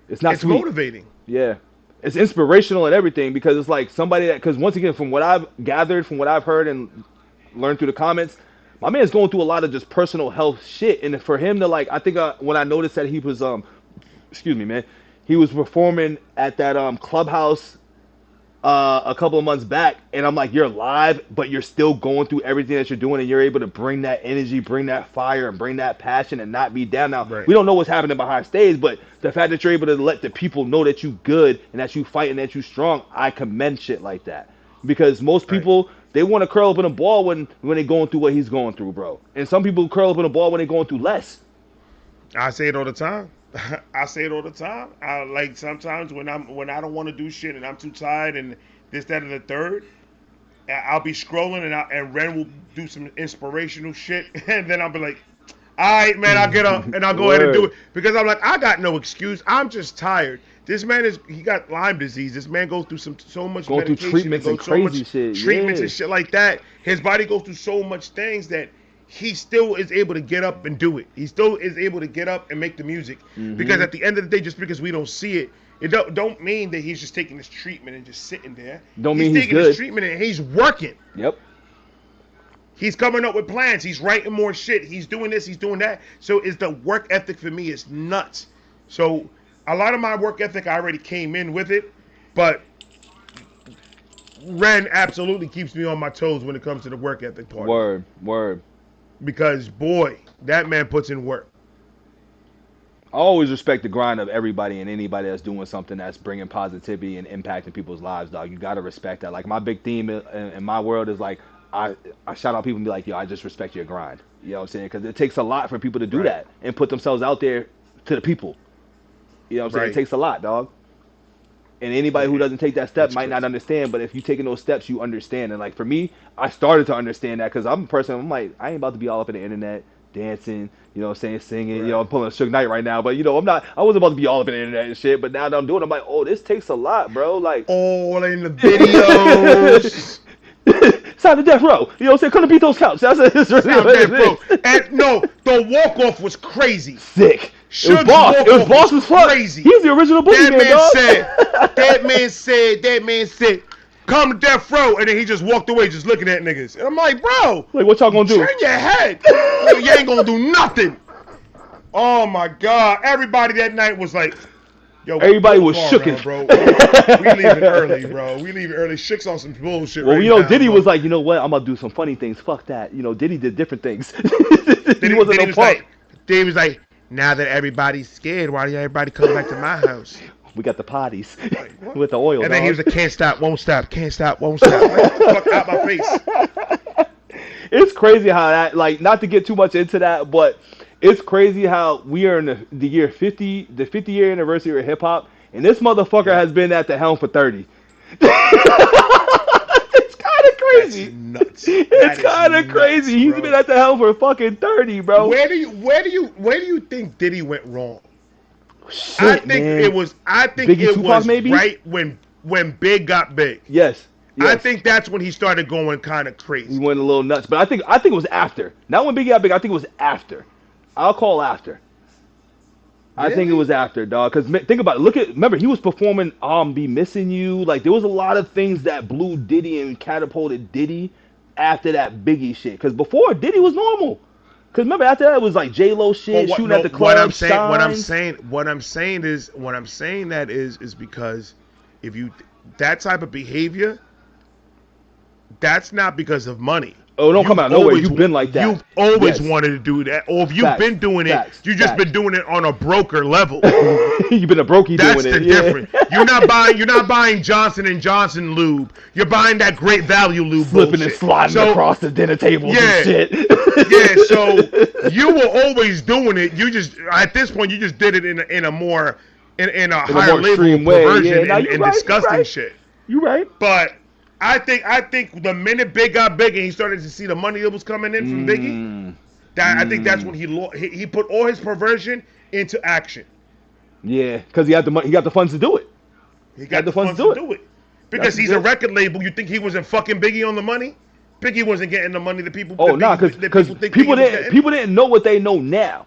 It's not It's sweet. motivating. Yeah. It's inspirational and everything because it's like somebody that, because once again, from what I've gathered, from what I've heard and learned through the comments, my man's going through a lot of just personal health shit. And for him to like, I think when I noticed that he was, excuse me, man, he was performing at that clubhouse a couple of months back, and I'm like, you're live, but you're still going through everything that you're doing, and you're able to bring that energy, bring that fire, and bring that passion, and not be down. Now, Right. we don't know what's happening behind stage, but the fact that you're able to let the people know that you good and that you fight and that you strong, I commend shit like that. Because most Right. people, they want to curl up in a ball when they're going through what he's going through, bro. And some people curl up in a ball when they're going through less. I say it all the time. I say it all the time. I like sometimes when I don't want to do shit and I'm too tired and this, that, and the third. I'll be scrolling and Ren will do some inspirational shit, and then I'll be like, all right, man, I'll get up and I'll go ahead and do it, because I'm like, I got no excuse. I'm just tired. This man he got Lyme disease. This man goes through so much Going through medication, treatments and goes so much crazy shit, treatments yeah. and shit like that. His body goes through so much things that he still is able to get up and do it. He still is able to get up and make the music. Because at the end of the day, just because we don't see it, it don't mean that he's just taking this treatment and just sitting there. Don't mean he's taking good. this treatment and he's working. Yep. He's coming up with plans. He's writing more shit. He's doing this. He's doing that. So it's the work ethic for me is nuts. So a lot of my work ethic, I already came in with it, but Ren absolutely keeps me on my toes when it comes to the work ethic part. Word. Because boy, that man puts in work. I always respect the grind of everybody and anybody that's doing something that's bringing positivity and impacting people's lives, dog. You gotta respect that. Like my big theme in my world is like I shout out people and be like, yo, I just respect your grind. You know what I'm saying? Because it takes a lot for people to do Right. that and put themselves out there to the people. You know what I'm saying? Right. It takes a lot, dog. And anybody who doesn't take that step That's might not crazy. understand, but if you taking those steps, you understand. And like for me, I started to understand that because I'm a person. I'm like, I ain't about to be all up in the internet dancing. You know what I'm saying? Singing. Right. You know, I'm pulling a Suge Knight right now, but you know, I wasn't about to be all up in the internet and shit. But now that I'm doing it, I'm like, oh, this takes a lot, bro. Like, All in the videos. sign to death row. You know what I'm saying? Come to BITO'S couch. That's it's really Stop what that, it bro. is. And no, the walk off was crazy. Sick. It was Suge's boss. It was walk-off boss was as fuck. crazy. He's the original boogeyman, dog. That man said, come to death row, and then he just walked away just looking at niggas. And I'm like, bro, Like, what y'all gonna do? turn your head. You ain't gonna do nothing. Oh my God! Everybody that night was like, "Yo, everybody was shooken, bro. We leaving early, bro. We leaving early." Shook's on some bullshit. Well, right you know, now, Diddy bro. was like, you know what? I'm gonna do some funny things. Fuck that. You know, Diddy did different things. He wasn't Diddy no was punk. like, Diddy was like, now that everybody's scared, why don't everybody come back to my house? We got the parties Like, with the oil. And then he dog. was like, can't stop, won't stop, can't stop, won't stop. Like, get the fuck out my face. It's crazy how that, like, not to get too much into that, but it's crazy how we are in the year 50, the 50-year anniversary of hip hop, and this motherfucker has been at the helm for 30. It's kind of crazy. That's nuts. It's kind of crazy. He's bro. been at the helm for fucking 30, bro. Where do you think Diddy went wrong? Shit, I think man. it was Biggie Tupac, was maybe? right when Big got big. Yes. I think that's when he started going kind of He crazy. went a little nuts, but I think it was after. Not when Biggie got big. I think it was after. I'll call after. I think it was after, dog. Because think about it. Remember, he was performing "Be Missing You." Like, there was a lot of things that blew Diddy and catapulted Diddy after that Biggie shit. Because before, Diddy was normal. Because remember, after that, it was like J-Lo shit, shooting at the club. What I'm saying is because if you that type of behavior, that's not because of money. Oh, don't come out of nowhere. You've been like that. You've always wanted to do that. Or if you've been doing it, you've just been doing it on a broker level. You've been a brokey That's doing it. the difference. You're not buying Johnson & Johnson lube. You're buying that Great Value lube Flipping bullshit. and sliding across the dinner tables and shit. Yeah, so you were always doing it. You just, at this point, you just did it in a higher level perversion and disgusting shit. You're right. But I think the minute Big got big and he started to see the money that was coming in from Biggie, I think that's when he put all his perversion into action. Yeah, because he got the funds to do it. He got the funds to do it. Because he's a record label. You think he wasn't fucking Biggie on the money? Biggie wasn't getting the money that people. Oh no, because people didn't know what they know now.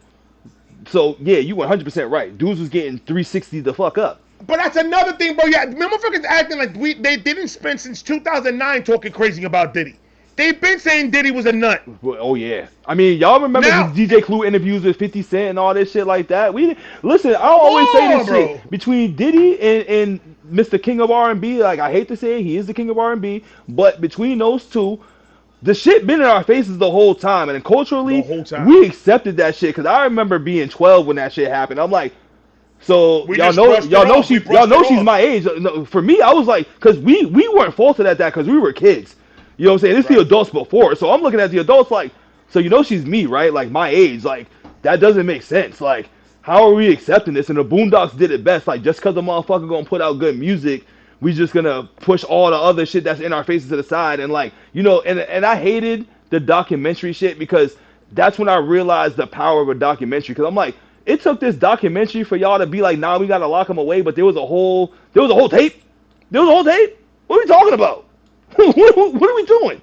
So yeah, you 100% right. Dudes was getting 360 the fuck up. But that's another thing, bro. Yeah, motherfuckers acting like they didn't spend since 2009 talking crazy about Diddy. They've been saying Diddy was a nut. Oh yeah. I mean, y'all remember the DJ Clue interviews with 50 Cent and all this shit like that? Listen. I always say this shit between Diddy and Mr. King of R&B. Like, I hate to say it, he is the king of R&B, but between those two, the shit been in our faces the whole time, and culturally, we accepted that shit. Cause I remember being 12 when that shit happened. I'm like, so y'all know she's my age. For me, I was like, cause we weren't faulted at that, cause we were kids. You know what I'm saying? It's the adults before, so I'm looking at the adults like, so you know she's me, right? Like my age, like that doesn't make sense. Like, how are we accepting this? And the Boondocks did it best. Like, just cause the motherfucker gonna put out good music, we just gonna push all the other shit that's in our faces to the side. And like, you know, and I hated the documentary shit, because that's when I realized the power of a documentary. Cause I'm like, it took this documentary for y'all to be like, nah, we gotta lock him away. But there was a whole tape. There was a whole tape. What are we talking about? what are we doing?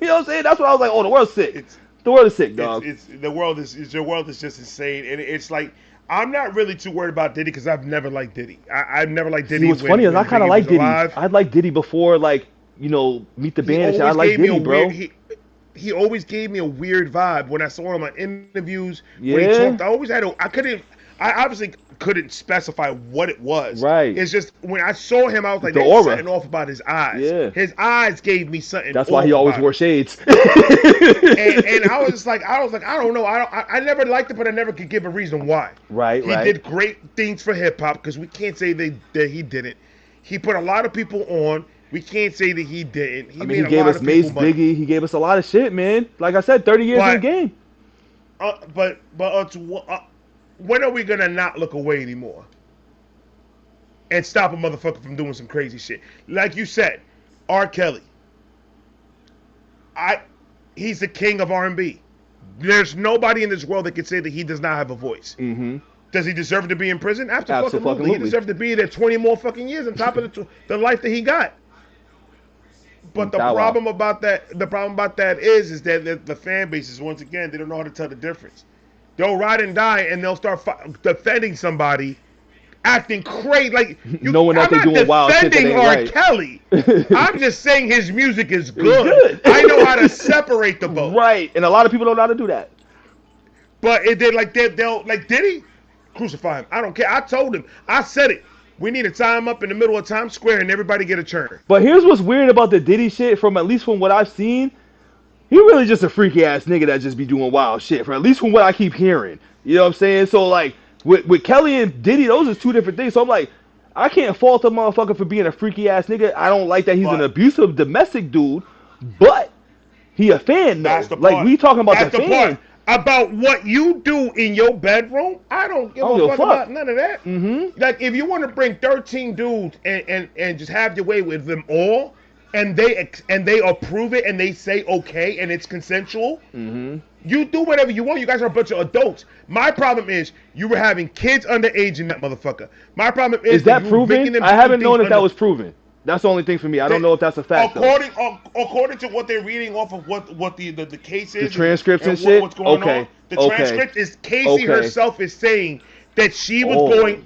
You know what I'm saying? That's what I was like. Oh, the world's sick. The world is sick, dog. The world is just insane, and it's like, I'm not really too worried about Diddy because I've never liked Diddy. I've never liked Diddy. What's funny is I kind of like Diddy. I liked Diddy before, like, you know, Meet the Band. I like Diddy, bro. He always gave me a weird vibe when I saw him on interviews. Yeah. When he talked, I obviously couldn't specify what it was. Right. It's just when I saw him, I was like, there's something off about his eyes. Yeah. His eyes gave me something. That's why he always wore shades. and I was like, I don't know. I never liked it, but I never could give a reason why. Right. He did great things for hip hop, because we can't say that he didn't. He put a lot of people on. We can't say that he didn't. He gave us Mace, Biggie. He gave us a lot of shit, man. Like I said, 30 years in the game. When are we gonna not look away anymore and stop a motherfucker from doing some crazy shit? Like you said, R. Kelly. He's the king of R&B. There's nobody in this world that can say that he does not have a voice. Mm-hmm. Does he deserve to be in prison? Absolutely. He deserves to be there 20 more fucking years on top of the life that he got. But the problem about that is that the fan bases, once again, they don't know how to tell the difference. They'll ride and die, and they'll start defending somebody, acting crazy. Like, knowing that they're doing wild shit that ain't right. Kelly. I'm just saying his music is good. I know how to separate the both. Right, and a lot of people don't know how to do that. But they'll like Diddy, crucify him. I don't care. I told him. I said it. We need to tie him up in the middle of Times Square and everybody get a turn. But here's what's weird about the Diddy shit. From at least from what I've seen, he really just a freaky ass nigga that just be doing wild shit. For at least from what I keep hearing, you know what I'm saying? So like with Kelly and Diddy, those are two different things. So I'm like, I can't fault a motherfucker for being a freaky ass nigga. I don't like that he's an abusive domestic dude, but he a fan though. Like we talking about the fan. Part. About what you do in your bedroom, I don't give a fuck about none of that. Mm-hmm. Like if you want to bring 13 dudes and just have your way with them all, and they approve it and they say okay and it's consensual, you do whatever you want. You guys are a bunch of adults. My problem is you were having kids underage in that motherfucker. My problem is that proven? I haven't known if that was proven. That's the only thing for me. I don't know if that's a fact. According to what they're reading off of what the case is, the transcripts and shit. What's going on? The transcript is Casey herself is saying that she was going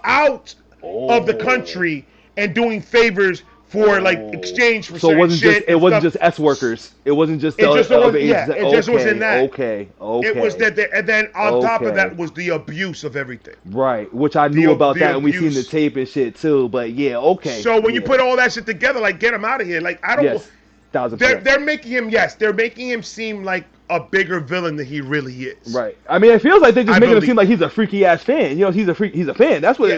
out of the country and doing favors for like exchange for certain shit. It wasn't just S workers. It wasn't just. It just wasn't that. Okay. It was that, and then on top of that was the abuse of everything. Right, which I knew about that, and we seen the tape and shit too. But yeah, okay. So when you put all that shit together, like get him out of here. Like I don't. Yes, 1000%. They're making him. Yes, they're making him seem like a bigger villain than he really is. Right. I mean, it feels like they're just making him seem like he's a freaky ass fan. You know, he's a freak. He's a fan. That's what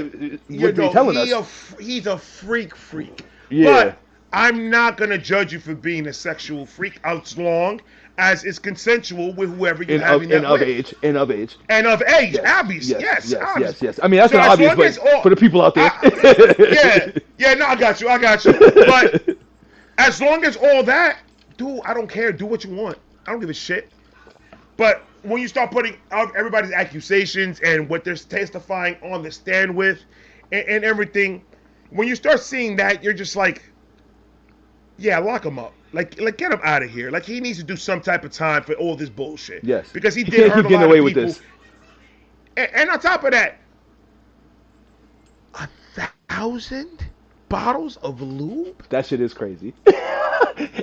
they're telling us. He's a freak. Yeah. But I'm not gonna judge you for being a sexual freak as long as it's consensual with whoever you're having that with. And of age. Yes. Obvious. Yes. I mean, that's not obvious, but for the people out there. No, I got you. But as long as all that, dude, I don't care. Do what you want. I don't give a shit. But when you start putting out everybody's accusations and what they're testifying on the stand with and everything, when you start seeing that, you're just like, yeah, lock him up. Like get him out of here. Like he needs to do some type of time for all this bullshit. Yes. Because he did hurt a lot of people. With this. And on top of that, 1,000 bottles of lube? That shit is crazy.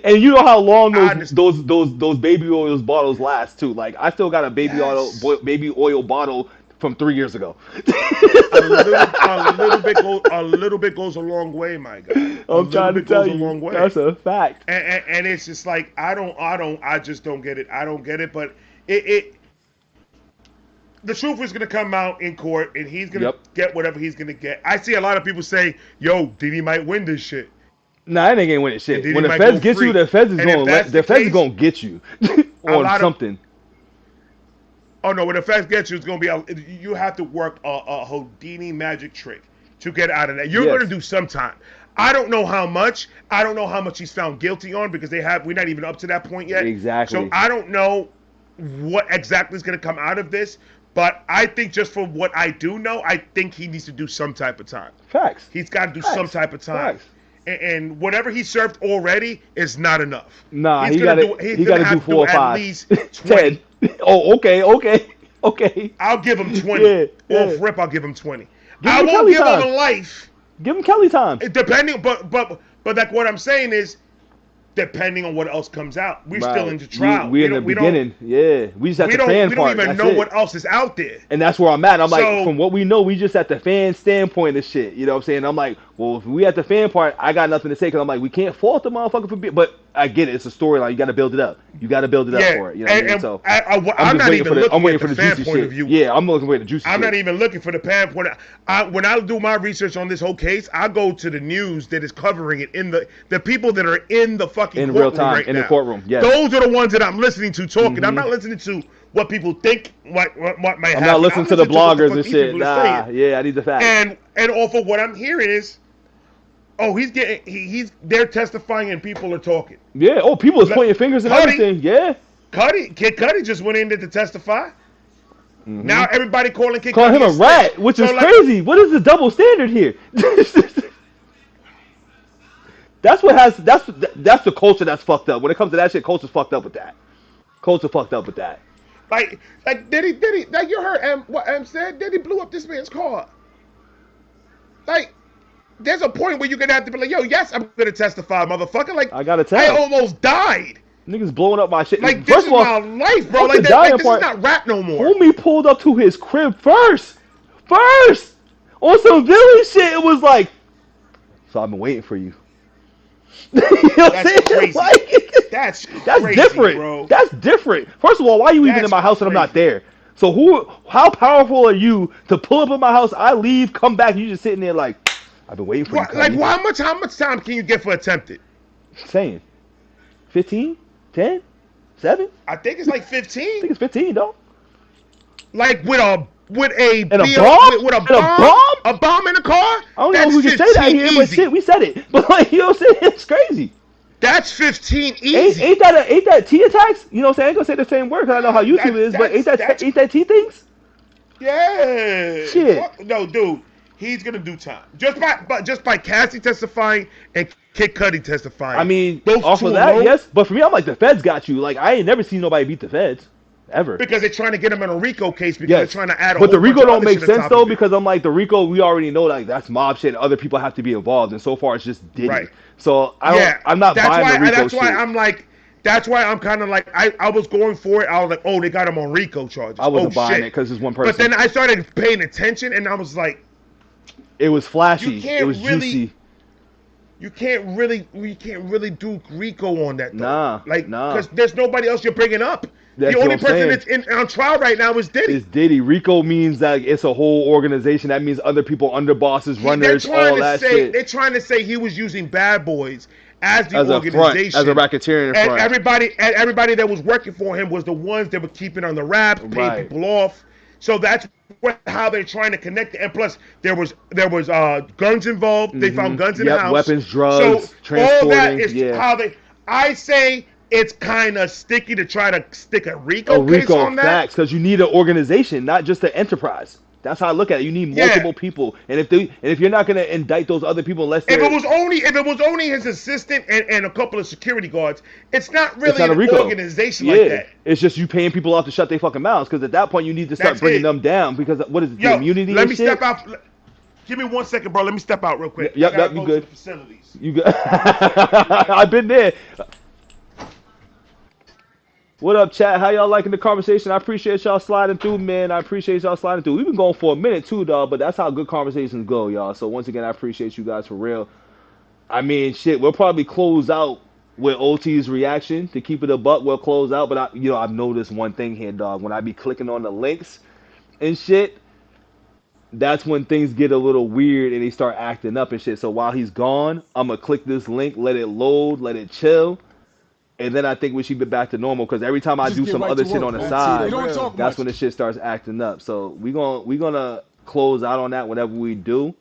And you know how long those baby oils bottles last too. Like I still got a baby oil bottle from 3 years ago. a little bit goes a long way, my guy. I'm trying to tell you, that's a fact. And it's just like I just don't get it. I don't get it. But the truth is gonna come out in court, and he's gonna get whatever he's gonna get. I see a lot of people say, "Yo, Diddy might win this shit." Nah, that nigga ain't winning shit. When the feds get you, the feds is gonna get you on something. Oh no! When the feds get you, it's gonna be you have to work a Houdini magic trick to get out of that. You're gonna do some time. I don't know how much. I don't know how much he's found guilty on because we're not even up to that point yet. Exactly. So I don't know what exactly is gonna come out of this. But I think just from what I do know, I think he needs to do some type of time. Facts. He's got to do some type of time. Facts. And whatever he served already is not enough. Nah, he got to do 4 or 5. At least 10. Oh, okay. I'll give him 20. Off rip, I'll give him 20. I won't give him a life. Give him Kelly time. Depending, but like what I'm saying is, depending on what else comes out, we're still in the trial. We're in the beginning. We just at the fan part. We don't even know what else is out there. And that's where I'm at. I'm like, from what we know, we just at the fan standpoint of shit. You know what I'm saying? I'm like, well, if we at the fan part, I got nothing to say because I'm like, we can't fault the motherfucker for being. But I get it. It's a storyline. You got to build it up. You got to build it up for it. You know what I mean? So I'm not even looking for the fan point of view. Yeah, I'm looking for the juicy shit. I'm not even looking for the fan point. When I do my research on this whole case, I go to the news that is covering it in the people that are in the fucking in real time right in now. The courtroom. Yes. Those are the ones that I'm listening to talking. I'm not listening to what people think what might happen. I'm not listening to the bloggers and shit. Nah, yeah, I need the facts. And off of what I'm hearing is, they're testifying and people are talking. Yeah. Oh, people are pointing fingers and everything. Yeah. Kid Cudi just went in there to testify. Now everybody calling Kid Cudi. Call him a rat, which is crazy. What is the double standard here? That's the culture that's fucked up. When it comes to that shit, culture's fucked up with that. Like Diddy, like you heard what M said, Diddy blew up this man's car. Like, there's a point where you're gonna have to be like, yo, yes, I'm gonna testify, motherfucker. Like, I gotta tell. I almost died. Niggas blowing up my shit. Like, this First is of all, my life, bro. fuck Like, the dying this part. is not rap no more. Homie pulled up to his crib first. On some villain shit. It was like, so I've been waiting for you. You know what I'm That's saying? crazy. Like, That's that's crazy, different. bro. That's different. First of all, why are you even That's in my house and I'm not crazy. there? So how powerful are you to pull up in my house? I leave, come back, you just sitting there like, I've been waiting for you, What, like, Cuddy. how much time can you get for attempted? Saying, 15, 10, 7. I think it's like I 15. think it's 15 though. Like with a And a bomb? with a And bomb, a bomb in the car. I don't That's know who can say that 15 here, easy. but shit, we said it. But like, you know what I'm saying? It's crazy. That's 15 easy. Ain't that T attacks? You know what I'm saying? I ain't gonna say the same word because I know how YouTube is, but ain't that T things? Yeah. Shit. No, dude. He's gonna do time. Just by Cassie testifying and Kid Cudi testifying. I mean, those off two of that, alone, yes. But for me, I'm like, the feds got you. Like, I ain't never seen nobody beat the feds. Ever. because they're trying to get him in a RICO case because Yes. they're trying to add a But the whole bunch RICO of don't other make shit on sense top though of it. because I'm like, the RICO, we already know like that's mob shit and other people have to be involved. And so far, it's just Diddy. Right. So I'm not buying the RICO That's shit. why I'm like, that's why I'm kind of like, I was going for it. I was like, oh, they got him on RICO charges. I wasn't buying shit. it because it's one person. But then I started paying attention and I was like, it was flashy. You can't It was really- juicy. we can't really do RICO on that though. Nah, because there's nobody else you're bringing up. That's the only what I'm person saying. that's on trial right now is Diddy. It's Diddy. RICO means that it's a whole organization. That means other people, underbosses, runners, all that shit. They're trying to say he was using Bad Boys as the As a organization, front, as a racketeering and front. everybody that was working for him was the ones that were keeping on the rap, paying Right. people off. So that's how they're trying to connect it. And plus, there was guns involved. They found guns in the house. Weapons, drugs, so transporting. all that is yeah. how they. I say it's kind of sticky to try to stick a RICO case RICO on that. facts because you need an organization, not just an enterprise. That's how I look at it. You need multiple people, and if you're not gonna indict those other people unless If it was only his assistant and a couple of security guards, it's not really not a an RICO. organization like that. It's just you paying people off to shut their fucking mouths because at that point you need to start That's bringing it. them down because what is it, the Yo, immunity let and me shit? step out. Give me 1 second, bro. Let me step out real quick. Yep, I gotta you go good. to the facilities. You good? I've been there. What up, chat? How y'all liking the conversation? I appreciate y'all sliding through, man. I appreciate y'all sliding through. We've been going for a minute too, dog, but that's how good conversations go, y'all. So once again, I appreciate you guys for real. I mean, shit, we'll probably close out with OT's reaction to keep it a buck. We'll close out, but I've noticed one thing here, dog. When I be clicking on the links and shit, that's when things get a little weird and they start acting up and shit. So while he's gone, I'm gonna click this link, let it load, let it chill. And then I think we should be back to normal because every time I Just do get some right other to shit work, on the man. side, We don't talk that's much. when the shit starts acting up. So we gonna close out on that whenever we do.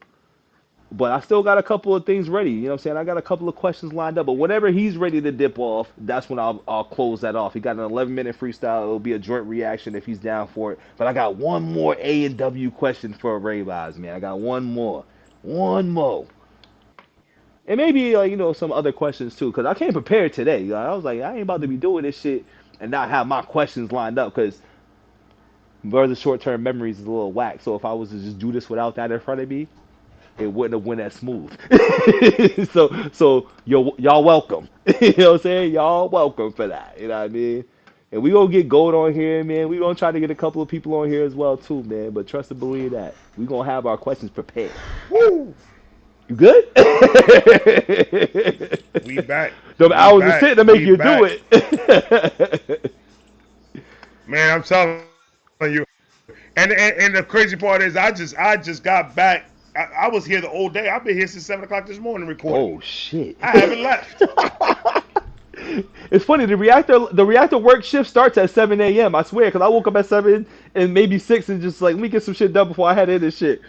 But I still got a couple of things ready. You know what I'm saying? I got a couple of questions lined up. But whenever he's ready to dip off, that's when I'll close that off. He got an 11-minute freestyle. It'll be a joint reaction if he's down for it. But I got one more A and W question for Rayvon, man. I got one more. One more. And maybe some other questions too, cause I came prepared today. I was like, I ain't about to be doing this shit and not have my questions lined up, cause brother short-term memories is a little whack. So if I was to just do this without that in front of me, it wouldn't have went as smooth. so y'all welcome. You know what I'm saying? Y'all welcome for that. You know what I mean? And we gonna get gold on here, man. We gonna try to get a couple of people on here as well too, man. But trust and believe that we gonna have our questions prepared. Woo! You good? We back. Them We hours back. of sitting to make We you back. do it. Man, I'm telling you. And the crazy part is, I just got back. I was here the whole day. I've been here since 7 o'clock this morning recording. Oh shit! I haven't left. It's funny. The reactor work shift starts at 7 a.m. I swear, because I woke up at 7 and maybe 6 and just like, let me get some shit done before I head in this shit.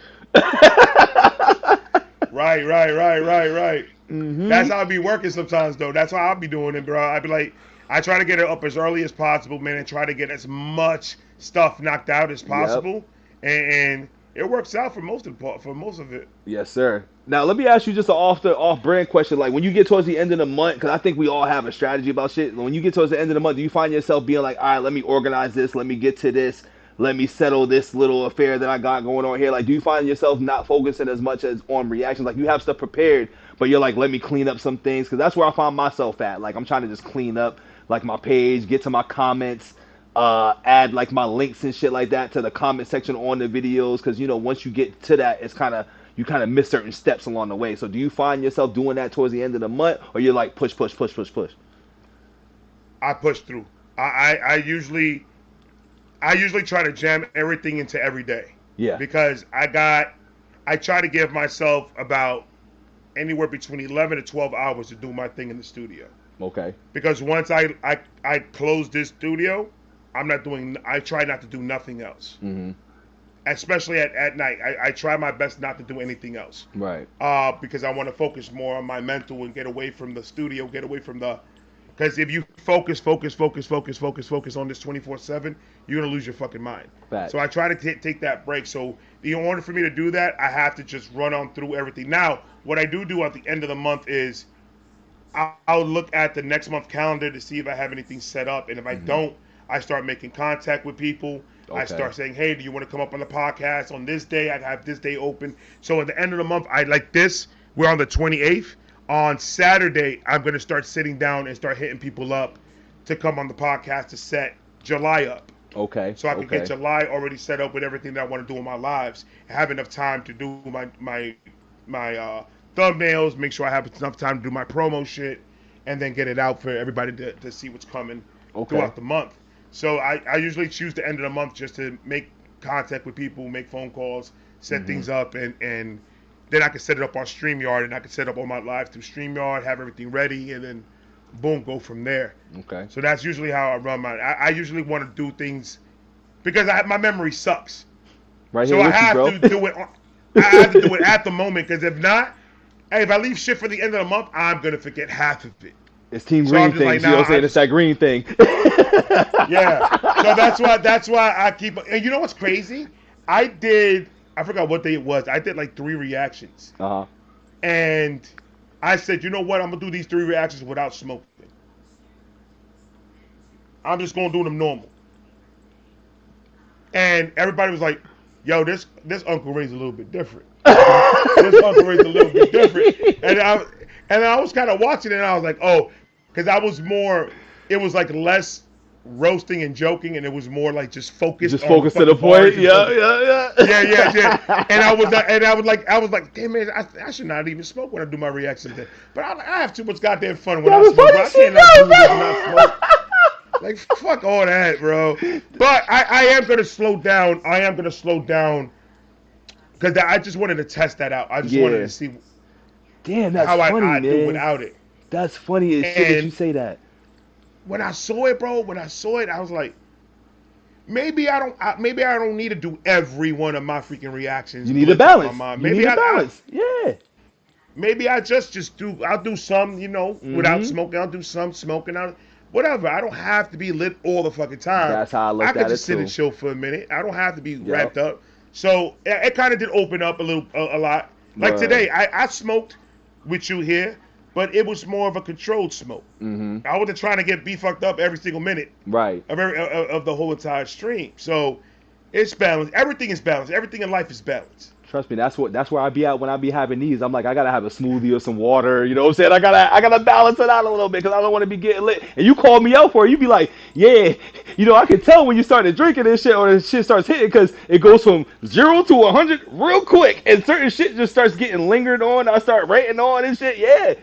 Right. Mm-hmm. That's how I be working sometimes, though. That's how I'll be doing it, bro. I be like, I try to get it up as early as possible, man, and try to get as much stuff knocked out as possible, and it works out for most of it. Yes, sir. Now let me ask you just an off-brand question. Like when you get towards the end of the month, because I think we all have a strategy about shit. When you get towards the end of the month, do you find yourself being like, all right, let me organize this, let me get to this, let me settle this little affair that I got going on here? Like, do you find yourself not focusing as much as on reactions? Like you have stuff prepared, but you're like, let me clean up some things, because that's where I find myself at. Like I'm trying to just clean up. like my page, get to my comments, add like my links and shit like that to the comment section on the videos. Because you know, once you get to that, it's kind of you kind of miss certain steps along the way. So do you find yourself doing that towards the end of the month, or you're like push, push, push, push, push? I push through. I usually try to jam everything into every day. Yeah. Because I try to give myself about anywhere between 11 to 12 hours to do my thing in the studio. Okay. Because once I close this studio, I try not to do nothing else. Mm-hmm. Especially at night. I try my best not to do anything else. Right. Because I want to focus more on my mental and get away from the studio, get away from the... Because if you focus on this 24/7, you're going to lose your fucking mind. Fact. So I try to take that break. So in order for me to do that, I have to just run on through everything. Now, what I do at the end of the month is I'll look at the next month calendar to see if I have anything set up. And if I don't, I start making contact with people. Okay. I start saying, hey, do you want to come up on the podcast on this day? I have this day open. So at the end of the month, I like this. We're on the 28th. On Saturday, I'm going to start sitting down and start hitting people up to come on the podcast to set July up. Okay. So I can get July already set up with everything that I want to do in my lives. Have enough time to do my thumbnails, make sure I have enough time to do my promo shit, and then get it out for everybody to see what's coming throughout the month. So I usually choose the end of the month just to make contact with people, make phone calls, set things up, and then I can set it up on StreamYard, and I can set up all my lives through StreamYard, have everything ready, and then boom, go from there. Okay. So that's usually how I run mine. I usually want to do things because my memory sucks. Right here, so I have to do it. I have to do it at the moment, because if not, hey, if I leave shit for the end of the month, I'm gonna forget half of it. It's Team Green thing. Like, you know what I'm saying? It's that green thing. Yeah. So that's why I keep. And you know what's crazy? I forgot what day it was. I did like 3 reactions. Uh-huh. And I said, you know what? I'm going to do these 3 reactions without smoking. I'm just going to do them normal. And everybody was like, yo, this Uncle Ray's a little bit different. This Uncle Ray's a little bit different. And I was kind of watching it, and I was like, oh, because it was like less roasting and joking, and it was more like just focused. Just focus to the point. Yeah. And I was like, damn man, I should not even smoke when I do my reactions. But I have too much goddamn fun when I smoke. I cannot do this and not smoke. Like fuck all that, bro. But I am gonna slow down. Because I just wanted to test that out. I just wanted to see. Damn, that's how funny, I man. do without it. That's funny as shit that you say that. When I saw it, bro, I was like, maybe I don't need to do every one of my freaking reactions. You need a balance. Maybe balance. Maybe I'll do some, without smoking. I'll do some smoking. Whatever. I don't have to be lit all the fucking time. That's how I look at it. I could just sit and chill for a minute. I don't have to be wrapped up. So it kind of did open up a lot. Like today, I smoked with you here, but it was more of a controlled smoke. Mm-hmm. I wasn't trying to get fucked up every single minute. Right. Of the whole entire stream. So it's balanced. Everything is balanced. Everything in life is balanced. Trust me, that's where I be at when I be having these. I'm like, I gotta have a smoothie or some water. You know what I'm saying? I gotta balance it out a little bit because I don't want to be getting lit. And you call me out for it. You be like, yeah, I can tell when you started drinking this shit or the shit starts hitting because it goes from 0 to 100 real quick, and certain shit just starts getting lingered on. I start rating on and shit. Yeah.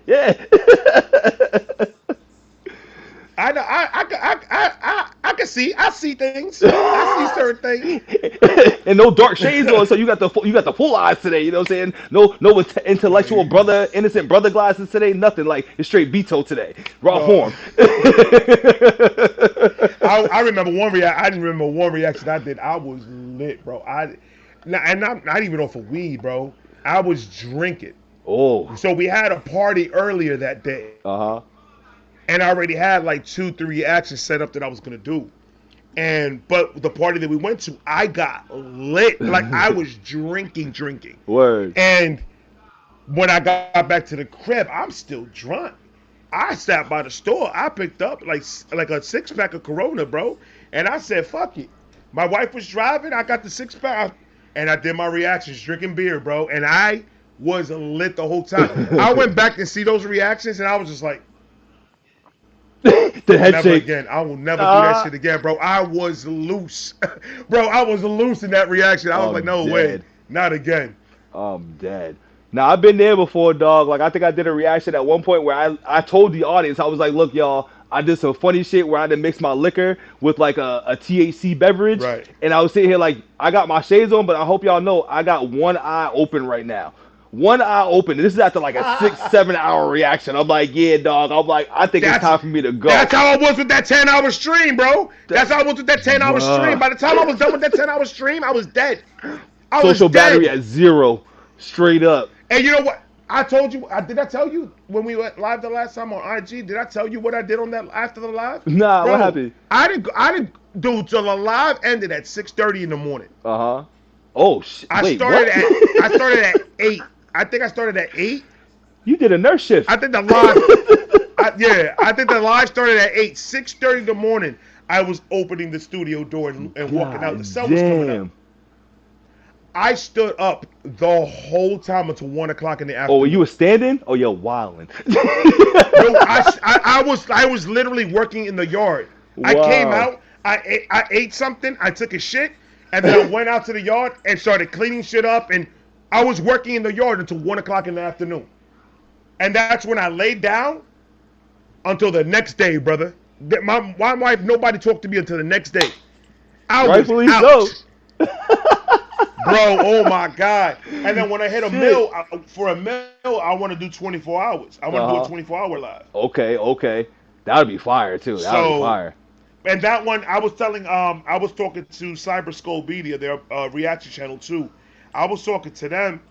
I know. I can see. I see things. I see certain things. And no dark shades on, so you got the full eyes today. You know what I'm saying? No intellectual innocent brother glasses today. Nothing, like it's straight BITO today, raw form. I remember one reaction. I didn't remember one reaction I did. I was lit, bro. And I'm not even off of weed, bro. I was drinking. Oh. So we had a party earlier that day. Uh-huh. And I already had like 2-3 reactions set up that I was gonna do. But the party that we went to, I got lit. Like I was drinking. Word. And when I got back to the crib, I'm still drunk. I sat by the store. I picked up like a 6-pack of Corona, bro. And I said, fuck it. My wife was driving. I got the 6-pack. And I did my reactions, drinking beer, bro. And I was lit the whole time. I went back and see those reactions, and I was just like, The head Never shake. again. I will never do that shit again, bro. I was loose. Bro, I was loose in that reaction. I was like, I'm no way. dead. Not again. I'm dead. Now I've been there before, dog. Like I think I did a reaction at one point where I told the audience, I was like, look, y'all, I did some funny shit where I had to mix my liquor with like a THC beverage, Right. and I was sitting here like I got my shades on, but I hope y'all know I got one eye open right now. One eye open. This is after like a 6-7 hour reaction. I'm like, yeah, dog. I'm like, I think it's time for me to go. That's how I was with that 10-hour stream, bro. That's how I was with that 10-hour stream. By the time I was done with that 10-hour stream, I was dead. I was Social battery dead. at 0, straight up. And you know what? I told you. Did I tell you when we went live the last time on IG? Did I tell you what I did on that after the live? Nah, Bro, what happened? I didn't do till the live ended at 6:30 in the morning. Oh shit. I started at 8. I think I started at 8. You did a nurse shift. I think the live. I think the live started at 8. 6:30 in the morning. I was opening the studio door and walking out. The sun was coming up. I stood up the whole time until 1 o'clock in the afternoon. Oh, you were standing? Oh, you're wilding. No, I was literally working in the yard. Wow. I came out, I ate something, I took a shit, and then I went out to the yard and started cleaning shit up, and I was working in the yard until 1 o'clock in the afternoon. And that's when I laid down until the next day, brother. My wife, nobody talked to me until the next day. I was Rightfully out. so. Bro, oh my God. And then when I hit a mill, I want to do 24 hours. I want to do a 24-hour live. Okay. That would be fire, too. That would be fire. And that one, I was talking to Cyberscope Media, their reaction channel, too. I was talking to them,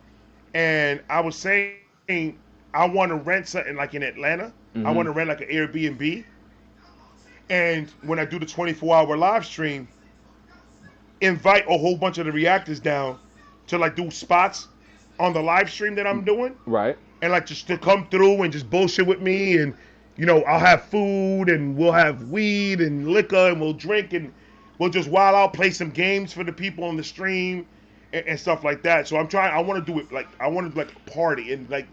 and I was saying, I want to rent something like in Atlanta. Mm-hmm. I want to rent like an Airbnb. And when I do the 24-hour live stream, invite a whole bunch of the reactors down to like do spots on the live stream that I'm doing. Right. And like just to come through and just bullshit with me, and you know, I'll have food and we'll have weed and liquor and we'll drink and we'll just wild out, play some games for the people on the stream and stuff like that. So I want to do it like, I want to do like a party and like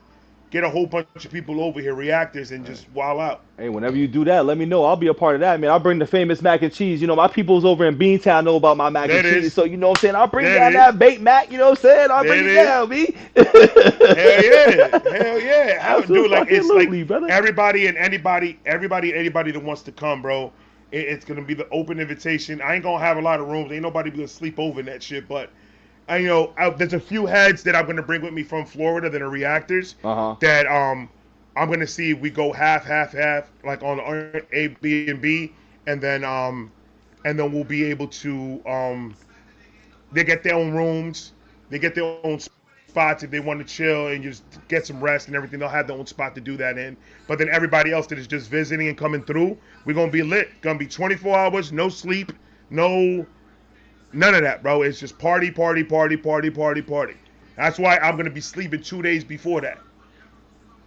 get a whole bunch of people over here, reactors, and just wild out. Hey, whenever you do that, let me know. I'll be a part of that, man. I'll bring the famous mac and cheese. You know, my people's over in Beantown know about my mac and cheese. So, you know what I'm saying? I'll bring down that bait mac, you know what I'm saying? I'll bring it down, me. Hell yeah. Dude, like, it's like brother. Everybody and anybody that wants to come, bro. It's going to be the open invitation. I ain't going to have a lot of rooms. Ain't nobody going to sleep over in that shit, but there's a few heads that I'm going to bring with me from Florida that are reactors that I'm going to see if we go half, like on Airbnb, and then we'll be able to, they get their own rooms, they get their own spots if they want to chill and just get some rest and everything. They'll have their own spot to do that in. But then everybody else that is just visiting and coming through, we're going to be lit. Going to be 24 hours, no sleep, none of that, bro. It's just party. That's why I'm gonna be sleeping 2 days before that.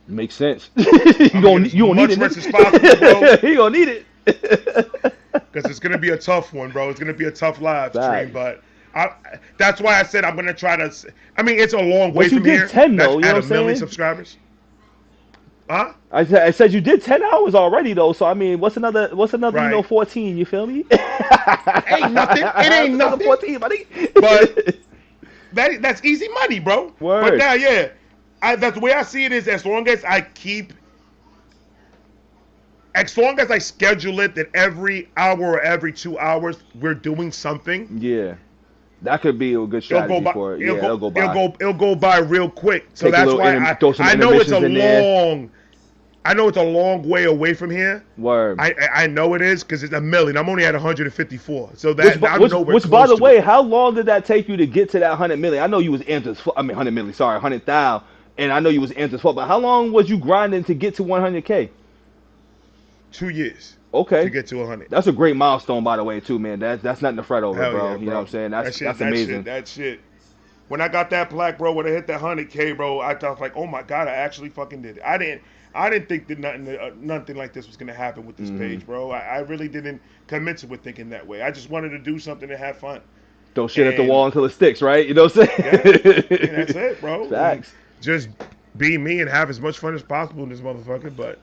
Makes sense. you gonna need it. Much as possible, bro. You gonna need it. Because it's gonna be a tough one, bro. It's gonna be a tough live stream, but that's why I said I'm gonna try to. I mean, it's a long way from here. 10 though, you know what I'm saying? 1 million subscribers. Huh? I said you did 10 hours already though, so I mean, what's another right. 14? You feel me? Ain't nothing. It ain't nothing. 14, buddy. But that's easy money, bro. Word. But now, yeah, that's the way I see it is as long as I schedule it that every hour or every 2 hours we're doing something. Yeah. That could be a good strategy for it. It'll go by real quick. So that's why I know it's a long way away from here. Word. I know it is because it's a million. I'm only at 154. So which by the way, how long did that take you to get to that 100 million? I know you was amped as fuck. I mean, 100 million. Sorry, 100,000. And I know you was amped as fuck. But how long was you grinding to get to 100K? 2 years. Okay. To get to 100. That's a great milestone, by the way, too, man. That's nothing to fret over, Hell bro. Yeah, bro. You know what I'm saying? That's amazing. That shit. When I got that plaque, bro, when I hit that 100K, bro, I was like, oh my God, I actually fucking did it. I didn't think that nothing like this was gonna happen with this page, bro. I really didn't commit to it thinking that way. I just wanted to do something to have fun. Throw shit at the wall until it sticks, right? You know what I'm saying? Yeah, and that's it, bro. Facts. Just be me and have as much fun as possible in this motherfucker, but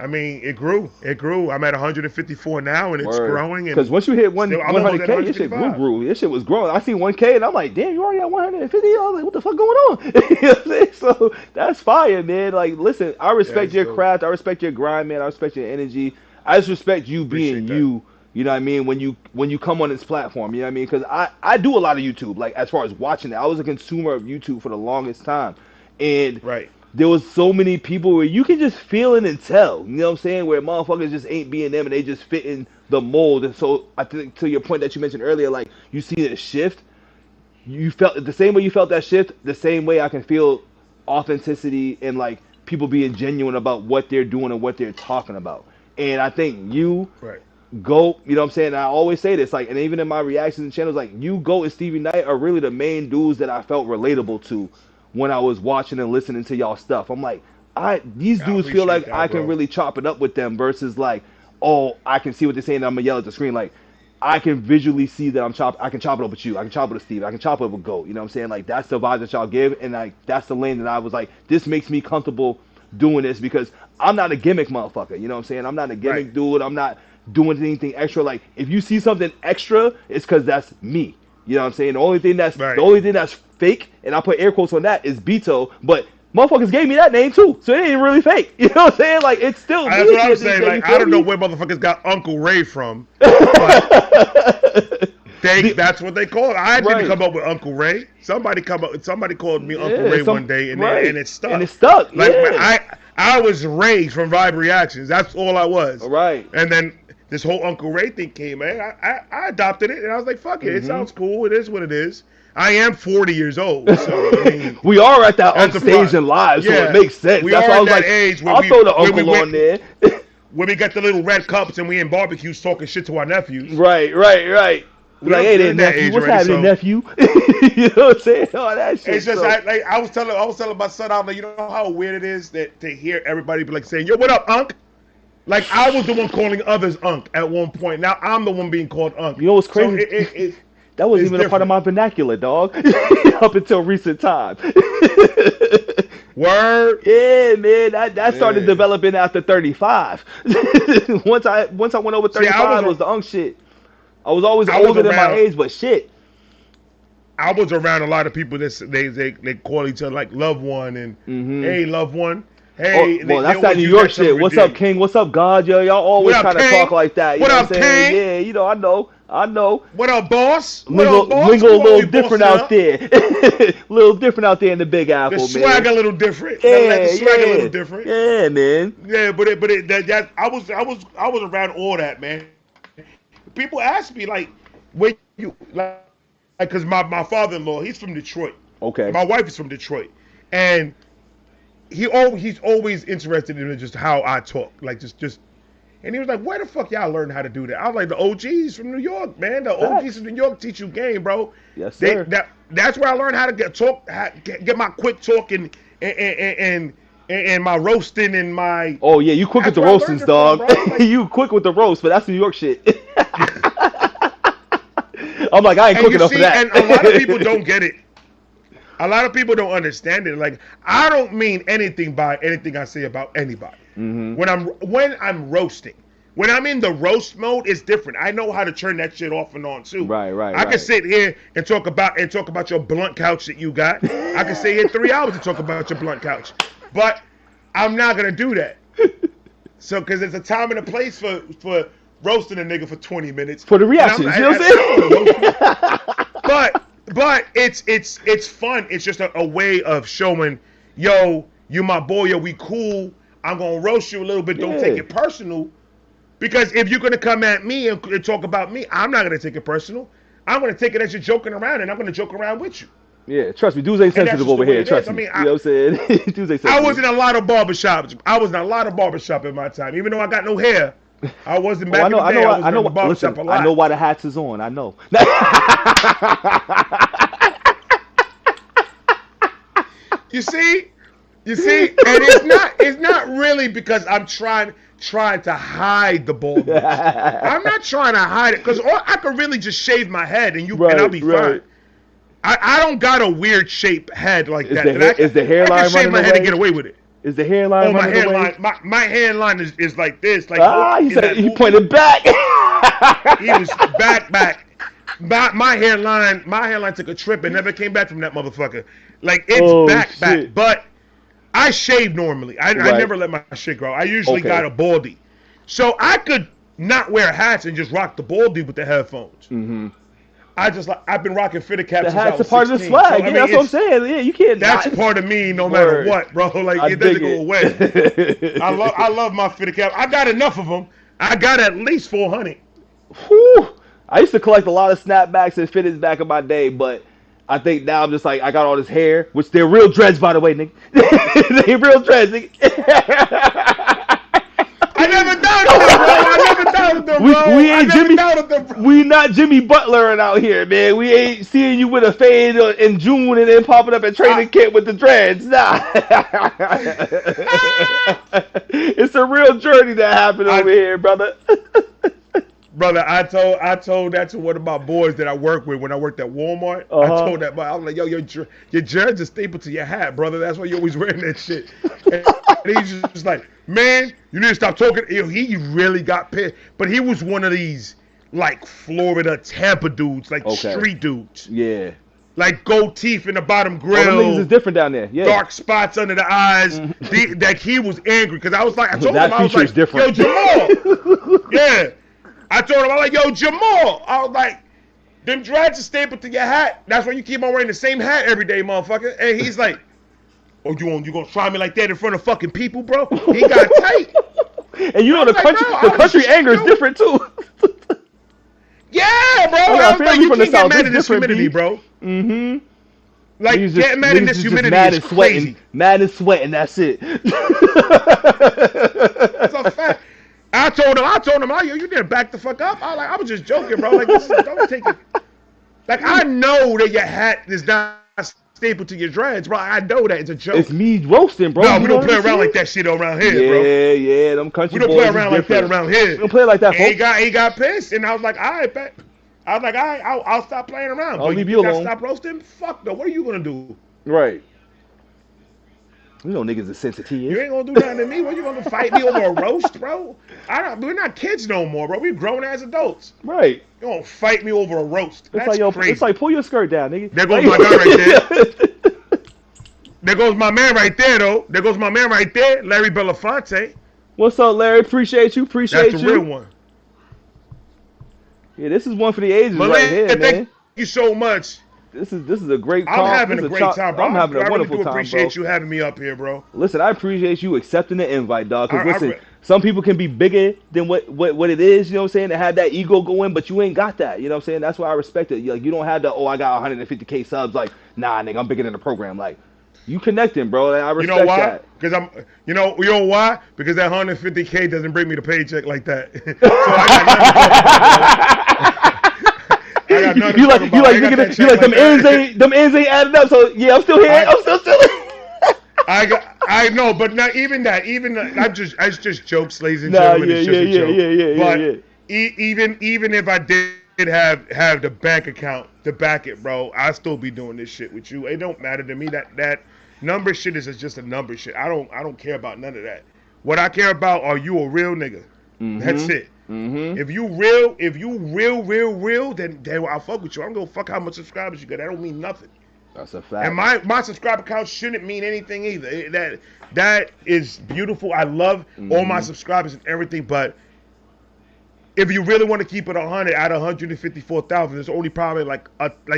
I mean, it grew. It grew. I'm at 154 now, and it's growing. Because once you hit still, I'm almost at 100K, your shit 155. grew. Your shit was growing. I seen 1K, and I'm like, damn, you already at 150? I was like, what the fuck going on? You know what I'm saying? So that's fire, man. Like, listen, I Yeah, respect it's your dope. craft. I respect your grind, man. I respect your energy. I just respect you being Appreciate that. you. You know what I mean? When you come on this platform, you know what I mean? Because I do a lot of YouTube. Like as far as watching it, I was a consumer of YouTube for the longest time, and Right. there was so many people where you can just feel it and tell. You know what I'm saying? Where motherfuckers just ain't being them and they just fit in the mold. And so I think to your point that you mentioned earlier, like you see the shift. You felt the same way you felt that shift. The same way I can feel authenticity and like people being genuine about what they're doing and what they're talking about. And I think you Right. Go, you know what I'm saying? I always say this, like, and even in my reactions and channels, like, you, Go, and Stevie Knight are really the main dudes that I felt relatable to when I was watching and listening to y'all stuff. I'm like, these I dudes feel appreciate like I that, can bro. really chop it up with them versus like, oh, I can see what they're saying, and I'm gonna yell at the screen. Like, I can visually see that I can chop it up with you, I can chop it with Steve, I can chop it up with Go. You know what I'm saying? Like, that's the vibe that y'all give, and like, that's the lane that I was like, this makes me comfortable doing this because I'm not a gimmick motherfucker. You know what I'm saying? I'm not a gimmick Right. dude. I'm not doing anything extra. Like if you see something extra, it's because that's me. You know what I'm saying? The Right. only thing that's fake, and I put air quotes on that, is Beto. But motherfuckers gave me that name too, so it ain't really fake. You know what I'm saying? Like it's still me. That's what at the I'm end of the saying. day, Like, you I feel don't know me? where motherfuckers got Uncle Ray from, but that's what they call it. I didn't Right. come up with Uncle Ray. Somebody called me Uncle Yeah, Ray one day, and right. it stuck. And it stuck. Like Yeah. I was raised from Vibe Reactions. That's all I was. Right. And then this whole Uncle Ray thing came, man. I adopted it, and I was like, fuck it. It Mm-hmm. sounds cool. It is what it is. I am 40 years old, so I mean, We are at that that's a stage pro- in life, so it yeah, makes sense. we That's are why I at was that like, age where I'll throw the when we uncle on there. when we got the little red cups and we in barbecues talking shit to our nephews. Right. Be like, hey We're there, in that nephew. age What's already, happening, so nephew? You know what I'm saying? All that shit. it's just So, I was telling my son, I'm like, you know how weird it is that to hear everybody be like saying, yo, what up, Unc? Like I was the one calling others Unc at one point. Now I'm the one being called Unc. you know what's So crazy? it That wasn't it's even a part of different. my vernacular, dog. Up until recent time. Word. Yeah, man, that started Yeah. developing after 35. once I went over See, 35, it was the unk shit. I was always I was older than my around. age, but shit. I was around a lot of people that they call each other like loved one and hey loved one. Hey, Oh, well, they that's that always New use York that term shit. What's up, ridiculous. King? What's up, God? Yo, y'all What always up, kind of King? talk like that. You What know what up, I'm saying? King? Yeah, I know. What up, boss? What Lingo, up, boss? lingo a You little always different bossing out up. there. little different out there in the Big The Apple, swag man. a little different. Yeah, The swag a yeah. little different. Yeah, man. Yeah, that I was around all that, man. People ask me like, when you like, cause my father-in-law, he's from Detroit. Okay. My wife is from Detroit, and he's always interested in just how I talk, like just. And he was like, "Where the fuck y'all learn how to do that?" I was like, "The OGs from New York, man. The OGs Facts. from New York teach you game, bro. Yes, sir. That's where I learned how to get my quick talk and my roasting and my. Oh yeah, you quick with That's the where I learned roastings, it from, dog. bro. Like, You quick with the roast, but that's New York shit. I'm like, I ain't and quick you enough for see, that. and a lot of people don't get it. A lot of people don't understand it. Like, I don't mean anything by anything I say about anybody. Mm-hmm. When I'm roasting, when I'm in the roast mode, it's different. I know how to turn that shit off and on too. Right. I can sit here and talk about your blunt couch that you got. I can sit here 3 hours and talk about your blunt couch, but I'm not gonna do that. So, because there's a time and a place for roasting a nigga for 20 minutes. For the reactions, you know what I'm saying? But it's fun. It's just a way of showing, yo, you my boy, yo, we cool. I'm gonna roast you a little bit. Don't Yeah. take it personal. Because if you're gonna come at me and talk about me, I'm not gonna take it personal. I'm gonna take it as you're joking around, and I'm gonna joke around with you. Yeah, trust me, dudes ain't And that's sensitive just over the way here. it Trust is. I me. mean, You know what I'm saying? Dudes ain't sensitive. I was in a lot of barbershops. I was in a lot of barbershop in my time. Even though I got no hair, I wasn't back in the day. I was in the barbershop Listen, a lot. I know why the hats is on. I know. You see, and it's not really because I'm trying to hide the baldness. I'm not trying to hide it because I could really just shave my head and I'll be fine. I don't got a weird shaped head like that. Is the hairline I can shave running my head and away? get away with it. Is the hairline Oh, my running away? hairline, my hairline is like this. Like He in said that he movie, pointed back. he was back. My hairline took a trip and never came back from that motherfucker. Like it's Oh back. shit! But I shave normally. I Right. never let my shit grow. I usually Okay. got a baldy, so I could not wear hats and just rock the baldy with the headphones. Mm-hmm. I've been rocking fitted caps The since I hat's a was part of the 16. swag. So, I Yeah, mean, that's what I'm saying. Yeah, you can't. that's not, part of me no Word. matter what, bro. Like I it doesn't dig go away. it. I love my fitted cap. I got enough of them. I got at least 400. Whew. I used to collect a lot of snapbacks and fitteds back in my day, but I think now I'm just like, I got all this hair, which they're real dreads, by the way, nigga. They real dreads, nigga. I never doubted them, bro. I never doubted them, bro. We I ain't never Jimmy. doubted them, bro. We not Jimmy Butler out here, man. We ain't seeing you with a fade in June and then popping up at training camp with the dreads. Nah. It's a real journey that happened over here, brother. Brother, I told that to one of my boys that I work with when I worked at Walmart. I told that boy, I was like, yo, your dreads are stapled to your hat, brother. That's why you're always wearing that shit. And he's just like, man, you need to stop talking. He really got pissed. But he was one of these, like, Florida, Tampa dudes, like street dudes. Yeah. Like gold teeth in the bottom grill. All the niggas is different down there. Yeah. Dark spots under the eyes. That he was angry because I was like, I told him, I was like, different. yo, Jamal. Yeah. I told him, I was like, yo, Jamal. I was like, them dreads are stapled to your hat. That's why you keep on wearing the same hat every day, motherfucker. And he's like, oh, you gonna try me like that in front of fucking people, bro? He got tight. And you know the country anger is different too. Yeah, bro. I was like, you can't get mad at this humidity, bro. Mm-hmm. Like, getting mad in this humidity is crazy. Mad and sweating, that's it. That's a fact. I told him, oh, yo, you didn't back the fuck up. I was just joking, bro. Like, don't take it. Like, I know that your hat is not stapled to your dreads, bro. I know that it's a joke. It's me roasting, bro. No, we don't play around like that shit around here, bro. Yeah, them country boys. We don't play around like that around here. We don't play like that, folks. He got pissed, and I was like, all right, bet. I was like, all right, I'll stop playing around. I'll leave you alone. Stop roasting? Fuck no. What are you gonna do? Right. You know niggas are sensitive. You ain't gonna do nothing to me. What, you gonna fight me over a roast, bro? We're not kids no more, bro. We're grown as adults. Right. You gonna fight me over a roast? That's crazy. It's like pull your skirt down, nigga. There goes my guy right there. There goes my man right there, though. There goes my man right there, Larry Belafonte. What's up, Larry? Appreciate you. That's the real one. Yeah, this is one for the ages right here, man. Thank you so much. This is a great I'm having a great time, bro. I'm having a wonderful time, bro. I appreciate you having me up here, bro. Listen, I appreciate you accepting the invite, dog. Because listen, some people can be bigger than what it is, you know what I'm saying, to have that ego going, but you ain't got that, you know what I'm saying? That's why I respect it. Like, you don't have the, I got 150K subs, like, nah, nigga, I'm bigger than the program. Like, you connecting, bro. I respect that. You know why? Because you know why? Because that 150K doesn't bring me the paycheck like that. So I got nothing. You like them ends ain't adding up. So yeah, I'm still here. I'm still chilling. I know, but not even that. I just jokes, ladies and gentlemen. It's just a joke. But even if I did have the bank account to back it, bro, I still be doing this shit with you. It don't matter to me. That number shit is just a number shit. I don't care about none of that. What I care about, are you a real nigga? Mm-hmm. That's it. Mm-hmm. If you real, then I'll fuck with you. I don't give a fuck how much subscribers you got. That don't mean nothing. That's a fact. And my subscriber count shouldn't mean anything either. That is beautiful. I love all my subscribers and everything, but if you really want to keep it 100 out of 154,000, there's only probably like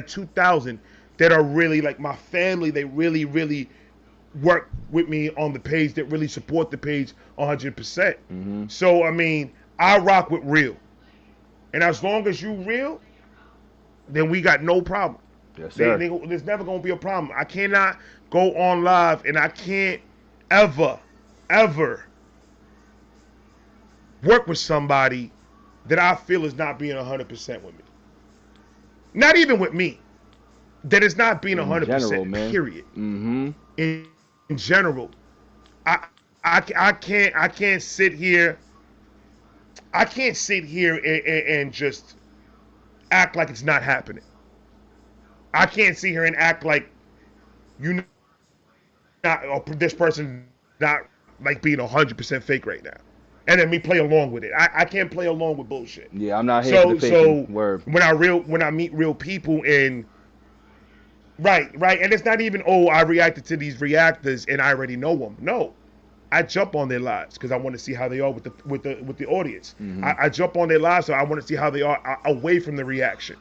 2,000 that are really like my family. They really work with me on the page, that really support the page 100%. Mm-hmm. So I mean, I rock with real, and as long as you real, then we got no problem. Yes, sir. There's never gonna be a problem. I cannot go on live, and I can't ever work with somebody that I feel is not being 100% with me. Not even with me. That is not being 100%. Period. Mm-hmm. In general, I can't sit here. I can't sit here and just act like it's not happening. I can't sit here and act like this person not like being 100% fake right now. And then me play along with it. I can't play along with bullshit. Yeah, I'm not here for the faking word. When I meet real people and right, and it's not even I reacted to these reactors and I already know them. No, I jump on their lives because I want to see how they are with the audience. I jump on their lives, so I want to see how they are away from the reaction.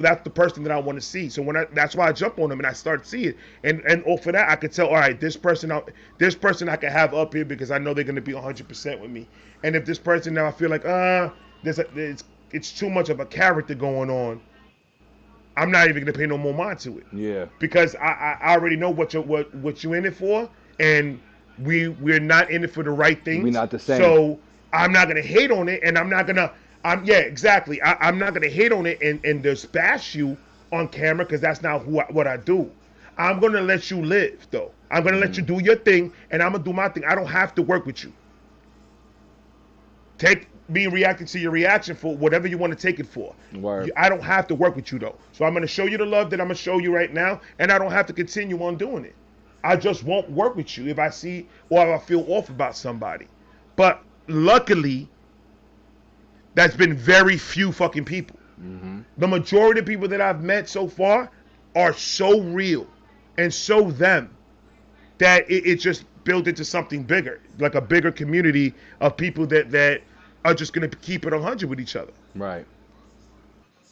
That's the person that I want to see. So that's why I jump on them and I start seeing it. And for that I could tell, all right, this person I can have up here because I know they're going to be 100% with me. And if this person now I feel like it's too much of a character going on, I'm not even going to pay no more mind to it. Yeah. Because I already know what you in it for, and we're not in it for the right things. We're not the same. So I'm not going to hate on it, and I'm not going to. Yeah, exactly. I'm not gonna hate on it and just bash you on camera because that's not what I do. I'm gonna let you live though. I'm gonna let you do your thing and I'm gonna do my thing. I don't have to work with you. Take me reacting to your reaction for whatever you want to take it for. Word. I don't have to work with you though. So I'm gonna show you the love that I'm gonna show you right now, and I don't have to continue on doing it. I just won't work with you if I see or if I feel off about somebody. But luckily, that's been very few fucking people. The majority of people that I've met so far are so real and so them that it just built into something bigger, like a bigger community of people that are just going to keep it 100 with each other. Right.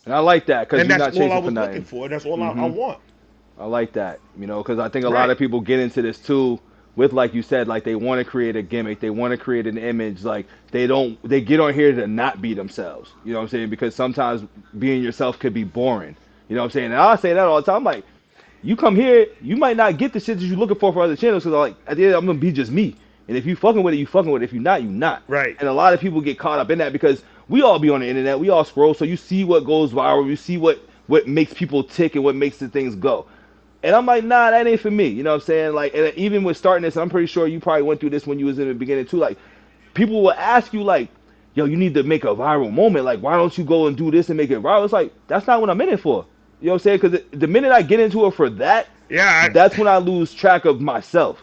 And I like that because you're not chasing for nothing. And that's all I was looking for. That's all I want. I like that, because I think a lot of people get into this too with, like you said, like they want to create a gimmick, they want to create an image, like they get on here to not be themselves. You know what I'm saying? Because sometimes being yourself could be boring. You know what I'm saying? And I say that all the time. I'm like, you come here, you might not get the shit that you're looking for other channels because like at the end I'm gonna be just me. And if you fucking with it, you fucking with it. If you're not, you not. Right. And a lot of people get caught up in that because we all be on the internet, we all scroll, so you see what goes viral, you see what makes people tick and what makes the things go. And I'm like, nah, that ain't for me. You know what I'm saying? Like, and even with starting this, I'm pretty sure you probably went through this when you was in the beginning too. Like, people will ask you like, yo, you need to make a viral moment. Like, why don't you go and do this and make it viral? It's like, that's not what I'm in it for. You know what I'm saying? Because the minute I get into it for that, that's when I lose track of myself.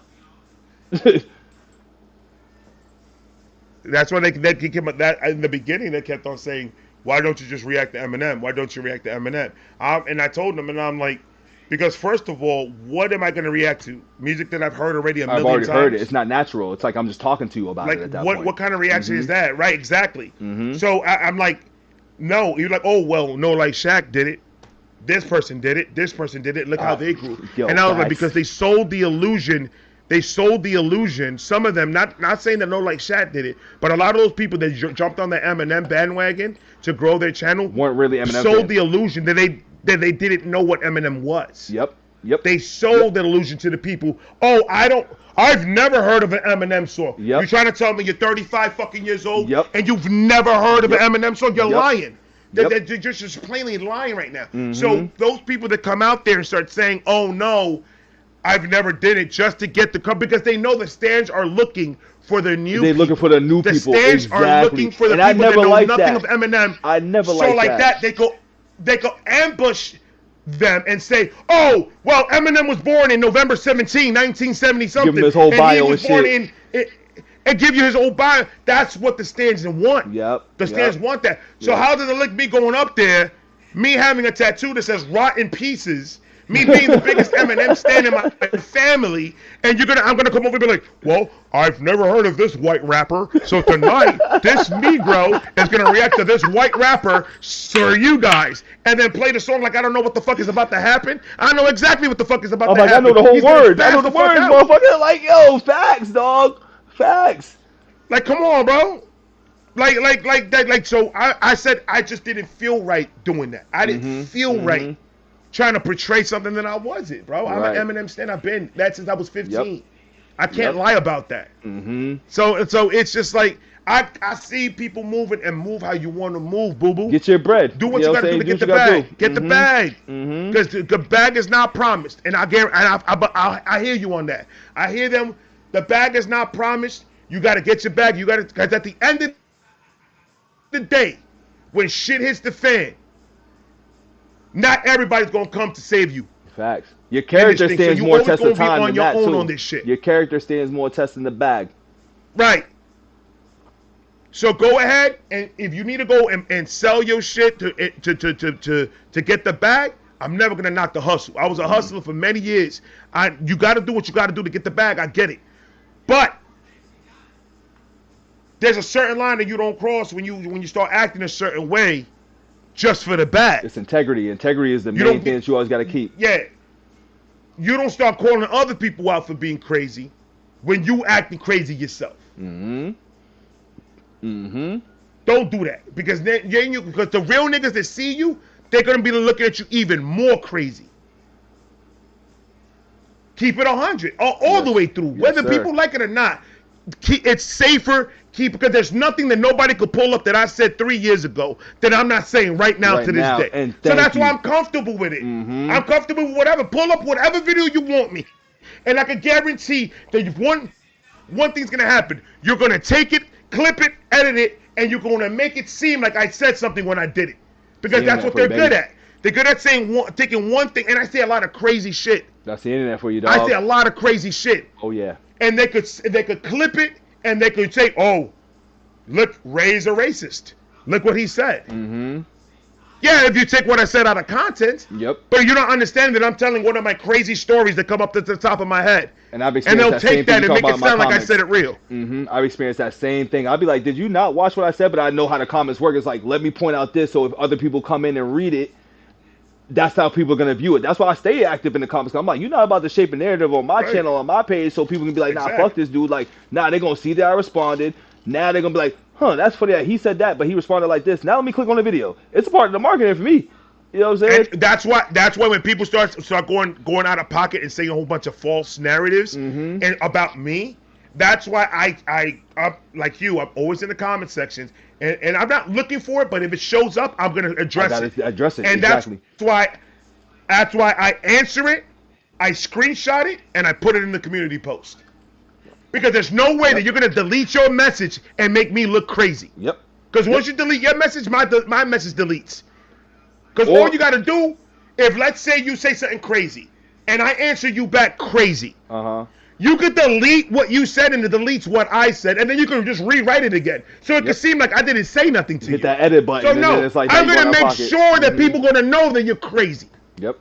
That's when they came up that in the beginning. They kept on saying, why don't you just react to Eminem? Why don't you react to Eminem? And I told them, and I'm like, because first of all, what am I going to react to? Music that I've heard already a million times? I've already heard it. It's not natural. It's like I'm just talking to you about it at that point. What kind of reaction is that? Right, exactly. So I'm like, no. You're like, oh, well, no, like Shaq did it. This person did it. This person did it. Look how they grew. And I was like, because they sold the illusion. They sold the illusion. Some of them, not saying that no like Shaq did it, but a lot of those people that jumped on the Eminem bandwagon to grow their channel weren't really Eminem sold fans. the illusion that they didn't know what Eminem was. Yep. They sold that illusion to the people. Oh, I've never heard of an Eminem song. You're trying to tell me you're 35 fucking years old and you've never heard of an Eminem song? You're lying. They're just plainly lying right now. So those people that come out there and start saying, oh no, I've never did it, just to get the because they know the stands are looking for the new. They're looking for the new people. The stands are looking for the people that know nothing of Eminem. I never liked that. So like that, they go ambush them and say, oh, well, Eminem was born in November 17, 1970 something. Give him his whole bio and shit. And give you his whole bio. That's what the stands want. The stands want that. So how does it look me going up there, me having a tattoo that says "Rotten Pieces," me being the biggest Eminem stan in my family, and I'm gonna come over and be like, well, I've never heard of this white rapper, so tonight this Negro is gonna react to this white rapper for you guys, and then play the song like I don't know what the fuck is about to happen. I know exactly what the fuck is about to happen. I know the whole word. I know the words, motherfucker. Like, yo, facts, dog. Facts. Like, come on, bro. Like that. So I said I just didn't feel right doing that. I didn't feel right trying to portray something that I wasn't, bro. I'm an Eminem stan. I've been that since I was 15. I can't lie about that. So it's just like I see people moving and move how you want to move, boo boo. Get your bread. Do what you got to do to get the bag. Get the bag. Because the bag is not promised, and I hear you on that. I hear them. The bag is not promised. You got to get your bag. You got to, because at the end of the day, when shit hits the fan, not everybody's gonna come to save you. Facts. Your in this character thing. So stands you more always test gonna of be time on than your that own too. on this shit. Your character stands more test in the bag. Right. So go ahead, and if you need to go and sell your shit to get the bag, I'm never gonna knock the hustle. I was a hustler for many years. You got to do what you got to do to get the bag. I get it, but there's a certain line that you don't cross when you start acting a certain way just for the bag. It's integrity. Integrity is the main thing that you always got to keep. Yeah. You don't start calling other people out for being crazy when you acting crazy yourself. Mm-hmm. Mm-hmm. Don't do that, because because the real niggas that see you, they're gonna be looking at you even more crazy. Keep it 100 all the way through, whether people like it or not. It's safer. Because there's nothing that nobody could pull up that I said 3 years ago that I'm not saying right now to this day. So that's why I'm comfortable with it. Mm-hmm. I'm comfortable with whatever. Pull up whatever video you want me, and I can guarantee that one thing's gonna happen. You're gonna take it, clip it, edit it, and you're gonna make it seem like I said something when I did it. Because that's what they're good at. They're good at taking one thing, and I say a lot of crazy shit. That's the internet for you, dog. I say a lot of crazy shit. Oh yeah. And they could clip it, and they could say, "Oh, look, Ray's a racist. Look what he said." Mm-hmm. Yeah, if you take what I said out of content. Yep. But you don't understand that I'm telling one of my crazy stories that come up to the top of my head. And I've experienced and they'll take that and make it sound like I said it real. Mm-hmm. I've experienced that same thing. I'll be like, "Did you not watch what I said?" But I know how the comments work. It's like, let me point out this, so if other people come in and read it, that's how people are gonna view it. That's why I stay active in the comments. I'm like, you're not about to shape a narrative on my channel, on my page, so people can be like, nah, fuck this dude. Like, nah, they're gonna see that I responded. Now they're gonna be like, huh, that's funny that he said that, but he responded like this. Now let me click on the video. It's a part of the marketing for me. You know what I'm saying? And that's why when people start going out of pocket and saying a whole bunch of false narratives and about me, that's why I like you, I'm always in the comment sections, and I'm not looking for it, but if it shows up, I'm gonna address it. Address it. And exactly. that's why I answer it, I screenshot it, and I put it in the community post. Because there's no way that you're gonna delete your message and make me look crazy. Yep. Because once you delete your message, my message deletes. Because all you gotta do, if let's say you say something crazy, and I answer you back crazy, you could delete what you said and it deletes what I said, and then you can just rewrite it again. So it could seem like I didn't say nothing to you. Hit that edit button. So no, it's like I'm gonna make sure that people gonna know that you're crazy. Yep.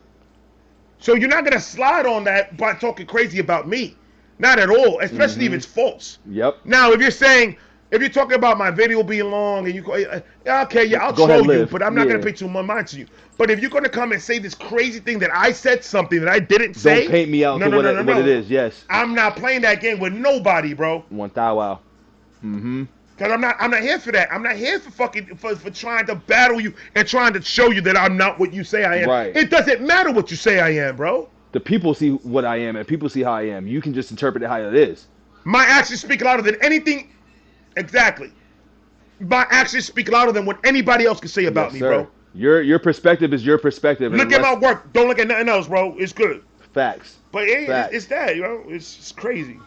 So you're not gonna slide on that by talking crazy about me. Not at all, especially if it's false. Yep. Now, if you're talking about my video being long and you go, okay, yeah, I'll Go show ahead, you, live. but I'm not gonna pay too much mind to you. But if you're gonna come and say this crazy thing that I said something that I didn't say, don't paint me out to what it is. Yes. I'm not playing that game with nobody, bro. One thou wow. Mm-hmm. Cause I'm not here for that. I'm not here for for trying to battle you and trying to show you that I'm not what you say I am. Right. It doesn't matter what you say I am, bro. The people see what I am and people see how I am. You can just interpret it how it is. My actions speak louder than anything. Exactly. My actions speak louder than what anybody else can say about me, bro. Your perspective is your perspective. Look at my work. Don't look at nothing else, bro. It's good. Facts. But it's that, you know. It's crazy.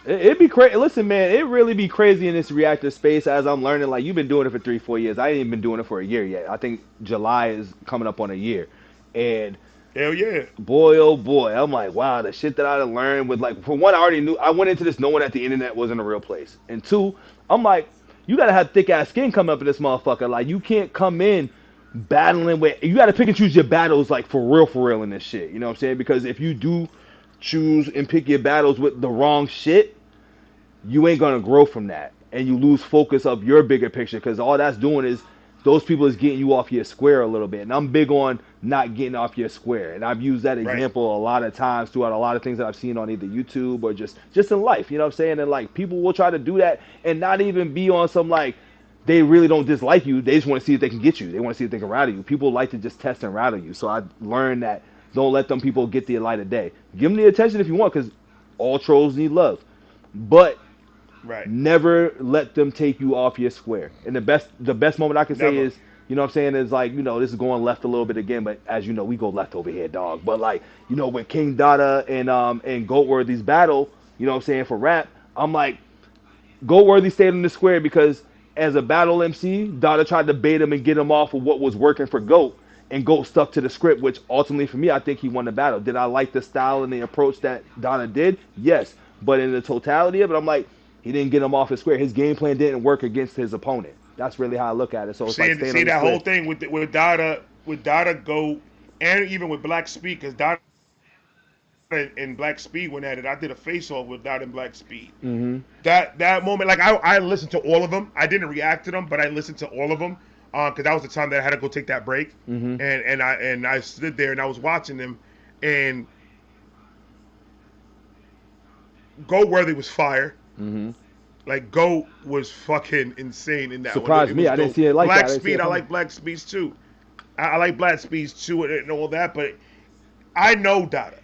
It'd be crazy. Listen, man, it really be crazy in this reactor space as I'm learning. Like, you've been doing it for 3-4 years. I ain't even been doing it for a year yet. I think July is coming up on a year. And hell yeah. Boy, oh boy. I'm like, wow, the shit that I learned with, like, for one, I already knew. I went into this knowing that the internet wasn't a real place. And two, I'm like, you gotta have thick ass skin coming up in this motherfucker. Like, you can't come in battling with, you gotta pick and choose your battles, like, for real in this shit. You know what I'm saying? Because if you do choose and pick your battles with the wrong shit, you ain't gonna grow from that. And you lose focus of your bigger picture, because all that's doing is those people is getting you off your square a little bit. And I'm big on not getting off your square. And I've used that example a lot of times throughout a lot of things that I've seen on either YouTube or just in life. You know what I'm saying? And like, people will try to do that and not even be on some, like, they really don't dislike you. They just want to see if they can get you. They want to see if they can rattle you. People like to just test and rattle you. So I learned that don't let them people get the light of day. Give them the attention if you want, because all trolls need love. But never let them take you off your square. And the best moment I can say is, you know what I'm saying, is like, you know, this is going left a little bit again, but as you know, we go left over here, dog. But like, you know, when King Dada and Goatworthy's battle, you know what I'm saying, for rap, I'm like, Goatworthy stayed in the square because as a battle MC, Dada tried to bait him and get him off of what was working for Goat. and Goat stuck to the script, which ultimately for me, I think he won the battle. Did I like the style and the approach that Donna did? Yes. But in the totality of it, I'm like, he didn't get him off his square. His game plan didn't work against his opponent. That's really how I look at it. So it's like staying See on the that square. whole thing with Dada Goat, and even with Black Speed, because Dada and Black Speed went at it. I did a face off with Dada and Black Speed. Mm-hmm. That moment, like I listened to all of them. I didn't react to them, but I listened to all of them because that was the time that I had to go take that break. Mm-hmm. And I stood there and I was watching them, and Go Worthy was fire. Mm-hmm. Like Go was fucking insane in that. Surprised me. I didn't see it like Black that. Speed, I like Black Speeds too. I like Black Speeds too and all that, but I know Dada.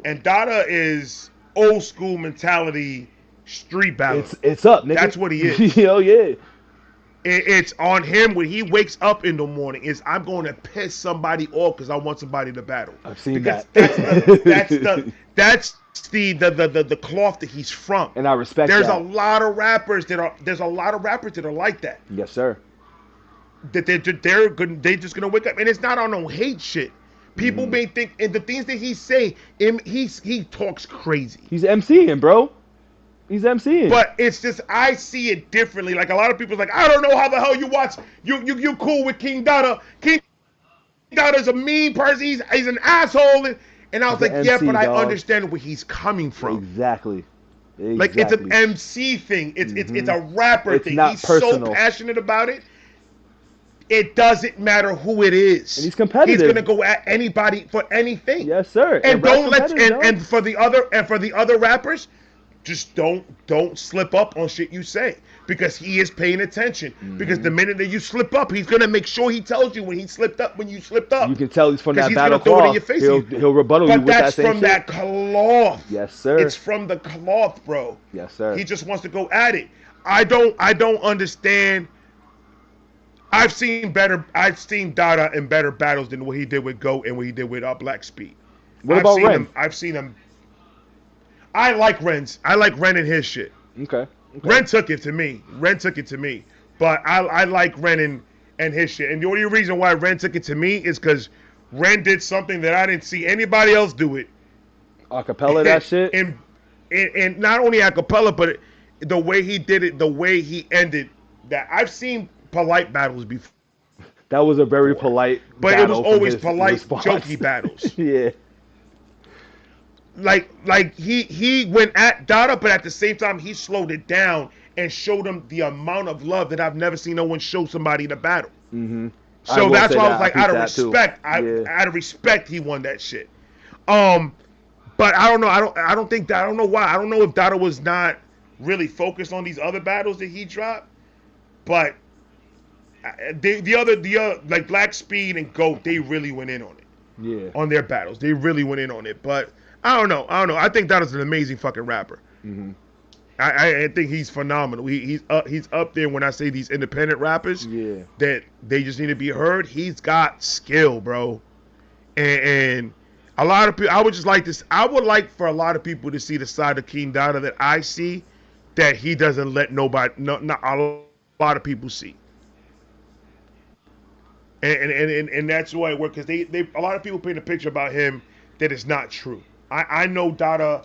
And Dada is old school mentality street battle. It's up, nigga. That's what he is. Yo, yeah. It's on him when he wakes up in the morning. Is I'm going to piss somebody off because I want somebody to battle. I've seen because that. That's the cloth that he's from. And I respect there's that. a lot of rappers that are like that. Yes, sir. That they're good. They just gonna wake up, and it's not on no hate shit. People may think, and the things that he say, he talks crazy. He's MCing, bro. He's MCing. But it's just I see it differently. Like a lot of people's like, I don't know how the hell you watch. You cool with King Dada. King Dada's a mean person. He's an asshole. And I was like, yeah, but I understand where he's coming from. Exactly. Like it's an MC thing. It's a rapper thing. He's personal. So passionate about it. It doesn't matter who it is. And he's competitive. He's gonna go at anybody for anything. Yes, sir. And don't let and for the other rappers, just don't slip up on shit you say because he is paying attention. Because the minute that you slip up, he's gonna make sure he tells you when he slipped up. When you slipped up, you can tell he's from that battle cloth. He'll rebuttal you with that same shit. But that's from that cloth. Yes, sir. It's from the cloth, bro. Yes, sir. He just wants to go at it. I don't understand. I've seen Dada in better battles than what he did with Goat and what he did with Black Speed. What about Ren? I've seen him. I like Ren's. I like Ren and his shit. Okay. Ren took it to me. But I like Ren and his shit. And the only reason why Ren took it to me is because Ren did something that I didn't see anybody else do it. Acapella that shit? And not only acapella, but the way he did it, the way he ended that. I've seen polite battles before. That was a very polite but it was always polite, jokey battles. Yeah. Like he went at Dada, but at the same time he slowed it down and showed him the amount of love that I've never seen no one show somebody in a battle. Mm-hmm. So that's why I was like, out of respect, he won that shit. But I don't know. I don't know why. I don't know if Dada was not really focused on these other battles that he dropped, but the other like Black Speed and Goat, they really went in on it. Yeah. On their battles, they really went in on it. But I don't know. I think Dada's an amazing fucking rapper. Mm-hmm. I think he's phenomenal. He's up there when I say these independent rappers. Yeah. That they just need to be heard. He's got skill, bro. And a lot of people, I would like for a lot of people to see the side of King Dada that I see, that he doesn't let not a lot of people see. And that's why it worked, because they a lot of people paint a picture about him that is not true. I know Dada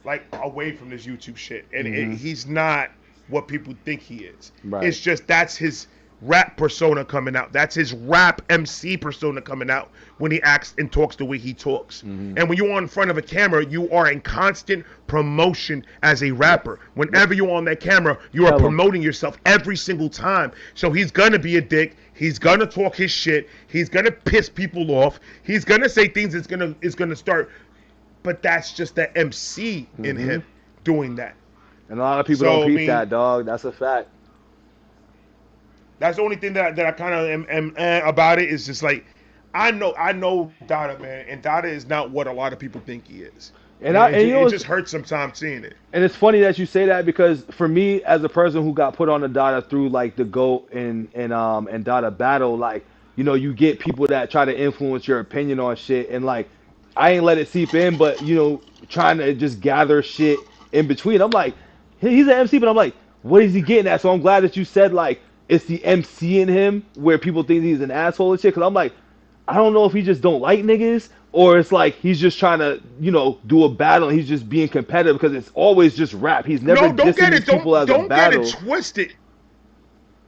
like away from this YouTube shit, and he's not what people think he is. Right. It's just that's his rap persona coming out. That's his rap MC persona coming out when he acts and talks the way he talks. Mm-hmm. And when you're in front of a camera, you are in constant promotion as a rapper. Whenever you're on that camera, you are promoting yourself every single time. So he's gonna be a dick. He's gonna talk his shit. He's gonna piss people off. He's gonna say things that's gonna start. But that's just the MC in him doing that. And a lot of people don't peep that, dog. That's a fact. That's the only thing that I kind of am about it, is just like, I know Dada, man, and Dada is not what a lot of people think he is. And it just hurts sometimes seeing it. And it's funny that you say that, because for me, as a person who got put on the Dada through like the Goat and Dada battle, like, you know, you get people that try to influence your opinion on shit, and like, I ain't let it seep in, but you know, trying to just gather shit in between. I'm like, he's an MC, but I'm like, what is he getting at? So I'm glad that you said like, it's the MC in him where people think he's an asshole and shit. Because I'm like, I don't know if he just don't like niggas or it's like he's just trying to, do a battle and he's just being competitive because it's always just rap. He's never No, don't dissing get these it. people as a Don't get it battle. twisted.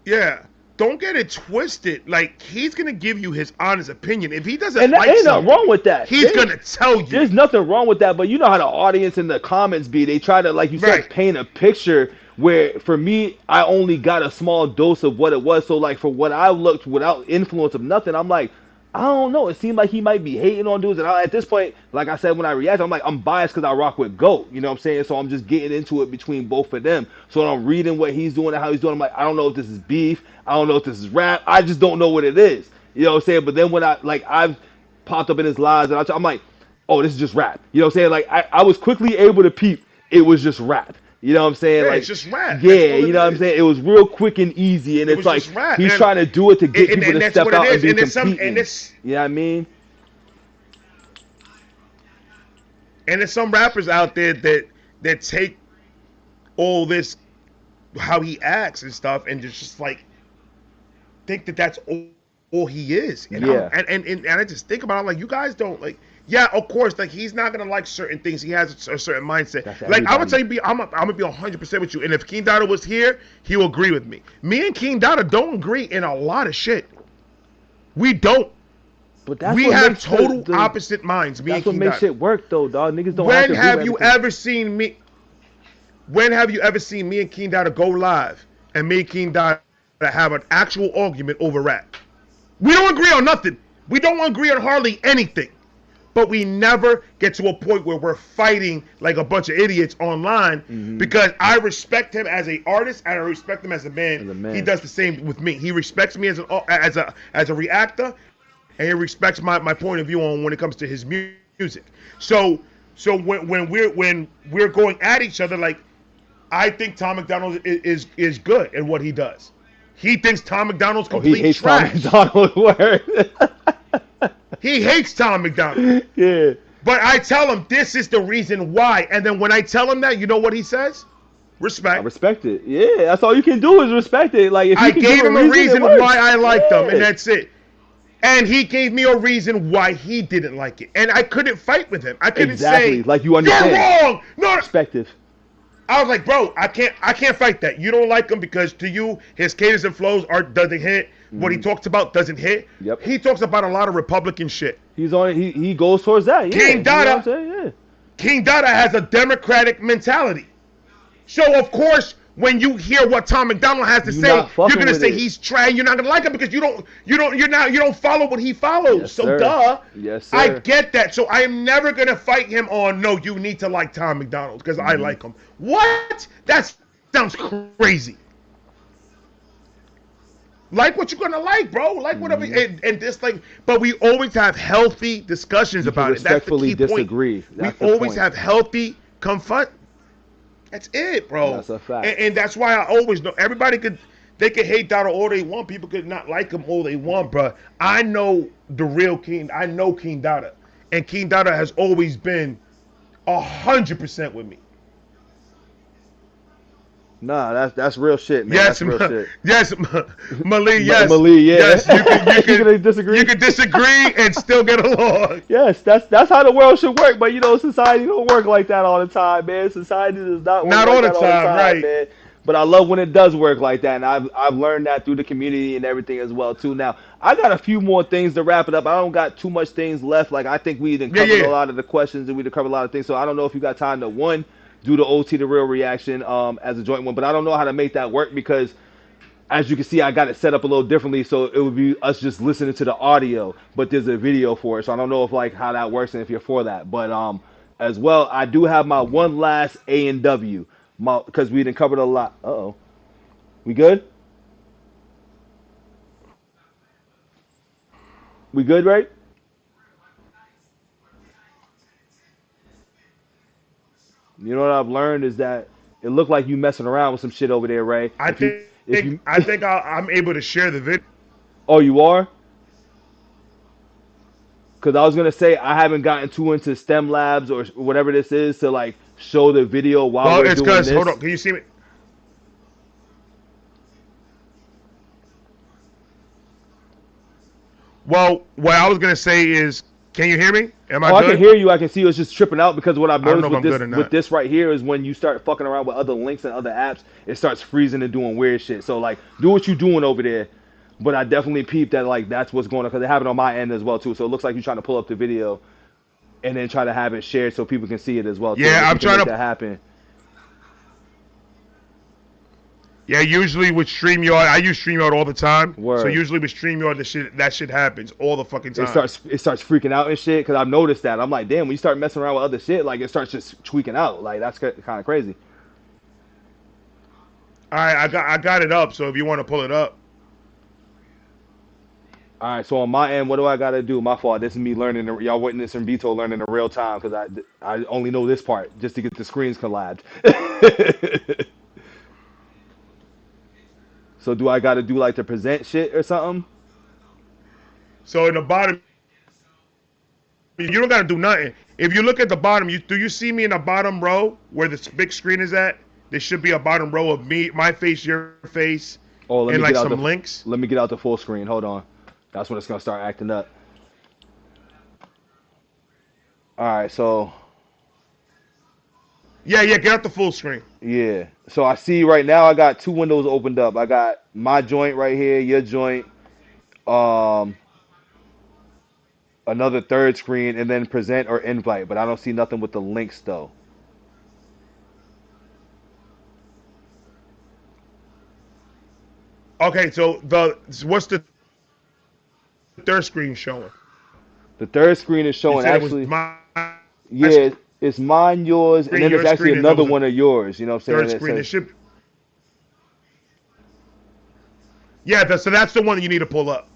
Yeah. Don't get it twisted. Like, he's gonna give you his honest opinion. If he doesn't And like ain't something, nothing wrong with that. he's gonna tell you. There's nothing wrong with that, but you know how the audience in the comments be. They try to, like you said, Right. paint a picture where, for me, I only got a small dose of what it was. So, like, for what I looked without influence of nothing, I'm like, I don't know. It seemed like he might be hating on dudes. And at this point, like I said, when I react, I'm like, I'm biased because I rock with GOAT. You know what I'm saying? So I'm just getting into it between both of them. So I'm reading what he's doing and how he's doing. I'm like, I don't know if this is beef. I don't know if this is rap. I just don't know what it is. You know what I'm saying? But then when I've popped up in his lives and I'm like, oh, this is just rap. You know what I'm saying? Like, I was quickly able to peep it was just rap. You know what I'm saying? Yeah, like, it's just rap. Yeah, you know what I'm saying? It was real quick and easy, and It it's was like just rap. he's And- trying to do it to get people and to that's step what it out is. and be And it's competing. and it's You know what I mean? and there's some rappers out there that take all this, how he acts and stuff, and just like think that that's all he is. And Yeah. and I just think about it, I'm like, you guys don't like. Yeah, of course, like he's not gonna like certain things. He has a certain mindset. That's Like I would everybody. tell you, I'm gonna be 100% with you. And if King Dada was here, he will agree with me. Me and King Dada don't agree in a lot of shit. We don't. But that's We what have makes total opposite minds. Me That's and what King makes Dada. shit work, though, dog. Niggas don't When have to have agree you with everything. ever seen me? When have you ever seen me and King Dada go live and me and King Dada have an actual argument over rap? We don't agree on nothing. We don't agree on hardly anything. But we never get to a point where we're fighting like a bunch of idiots online because I respect him as an artist and I respect him as a man. As a man. He does the same with me. He respects me as a reactor, and he respects my point of view on when it comes to his music. So when we're going at each other, like, I think Tom McDonald is good at what he does. He thinks Tom McDonald's Oh, complete he hates trash. Tom McDonald. Word. He hates Tom McDonald. Yeah. But I tell him this is the reason why. And then when I tell him that, you know what he says? I Respect. respect it. Yeah, that's all you can do is respect it. Like, if you I can gave give him a reason it works. why I liked them, and Yeah. that's it. And he gave me a reason why he didn't like it. And I couldn't fight with him. I couldn't Exactly, say, like you understand. you're wrong. No, Perspective. I was like, bro, I can't fight that. You don't like him because to you, his cadence and flows doesn't hit. What he talks about doesn't hit. Yep. He talks about a lot of Republican shit. He's on. He goes towards that. Yeah. King You know Dada. what I'm saying? Yeah. King Dada has a democratic mentality. So of course, when you hear what Tom McDonald has to You're say, not you're fucking gonna with say it. he's trash. You're not gonna like him because you don't follow what he follows. Yes, so sir. duh. Yes, sir. I get that. So I am never gonna fight him on no. You need to like Tom McDonald because I Mm-hmm. like him. What? That sounds crazy. Like what you're gonna like, bro. Like whatever, and this like. But we always have healthy discussions You can about it. That's the respectfully key point. disagree. That's We the always point. have healthy confront. That's it, bro. That's a fact. And that's why I always know everybody they could hate Dada all they want. People could not like him all they want, bro. I know the real King. I know King Dada, and King Dada has always been 100% with me. Nah, that's real shit, man. Yes, That's real shit. yes, Malik. Yes, Malik, yeah. Yes, you You can disagree? You can disagree and still get along. Yes, that's how the world should work. But society don't work like that all the time, man. Society does not work Not like all the that time, right. man. But I love when it does work like that, and I've learned that through the community and everything as well too. Now I got a few more things to wrap it up. I don't got too much things left. Like I think we done covered Yeah. a lot of the questions and we done covered a lot of things. So I don't know if you got time to do the OT the real reaction as a joint one, but I don't know how to make that work because as you can see, I got it set up a little differently, so it would be us just listening to the audio, but there's a video for it. So I don't know if like how that works and if you're for that. But as well, I do have my one last A and W, because we didn't cover a lot. Uh-oh. We good? We good, right? You know what I've learned is that it looked like you messing around with some shit over there, Ray. I think I'm able to share the video. Oh, you are? Because I was gonna say I haven't gotten too into STEM labs or whatever this is to like show the video while Well, we're it's doing because this. hold on. Can you see me? Well, what I was gonna say is, can you hear me? Am I Oh, I can good? hear you. I can see you. It's just tripping out because what I've I don't know noticed if I'm good or with not. this right here is when you start fucking around with other links and other apps, it starts freezing and doing weird shit. So like, do what you doing over there. But I definitely peeped that like that's what's going on because they have it on my end as well too. So it looks like you're trying to pull up the video and then try to have it shared so people can see it as well too. And Yeah, if you I'm can trying make to. that happen, Yeah, usually with StreamYard, I use StreamYard all the time. So word. usually with StreamYard, that shit happens all the fucking time. It starts freaking out and shit because I've noticed that. I'm like, damn, when you start messing around with other shit, like it starts just tweaking out. Like that's kind of crazy. All right, I got it up. So if you want to pull it up, All right, so on my end, what do I gotta do? My fault. This is me learning. Y'all witnessing Vito learning in real time because I only know this part just to get the screens collabed. So do I gotta do like the present shit or something? so in the bottom, you don't gotta do nothing. If you look at the bottom, do you see me in the bottom row where the big screen is at? There should be a bottom row of me, my face, your face, Oh, and like some links. let me get out the full screen. Hold on. That's when it's gonna start acting up. All right, so Yeah, yeah, get out the full screen. yeah. So I see right now I got two windows opened up. I got my joint right here, your joint, um, another third screen, and then present or invite. But I don't see nothing with the links though. Okay, so what's the third screen showing? The third screen is You showing said it was actually, my yeah, it's mine, yours, and screen, then there's your actually screen, and there another was a one of yours. You know what I'm saying? third That screen. It says, should. Yeah, so that's the one that you need to pull up.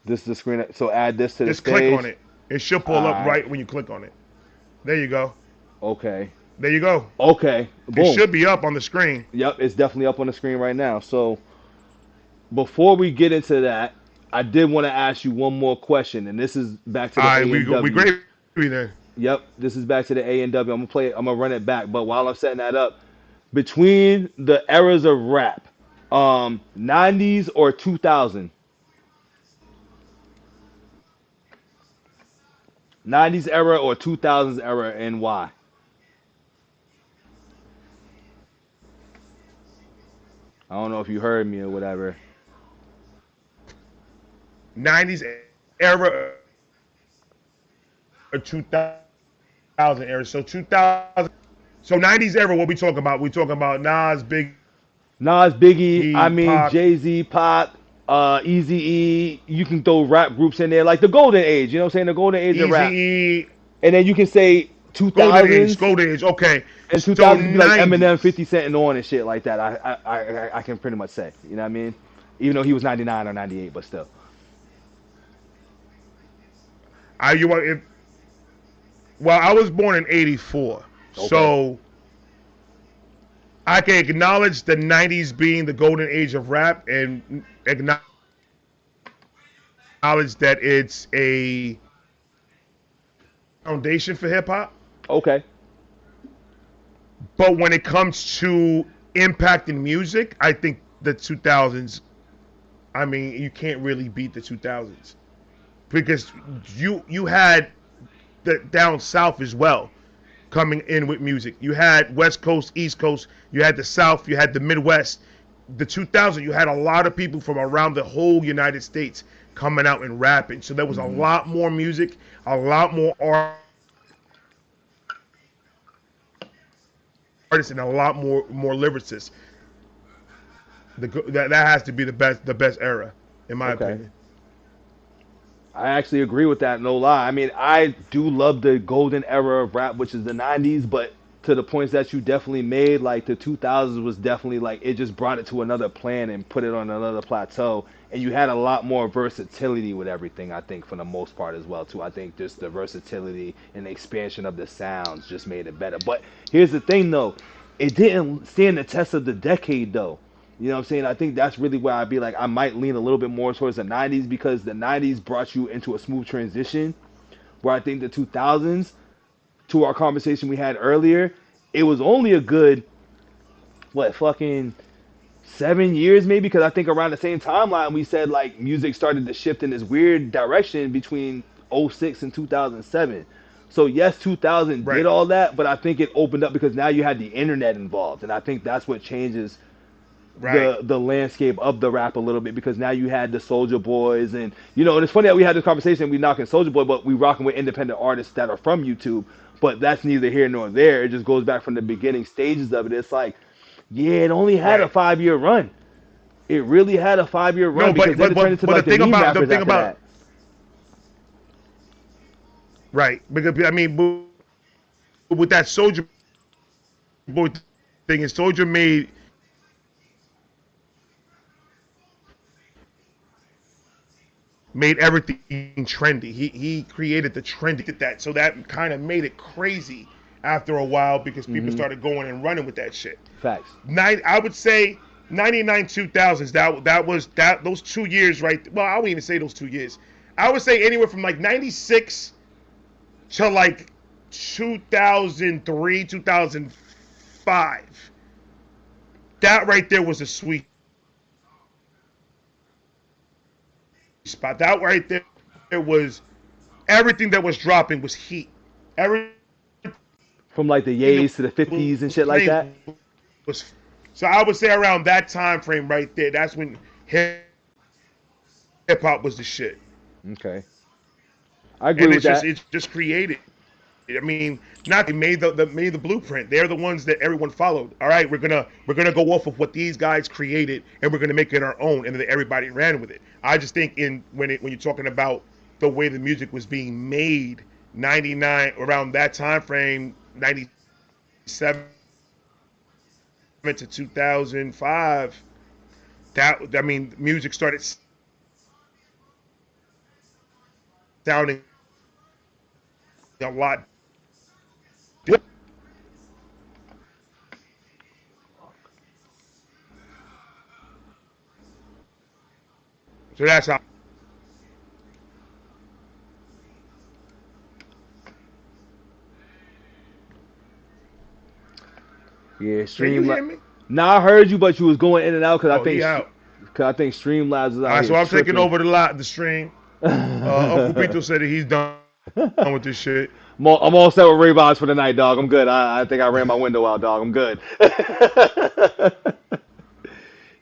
this is the screen. So add this to the Just click on stage. it. It should pull up Alright. right when you click on it. There you go. Okay. There you go. Okay. It Boom. should be up on the screen. Yep, it's definitely up on the screen right now. So before we get into that, I did want to ask you one more question, and this is back to All the right, A we and go. We W. great then. Yep, this is back to the A and W. I'm gonna play it. I'm gonna run it back. But while I'm setting that up, between the eras of rap, 90s or 2000, 90s era or 2000s era, and why? I don't know if you heard me or whatever. 90s era or 2000 era. So 2000. So 90s era. What we talking about? We talking about Nas, Biggie, Nas, Biggie, I mean Pac, Jay Z, Pop, Easy E. You can throw rap groups in there, like the golden age. You know what I'm saying? The golden age of Easy rap. E, And then you can say Golden Age, 2000s, Golden Age. Okay, and so 2000s could be like Eminem, 90s. 50 Cent, and on and shit like that. I can pretty much say. You know what I mean? Even though he was 99 or 98, but still. I you want if well, I was born in '84, Okay. so I can acknowledge the '90s being the golden age of rap, and acknowledge that it's a foundation for hip hop. Okay. But when it comes to impacting music, I think the 2000s. I mean, you can't really beat the 2000s because you had the down south as well coming in with music. You had West Coast, East Coast, you had the South, you had the Midwest. The 2000, you had a lot of people from around the whole United States coming out and rapping. So there was a Hmm. lot more music, a lot more artists, and a lot more lyricists. That has to be the best era, in my Okay. opinion. I actually agree with that, no lie. I mean, I do love the golden era of rap, which is the 90s, but to the points that you definitely made, like the 2000s was definitely like it just brought it to another plan and put it on another plateau. And you had a lot more versatility with everything, I think, for the most part as well, too. I think just the versatility and the expansion of the sounds just made it better. But here's the thing, though, it didn't stand the test of the decade, though. You know what I'm saying? I think that's really where I'd be like, I might lean a little bit more towards the 90s because the 90s brought you into a smooth transition. Where I think the 2000s, to our conversation we had earlier, it was only a good, what, fucking 7 years maybe, because I think around the same timeline we said like music started to shift in this weird direction between '06 and 2007. So yes, 2000 did Right. all that, but I think it opened up because now you had the internet involved, and I think that's what changes Right. the landscape of the rap a little bit, because now you had the Soldier Boys, and and it's funny that we had this conversation. We knocking Soldier Boy, but we rocking with independent artists that are from YouTube. But that's neither here nor there. It just goes back from the beginning stages of it. It's like, yeah, it only had a Right. 5 year run. It really had a 5 year No, run, because then it turned into the like the thing meme about rappers after that. right, because I mean, with that Soldier Boy thing, is Soldier made everything trendy. He created the trend at that, so that kind of made it crazy after a while because people started going and running with that shit. Facts. I would say 99 2000s. That those 2 years right. Well, I wouldn't even say those 2 years. I would say anywhere from like 96 to like 2003 2005. That right there was a sweet spot. That right there was everything that was dropping was heat. Everything From like the that yays to the 50s and was shit like playing that. was. So I would say around that time frame right there, that's when hip hop was the shit. Okay, I agree And with that. it's just created. I mean, not they made the blueprint. They're the ones that everyone followed. All right, we're gonna go off of what these guys created, and we're gonna make it our own, and then everybody ran with it. I just think when you're talking about the way the music was being made, 99 around that time frame, 97 to 2005. That I mean, music started sounding a lot. So that's how. Yeah, Can you Streamlabs. hear me? Nah, I heard you, but you was going in and out because Oh, he out. I think Streamlabs is All out right, here so I'm taking tripping. over the stream. Uncle Pito said that he's done with this shit. I'm all set with Rayvons for the night, dog. I'm good. I think I ran my window out, dog. I'm good.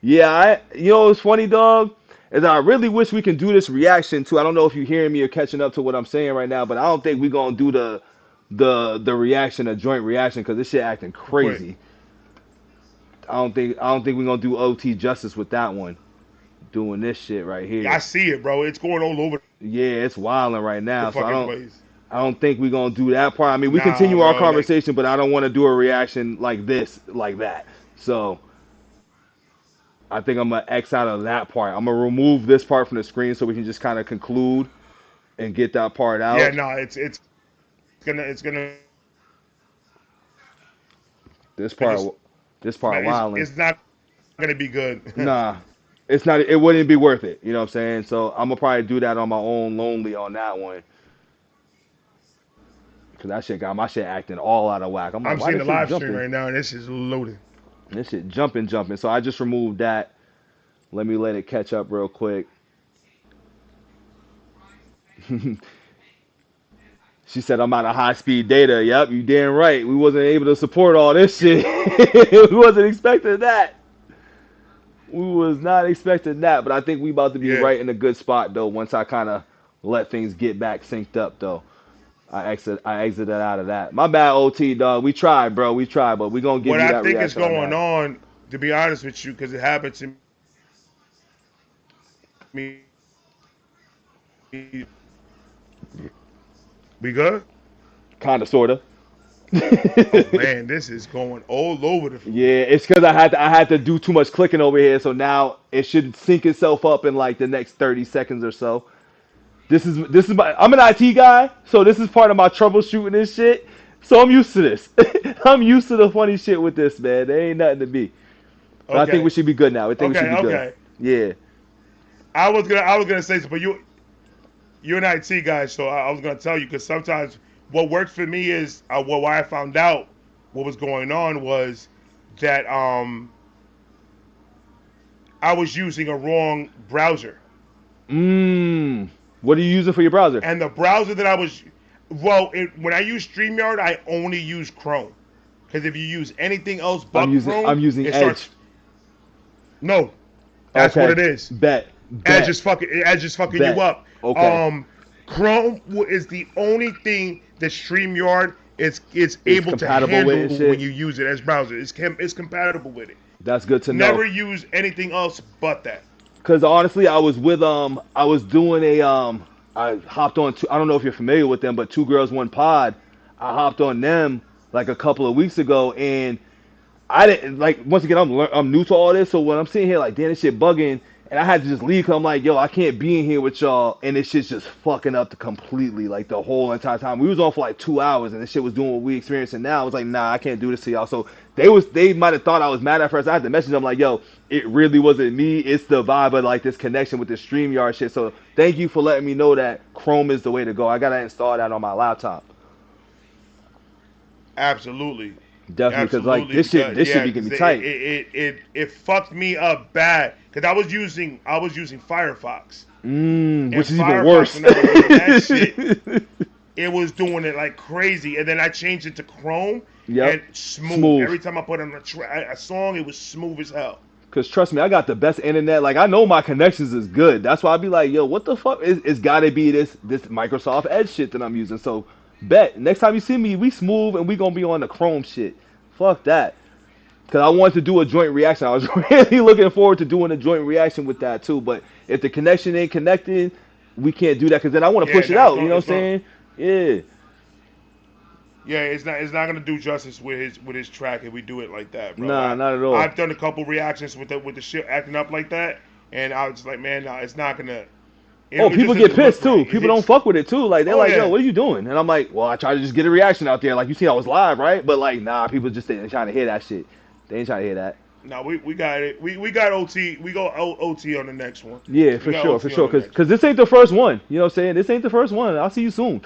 Yeah, what's funny, dog, is I really wish we can do this reaction too. I don't know if you're hearing me or catching up to what I'm saying right now, but I don't think we're gonna do the reaction, a joint reaction, because this shit acting Quick. crazy. I don't think we're gonna do OT justice with that one. Doing this shit right Yeah, I here. see it, bro. It's going all over Yeah, it's wilding right the now. So I fucking don't place. I don't think we're gonna do that part. I mean, we Nah, continue our bro. Like, conversation, but I don't want to do a reaction like this, like that. So I think I'm gonna X out of that part. I'm gonna remove this part from the screen so we can just kind of conclude and get that part yeah, out. no, it's gonna This part, it's this part wilding. it's not gonna be good. Nah, it's not. It wouldn't be worth it. You know what I'm saying? So I'm gonna probably do that on my own, lonely on that one, because that shit got my shit acting all out of whack. I'm like, I'm why seeing this the shit live stream jumping? right now, and this is loading. This shit jumping. So I just removed that. Let me let it catch up real quick. She said I'm out of high speed data. Yep, you damn right. We wasn't able to support all this shit. We wasn't expecting that. We was not expecting that. But I think we about to be Yeah. right in a good spot though. Once I kind of let things get back synced up though. I exited out of that. My bad, OT dog. We tried, bro. We tried, but we gonna give What you I that think is reaction on going that. on, to be honest with you, because it happened to me. We good? Kinda, sorta. Oh man, this is going all over the. Yeah, it's because I had to do too much clicking over here, so now it should sync itself up in like the next 30 seconds or so. This is I'm an IT guy, so this is part of my troubleshooting and shit. So I'm used to this. I'm used to the funny shit with this, man. There ain't nothing to be. But I think we Okay, should be good now. I think we should okay, be good. okay. Yeah. I was gonna say, but you're an IT guy, so I was gonna tell you because sometimes what worked for me is why I found out what was going on was that I was using a wrong browser. What are you using for your browser? And the browser that I was, well, when I use StreamYard, I only use Chrome. Because if you use anything else but I'm Chrome, using it Edge. starts. No, that's Okay. what it is. Bet. Edge is fucking you up. Okay. Chrome is the only thing that StreamYard is able to compatible with handle and shit. when you use it as browser. It's compatible with it. That's good to know. Never use anything else but that. Cause honestly, I was doing I hopped on I don't know if you're familiar with them, but Two Girls One Pod. I hopped on them like a couple of weeks ago, and I didn't like. Once again, I'm new to all this, so when I'm sitting here like, damn, this shit bugging, and I had to just leave. Cause I'm like, yo, I can't be in here with y'all, and this shit's just fucking up completely, like the whole entire time. We was on for like 2 hours, and this shit was doing what we experienced, and now I was like, nah, I can't do this to y'all. So they might have thought I was mad at first. I had to message them like, yo, it really wasn't me. It's the vibe of like this connection with the StreamYard shit. So thank you for letting me know that Chrome is the way to go. I gotta install that on my laptop. Absolutely. Definitely, because like this shit be getting me tight. It fucked me up bad because I was using Firefox. Which is Firefox, even worse. when I was doing that shit, it was doing it like crazy, and then I changed it to Chrome. Yep. And smooth. Every time I put on a song, it was smooth as hell. Cause trust me, I got the best internet. Like I know my connections is good. That's why I be like, yo, what the fuck? It's gotta be this Microsoft Edge shit that I'm using. So bet next time you see me, we smooth and we gonna be on the Chrome shit. Fuck that. Cause I wanted to do a joint reaction. I was really looking forward to doing a joint reaction with that too. But if the connection ain't connected, we can't do that. Cause then I want to push it out. You know what I'm saying? Yeah. Yeah, it's not gonna do justice with his track if we do it like that, bro. Nah, not at all. I've done a couple reactions with the shit acting up like that, and I was like, man, no, it's not gonna. People get pissed too. People don't fuck with it too. Like they're like, yeah. yo, what are you doing? And I'm like, well, I tried to just get a reaction out there. Like you see, I was live, right? But like, nah, people just ain't trying to hear that shit. They ain't trying to hear that. No, we got it. We got OT. We go OT on the next one. Yeah, for sure. Cause this ain't the first one. You know what I'm saying? This ain't the first one. I'll see you soon.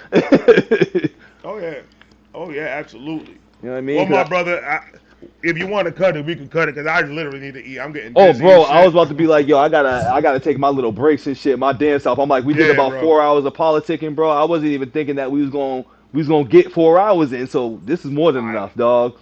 Oh yeah, absolutely. You know what I mean? Well, my brother, if you want to cut it, we can cut it because I literally need to eat. I'm getting. Oh, bro, I was about to be like, yo, I gotta take my little breaks and shit, my damn self. I'm like, we did about 4 hours of politicking, bro. I wasn't even thinking that we was gonna get 4 hours in. So this is more than enough, dog.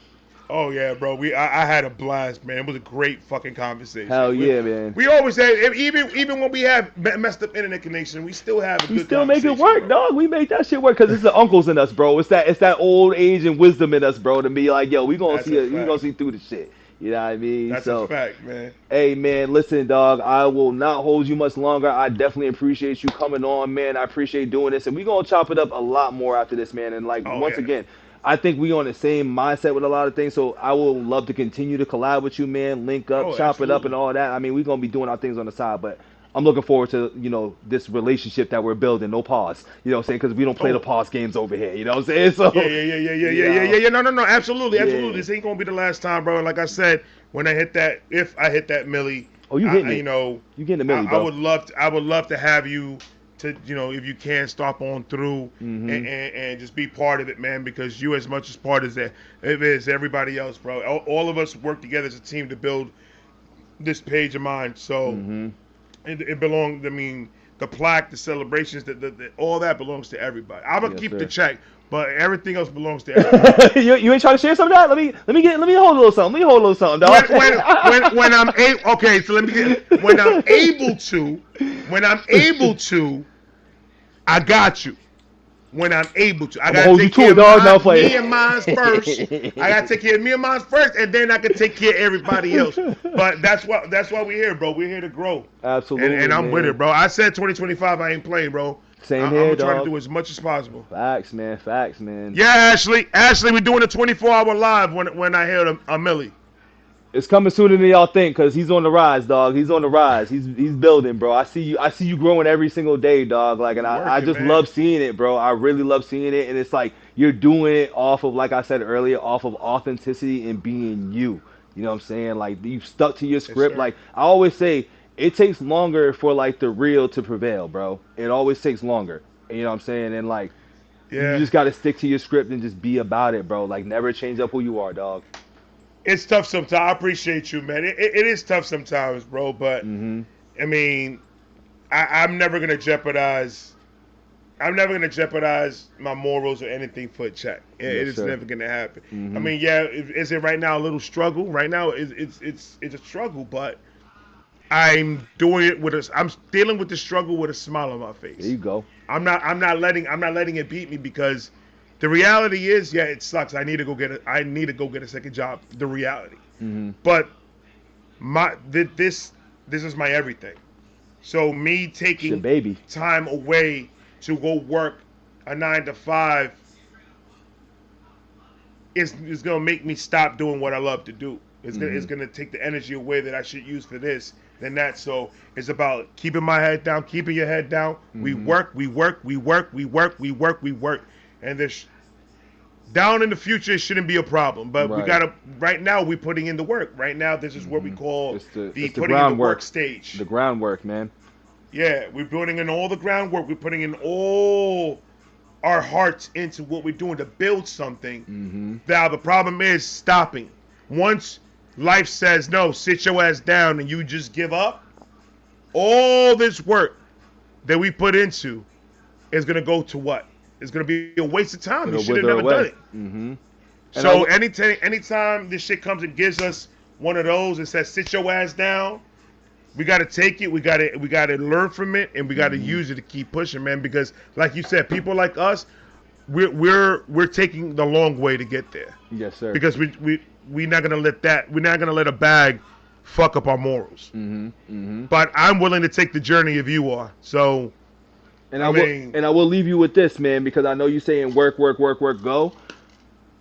Oh yeah, bro. I had a blast, man. It was a great fucking conversation. Hell yeah, man. We always say even when we have messed up internet connection, we still have a good. We still make it work, bro. dog. We make that shit work because it's the uncles in us, bro. It's that old age and wisdom in us, bro. To be like, yo, we gonna see through the shit. You know what I mean? That's a fact, man. Hey, man, listen, dog. I will not hold you much longer. I definitely appreciate you coming on, man. I appreciate doing this, and we gonna chop it up a lot more after this, man. And once again, I think we on the same mindset with a lot of things, so I will love to continue to collab with you, man. Link up, chop it up, and all that. I mean, we're gonna be doing our things on the side, but I'm looking forward to this relationship that we're building. No pause, you know what I'm saying? Because we don't play the pause games over here. You know what I'm saying? So yeah. No, absolutely. This ain't gonna be the last time, bro. Like I said, if I hit that milli, you hitting it. You getting the milli, bro. I would love to have you to, if you can stop on through and just be part of it, man, because you as much as part as everybody else, bro. All of us work together as a team to build this page of mine. So it belongs. I mean, the plaque, the celebrations, all that belongs to everybody. I'm gonna keep the check, but everything else belongs to everybody. you ain't trying to share some of that? Let me hold a little something. Let me hold a little something, dog. When I'm able, okay. So when I'm able to, I got you. When I'm able to, I gotta take care of me and mine first. I gotta take care of me and mine first, and then I can take care of everybody else. But that's why we're here, bro. We're here to grow. Absolutely, and I'm with it, bro. I said 2025, I ain't playing, bro. Same here, I'm trying to do as much as possible. Facts, man. Yeah, Ashley, we're doing a 24-hour live when I hear a milli. It's coming sooner than y'all think, cause he's on the rise, dog. He's on the rise. He's building, bro. I see you growing every single day, dog. Like, and I just love seeing it, bro. I really love seeing it, and it's like you're doing it off of, like I said earlier, off of authenticity and being you. You know what I'm saying? Like you've stuck to your script. Like I always say, it takes longer for like the real to prevail, bro. It always takes longer. You know what I'm saying? And like, you just gotta stick to your script and just be about it, bro. Like never change up who you are, dog. It's tough sometimes. I appreciate you, man. It is tough sometimes, bro. But Mm-hmm. I mean, I'm never gonna jeopardize. I'm never gonna jeopardize my morals or anything for a check. It Yes, is sir. never gonna happen. I Mm-hmm. mean, yeah, is it right now a little struggle? Right now, it's a struggle, but I'm doing it with a. I'm dealing with the struggle with a smile on my There face. you go. I'm not letting it beat me because the reality is, yeah, it sucks. I need to go get a second job. The reality, Mm-hmm. but this is my everything. So me It's your taking baby. time away to go work a 9 to 5 is gonna make me stop doing what I love to do. It's Mm-hmm. gonna take the energy away that I should use for this than that. So it's about keeping my head down, keeping your head down. We Mm-hmm. work, we work, we work, we work, we work, we work, and this down in the future it shouldn't be a problem. But we Right. gotta right now we're putting in the work. Right now this is what we Mm-hmm. call the It's the putting in the work groundwork. stage. The groundwork, man. Yeah, we're putting in all the groundwork. We're putting in all our hearts into what we're doing to build something. Mm-hmm. Now the problem is stopping. Once life says no, sit your ass down, and you just give up, all this work that we put into is gonna go to what? It's gonna be a waste of time. You It'll should have wither never done away. it. Mm-hmm. And So anytime this shit comes and gives us one of those and says sit your ass down, we got to take it. We got to learn from it, and we got to Mm-hmm. use it to keep pushing, man. Because, like you said, people like us, we're taking the long way to get there. Yes, sir. Because we not gonna let that. We're not gonna let a bag fuck up our morals. Mm-hmm. Mm-hmm. But I'm willing to take the journey if you are. So And I mean, I will leave you with this, man, because I know you saying work, work, work, work, go.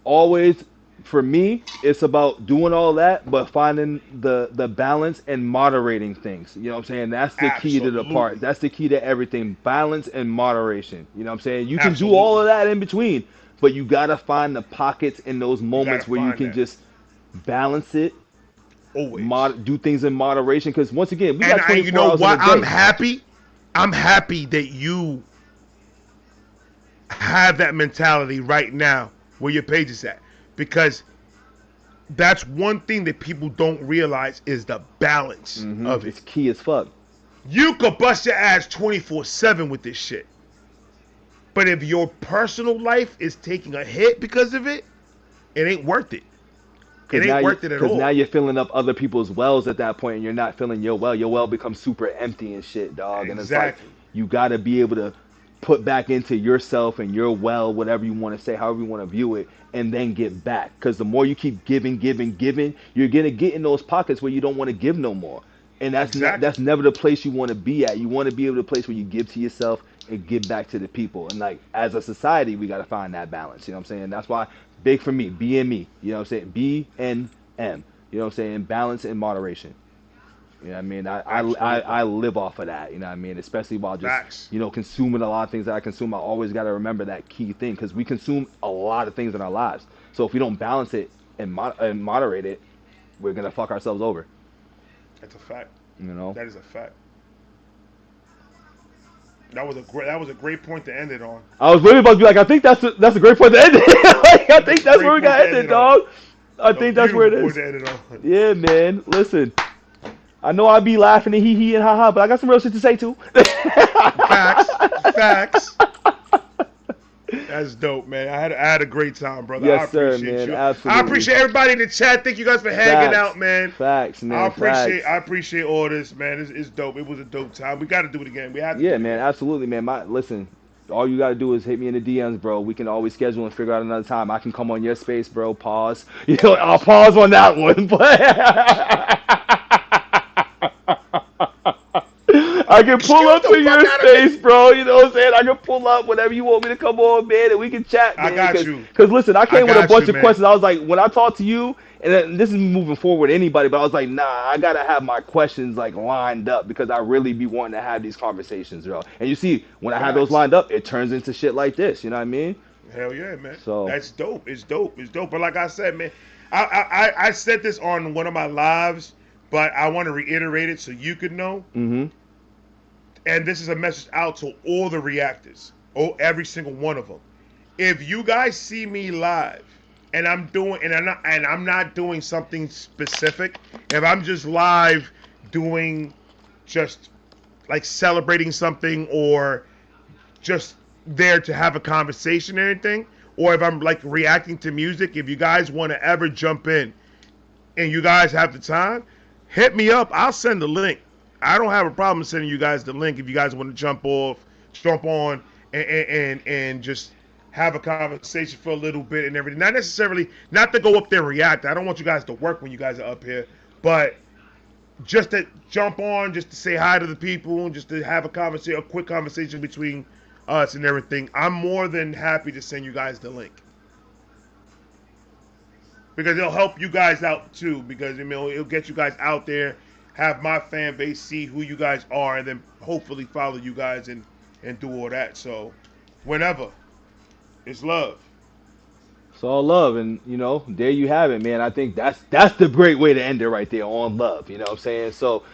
Always, for me, it's about doing all that, but finding the balance and moderating things. You know what I'm saying? That's the key to the part. absolutely, That's the key to everything. Balance and moderation. You know what I'm saying? You can do all absolutely, of that in between, but you gotta find the pockets in those you gotta moments where you find can that just balance it, always. do things in moderation. Because once again, we And got you 24 know hours in a what? I'm day. happy. I'm happy that you have that mentality right now where your page is at, because that's one thing that people don't realize is the balance of it. It's key as fuck. You could bust your ass 24/7 with this shit, but if your personal life is taking a hit because of it, it ain't worth it. It ain't worth it at Cause now all. you're filling up other people's wells at that point, and you're not filling your well. Your well becomes super empty and shit, dog. And it's like Exactly. you gotta be able to put back into yourself and your well, whatever you want to say, however you want to view it, and then give back. Cause the more you keep giving, giving, giving, you're gonna get in those pockets where you don't want to give no more. And Exactly. that's never the place you want to be at. You want to be able to place where you give to yourself and give back to the people. And like as a society, we got to find that balance. You know what I'm saying? That's why big for me, be and me. You know what I'm saying? BNM. You know what I'm saying? Balance and moderation. You know what I mean? Absolutely. I live off of that. You know what I mean? Especially while just Facts. consuming a lot of things that I consume. I always got to remember that key thing because we consume a lot of things in our lives. So if we don't balance it and moderate it, we're gonna fuck ourselves over. That's a fact. You know? That is a fact. That was a great point to end it on. I was really about to be like, I think that's a great point to end it. Like, I That's a think that's great where we point got to end ended, it on. dog. I A think that's where it beautiful point is. to end it on. Yeah, man. Listen, I know I be laughing and hee hee and ha ha, but I got some real shit to say too. Facts. Facts. That's dope, man. I had a great time, brother. I Yes, sir, appreciate man. you. I Absolutely. appreciate everybody in the chat. Thank you guys for hanging Facts. out, man. Facts, I man. appreciate Facts. I appreciate all this, man. It's dope. It was a dope time. We got to do it again. We have to do Yeah, it man. again. Absolutely, man. Listen. All you gotta do is hit me in the DMs, bro. We can always schedule and figure out another time. I can come on your space, bro. Pause. I'll Facts. pause on that one, but I can pull Excuse up the to fuck your out of me. space, bro. You know what I'm saying? I can pull up whenever you want me to come on, man, and we can chat, I man. got Cause, you. 'cause listen, I I came with a got bunch you, of man. questions. I was like, when I talk to you, and then this is moving forward anybody, but I was like, nah, I gotta have my questions like lined up because I really be wanting to have these conversations, bro. And you see, when I have those Facts. lined up, it turns into shit like this. You know what I mean? Hell yeah, man. So, That's dope. It's dope. It's dope. But like I said, man, I said this on one of my lives, but I want to reiterate it so you could know. mm-hmm. And this is a message out to all the reactors, every single one of them. If you guys see me live and I'm not doing something specific, if I'm just live doing just like celebrating something or just there to have a conversation or anything, or if I'm like reacting to music, if you guys want to ever jump in and you guys have the time, hit me up. I'll send the link. I don't have a problem sending you guys the link if you guys want to jump on, and just have a conversation for a little bit and everything. Not necessarily, not to go up there and react. I don't want you guys to work when you guys are up here, but just to jump on, just to say hi to the people, just to have a quick conversation between us and everything. I'm more than happy to send you guys the link, because it'll help you guys out too. Because it'll get you guys out there, have my fan base see who you guys are, and then hopefully follow you guys and do all that. So, whenever, it's love. It's all love, and there you have it, man. I think that's the great way to end it right there, on love. You know what I'm saying? So,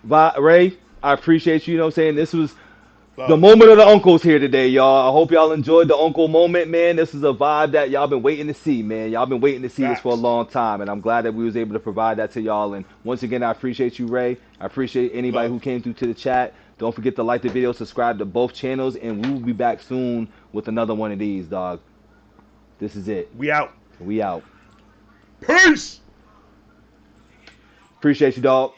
Ray, I appreciate you. You know what I'm saying? This was the Love. moment of the uncles here today, y'all. I hope y'all enjoyed the uncle moment, man. This is a vibe that y'all been waiting to see, man. Y'all been waiting to see this for a Facts. long time, and I'm glad that we was able to provide that to y'all. And once again, I appreciate you, Ray. I appreciate anybody Love. who came through to the chat. Don't forget to like the video, subscribe to both channels, and we will be back soon with another one of these, dog. This is it. We out. We out. Peace. Appreciate you, dog.